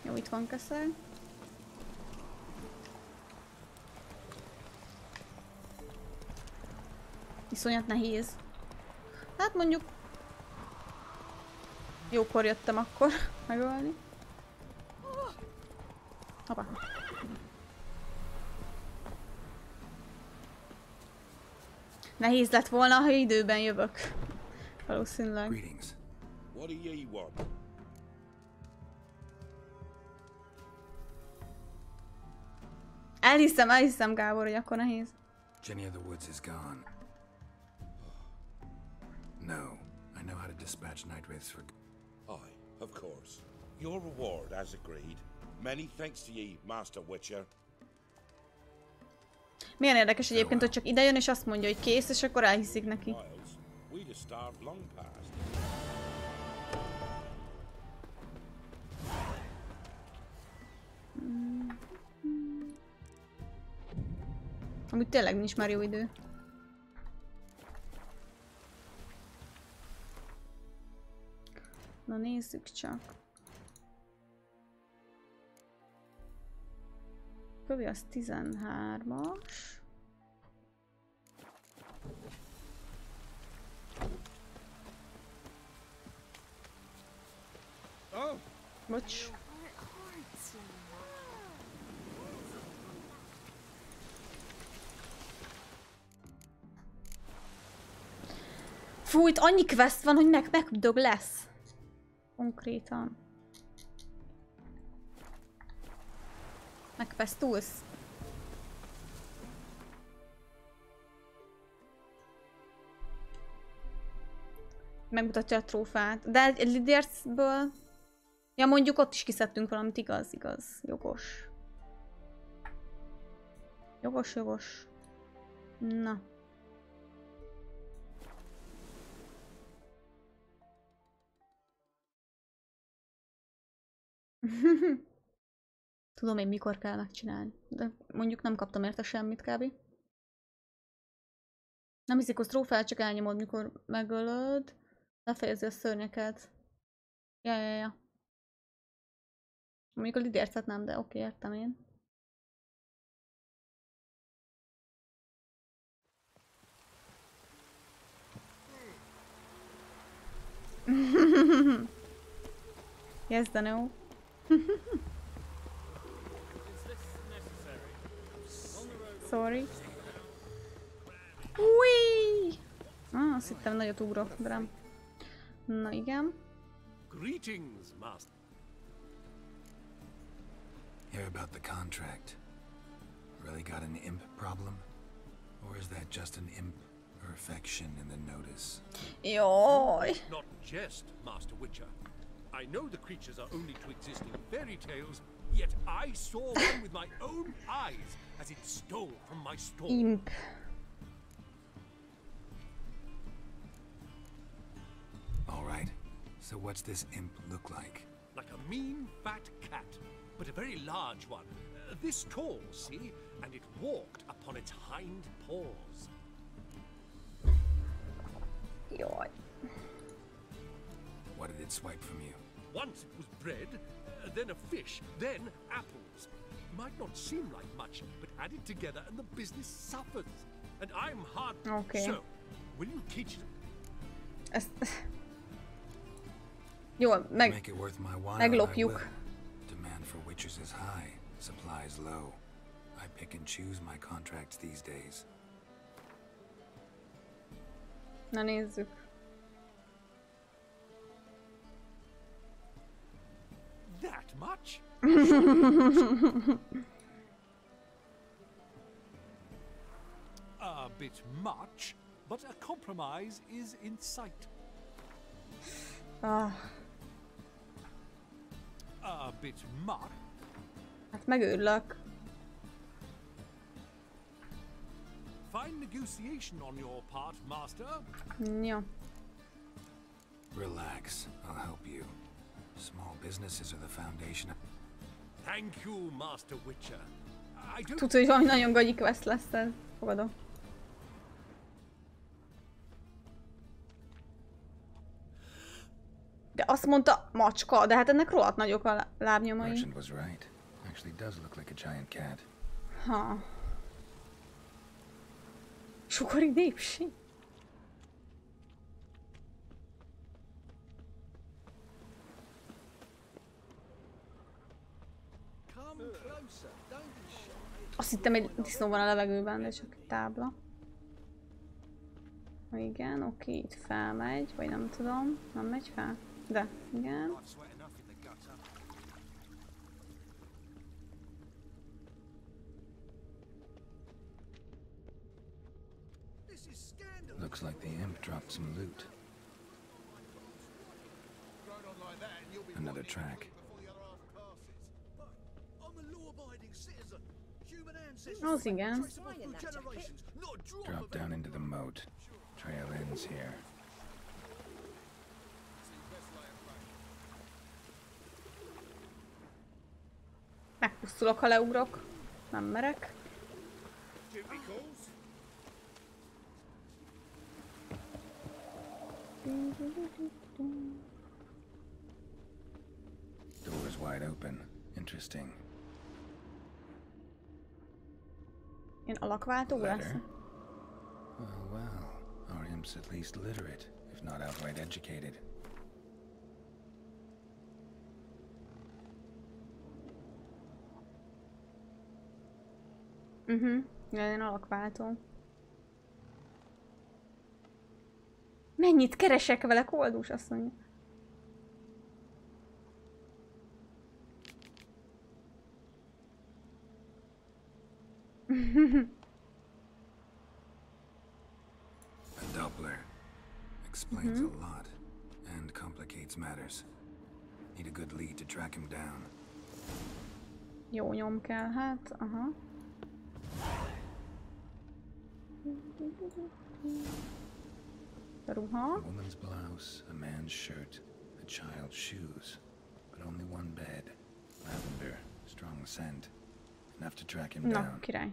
Jó, itt van keszeg. Iszonyat nehéz. Hát mondjuk jókor jöttem akkor megölni. Hoppá. Nehéz lett volna, ha időben jövök. Valószínűleg. What do ye want? Elhiszem, Gábor, hogy akkor nehéz. Jenny of the Woods is gone. No, I know how to dispatch night wraiths for... Aye, of course. Your reward, as agreed. Many thanks to ye, Master Witcher. Milyen érdekes egyébként, hogy csak idejön és azt mondja, hogy kész, és akkor elhiszik neki. Amúgy tényleg nincs már jó idő. Na nézzük csak. Kövi az 13-as. Bocs. Fú, itt annyi quest van, hogy megdög lesz. Konkrétan. Megquestulsz. Megmutatja a trófát. De egy Lidércből... Ja, mondjuk ott is kiszedtünk valamit, igaz. Jogos. Jogos. Na. Tudom én mikor kell megcsinálni, de mondjuk nem kaptam érte semmit kb. Nem hiszik, hogy trófát csak elnyomod, mikor megölöd. Lefejezi a szörnyeket. Ja. Mondjuk a lidércet nem, de oké, értem én. Yes, de no. Sorry. Ui! Azt hittem nagyot ugrok, de nem. Na igen. Greetings, master. Hear about the contract. really got an imp problem? Or is that just an imp perfection in the notice? Jaj. Not jest, Master Witcher. I know the creatures are only to exist in fairy tales, yet I saw one with my own eyes as it stole from my store. Imp. All right. So what's this imp look like? Like a mean, fat cat, but a very large one. This tall, see? And it walked upon its hind paws. Jaj. What did it swipe from you? Once it was bread, then a fish, then apples. Might not seem like much, but added together and the business suffers. And I'm hard. Okay. So, will you teach it? Ezt... Jó, Make it worth my while, meglopjuk. Demand for witchers is high, supplies low. I pick and choose my contracts these days. Na nézzük. That much? A bit much, but a compromise is in sight. Ah. A bit much. Hát megőrlök. Fine negotiation on your part, Master. Ja. Relax, I'll help you. Small businesses are the foundation. Thank you, Master Witcher. I don't... Tudod, hogy valami nagyon gagyi quest lesz ez. Fogadom. De azt mondta macska, de hát ennek rohadt nagyok a lábnyomai. Merchant was right. Actually does look like a giant cat. Ha. Sugari népség. Azt hittem, egy disznó van a levegőben, de csak egy tábla. Igen, oké, itt felmegy, vagy nem tudom. Nem megy fel? De, igen. Looks like the imp dropped some loot. Another track. Az igen. Drop down into the moat. Trail ends here. Megpusztulok, ha leugrok. Nem merek. Door's wide open. Interesting. Én alakváltó lesz? Well, our imp's at least literate, if not outright educated. Ja, én alakváltó. Mennyit keresek vele, koldus, azt mondja. A Doppler explains a lot and complicates matters. Need a good lead to track him down. Jó nyom kell, hát, aha. A ruha. A woman's blouse, a man's shirt, a child's shoes, but only one bed. Lavender, strong scent. Enough to track him down. Na, király.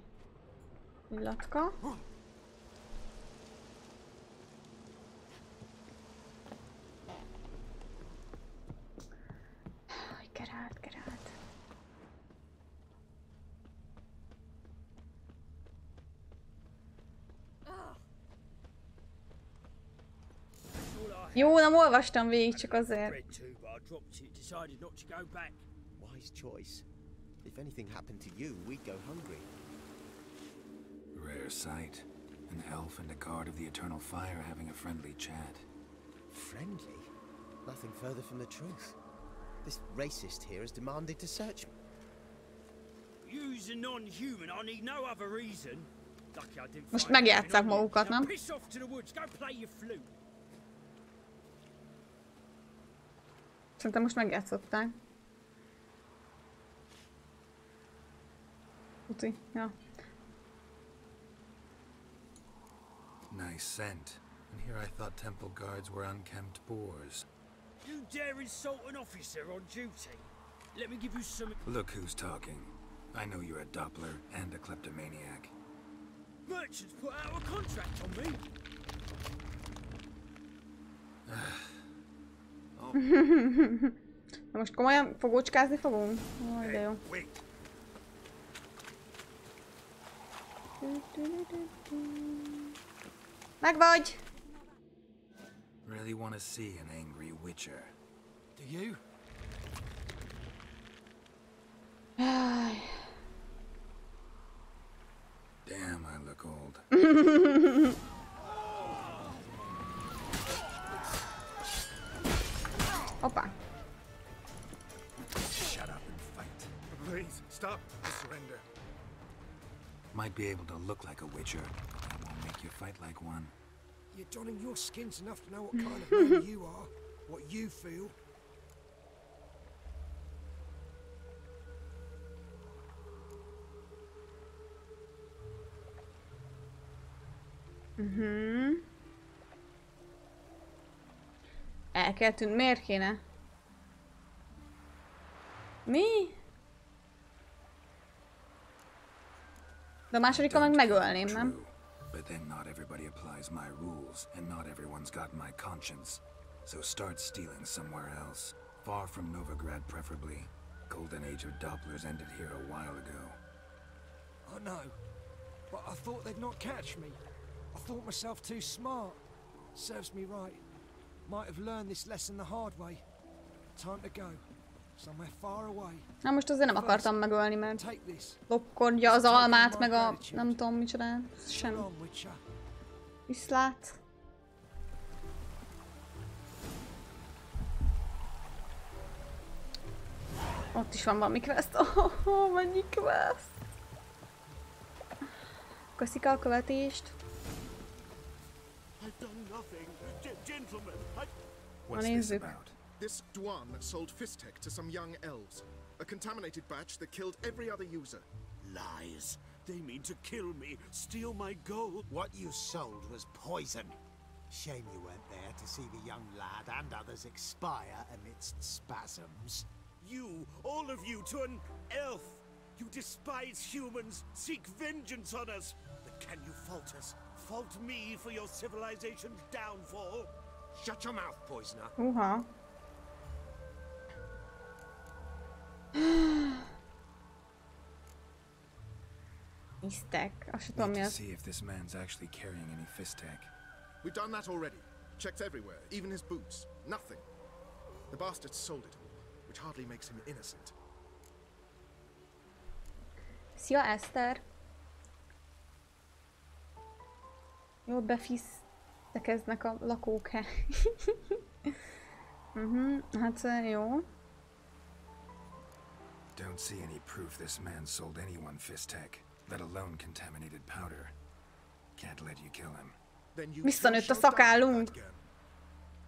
Illatka. Kerált. Jó, nem olvastam végig, csak azért. Wise choice. If anything happened to you, we'd go hungry. Rare sight. An elf and a guard of the eternal fire having a friendly chat. Friendly? Nothing further from the truth. This racist here has demanded to search me. You's a non-human. I need no other reason. Lucky I didn't. Most megjátsszák magukat, nem? Piss off to the woods. Go play your flute. Szerintem most megjátszották. Uti, ja. Nice scent. And here I thought temple guards were unkempt boors. You dare insult an officer on duty? Let me give you some... Look who's talking. I know you're a Doppler and a kleptomaniac. Merchants put out a contract on me. Na most komolyan fogócskázni fogunk? Ó, de jó. Megvagy! Really want to see an angry witcher. Do you? Damn, I look old. Hoppá. Shut up and fight. Please, stop. Surrender. Might be able to look like a witcher. That won't make you fight like one. You're donning your skins enough to know what kind of man you are, what you feel. El kell tűnni. Miért kéne? Mi? De a másodikkal meg megölném, nem? But then not everybody applies my rules, and not everyone's got my conscience. So start stealing somewhere else. Far from Novigrad, preferably. Golden age of Dopplers ended here a while ago. I know, but I thought they'd not catch me. I thought myself too smart. Serves me right. Might have learned this lesson the hard way. Time to go. Somewhere far away. Na most azért nem akartam megölni, mert lopkodja az almát, meg a nem tudom micsoda. Semmi. Viszlát. Ott is van valami quest. Oh, mennyi quest. Köszika a követést. What's this about? This Dwan sold Fistek to some young elves. A contaminated batch that killed every other user. Lies. They mean to kill me, steal my gold. What you sold was poison. Shame you weren't there to see the young lad and others expire amidst spasms. You, all of you, to an elf. You despise humans, seek vengeance on us. But can you fault us? Fault me for your civilization's downfall? Shut your mouth, poisoner. Fistek. Azt sem tudom mi az. See if this man's actually carrying any Fistek. We've done that already. Checked everywhere, even his boots. Nothing. The bastard sold it all, which hardly makes him innocent. Szia, Eszter. Jól befisztekeznek a lakók. Hát jó. Don't see any proof this man sold anyone Fistek, let alone contaminated powder. Can't let you kill him. Visszanőtt a szakállunk.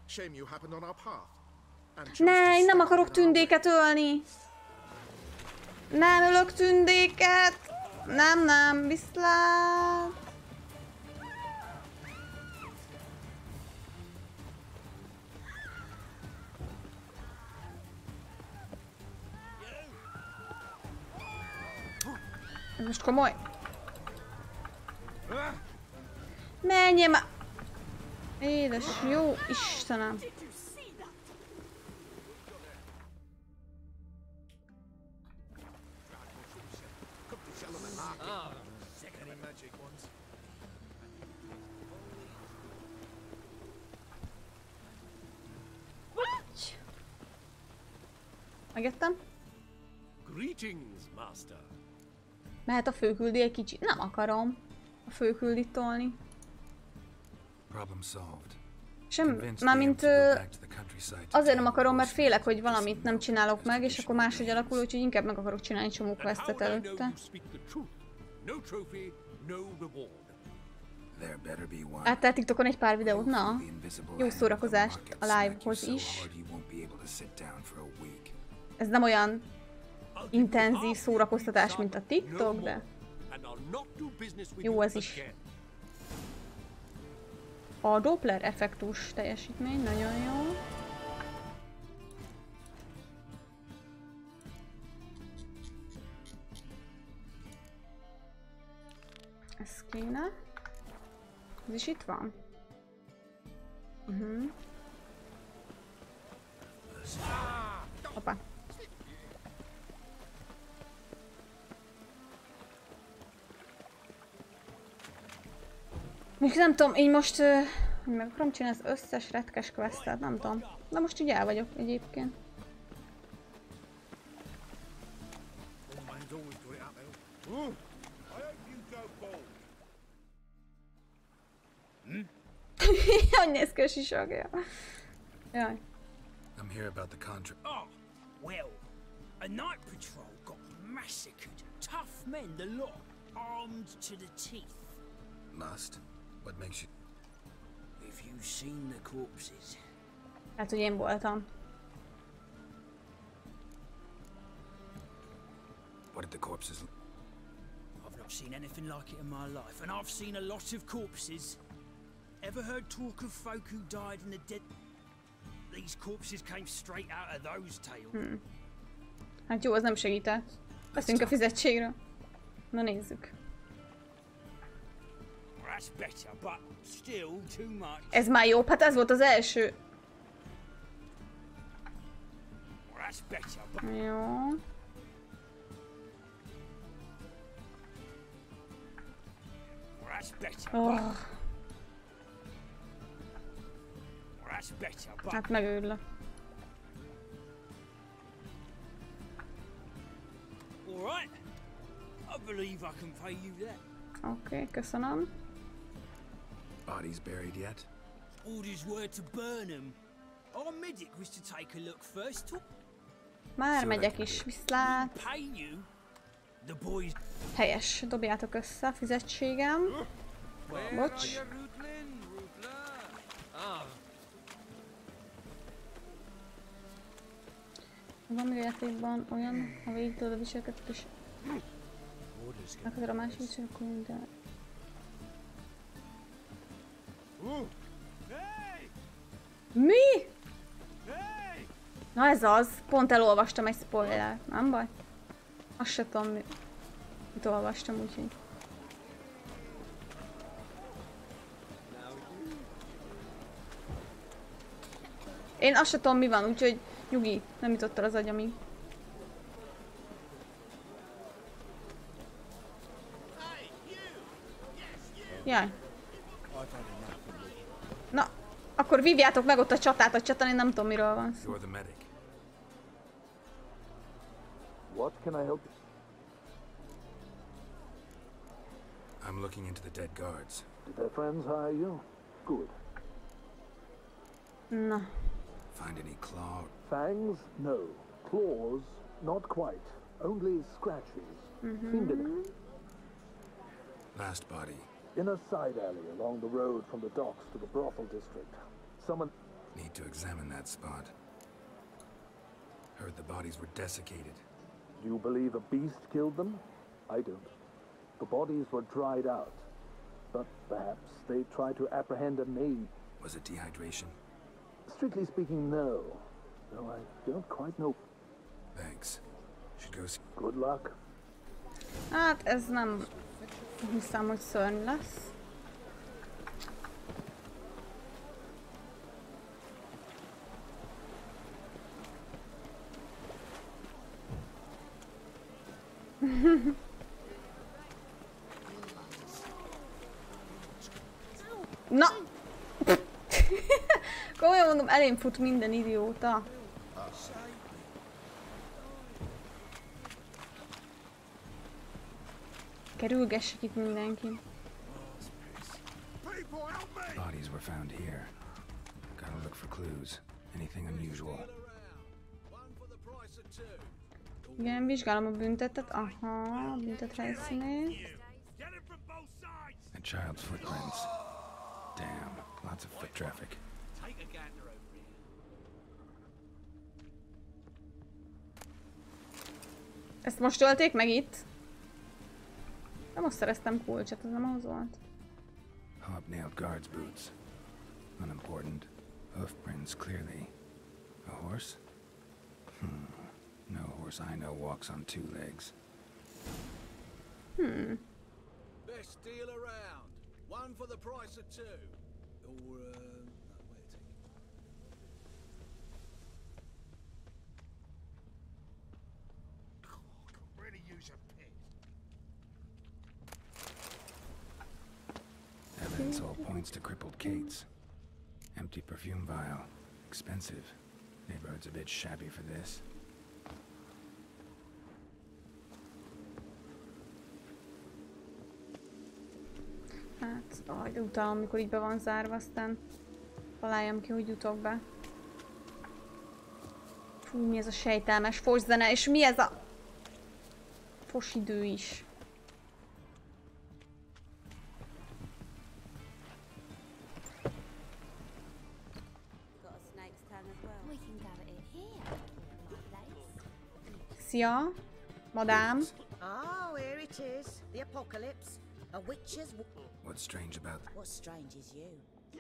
Shame you happened on our path. Ne, én nem akarok tündéket ölni. Nem ölök tündéket. Nem, viszlát. Most komoly. Menjél már! Édes, jó Istenem! Megettem? Greetings, master. Mehet a főküldi egy kicsit. Nem akarom a főküldit tolni. Problem solved. Sem, mármint azért nem akarom, mert félek, hogy valamit nem csinálok meg, és akkor máshogy alakul, úgyhogy inkább meg akarok csinálni csomó questet előtte. Láttál TikTokon egy pár videót? Na, jó szórakozást a live-hoz is. Ez nem olyan intenzív szórakoztatás, mint a TikTok, de jó ez is. A Doppler effektus teljesítmény nagyon jó. Ez kéne. Ez is itt van. Hoppá. Még nem tudom, így most meg akarom csinálni az összes retkes questet, nem tudom. De most így el vagyok egyébként. Hogy néz ki a sisakja? Jaj. I'm here about the contract. Oh, well, a night patrol got massacred. Tough men, the lot, armed to the teeth. Must? What makes you... Have you seen the corpses? Hát, hogy én voltam. What did the corpses... I've not seen anything like it in my life, and I've seen a lot of corpses. Ever heard talk of folk who died in the dead... These corpses came straight out of those tales. Hát jó, az nem segített. Veszünk a fizetségre. Na nézzük. Ez már jobb, hát ez volt az első. Jó. Oh. Hát megőrülök. Oké, köszönöm. Bodies buried yet? Orders were to burn them. Our medic was to take a look first. Már megyek is, viszlát. Helyes, dobjátok össze a fizetségem. Bocs. Van még a játékban olyan, ha végig tudod a viselkedést és... Akkor a másik viselkedést, de... Mi? Na ez az, pont elolvastam egy spoilert, nem baj? Azt se tudom, mit olvastam, úgyhogy... Én azt se tudom, mi van, úgyhogy nyugi, nem jutott el az agyamig. Jaj. Na, akkor vívjátok meg ott a csatát, a csatán én nem tudom, miről van szó. What can I help? I'm looking into the dead guards. Did their friends hire you? Good. Na. Find any claw? Fangs? No. Claws? Not quite. Only scratches. Mindennapjaimba. Last body. In a side alley along the road from the docks to the brothel district. Someone... Need to examine that spot. Heard the bodies were desiccated. You believe a beast killed them? I don't. The bodies were dried out. But perhaps they tried to apprehend a maid. Was it dehydration? Strictly speaking, no. Though I don't quite know. Thanks. Should go see. Good luck. Hát ez nem hiszem, hogy szörny lesz. Na! Komolyan mondom, elém fut minden idióta. Kerülgessek itt mindenki. Bodies were found here. clues. Anything unusual? Igen, vizsgálom a büntetet. Aha, a büntet helyszínét. A child's footprints. Damn, lots of foot traffic. Ezt most ölték meg itt? De most szereztem kulcsot, az nem ahhoz volt. Hobnailed guards' boots. Unimportant. Hoof prints clearly. A horse? No horse I know walks on two legs. Best deal around. One for the price of two. Or, could really use a pig. Evidence all points to crippled Kate's. Empty perfume vial. Expensive. Neighborhood's a bit shabby for this. Hát, de utálom, amikor így be van zárva, aztán találjam ki, hogy jutok be. Fú, mi ez a sejtelmes fos zene, és mi ez a fos idő is. Szia, madám. Oh, here it is. The apocalypse. A witch's... What's strange about... What's strange is you.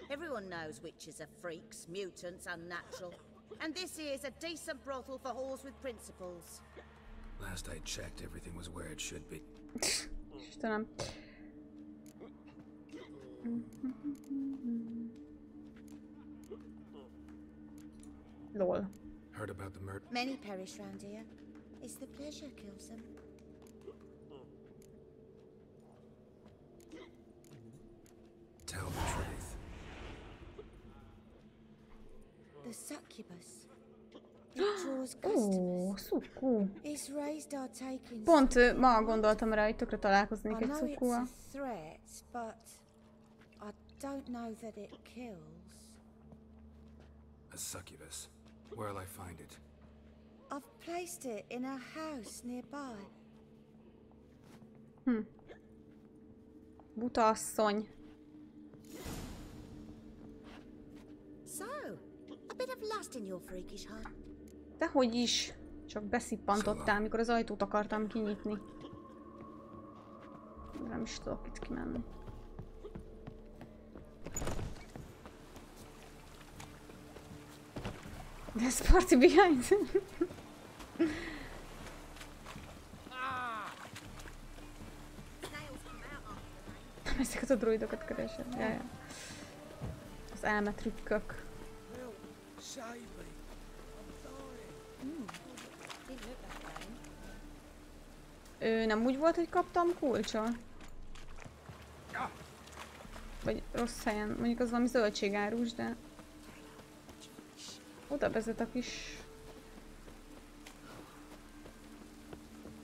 Everyone knows witches are freaks, mutants, unnatural. And this here's a decent brothel for whores with principles. Last I checked, everything was where it should be. Istenem. Lol. Heard about the murder? Many perish round here. It's the pleasure kills them. Tell the truth. The succubus. It draws customers. It's raised our takings. Pont ma gondoltam rá, hogy tökre találkoznék egy cuccúval. Threat, but I don't know that it kills. A succubus. Where'll I find it? I've placed it in a house nearby. Buta asszony. So, a bit of lust in your freakish heart. Dehogy is. Csak beszippantottál, mikor az ajtót akartam kinyitni. Nem is tudok itt kimenni. There's party behind. Nem ezeket a droidokat keresem. Jaj. Az elmetrükkök. Nem úgy volt, hogy kaptam kulcsot? Vagy rossz helyen. Mondjuk az valami zöldségárus, de... Oda vezet a kis...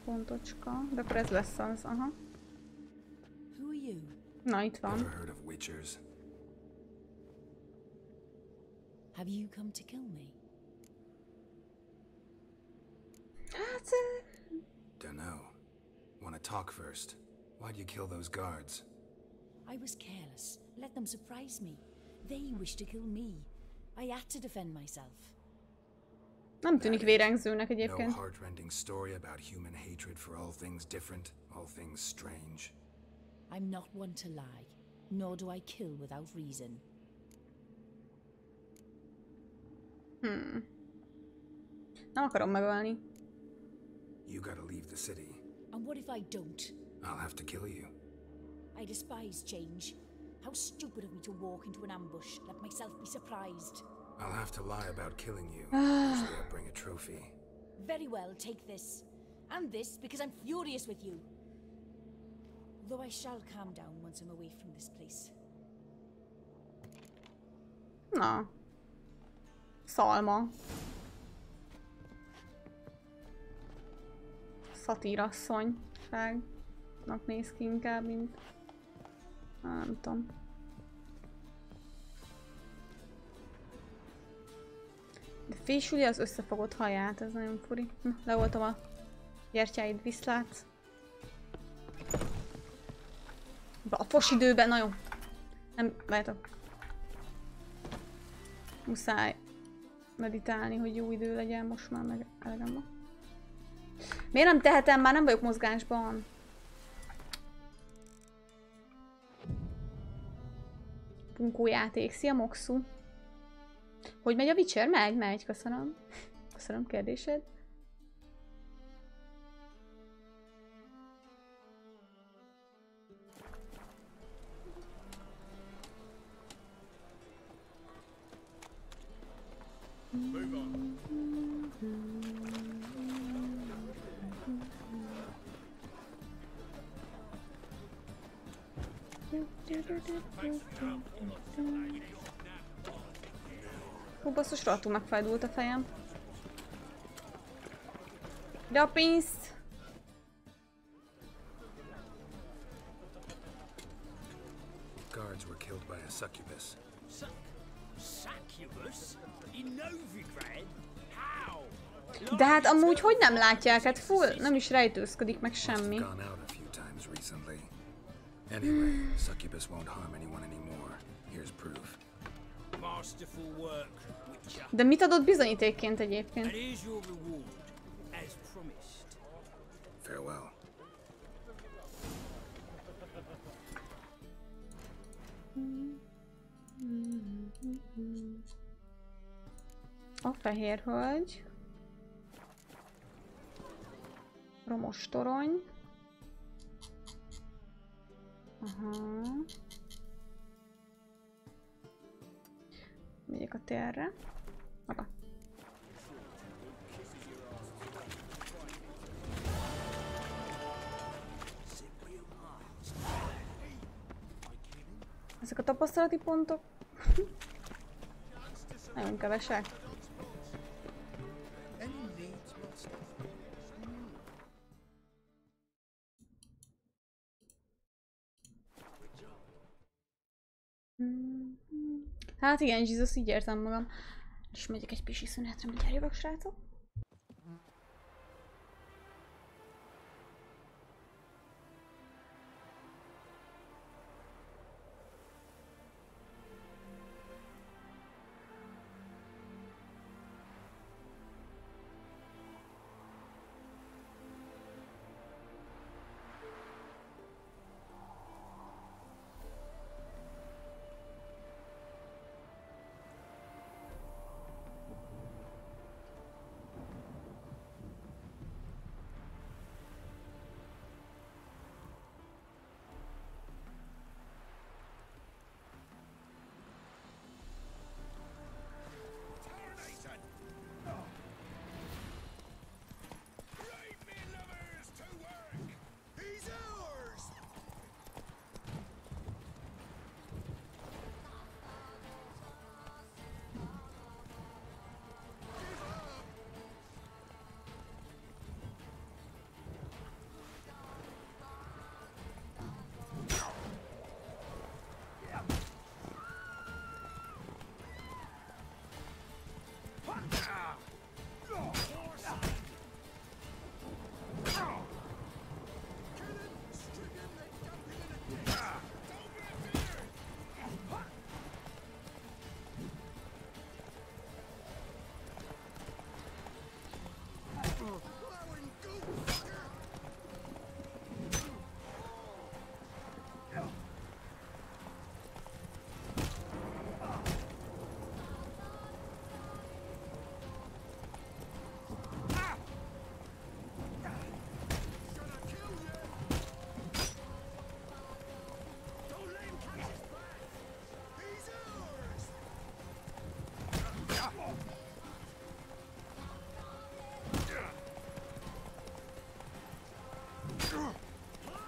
pontocska. De akkor ez lesz az, aha. Na, itt van. Have you come to kill me? Hát... Dunno. Wanna talk first? Why'd you kill those guards? I was careless. Let them surprise me. They wished to kill me. I had to defend myself. Nem tűnik vérengzőnek egyébként. No heart-rending story about human hatred for all things different, all things strange. I'm not one to lie, nor do I kill without reason. Nem akarom megölni. You gotta leave the city. And what if I don't? I'll have to kill you. I despise change. How stupid of me to walk into an ambush, let myself be surprised. I'll have to lie about killing you. Usually I'll bring a trophy. Very well, take this. And this, because I'm furious with you. Though I shall calm down once I'm away from this place. Na. Szalma. Szatírasszonyságnak néz ki inkább, mint... Nem tudom. De fésüli az összefogott haját, ez nagyon furi. Leoltom a gyertyáid, viszlát. A fos időben, na jó. Nem, várjátok. Muszáj meditálni, hogy jó idő legyen, most már meg elegem van. Miért nem tehetem? Már nem vagyok mozgásban. Punkójáték. Szia, Moxu. Hogy megy a Witcher? Megy, köszönöm. Köszönöm kérdésed. Hú, basszus, rohadtul megfájdult a fejem. De a pénzt! Guards were killed by a succubus. Succubus? In Novigrad? How? De hát amúgy hogy nem látják? Hát full, nem is rejtőzködik meg semmi. Anyway, succubus won't harm anyone anymore. Here's proof. Masterful work, Witcher. De mit adott bizonyítékként egyébként? And here's your reward, as promised. Farewell. A fehér hölgy. Romos torony. Aha. Megyek a térre. Maga. Ezek a tapasztalati pontok nagyon kevesek. Hát igen, Jesus, így érzem magam. És megyek egy pisi szünetre, mindjárt jövök, srácok.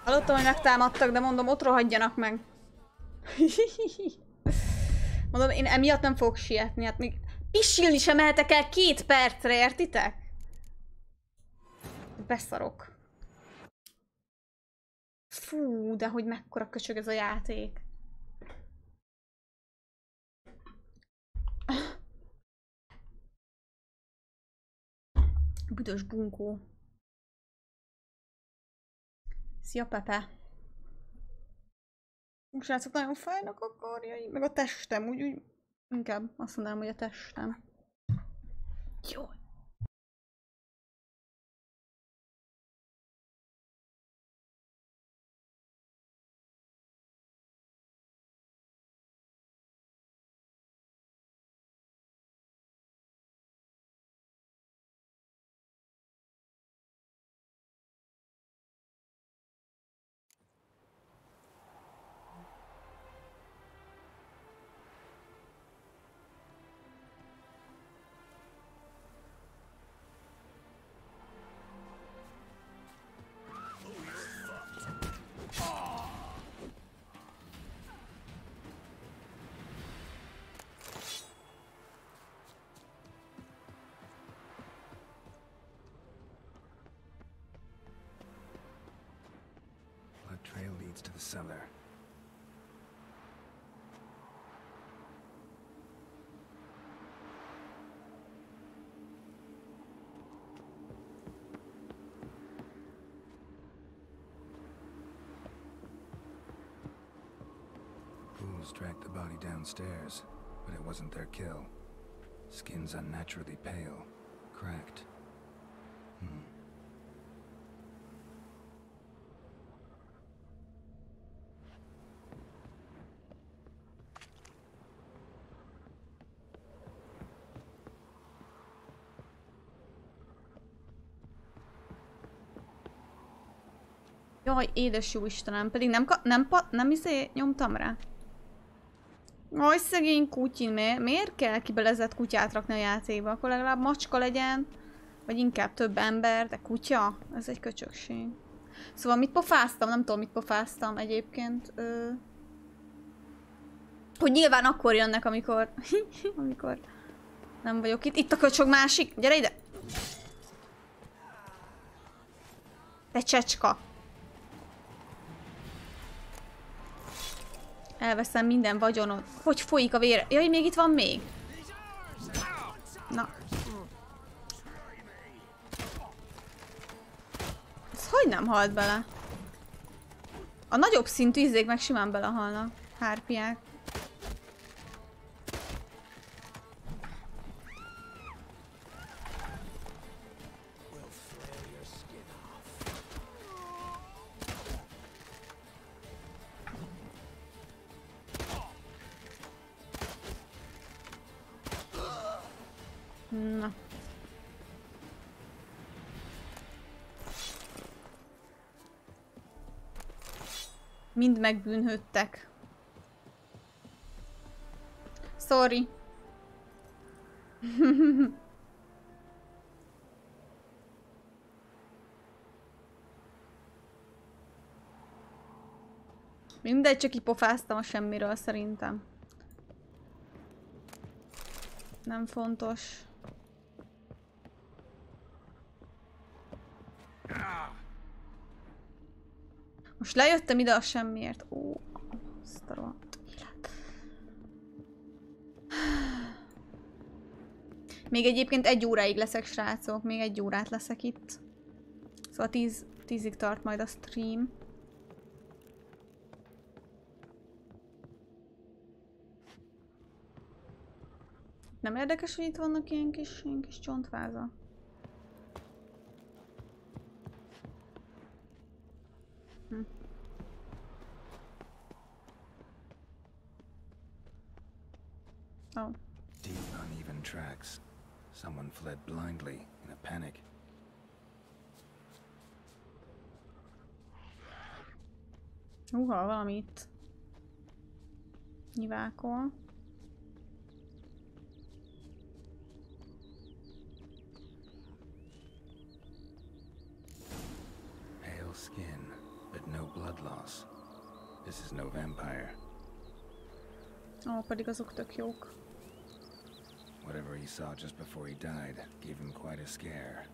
Hallottam, hogy megtámadtak, de mondom, ott rohadjanak meg. Mondom, én emiatt nem fogok sietni, hát még pisilni sem mehetek el 2 percre, értitek? Beszarok. Fú, de hogy mekkora köcsög ez a játék. Büdös bunkó. Szia, Pepe! Srácok, nagyon fájnak a karjaim, meg a testem, úgy inkább azt mondanám, hogy a testem. Jó. Trail leads to the cellar. Ghouls dragged the body downstairs, but it wasn't their kill. Skin's unnaturally pale, cracked. Jaj, édes jó Istenem, pedig nem nyomtam rá. Aj, szegény kutyin, miért kell kibelezett kutyát rakni a játékba? Akkor legalább macska legyen, vagy inkább több ember, de kutya? Ez egy köcsökség. Szóval mit pofáztam? Nem tudom, mit pofáztam egyébként. Hogy nyilván akkor jönnek, amikor... amikor nem vagyok itt. Itt a köcsög másik. Gyere ide! Te csecska! Elveszem minden vagyonot. Hogy folyik a vére? Jaj, még itt van még. Na. Ez hogy nem halt bele? A nagyobb szintű izzék meg simán belehalnak. Hárpiák. Na. Mind megbűnhődtek. Sorry. Mindegy, csak kipofáztam a semmiről szerintem. Nem fontos. Most lejöttem ide a semmiért. Ó, azt a rohadt élet. Még egyébként 1 óráig leszek, srácok. Még 1 órát leszek itt. Szóval 10-ig tart majd a stream. Nem érdekes, hogy itt vannak ilyen kis csontváza? Oh. Deep, uneven tracks. Someone fled blindly in a panic. Valami itt nyivákol. Pale skin, but no blood loss. This is no vampire. Ó, pedig azok tök jók. Whatever he saw just before he died gave him quite a scare.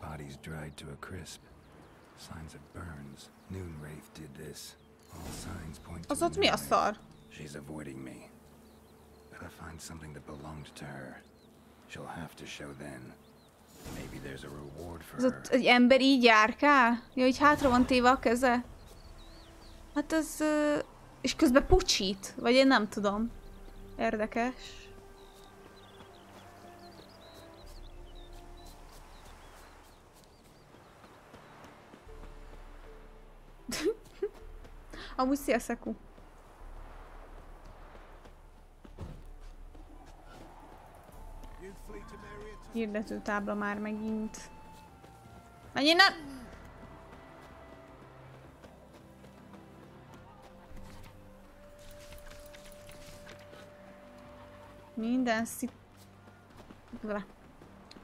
Bodies dried to a crisp. Signs of burns. Noon Wraith did this. All signs point to Az ott mi a szar? She's avoiding me. Gotta find something that belonged to her. She'll have to show then. Maybe there's a reward for Ez her. ott egy ember így járkál? Ja, hogy hátra van téve a keze? Hát ez... és közben pucsít? Vagy én nem tudom. Érdekes. Amúgy szia, Szeku. Hirdető tábla már megint. Menj innen! Minden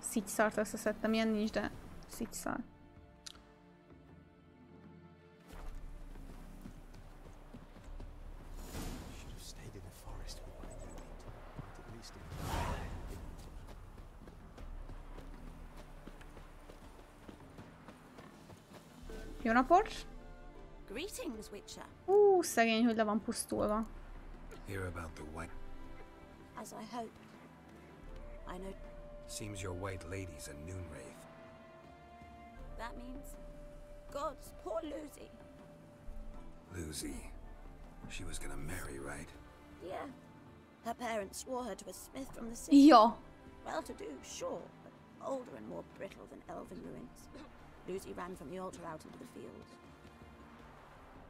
szitszart összeszedtem, ilyen nincs, de szitszar. Jó napot! Greetings, Witcher. Szegény, hogy le van pusztulva. Hear about the white. As I hoped. I know. Seems your white lady's a noon wraith. That means gods, poor Lucy. Lucy. She was gonna marry, right? Yeah. Her parents swore her to a smith from the city. Ja. Well-to-do, sure, but older and more brittle than elven ruins. Lucy ran from the altar out into the fields,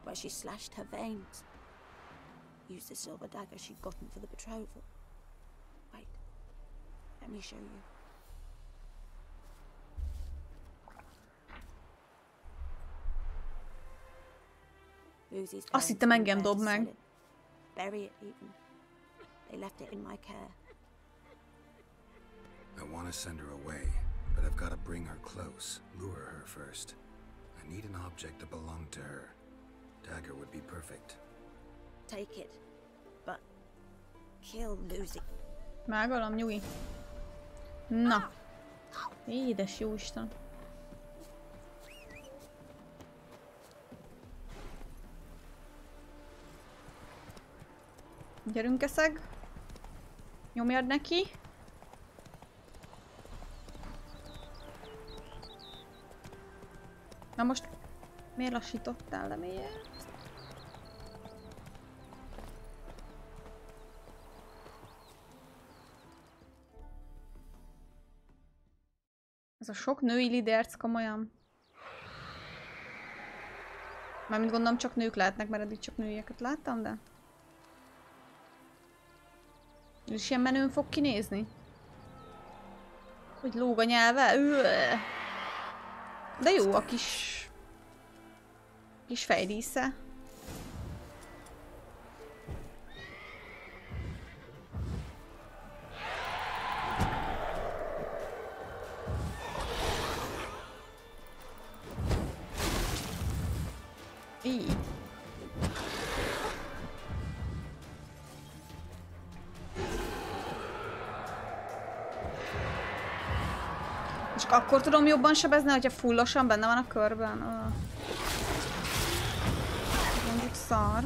where she slashed her veins. Used the silver dagger she'd gotten for the betrothal. Wait, let me show you. Lucy's Azt hittem engem dob meg. Bury it even. They left it in my care. I want to send her away, but I've got to bring her close, lure her first. I need an object that belonged to her. Dagger would be perfect. Take it, but kill Lucy. Megölöm, nyugi. Na. Édes jóisten. Gyerünk, eszeg. Nyomjad neki. Na most miért lassítottál le miért? Ez a sok női liderc, komolyan. Mármint gondolom csak nők lehetnek, mert eddig csak nőieket láttam, de... Ez is ilyen menőn fog kinézni? Hogy lóg a nyelve? De jó a kis fejdísze. Így. Csak akkor tudom jobban sebezni, hogyha fullosan benne van a körben. Mondjuk szar.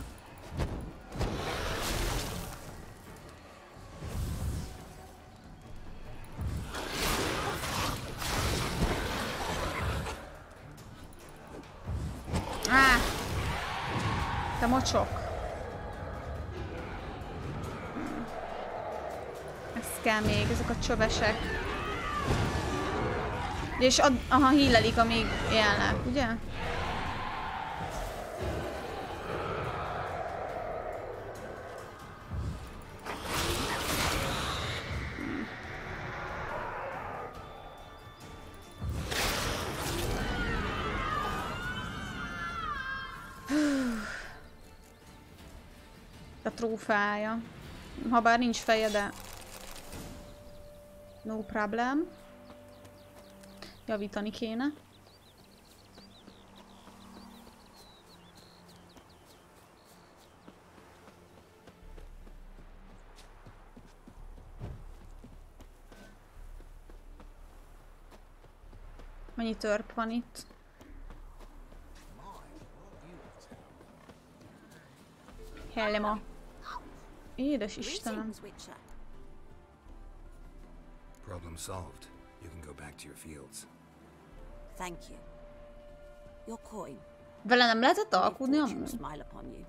Te mocsok. Ez kell még, ezek a csövesek. És aha, hílelik, amíg élnek, ugye? A trófeája. Habár nincs feje, de... No problem. Javítani kéne. Mennyi törp van itt? Helma. Édes Istenem. Problem solved. You can go back to your fields. Thank you. Your coin. Vele nem lehetett alkudni amúgy? Smile upon you.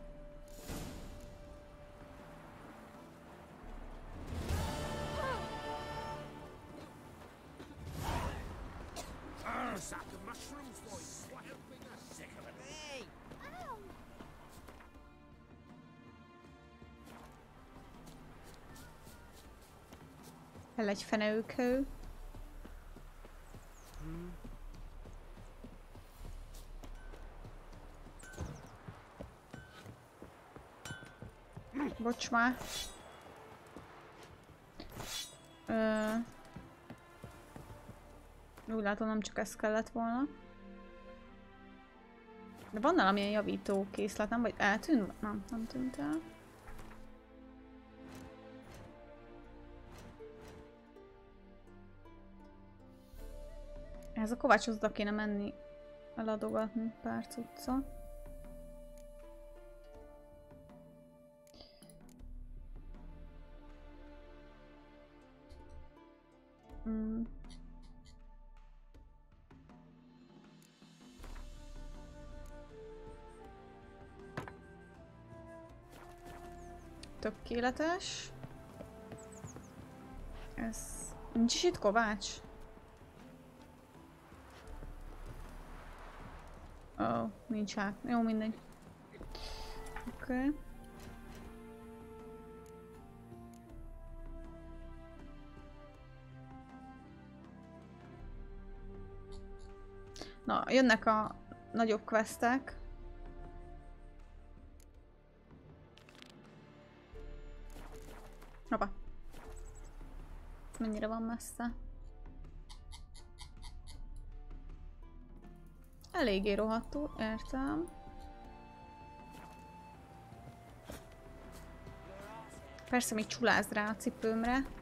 Kell egy feneőkhő. Bocs már. Úgy látom, nem csak ez kellett volna. De van valamilyen javító készlet, nem? Vagy eltűnt? Nem tűnt el. Ez a kovácshoz oda kéne menni, eladogatni pár cuccot. Tökéletes. Ez... Nincs is itt kovács? Ó, nincs hát. Jó, mindegy. Oké. Na, jönnek a nagyobb questek. Hoppá. Mennyire van messze? Eléggé rohadtul, értem. Persze még csuláz rá a cipőmre.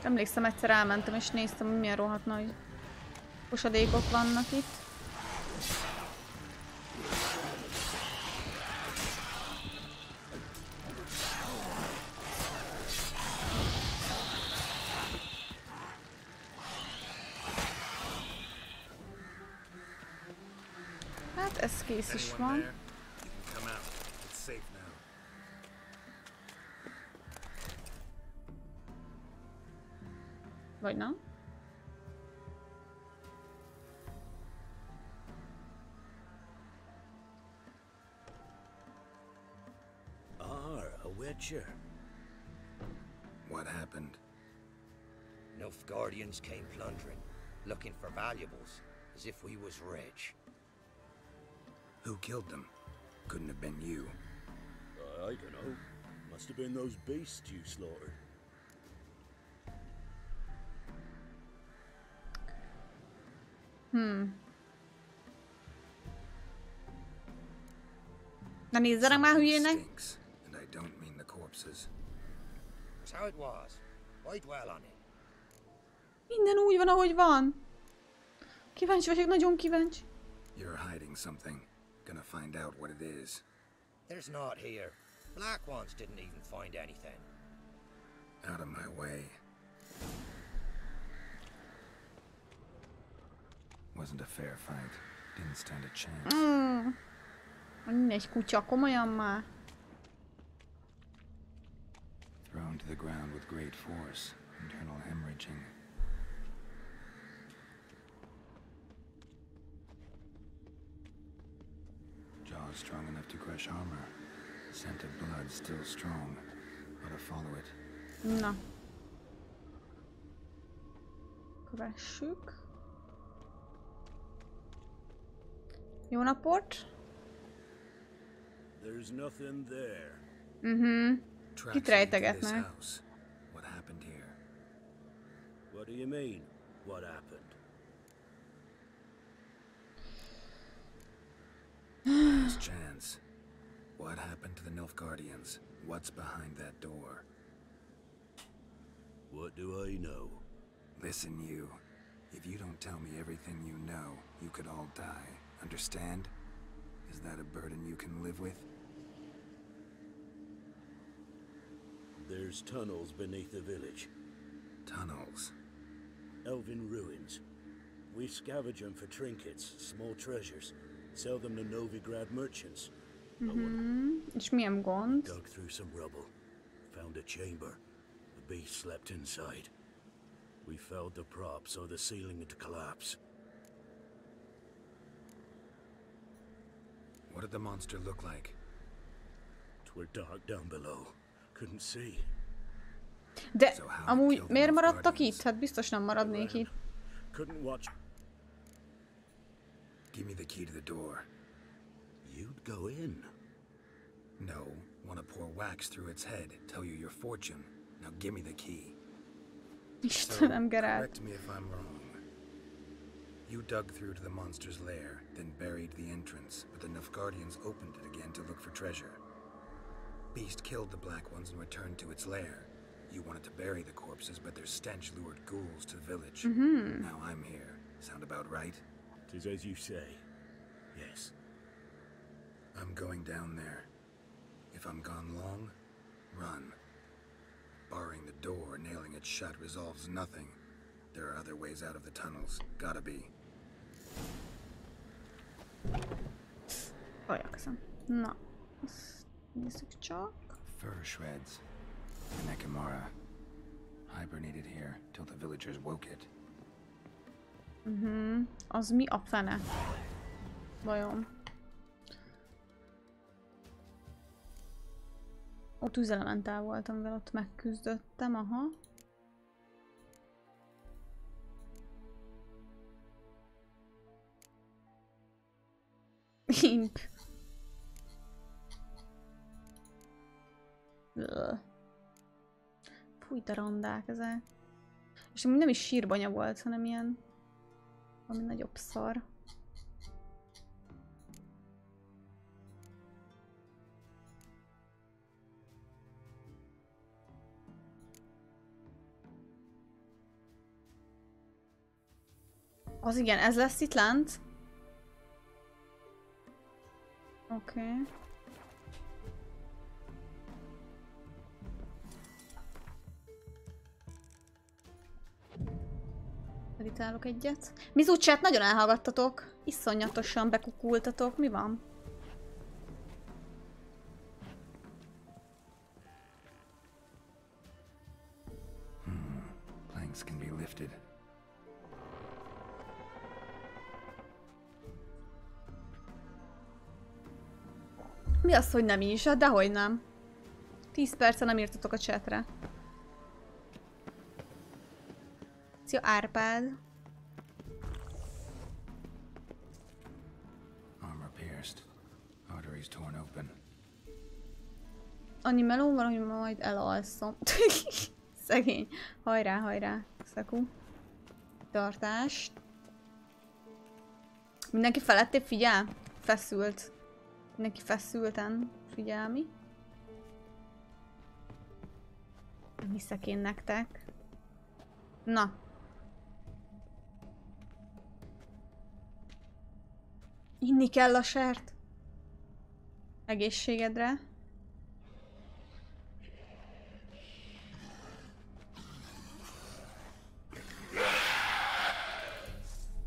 Emlékszem, egyszer elmentem és néztem, hogy milyen rohadt nagy posadékok vannak itt. Hát ez kész is van. Vagy nem? A witcher. What happened? Nilfgaardians came plundering, looking for valuables, as if we was rich. Who killed them? Couldn't have been you. I don't know. Must have been those beasts you slaughtered. Na nézzenek már hülyének! And I don't mean the corpses. That's how it was. I dwell on it. Minden úgy van, ahogy van. Kíváncsi vagyok, nagyon kíváncsi. You're hiding something. Gonna find out what it is. There's not here. Black ones didn't even find anything. Out of my way. Wasn't a fair fight. Didn't stand a chance. Egy kutya, komolyan már. Thrown to the ground with great force. Internal hemorrhaging. Jaws strong enough to crush armor. Scent of blood still strong. Ought to follow it. Na. Kövessük. Jó napot! There's nothing there. Kit rejtegetnek? What happened here? What do you mean? What happened? Last chance. What happened to the Nilfgaardians? What's behind that door? What do I know? Listen, you. If you don't tell me everything you know, you could all die. Understand? Is that a burden you can live with? There's tunnels beneath the village. Tunnels? Elven ruins. We scavenge them for trinkets, small treasures. Sell them to Novigrad merchants. És milyen gond? Dug through some rubble. Found a chamber. The beast slept inside. We felled the prop so the ceiling had to collapse. What did the monster look like? Twere dark down below. Couldn't see. De amúgy miért maradtak itt? Hát biztos nem maradnék itt. Couldn't watch. Give me the key to the door. You'd go in? No. Want to pour wax through its head, tell you your fortune. Now give me the key. Istenem, Geralt. Correct me if I'm wrong. You dug through to the monster's lair, then buried the entrance, but the Nilfgaardians opened it again to look for treasure. Beast killed the Black Ones and returned to its lair. You wanted to bury the corpses, but their stench lured ghouls to the village. Now I'm here. Sound about right? 'Tis as you say. Yes. I'm going down there. If I'm gone long, run. Barring the door, nailing it shut resolves nothing. There are other ways out of the tunnels. Gotta be. Olyagszom. Na, azt nézzük csak. Fur shreds. The Nekamara. Hibernated here till the villagers woke it. Az mi a fene? Vajon? Ott tűzelementál volt, amivel ott megküzdöttem, aha. Imp. Fúj, de rondák ezek. És nem is sírbanya volt, hanem ilyen... valami nagyobb szar. Az igen, ez lesz itt lent. Oké. Meditálok egyet. Mizucsát nagyon elhallgattatok. Iszonyatosan bekukultatok. Mi van? Planks can be lifted. Mi az, hogy nem is? Dehogy nem. 10 perce nem írtatok a chatre. Szia, Árpád. Armor pierced. Arteries torn open. Annyi meló van, hogy majd elalszom. Szegény. Hajrá, hajrá. Szekú. Tartást. Mindenki felettébb figyel? Feszült. Mindenki feszülten figyelmi. Hiszek én nektek. Na. Inni kell a sert. Egészségedre.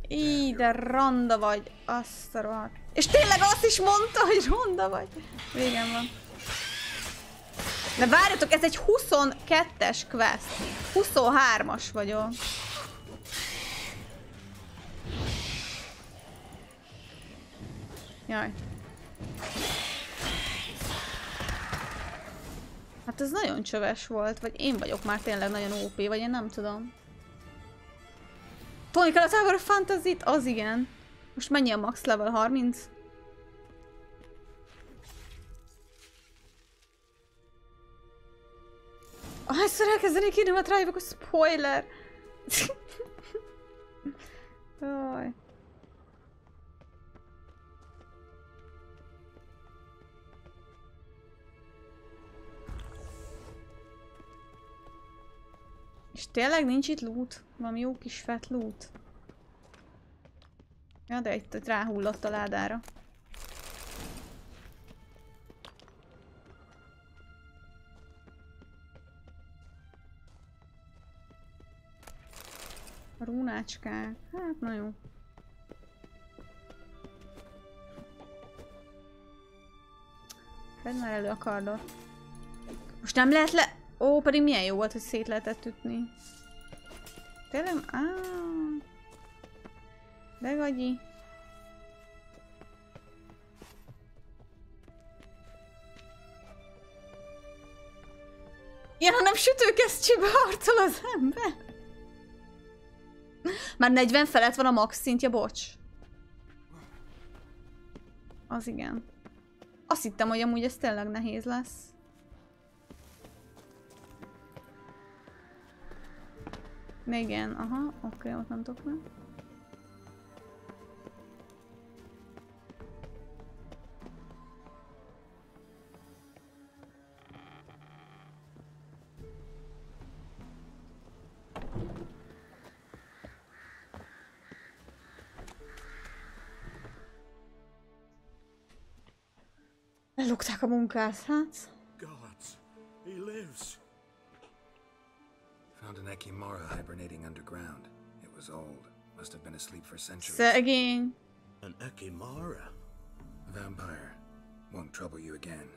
Így, de ronda vagy. Azt a rohadt. És tényleg azt is mondta, hogy ronda vagy. Végem van. De várjatok, ez egy 22-es quest. 23-as vagyok. Jaj. Hát ez nagyon csöves volt, vagy én vagyok már tényleg nagyon OP, vagy én nem tudom. Tolni kell a Tower of Fantasy-t? Az igen. Most mennyi a max level? 30? Ahányszor elkezdenék írni, mert rájövök, hogy spoiler! Jaj. És tényleg nincs itt loot? Valami jó kis fett loot? Ja, de itt ráhullott a ládára. A rúnácskák. Hát, na jó. Fedd már elő a kardot. Most nem lehet le... Ó, pedig milyen jó volt, hogy szét lehetett ütni. Tényleg? De gagyi. Ja, nem sütőkesztyűbe harcol az ember. Már 40 felett van a max szintje, bocs. Az igen. Azt hittem, hogy amúgy ez tényleg nehéz lesz. De igen, aha, oké, ott nem tudok meg. Ellopták a munkát, hát? Gods, he lives. Found an Ekimara hibernating underground. It was old. Must have been asleep for centuries. Szegény. An Ekimara? Vampire. Won't trouble you again.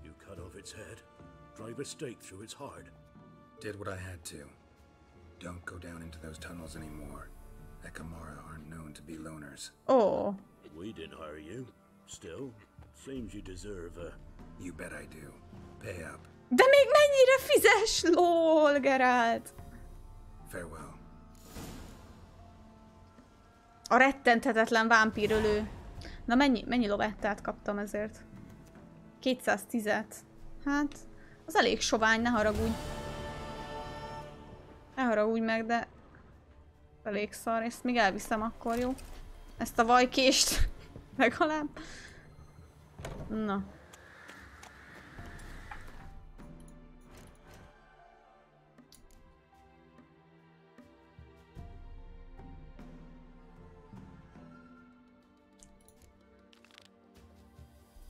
You cut off its head, drive a stake through its heart. Did what I had to. Don't go down into those tunnels anymore. Ekimara aren't known to be loners. Oh. We didn't hire you. Still, seems you deserve a... You bet I do. Pay up. De még mennyire fizes, lol, Geralt? Farewell. A rettenthetetlen vámpírölő. Na mennyi lovettát kaptam ezért? 210-et. Hát, az elég sovány, ne haragudj. Ne haragudj meg, de elég szar, ezt még elviszem akkor, jó? Ezt a vajkést legalább. Na.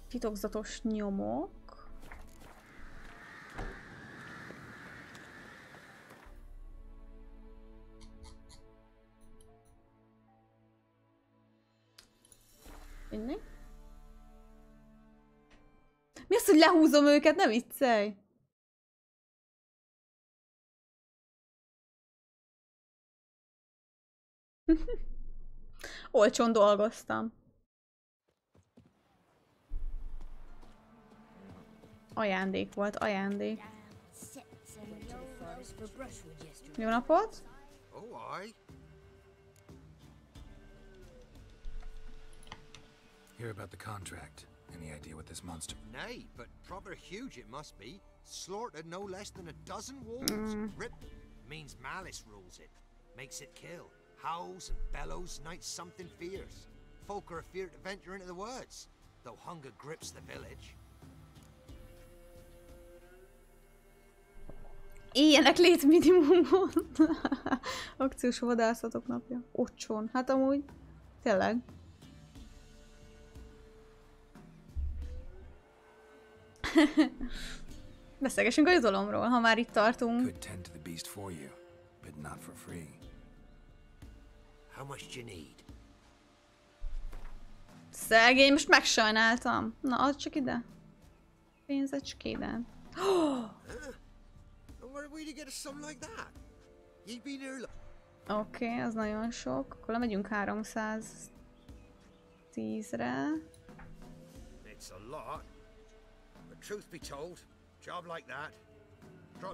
Titokzatos nyomok. Inni? Mi az, hogy lehúzom őket? Ne viccelj! Olcsón dolgoztam. Ajándék volt, ajándék. Jó napot! Hear about the contract. Any idea what this monster... Nay, but proper huge it must be. Slaughtered no less than a dozen wolves. Rip means malice rules it. Makes it kill. Howls and bellows nights something fierce. Folk are afeard to venture into the woods, though hunger grips the village. Éljenek létminimumon. Akciós vadászatok napja. Ocson. Hát amúgy. Tényleg. Beszélgessünk a jutalomról, ha már itt tartunk. Could tend to the beast for you, but not for free. How much do you need? Szegény, most megsajnáltam. Na, add csak ide. Pénzecskéden. Oké, az nagyon sok. Akkor lemegyünk 310-re.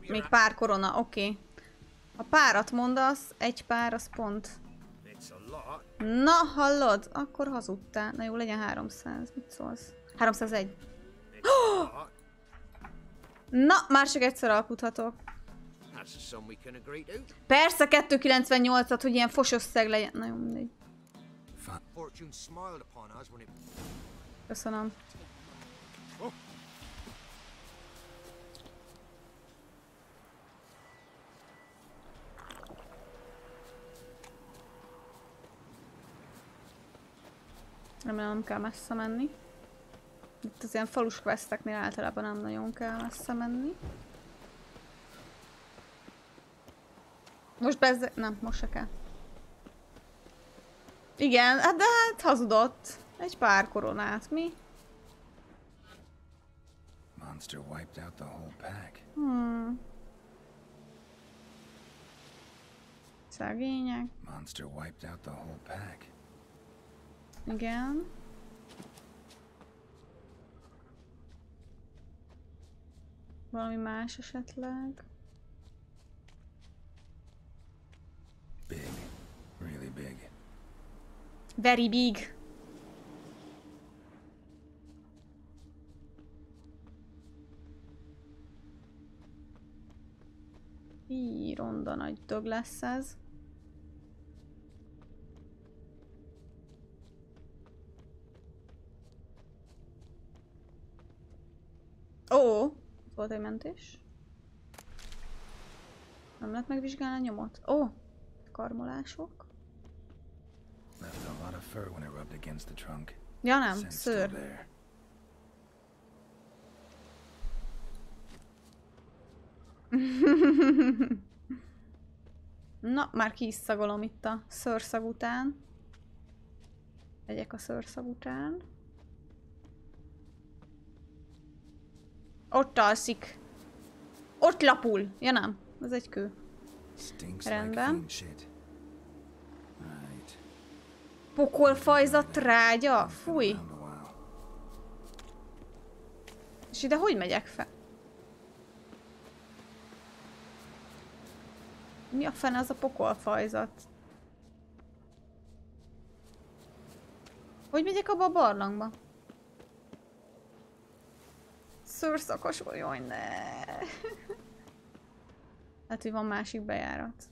Még pár korona, oké. Ha párat mondasz, egy pár az pont. Na, hallod? Akkor hazudtál. Na jó, legyen 300. Mit szólsz? 301. Oh! Na, már csak egyszer alkuthatok. Persze 298-at, hogy ilyen fos összeg legyen. Na jó, mindegy. Köszönöm. Remélem nem kell messze menni. Itt az ilyen falus questeknél általában nem nagyon kell messze menni. Most bezze... Nem, most se kell. Igen, de hát hazudott. Egy pár koronát, mi? Monster wiped out the whole pack. Szegények. Monster wiped out the whole pack. Igen. Valami más esetleg. Big. Really big. Very big. Így ronda nagy dög lesz ez. Ó, volt egy mentés. Nem lehet megvizsgálni a nyomot. Ó, karmolások. Ja nem, szőr. Na, már ki is szagolom itt a szőrszag után. Megyek a szőrszag után. Ott alszik. Ott lapul. Ja nem, ez egy kő. Rendben. Pokolfajzat trágya? Fúj. És ide hogy megyek fel? Mi a fene az a pokolfajzat? Hogy megyek abba a barlangba? Szőrszakos vagy, jaj, ne. Hát, hogy van másik bejárat.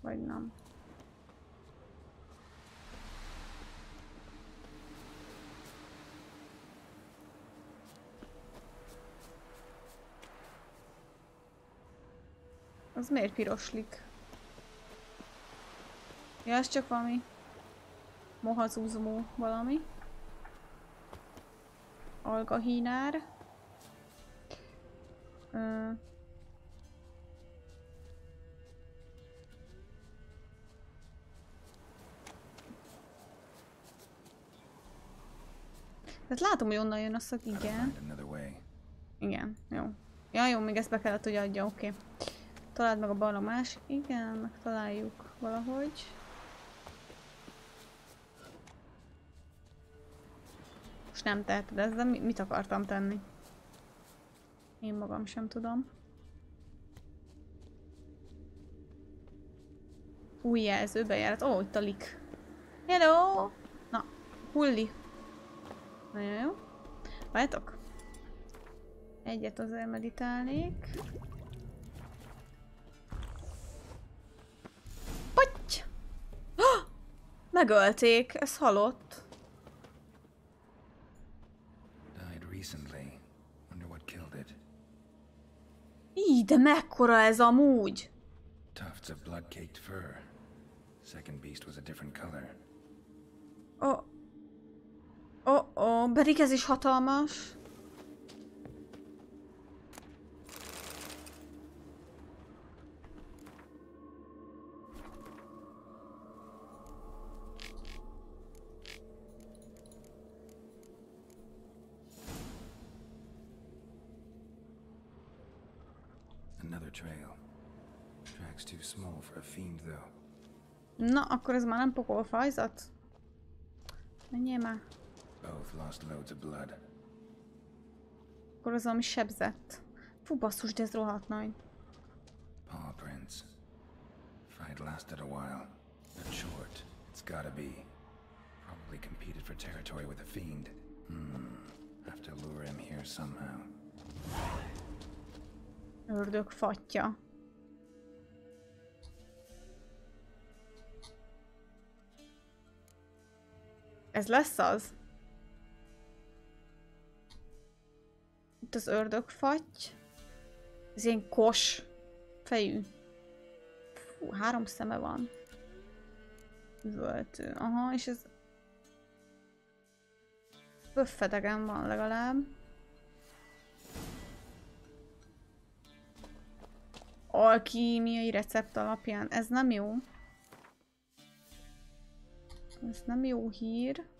Vagy nem. Az miért piroslik? Ja, ez csak valami mohazúzmó valami. Algahínár. Tehát látom, hogy onnan jön a szak, igen. Igen, jó. Ja, jó, még ezt be kellett, hogy adja, oké. Találd meg a barlang másik. Igen, megtaláljuk valahogy. Most nem teheted ezzel, mit akartam tenni? Én magam sem tudom. Új jelző bejárat. Ó, itt a lik. Hello! Na, hulli. Nagyon jó. Várjátok? Egyet azért meditálnék. Potty! Oh! Megölték, ez halott. Így, de mekkora ez amúgy? Tufts of blood-caked fur. Second beast was a different color. Pedig ez is hatalmas. Another trail. Track's too small for a fiend, though. Na, akkor ez már nem pokolfajzat? Menjél már. Both lost loads of blood. Akkor az, ami sebzett. Fú, basszus, de ez rohadt nagy. Paw prints. Fight lasted a while, but short. It's gotta be. Probably competed for territory with a fiend. Have to lure him here somehow. Ördög fatja. Ez lesz az? Itt az ördögfatty. Ez ilyen kos fejű. Fú, 3 szeme van. Üvöltő. Aha, és ez... Pöffedegen van legalább. Alkímiai recept alapján. Ez nem jó. Ez nem jó hír.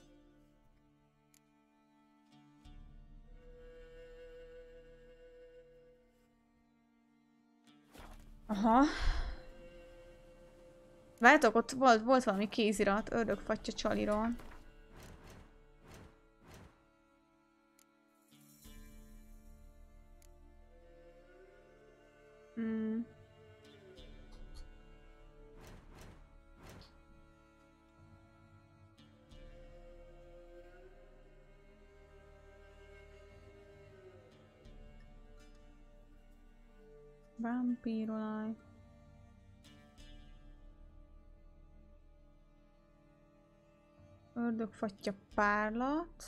Aha. Várjátok, ott volt valami kézirat ördögfatya csaliról. Vámpírolaj. Ördögfatya párlat.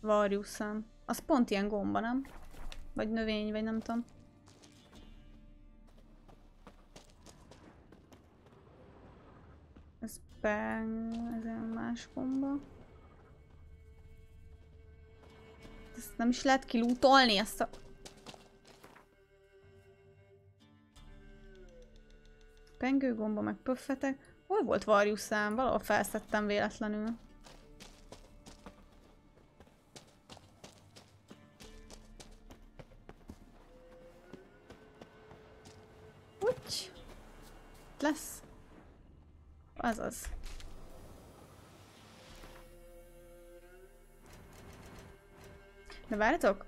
Varjuszem. Az pont ilyen gomba, nem? Vagy növény, vagy nem tudom. Ez más gomba. Ezt nem is lehet kilútolni, ezt a... Pengőgomba, meg pöffetek. Hol volt varjuszám? Valahol felszedtem véletlenül. Úgy. Lesz. Azaz. De várjatok?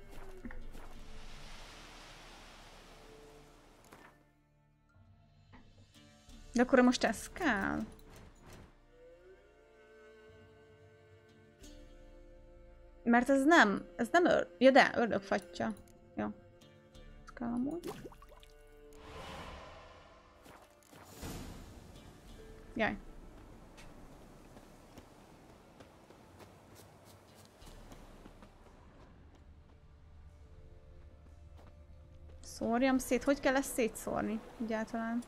De akkor most ez kell? Mert ez nem ja de, ördögfatya. Jó. Ez kell amúgy. Jaj. Szórjam szét. Hogy kell ezt szétszórni egyáltalán?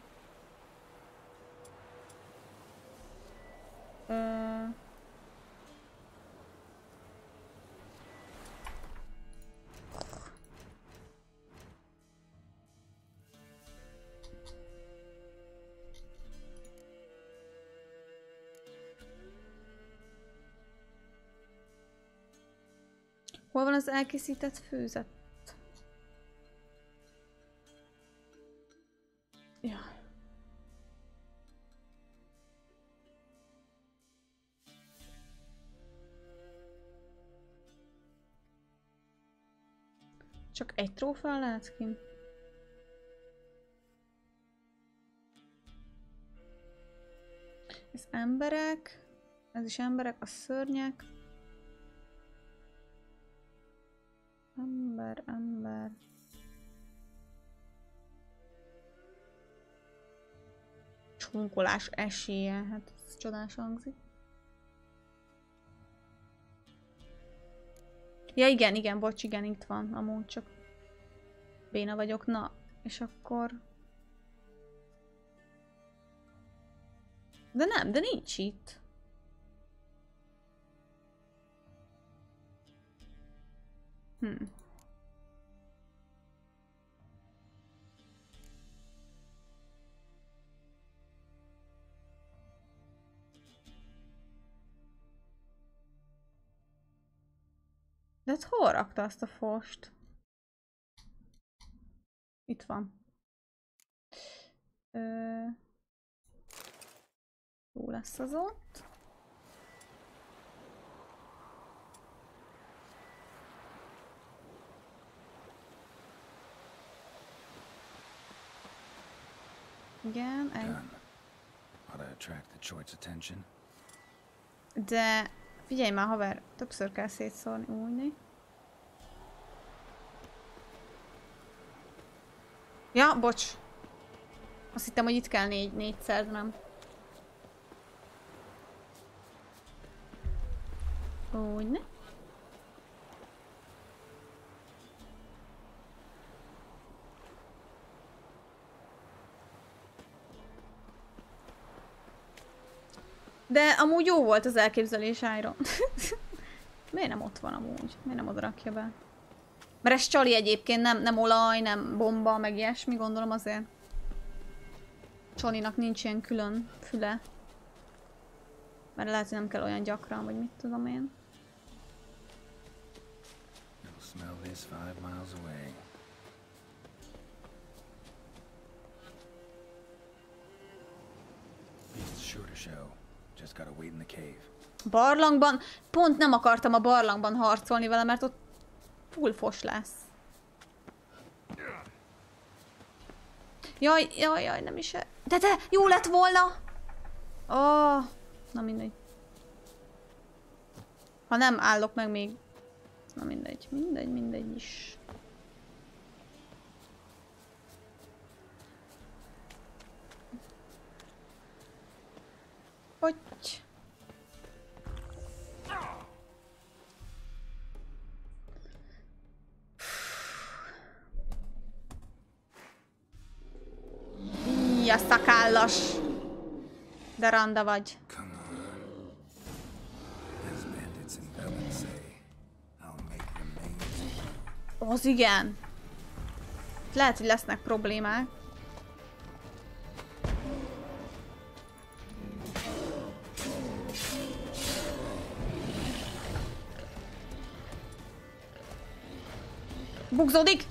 Hol van az elkészített főzet? Ja. Csak egy trófea lehet ki? Ez emberek. Ez is emberek, a szörnyek. Ember. Csonkolás esélye, hát ez csodás hangzik. Ja igen, bocs, igen, itt van, amúgy csak béna vagyok, na, és akkor... De nincs itt. De hát hol rakta azt a fost? Itt van. Jó lesz az ott. Igen, egy... De figyelj már, haver, többször kell szétszórni, újni. Ja, bocs. Azt hittem, hogy itt kell négyszer, nem. Újni. De amúgy jó volt az elképzelés, Iron. Miért nem ott van amúgy? Miért nem oda rakja be? Mert ez csali egyébként, nem olaj, nem bomba, meg ilyesmi, gondolom azért. Csalinak nincs ilyen külön füle. Mert lehet, hogy nem kell olyan gyakran, vagy mit tudom én. Barlangban? Pont nem akartam a barlangban harcolni vele, mert ott full fos lesz. Jaj, nem is... De jó lett volna! Oh, na mindegy. Ha nem állok meg még... Na mindegy is. Hogy? Ja, szakállas. De randa vagy. Az igen. Lehet, hogy lesznek problémák. Bugzódik!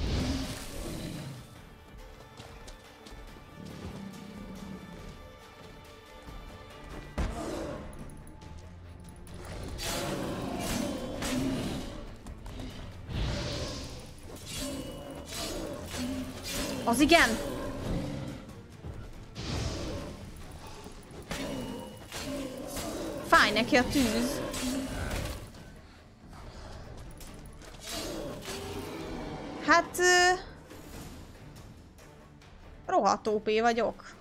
Az igen! Fáj neki a tűz. Hát... rohadt OP vagyok.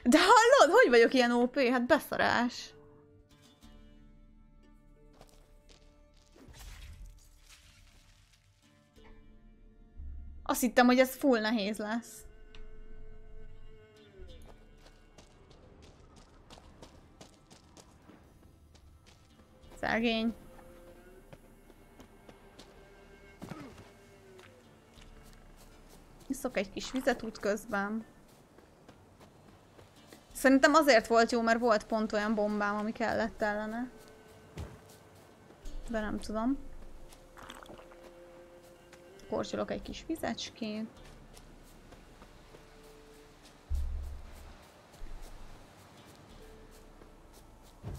De hallod? Hogy vagyok ilyen OP? Hát beszarás. Azt hittem, hogy ez full nehéz lesz. Szegény. Iszok egy kis vizet útközben. Szerintem azért volt jó, mert volt pont olyan bombám, ami kellett ellene. De nem tudom. Korcsolok egy kis vizecskét.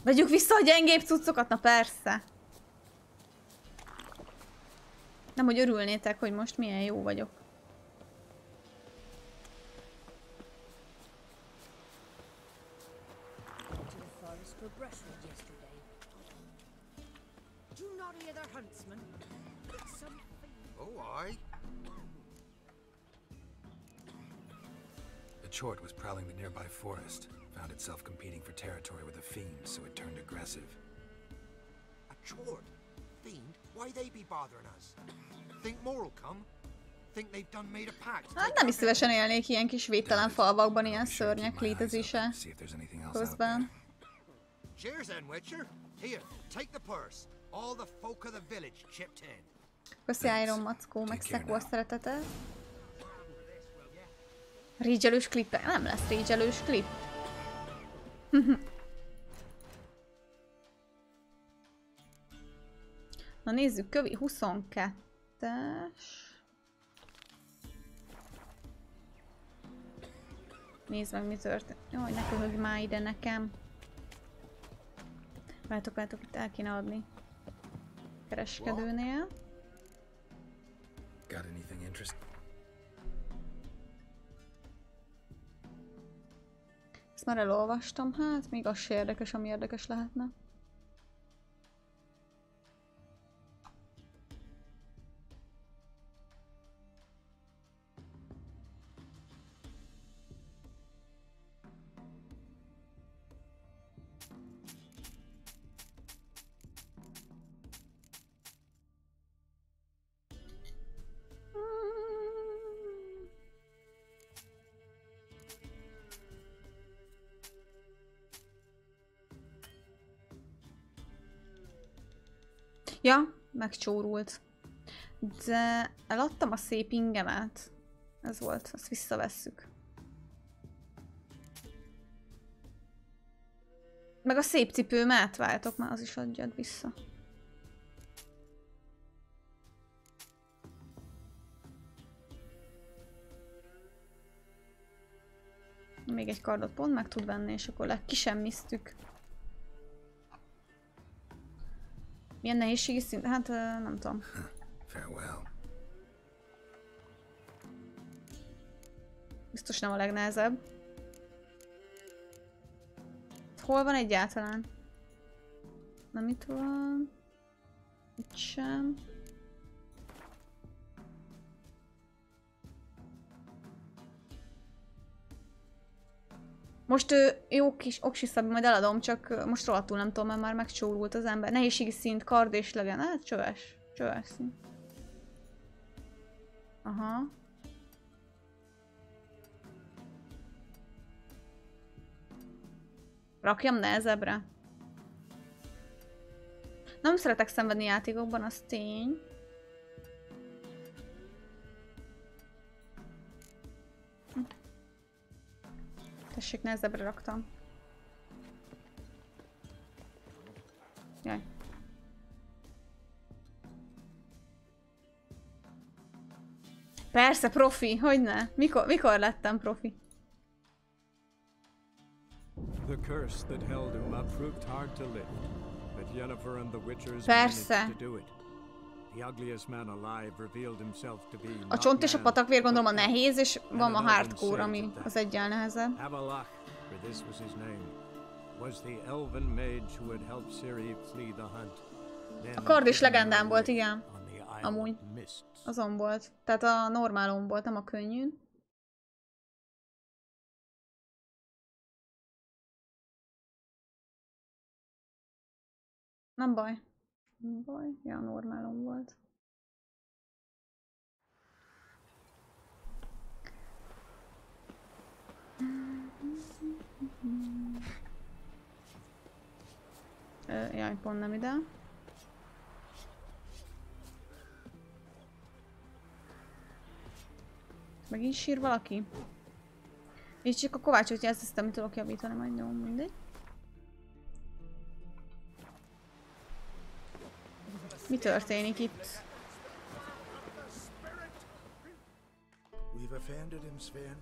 Vegyük vissza a gyengébb cuccokat? Na persze. Nem, hogy örülnétek, hogy most milyen jó vagyok. The chort was prowling the nearby forest. Found itself competing for territory with a fiend, so it turned aggressive. A chort? Fiend? Why they be bothering us? Think more'll come? Think they've done made a pact? Hát nem is szívesen élnék ilyen kis védtelen falvakban, ilyen szörnyek létezése közben. Cheers then, Witcher. Here, take the purse. All the folk of the village chipped in. Köszi Iron Mackó, meg Szekor szeretetet. Régyelős klipek? Nem lesz régyelős klip. Na nézzük, kövi 22-es. Nézd meg, mi történt. Jaj, ne köhögj már ide nekem. Vártok, itt el kéne adni. Kereskedőnél. Got anything interesting? Ezt már elolvastam, hát még az se érdekes, ami érdekes lehetne. Ja, megcsórult. De eladtam a szép ingemet. Ez volt, azt visszavesszük. Meg a szép cipőmet váltok, már az is adjad vissza. Még egy kardot pont meg tud venni, és akkor kisemmiztük. Milyen nehézségi szint? Hát nem tudom. Biztos nem a legnehezebb. Hol van egyáltalán? Nem itt van. Itt sem. Most jó kis oksiszabbi, majd eladom, csak most rohadtul nem tudom, mert már megcsórult az ember. Nehézségi szint, kard és legyen. Hát csöves. Csöves szint. Aha. Rakjam nehezebbre. Nem szeretek szenvedni játékokban, az tény. Tessék, nehezebbre raktam. Jaj. Persze, profi, hogyne? Mikor lettem profi? The curse that held him up proved hard to lift, but Yennefer and the Witchers Persze. managed to do it. The ugliest man alive revealed himself to be A csont és a patakvér gondolom a nehéz, és van a hardcore, ami az egyen nehezebb. Avalach, for this was his name, was the elven mage who had helped Ciri flee the hunt. A kard is legendám volt, igen. Amúgy. Azon volt. Tehát a normálon volt, nem a könnyűn. Nem baj. Nem baj. Ja, normálon volt. Jaj, pont nem ide. Megint sír valaki? És csak a kovácsot jelzeztem, mit tudok javítani, majd jó, mindegy. Mi történik itt? We've offended him, Sven.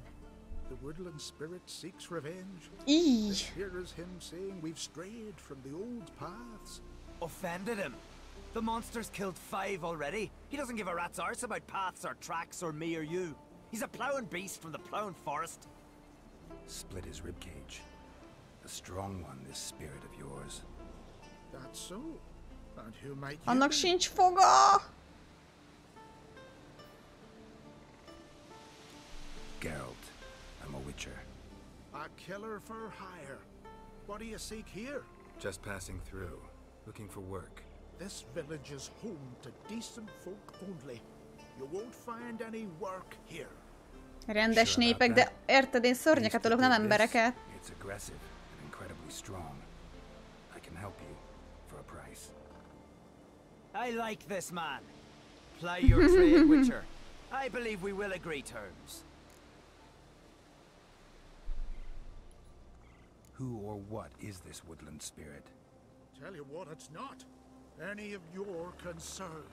The woodland spirit seeks revenge. Így. Here is him saying we've strayed from the old paths. Offended him? The monster's killed 5 already. He doesn't give a rat's arse about paths or tracks or me or you. He's a plowing beast from the plowing forest. Split his ribcage. A strong one, this spirit of yours. That's so. And who might you Annak be? sincs foga! Geralt. I'm a witcher. A killer for hire. What do you seek here? Just passing through. Looking for work. This village is home to decent folk only. You won't find any work here. Rendes népek, de érted, én szörnyeket ölök, nem embereket. It's aggressive and incredibly strong. I can help you for a price. I like this man. Ply your trade, Witcher. I believe we will agree terms. Who or what is this woodland spirit? Tell you what, it's not any of your concern.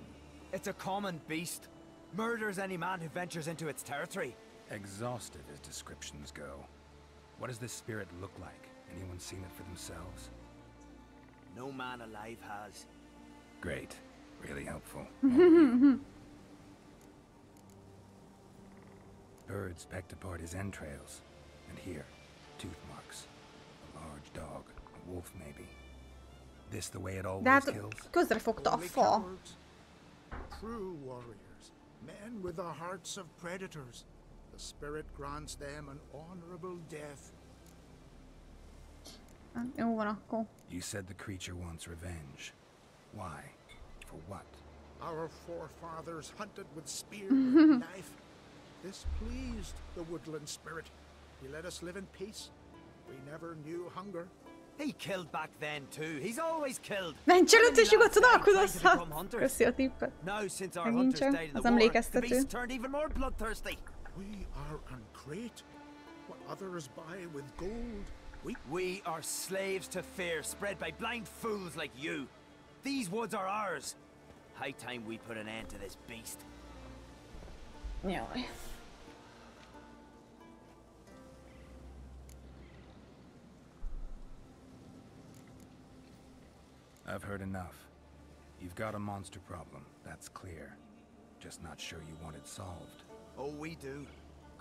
It's a common beast. Murders any man who ventures into its territory. Exhaustive as descriptions go. What does this spirit look like? Anyone seen it for themselves? No man alive has. Great. Really helpful. could speck apart his entrails. And here, tooth marks. A large dog, a wolf maybe. This the way it always kills? Közrefogta a fa. True warriors, men with the hearts of predators. The spirit grants them an honorable death. Jó van akkor. You said the creature wants revenge. Why? For what? Our forefathers hunted with spear and knife. This pleased the woodland spirit. He let us live in peace. We never knew hunger. He killed back then too. He's always killed. Menj előtt és nyugodtan alkudozhat. Köszi a tippet. Now, since our Megint hunters csak died in az the war, the emlékeztető. beast turned even more bloodthirsty. We are uncreate. What others buy with gold. We are slaves to fear, spread by blind fools like you. These woods are ours. High time we put an end to this beast. Jaj. I've heard enough. You've got a monster problem, that's clear. Just not sure you want it solved. Oh, we do.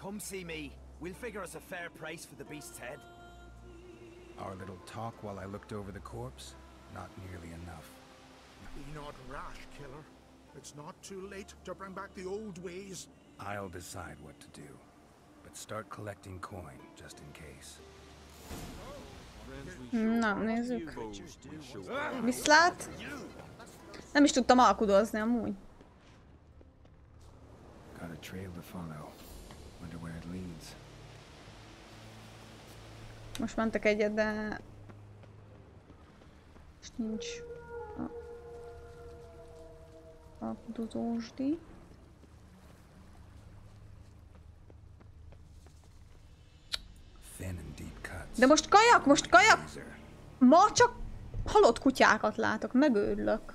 Come see me. We'll figure us a fair price for the beast's head. Our little talk while I looked over the corpse? Not nearly enough. Be not rash, killer. It's not too late to bring back the old ways. I'll decide what to do. But start collecting coin, just in case. Na, nézzük. Viszlát? Nem is tudtam alkudozni amúgy. Got a trail to follow. Wonder where it leads. Most mentek egyet, de... Most nincs... Alkudozósdi. De most kajak! Ma csak halott kutyákat látok, megőrülök.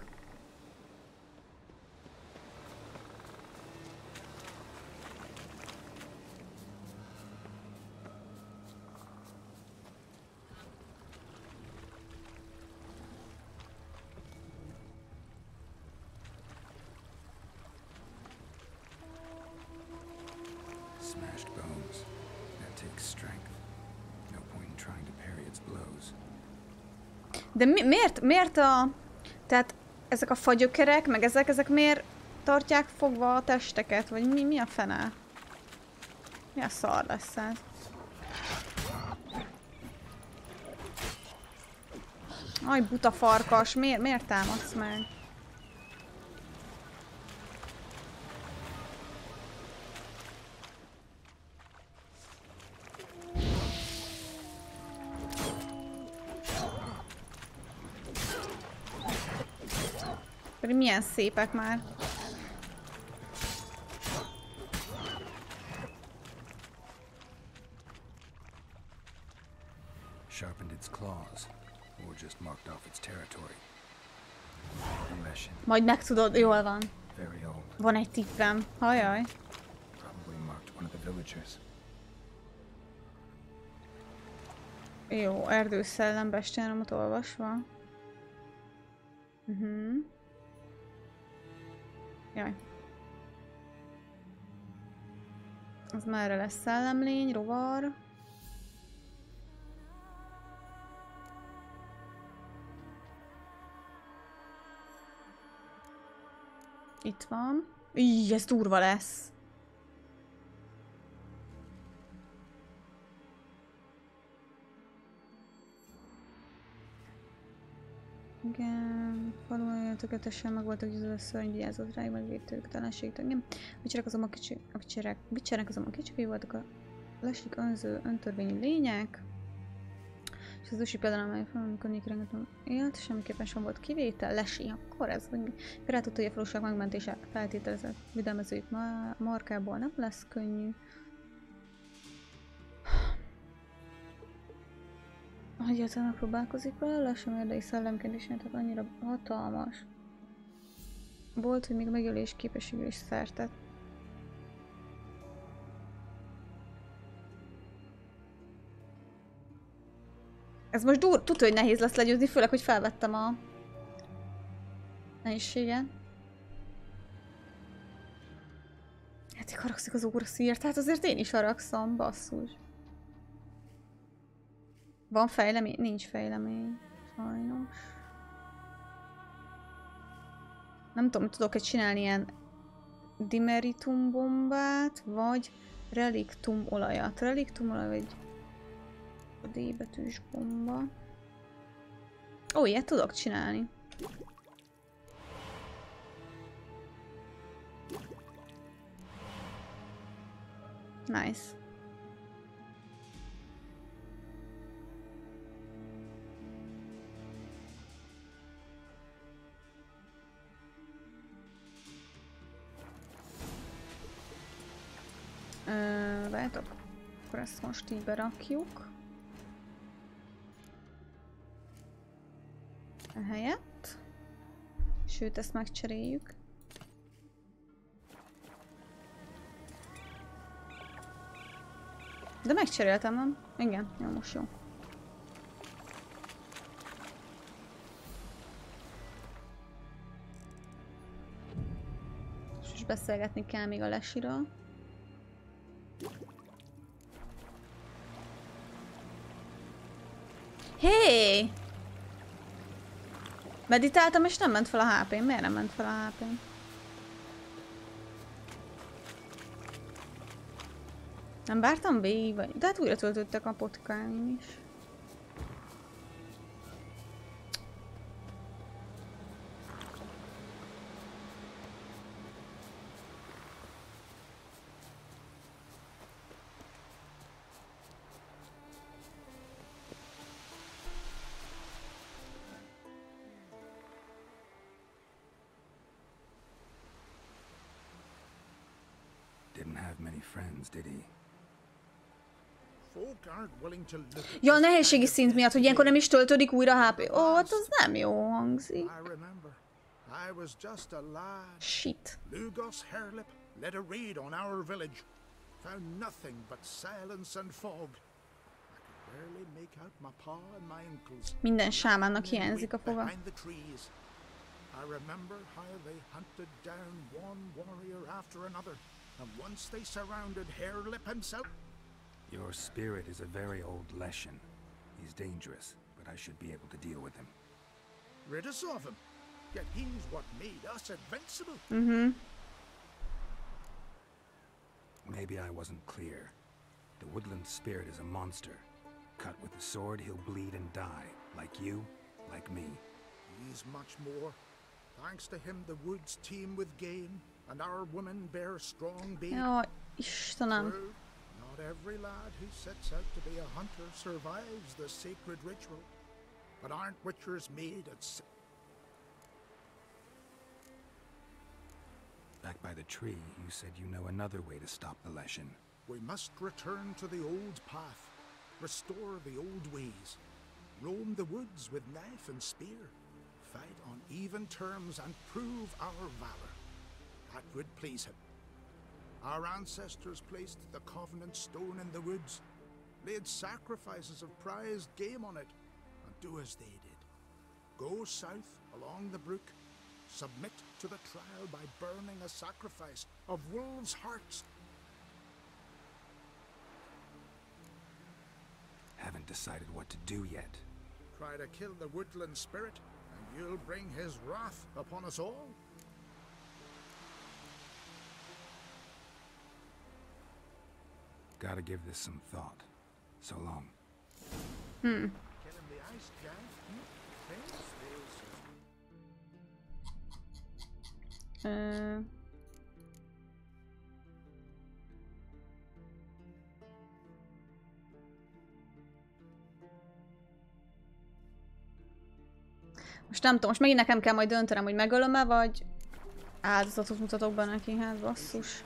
De miért a... Tehát ezek a fagyökerek, meg ezek miért tartják fogva a testeket? Vagy mi a fene? Mi a szar lesz ez? Aj, buta farkas, miért támadsz meg? Pedig milyen szépek már. Sharpened its claws, or just marked off its territory. Majd megtudod, jól van. Very old. Van egy tippem. Hajaj. Probably marked one of the villagers. Jó, erdőszellem bestiáromot olvasva. Jaj. Az merre lesz? Szellemlény, rovar. Itt van. Íj, ez durva lesz. Igen, falun tökéletesen meg voltak győző a szörny, vigyázott rájuk, megvédte ők telenségtől. Igen, vicserek azonban kicsikai voltak a lesik önző, öntörvényű lények. És az ősi például, amely falun környékrengetően élt, semmiképpen sem volt kivétel, lesi, akkor ez, vagy mi. Rá tudta, hogy a faluság megmentése feltételezett videlmezőjük markából nem lesz könnyű. Egyáltalán megpróbálkozik vele, lassan érdei szellemként is, tehát annyira hatalmas volt, hogy még a megélés képességű is szertett. Ez most tudja, hogy nehéz lesz legyőzni, főleg, hogy felvettem a nehézséget. Hát haragszik az óraszírt, hát azért én is haragszom, basszus. Van fejlemény? Nincs fejlemény. Sajnos. Nem tudom, tudok-e csinálni ilyen dimeritum bombát, vagy reliktum olajat. Reliktum olaj, vagy a D betűs bomba. Ó, ilyet tudok csinálni. Nice. Várjátok, akkor ezt most így berakjuk. Ehelyett. Sőt, ezt megcseréljük. De megcseréltem, nem? Igen, jó, most jó. És beszélgetni kell még a lesiről. Hé! Meditáltam és nem ment fel a HP-m. Miért nem ment fel a HP-m? Nem vártam végig, vagy? De hát újra töltöttek a potkáim is. Didn't have many friends, did he? Ja, a nehézségi szint miatt, hogy ilyenkor nem is töltődik újra a HP. Ó, hát az nem jó hangzik. I was just a lad. Shit. Lugos Hairlip led a raid on our village. Found nothing but silence and fog. I could barely make out my pa and my uncles. Minden sámánnak hiányzik a foga. I remember how they hunted down one warrior after another, and once they surrounded Hairlip himself. Your spirit is a very old Leshen. He's dangerous, but I should be able to deal with him. Rid us of him. Yet he's what made us invincible. Maybe I wasn't clear. The woodland spirit is a monster. Cut with a sword, he'll bleed and die. Like you, like me. He's much more. Thanks to him, the woods teem with game, and our women bear strong beak. Ja, Istenem. Not every lad who sets out to be a hunter survives the sacred ritual. But aren't witchers made at... Back by the tree, you said you know another way to stop the Leshen. We must return to the old path, restore the old ways, roam the woods with knife and spear, fight on even terms and prove our valor. That would please him. Our ancestors placed the Covenant Stone in the woods, laid sacrifices of prized game on it, and do as they did. Go south along the brook, submit to the trial by burning a sacrifice of wolves' hearts. Haven't decided what to do yet. Try to kill the woodland spirit, and you'll bring his wrath upon us all. Gotta give this some thought. So long. Most nem tudom, most megint nekem kell majd döntenem, hogy megölöm-e, vagy áldozatot mutatok be neki, hát basszus.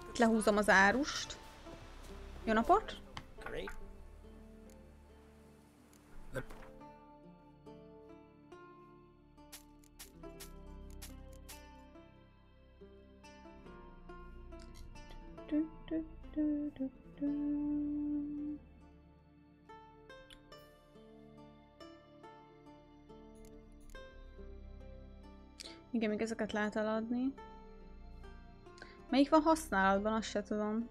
Itt lehúzom az árust. Jó napot! Igen, még ezeket lehet eladni. Melyik van használatban, azt se tudom.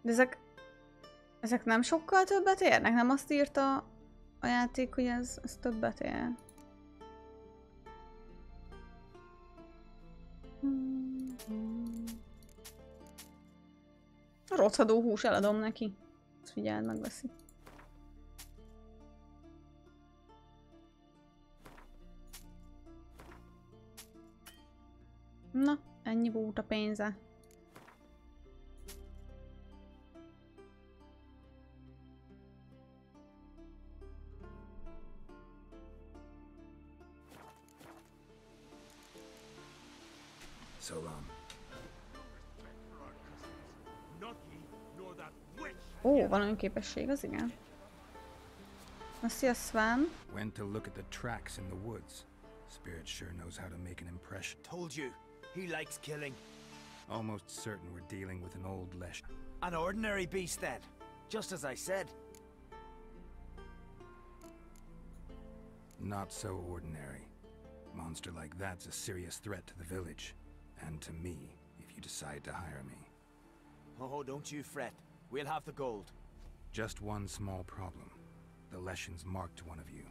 De ezek nem sokkal többet érnek? Nem azt írta a játék, hogy ez többet ér? A rothadó hús, eladom neki. Ezt figyeld, megveszi. Na, ennyi volt a pénze. So long. Ó, van olyan képesség, az igen. Na, szia Sven. Went to look at the tracks in the woods. Spirit sure knows how to make an impression. Told you, he likes killing. Almost certain we're dealing with an old lesh. An ordinary beast then, just as I said. Not so ordinary. Monster like that's a serious threat to the village. And to me, if you decide to hire me. Oh, don't you fret. We'll have the gold. Just one small problem. The Leshens marked one of you.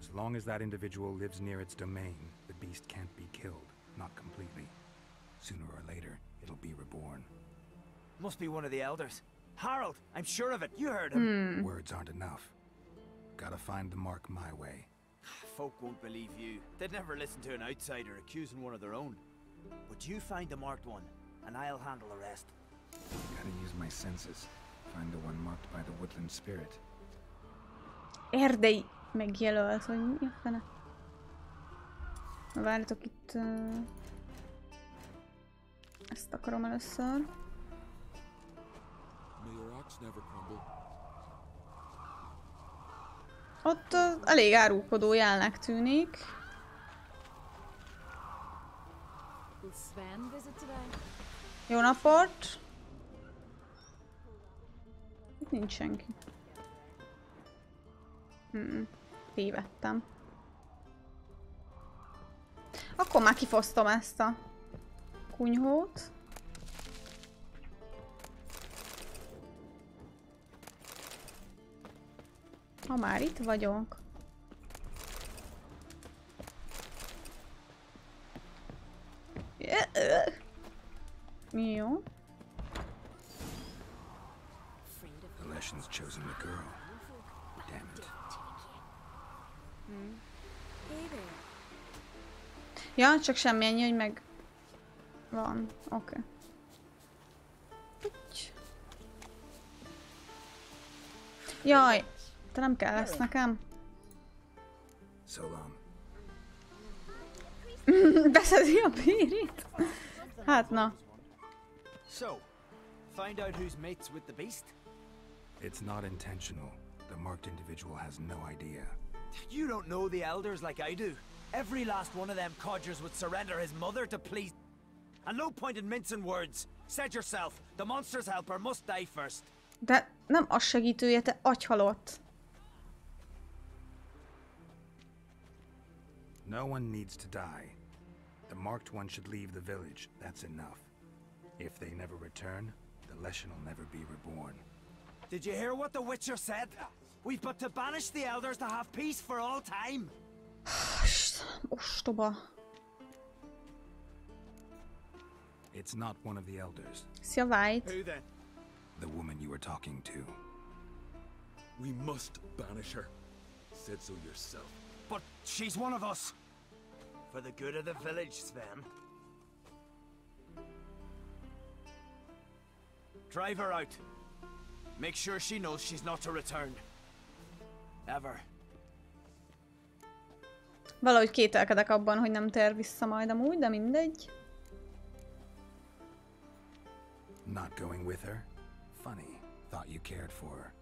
As long as that individual lives near its domain, the beast can't be killed. Not completely. Sooner or later, it'll be reborn. Must be one of the elders. Harold, I'm sure of it. You heard him. Words aren't enough. Gotta find the mark my way. Folk won't believe you. They'd never listen to an outsider accusing one of their own. But you find the marked one, and I'll handle the rest. Gotta use my senses. Find the one marked by the woodland spirit. Erdei megjelölt, hogy mi a fene? Várjatok itt... ezt akarom először. Ott elég árulkodó jelnek tűnik. Jó napot! Itt nincs senki. Tévedtem. Akkor már kifosztom ezt a kunyhót. Ha már itt vagyok. Jó. The Leshens chosen the girl. Damn it. Ja, csak semmi ennyi, hogy meg... van. Oké. Jaj, te nem kell lesz nekem. So long. Beszedi a Périt? Hát na. So, find out who's mates with the beast? It's not intentional. The marked individual has no idea. You don't know the elders like I do. Every last one of them codgers would surrender his mother to please. And no point in mincing words. Said yourself, the monster's helper must die first. De nem az segítője, te agyhalott. No one needs to die. The marked one should leave the village. That's enough. If they never return, the Leshen will never be reborn. Did you hear what the Witcher said? We've but to banish the elders to have peace for all time. Ostoba. It's not one of the elders. Szia, White. Who then? The woman you were talking to. We must banish her. Said so yourself. But she's one of us. For the good of the village, Sven. Drive her out. Make sure she knows she's not to return. Ever. Valahogy kételkedek abban, hogy nem tér vissza majd amúgy, de mindegy. Not going with her? Funny. Thought you cared for her.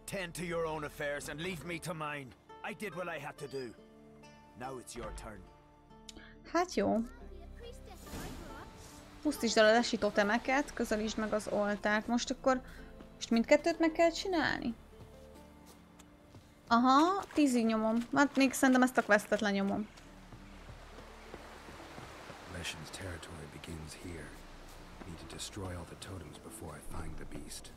Tend to your own affairs and leave me to mine. I did what I had to do. Now it's your turn. Hát jó. Pusztítsd el a lesító temeket, közelítsd meg az oltárt. Most akkor... most mindkettőt meg kell csinálni? Aha, 10-ig nyomom. Hát még szerintem ezt a questet lenyomom. oppression's territory begins here. Need to destroy all the totems before I find the beast.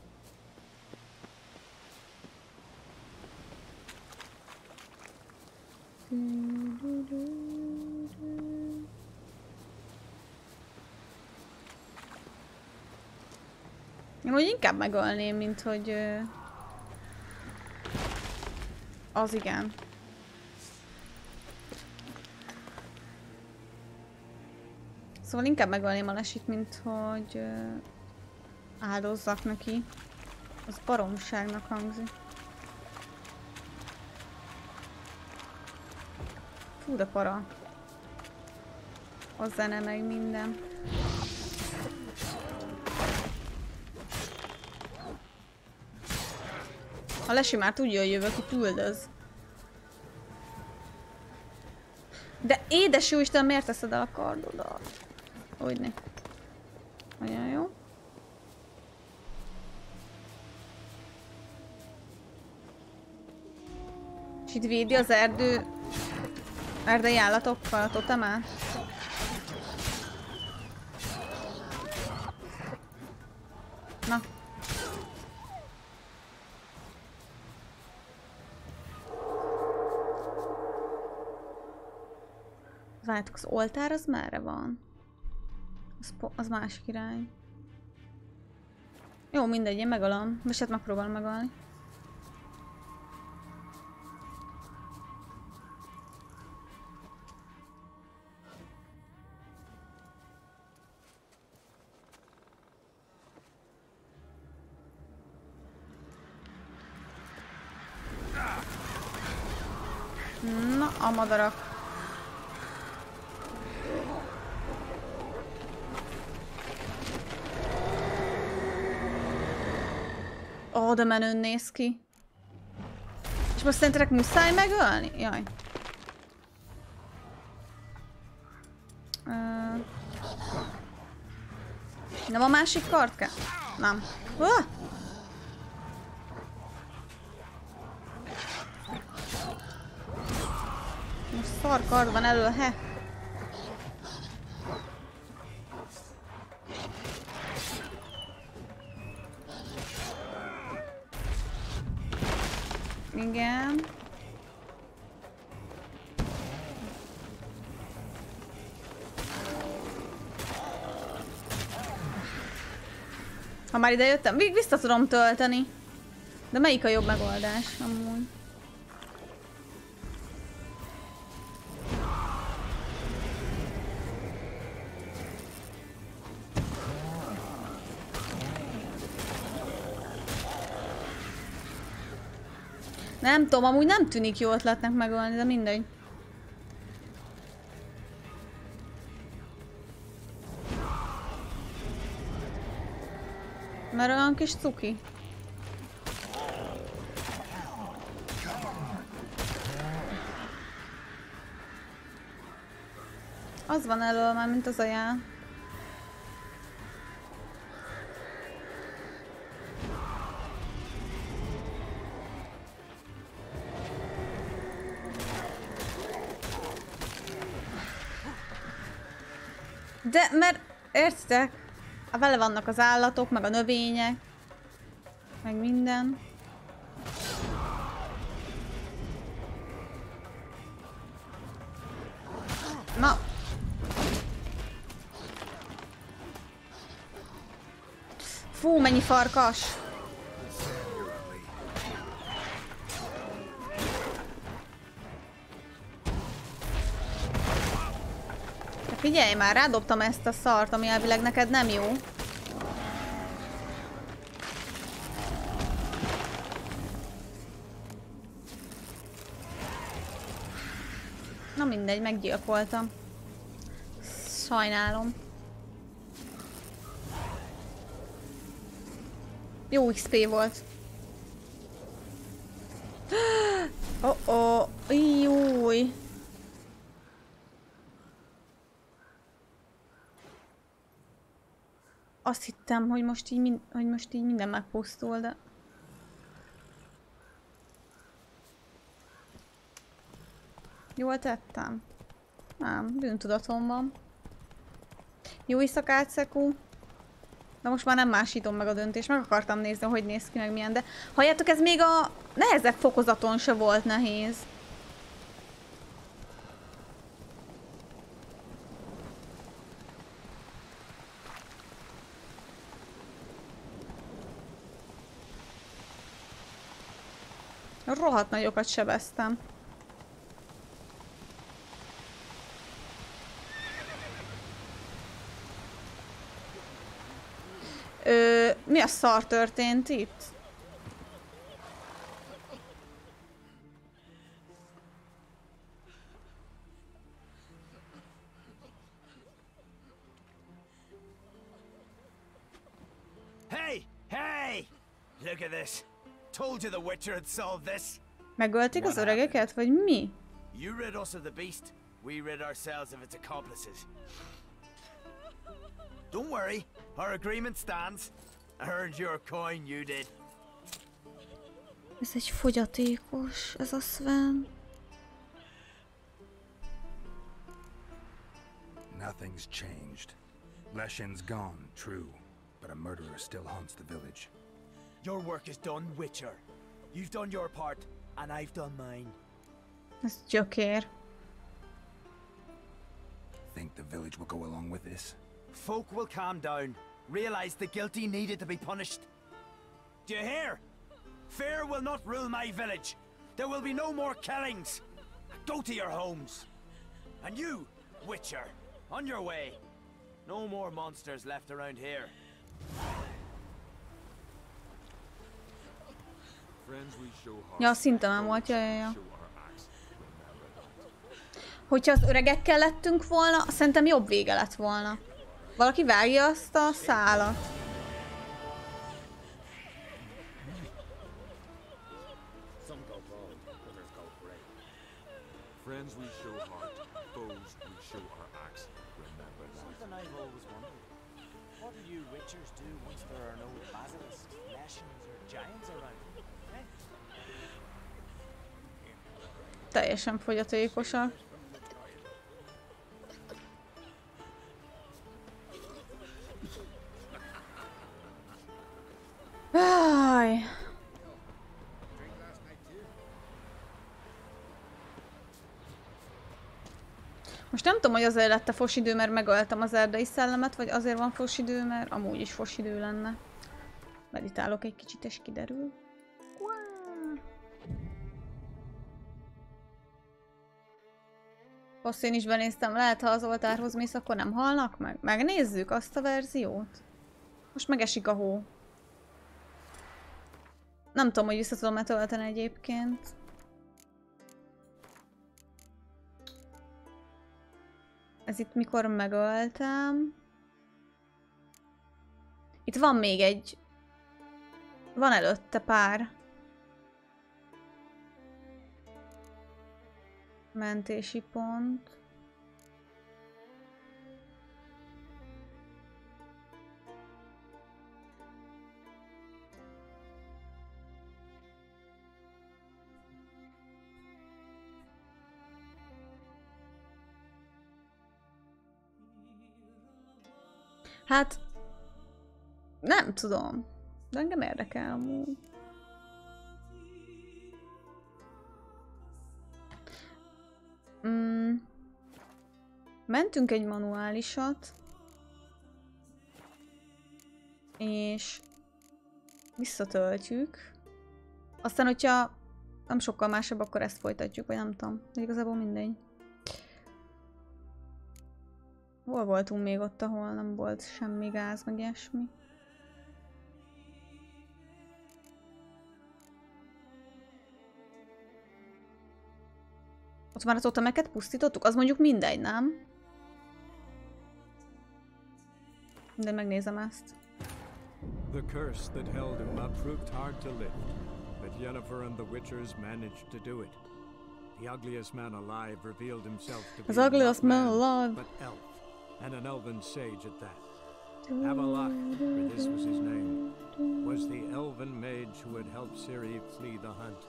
Én úgy inkább megölném, mint hogy... Az igen. Szóval inkább megölném a lesit, mint hogy... áldozzak neki. Az baromságnak hangzik. Fú, de para. A zene meg minden. A lesi már tudja, hogy jövök, itt üldöz. De édes jó Isten, miért teszed el a kardodat? Hogyne. Nagyon jó. És itt védi az erdei állatokkal a totemát? Na. Várjátok, az oltár az merre van? Az másik irány. Jó, mindegy, én megölöm. Vagy hát megpróbálom megölni. Na, a madarak. Ó, de menőn néz ki. És most szerintetek muszáj megölni? Jaj. Nem a másik kart kell? Nem. Most szar kard van elő, he? Igen. Ha már ide jöttem, vissza tudom tölteni. De melyik a jobb megoldás amúgy? Nem tudom, amúgy nem tűnik jó ötletnek megölni, de mindegy. Mert olyan kis cuki. Az van elől már, mint az aján. De, mert értitek? Vele vannak az állatok, meg a növények, meg minden. Na. Fú, mennyi farkas. Figyelj már, rádobtam ezt a szart, ami elvileg neked nem jó. Na mindegy, meggyilkoltam. Sajnálom. Jó XP volt. Oh-oh, júj. Azt hittem, hogy most így minden megpusztul, de... Jól tettem? Nem, bűntudatom van. Jó éjszakát, Szekú. De most már nem másítom meg a döntést. Meg akartam nézni, hogy néz ki, meg milyen, de halljátok, ez még a nehezebb fokozaton se volt nehéz. Rohadt nagyokat sebeztem. Mi a szar történt itt? Hey! Hey! Look at this. Told you the Witcher had solved this. Megölték az öregeket, vagy mi? You rid us of the beast, we rid ourselves of its accomplices. Don't worry, our agreement stands. I earned your coin, you did. Ez egy fogyatékos, ez a Sven. Nothing's changed. Leshen's gone, true, but a murderer still haunts the village. Your work is done, Witcher. You've done your part, and I've done mine. Ez gyökér. Think the village will go along with this? Folk will calm down, realize the guilty needed to be punished. Do you hear? Fear will not rule my village. There will be no more killings. Go to your homes. And you, Witcher, on your way. No more monsters left around here. Ja, szinte nem volt, ja. Hogyha az öregekkel lettünk volna, szerintem jobb vége lett volna. Valaki vágja azt a szálat. Friends we show heart, foes we show our axe. Remember that. Something I've always wondered. What do you Witchers do once there are no basilisks, lashings, or giants around? Eh? Teljesen fogyatékosak. Áj. Most nem tudom, hogy azért lett a fos idő, mert megöltem az erdei szellemet, vagy azért van fos idő, mert amúgy is fos idő lenne. Meditálok egy kicsit, és kiderül. Azt én is benéztem, lehet, ha az oltárhoz mész, akkor nem halnak meg? Megnézzük azt a verziót. Most megesik a hó. Nem tudom, hogy vissza tudom-e tölteni egyébként. Ez itt mikor megöltem. Itt van még egy... Van előtte pár. Mentési pont. Hát... Nem tudom. De engem érdekel amúgy. Mentünk egy manuálisat. És... Visszatöltjük. Aztán, hogyha nem sokkal másabb, akkor ezt folytatjuk, vagy nem tudom. De igazából mindegy. Hol voltunk még ott, ahol nem volt semmi gáz, meg ilyesmi? Ott már az totemeket pusztítottuk? Az mondjuk mindegy, nem? De megnézem ezt. The curse that held him up proved hard to lift, but Yennefer and the Witchers managed to do it. The ugliest man alive revealed himself to be the ugliest not man alive, but elf, and an elven sage at that. Avalok, for this was his name, was the elven mage who had helped Ciri flee the hunt,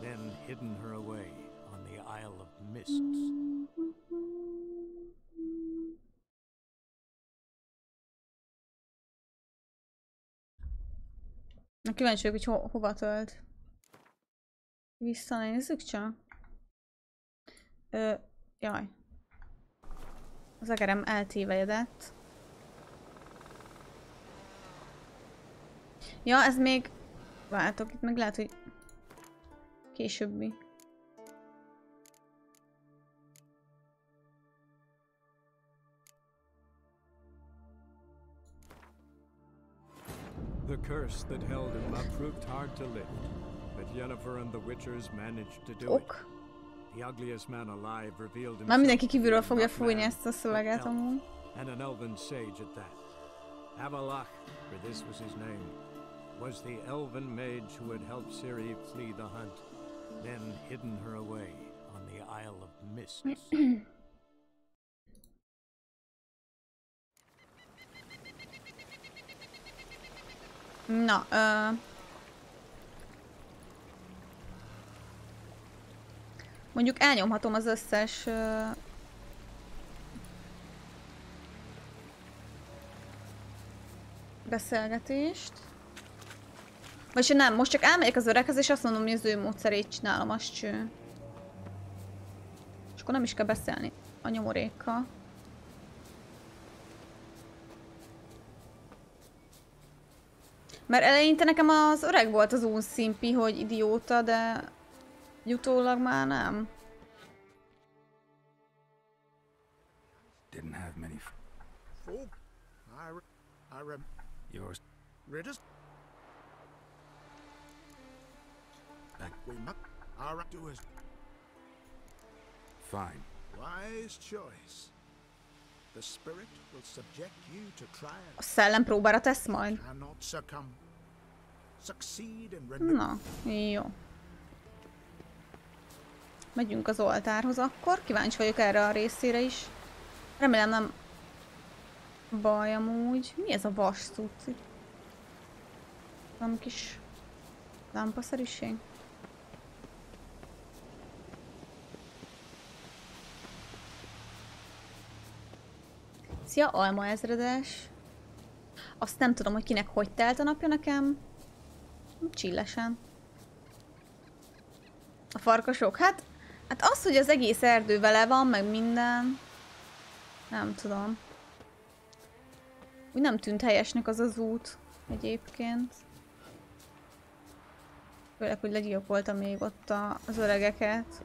then hidden her away on the Isle of Mists. Kíváncsi vagyok, hogy hova tölt. Visszanézzük csak. Jaj. Az egerem eltévejedett. Ja, ez még... Vártok, itt meg lehet, hogy... Későbbi. The curse that held him up proved hard to lift, but Yennefer and the Witchers managed to do it. The ugliest man alive revealed himself. Már mindenki kívülről fogja fújni ezt a szöveget amúgy. And an elven sage at that. Avalach, for this was his name, was the elven mage who had helped Ciri flee the hunt, then hidden her away on the Isle of Mists. Na, mondjuk elnyomhatom az összes beszélgetést. Vagyis nem, most csak elmegyek az öreghez és azt mondom, hogy az ő módszerét csinálom, azt cső. És akkor nem is kell beszélni a nyomorékkal. Mert eleinte nekem az öreg volt az unszimpi, hogy idióta, de utólag már nem. Didn't have many. Yours. Readers. We must do as Fine. wise choice. The spirit will subject you to trial. A szellem próbára tesz majd. Cannot succumb. Succeed in renewal. Na, jó. Megyünk az oltárhoz akkor. Kíváncsi vagyok erre a részére is. Remélem nem baj amúgy. Mi ez a vas cucc? Valami kis lámpaszerűség? Szia, Alma ezredes. Azt nem tudom, hogy kinek hogy telt a napja nekem. Csillesen. A farkasok? Hát az, hogy az egész erdő vele van, meg minden. Nem tudom. Úgy nem tűnt helyesnek az az út egyébként. Főleg, hogy legyilkoltam még ott az öregeket.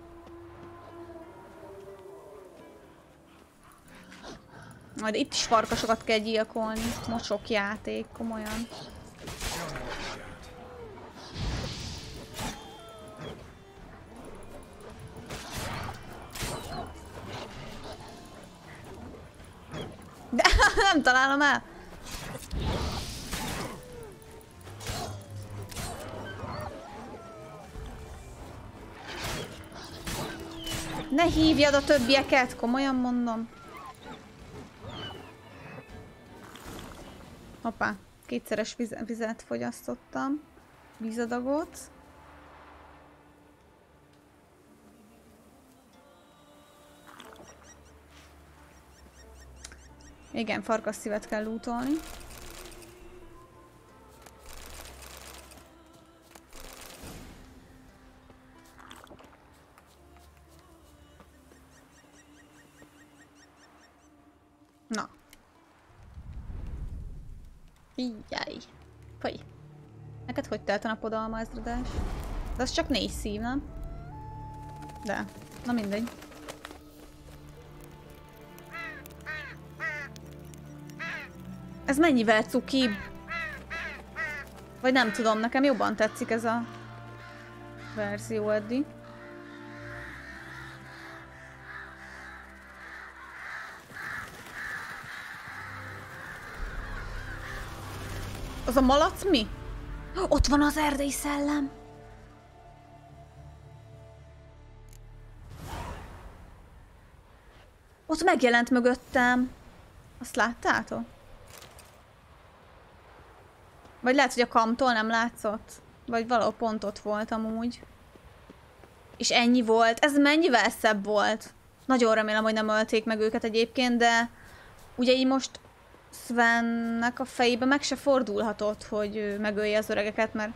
Majd itt is farkasokat kell gyilkolni. Mocsok játék, komolyan. De nem találom el. Ne hívjad a többieket, komolyan mondom. Hoppá, kétszeres vizet fogyasztottam. Vízadagot. Igen, farkasszívet kell lootolni. Na. Jaj. Faj. Neked hogy telt a napod, Alma ezredes? De az csak 4 szív, nem? De. Na mindegy. Ez mennyivel cukibb? Vagy nem tudom, nekem jobban tetszik ez a verzió eddig. Az a malac mi? Ott van az erdei szellem! Ott megjelent mögöttem. Azt láttátok? Vagy lehet, hogy a kamtól nem látszott? Vagy valahol pont ott volt amúgy. És ennyi volt. Ez mennyivel szebb volt? Nagyon remélem, hogy nem ölték meg őket egyébként, de ugye így most Svennek a fejébe meg se fordulhatott, hogy megölje az öregeket, mert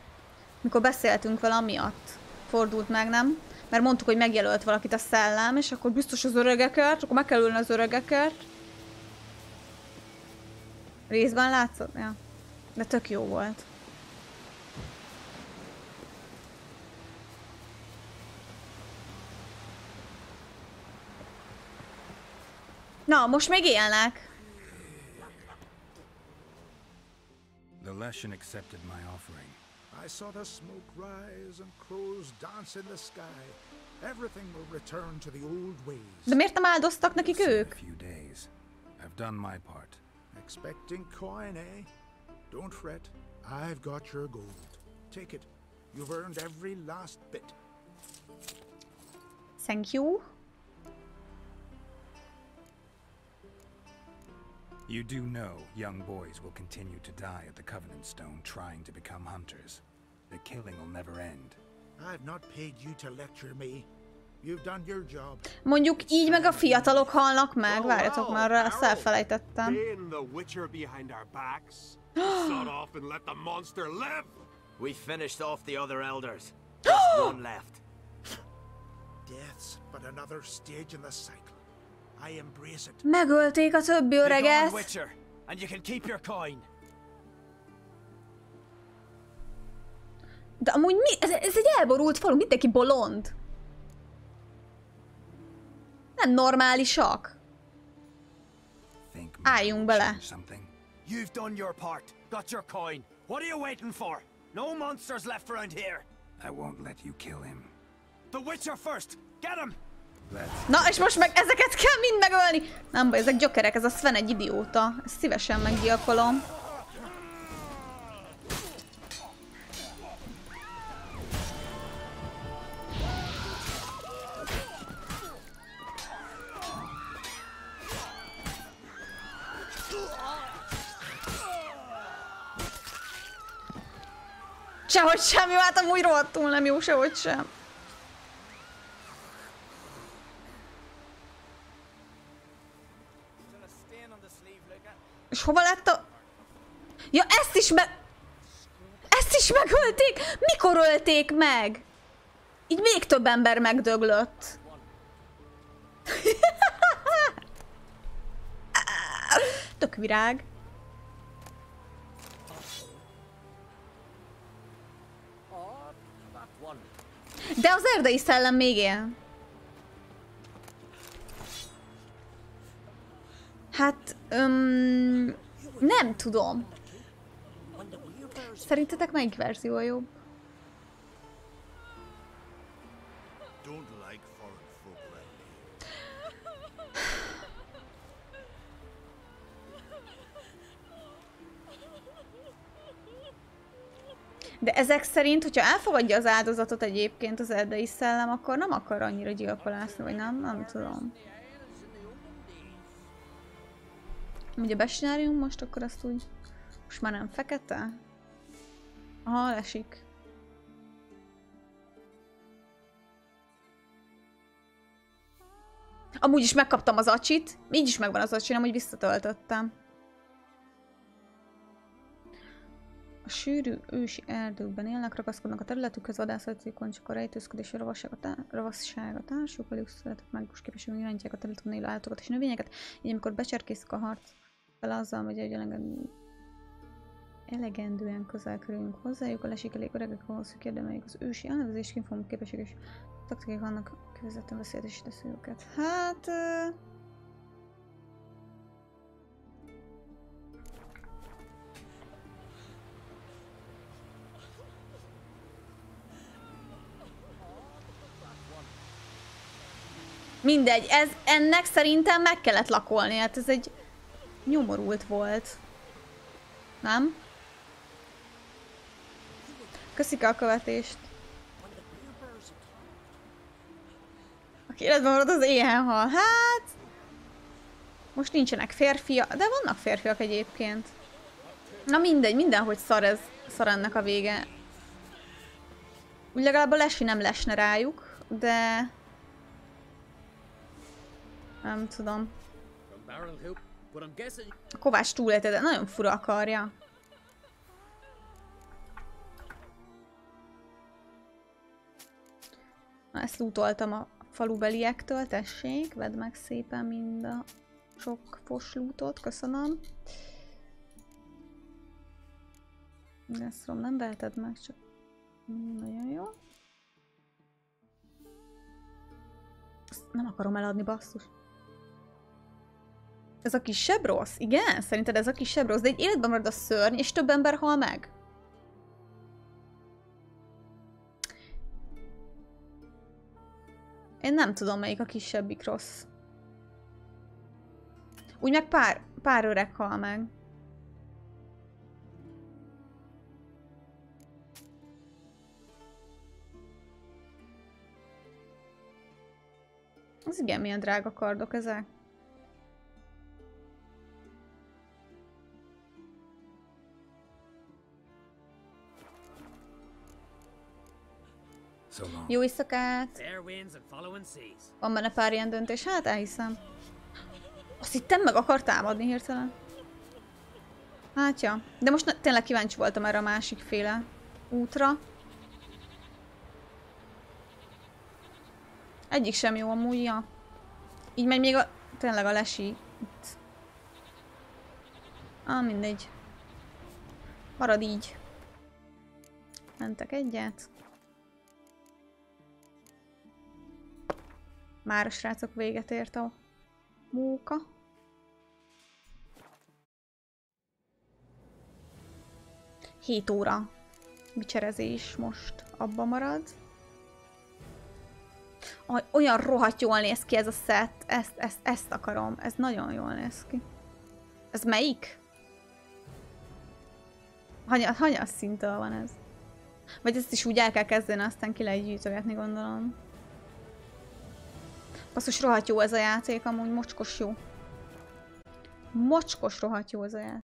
mikor beszéltünk vele, amiatt fordult meg, nem? Mert mondtuk, hogy megjelölt valakit a szellem, és akkor biztos az öregeket, akkor meg kell ölni az öregeket. Részben látszott? Ja. De tök jó volt. Na, most még élnek. The Leshen accepted my offering. I saw the smoke rise and crows dance in the sky. Everything will return to the old ways. De miért nem áldoztak nekik ők? I've done my part. Expecting coin, eh? Don't fret. I've got your gold. Take it. You've earned every last bit. Thank you. You do know young boys will continue to die at the Covenant Stone trying to become hunters. The killing will never end. I've not paid you to lecture me. You've done your job. Mondjuk így meg a fiatalok halnak meg. Várjatok, már ezt elfelejtettem. We finished off the other elders. There's one left. Death's but another stage in the cycle. I embrace it. Megölték a többi öreget. And you can keep your coin. De amúgy mi? Ez egy elborult falu, mindenki bolond. Nem normálisak. Álljunk bele. You've done your part. Got your coin. What are you waiting for? No monsters left around here. I won't let you kill him. The Witcher first. Get him. Na, és most meg ezeket kell mind megölni. Nem baj, ezek gyökerek, ez a Sven egy idióta. Ezt szívesen meggyilkolom. Sehogy sem, jó, hát amúgy rohadtul nem jó, sehogy sem. És hova lett a... Ja, ezt is megölték! Mikor ölték meg? Így még több ember megdöglött. Tök virág. De az erdei szellem még él. Hát, nem tudom. Szerintetek melyik verzió a jobb? De ezek szerint, hogyha elfogadja az áldozatot egyébként az erdei szellem, akkor nem akar annyira gyilkolászni, vagy nem? Nem tudom. Ugye besnyárjunk most, akkor azt úgy... Most már nem fekete? Aha, lesik. Amúgy is megkaptam az acsit. Így is megvan az acsi, amúgy visszatöltöttem. A sűrű ősi erdőkben élnek, ragaszkodnak a területükhöz, vadászatcikon, csak a rejtőzködés, a ravasság a társuk, velük született mágikus képességű irányítják a területen élő állatokat és növényeket, így amikor becserkészük a harc vele azzal, hogy elegendően közel kerülünk hozzájuk, a lesik elég öregek, ahol szük érdemeljük az ősi elnevezés, kinformú képességes taktikák vannak, kifejezetten veszélyes teszi őket. Hát... Mindegy, ennek szerintem meg kellett lakolni, hát ez egy nyomorult volt. Nem? Köszik a követést. Aki életben marad, az éhen hal. Hát... Most nincsenek férfiak, de vannak férfiak egyébként. Na mindegy, mindenhogy szar ennek a vége. Úgy legalább a lesi nem lesne rájuk, de... Nem tudom. A kovács túlélte, de nagyon fura a karja. Na, ezt lootoltam a falubeliektől, tessék, vedd meg szépen mind a sok fos lootot, köszönöm. Ezt nem veheted meg, csak nagyon jó. Ezt nem akarom eladni, basszus. Ez a kisebb rossz? Igen? Szerinted ez a kisebb rossz? De egy életben marad a szörny, és több ember hal meg? Én nem tudom, melyik a kisebbik rossz. Úgy meg pár öreg hal meg. Az igen, milyen drága kardok ezek. Jó éjszakát! Van benne pár ilyen döntés? Hát elhiszem. Azt hittem, meg akar támadni hirtelen. Hát ja. De most tényleg kíváncsi voltam erre a másik féle útra. Egyik sem jó amúgy, ja. Így megy még tényleg a lesi. Mindegy. Marad így. Mentek egyet. Már a srácok, véget ért a móka. Hét óra. Bicserezés most abba marad. Olyan rohadt jól néz ki ez a szett. Ezt akarom. Ez nagyon jól néz ki. Ez melyik? Hanyas szintől van ez? Vagy ezt is úgy el kell kezdeni, aztán ki lehet gyűjtögetni, gondolom. Basszus, rohadt jó ez a játék, amúgy mocskos jó. Mocskos rohadt jó ez a játék.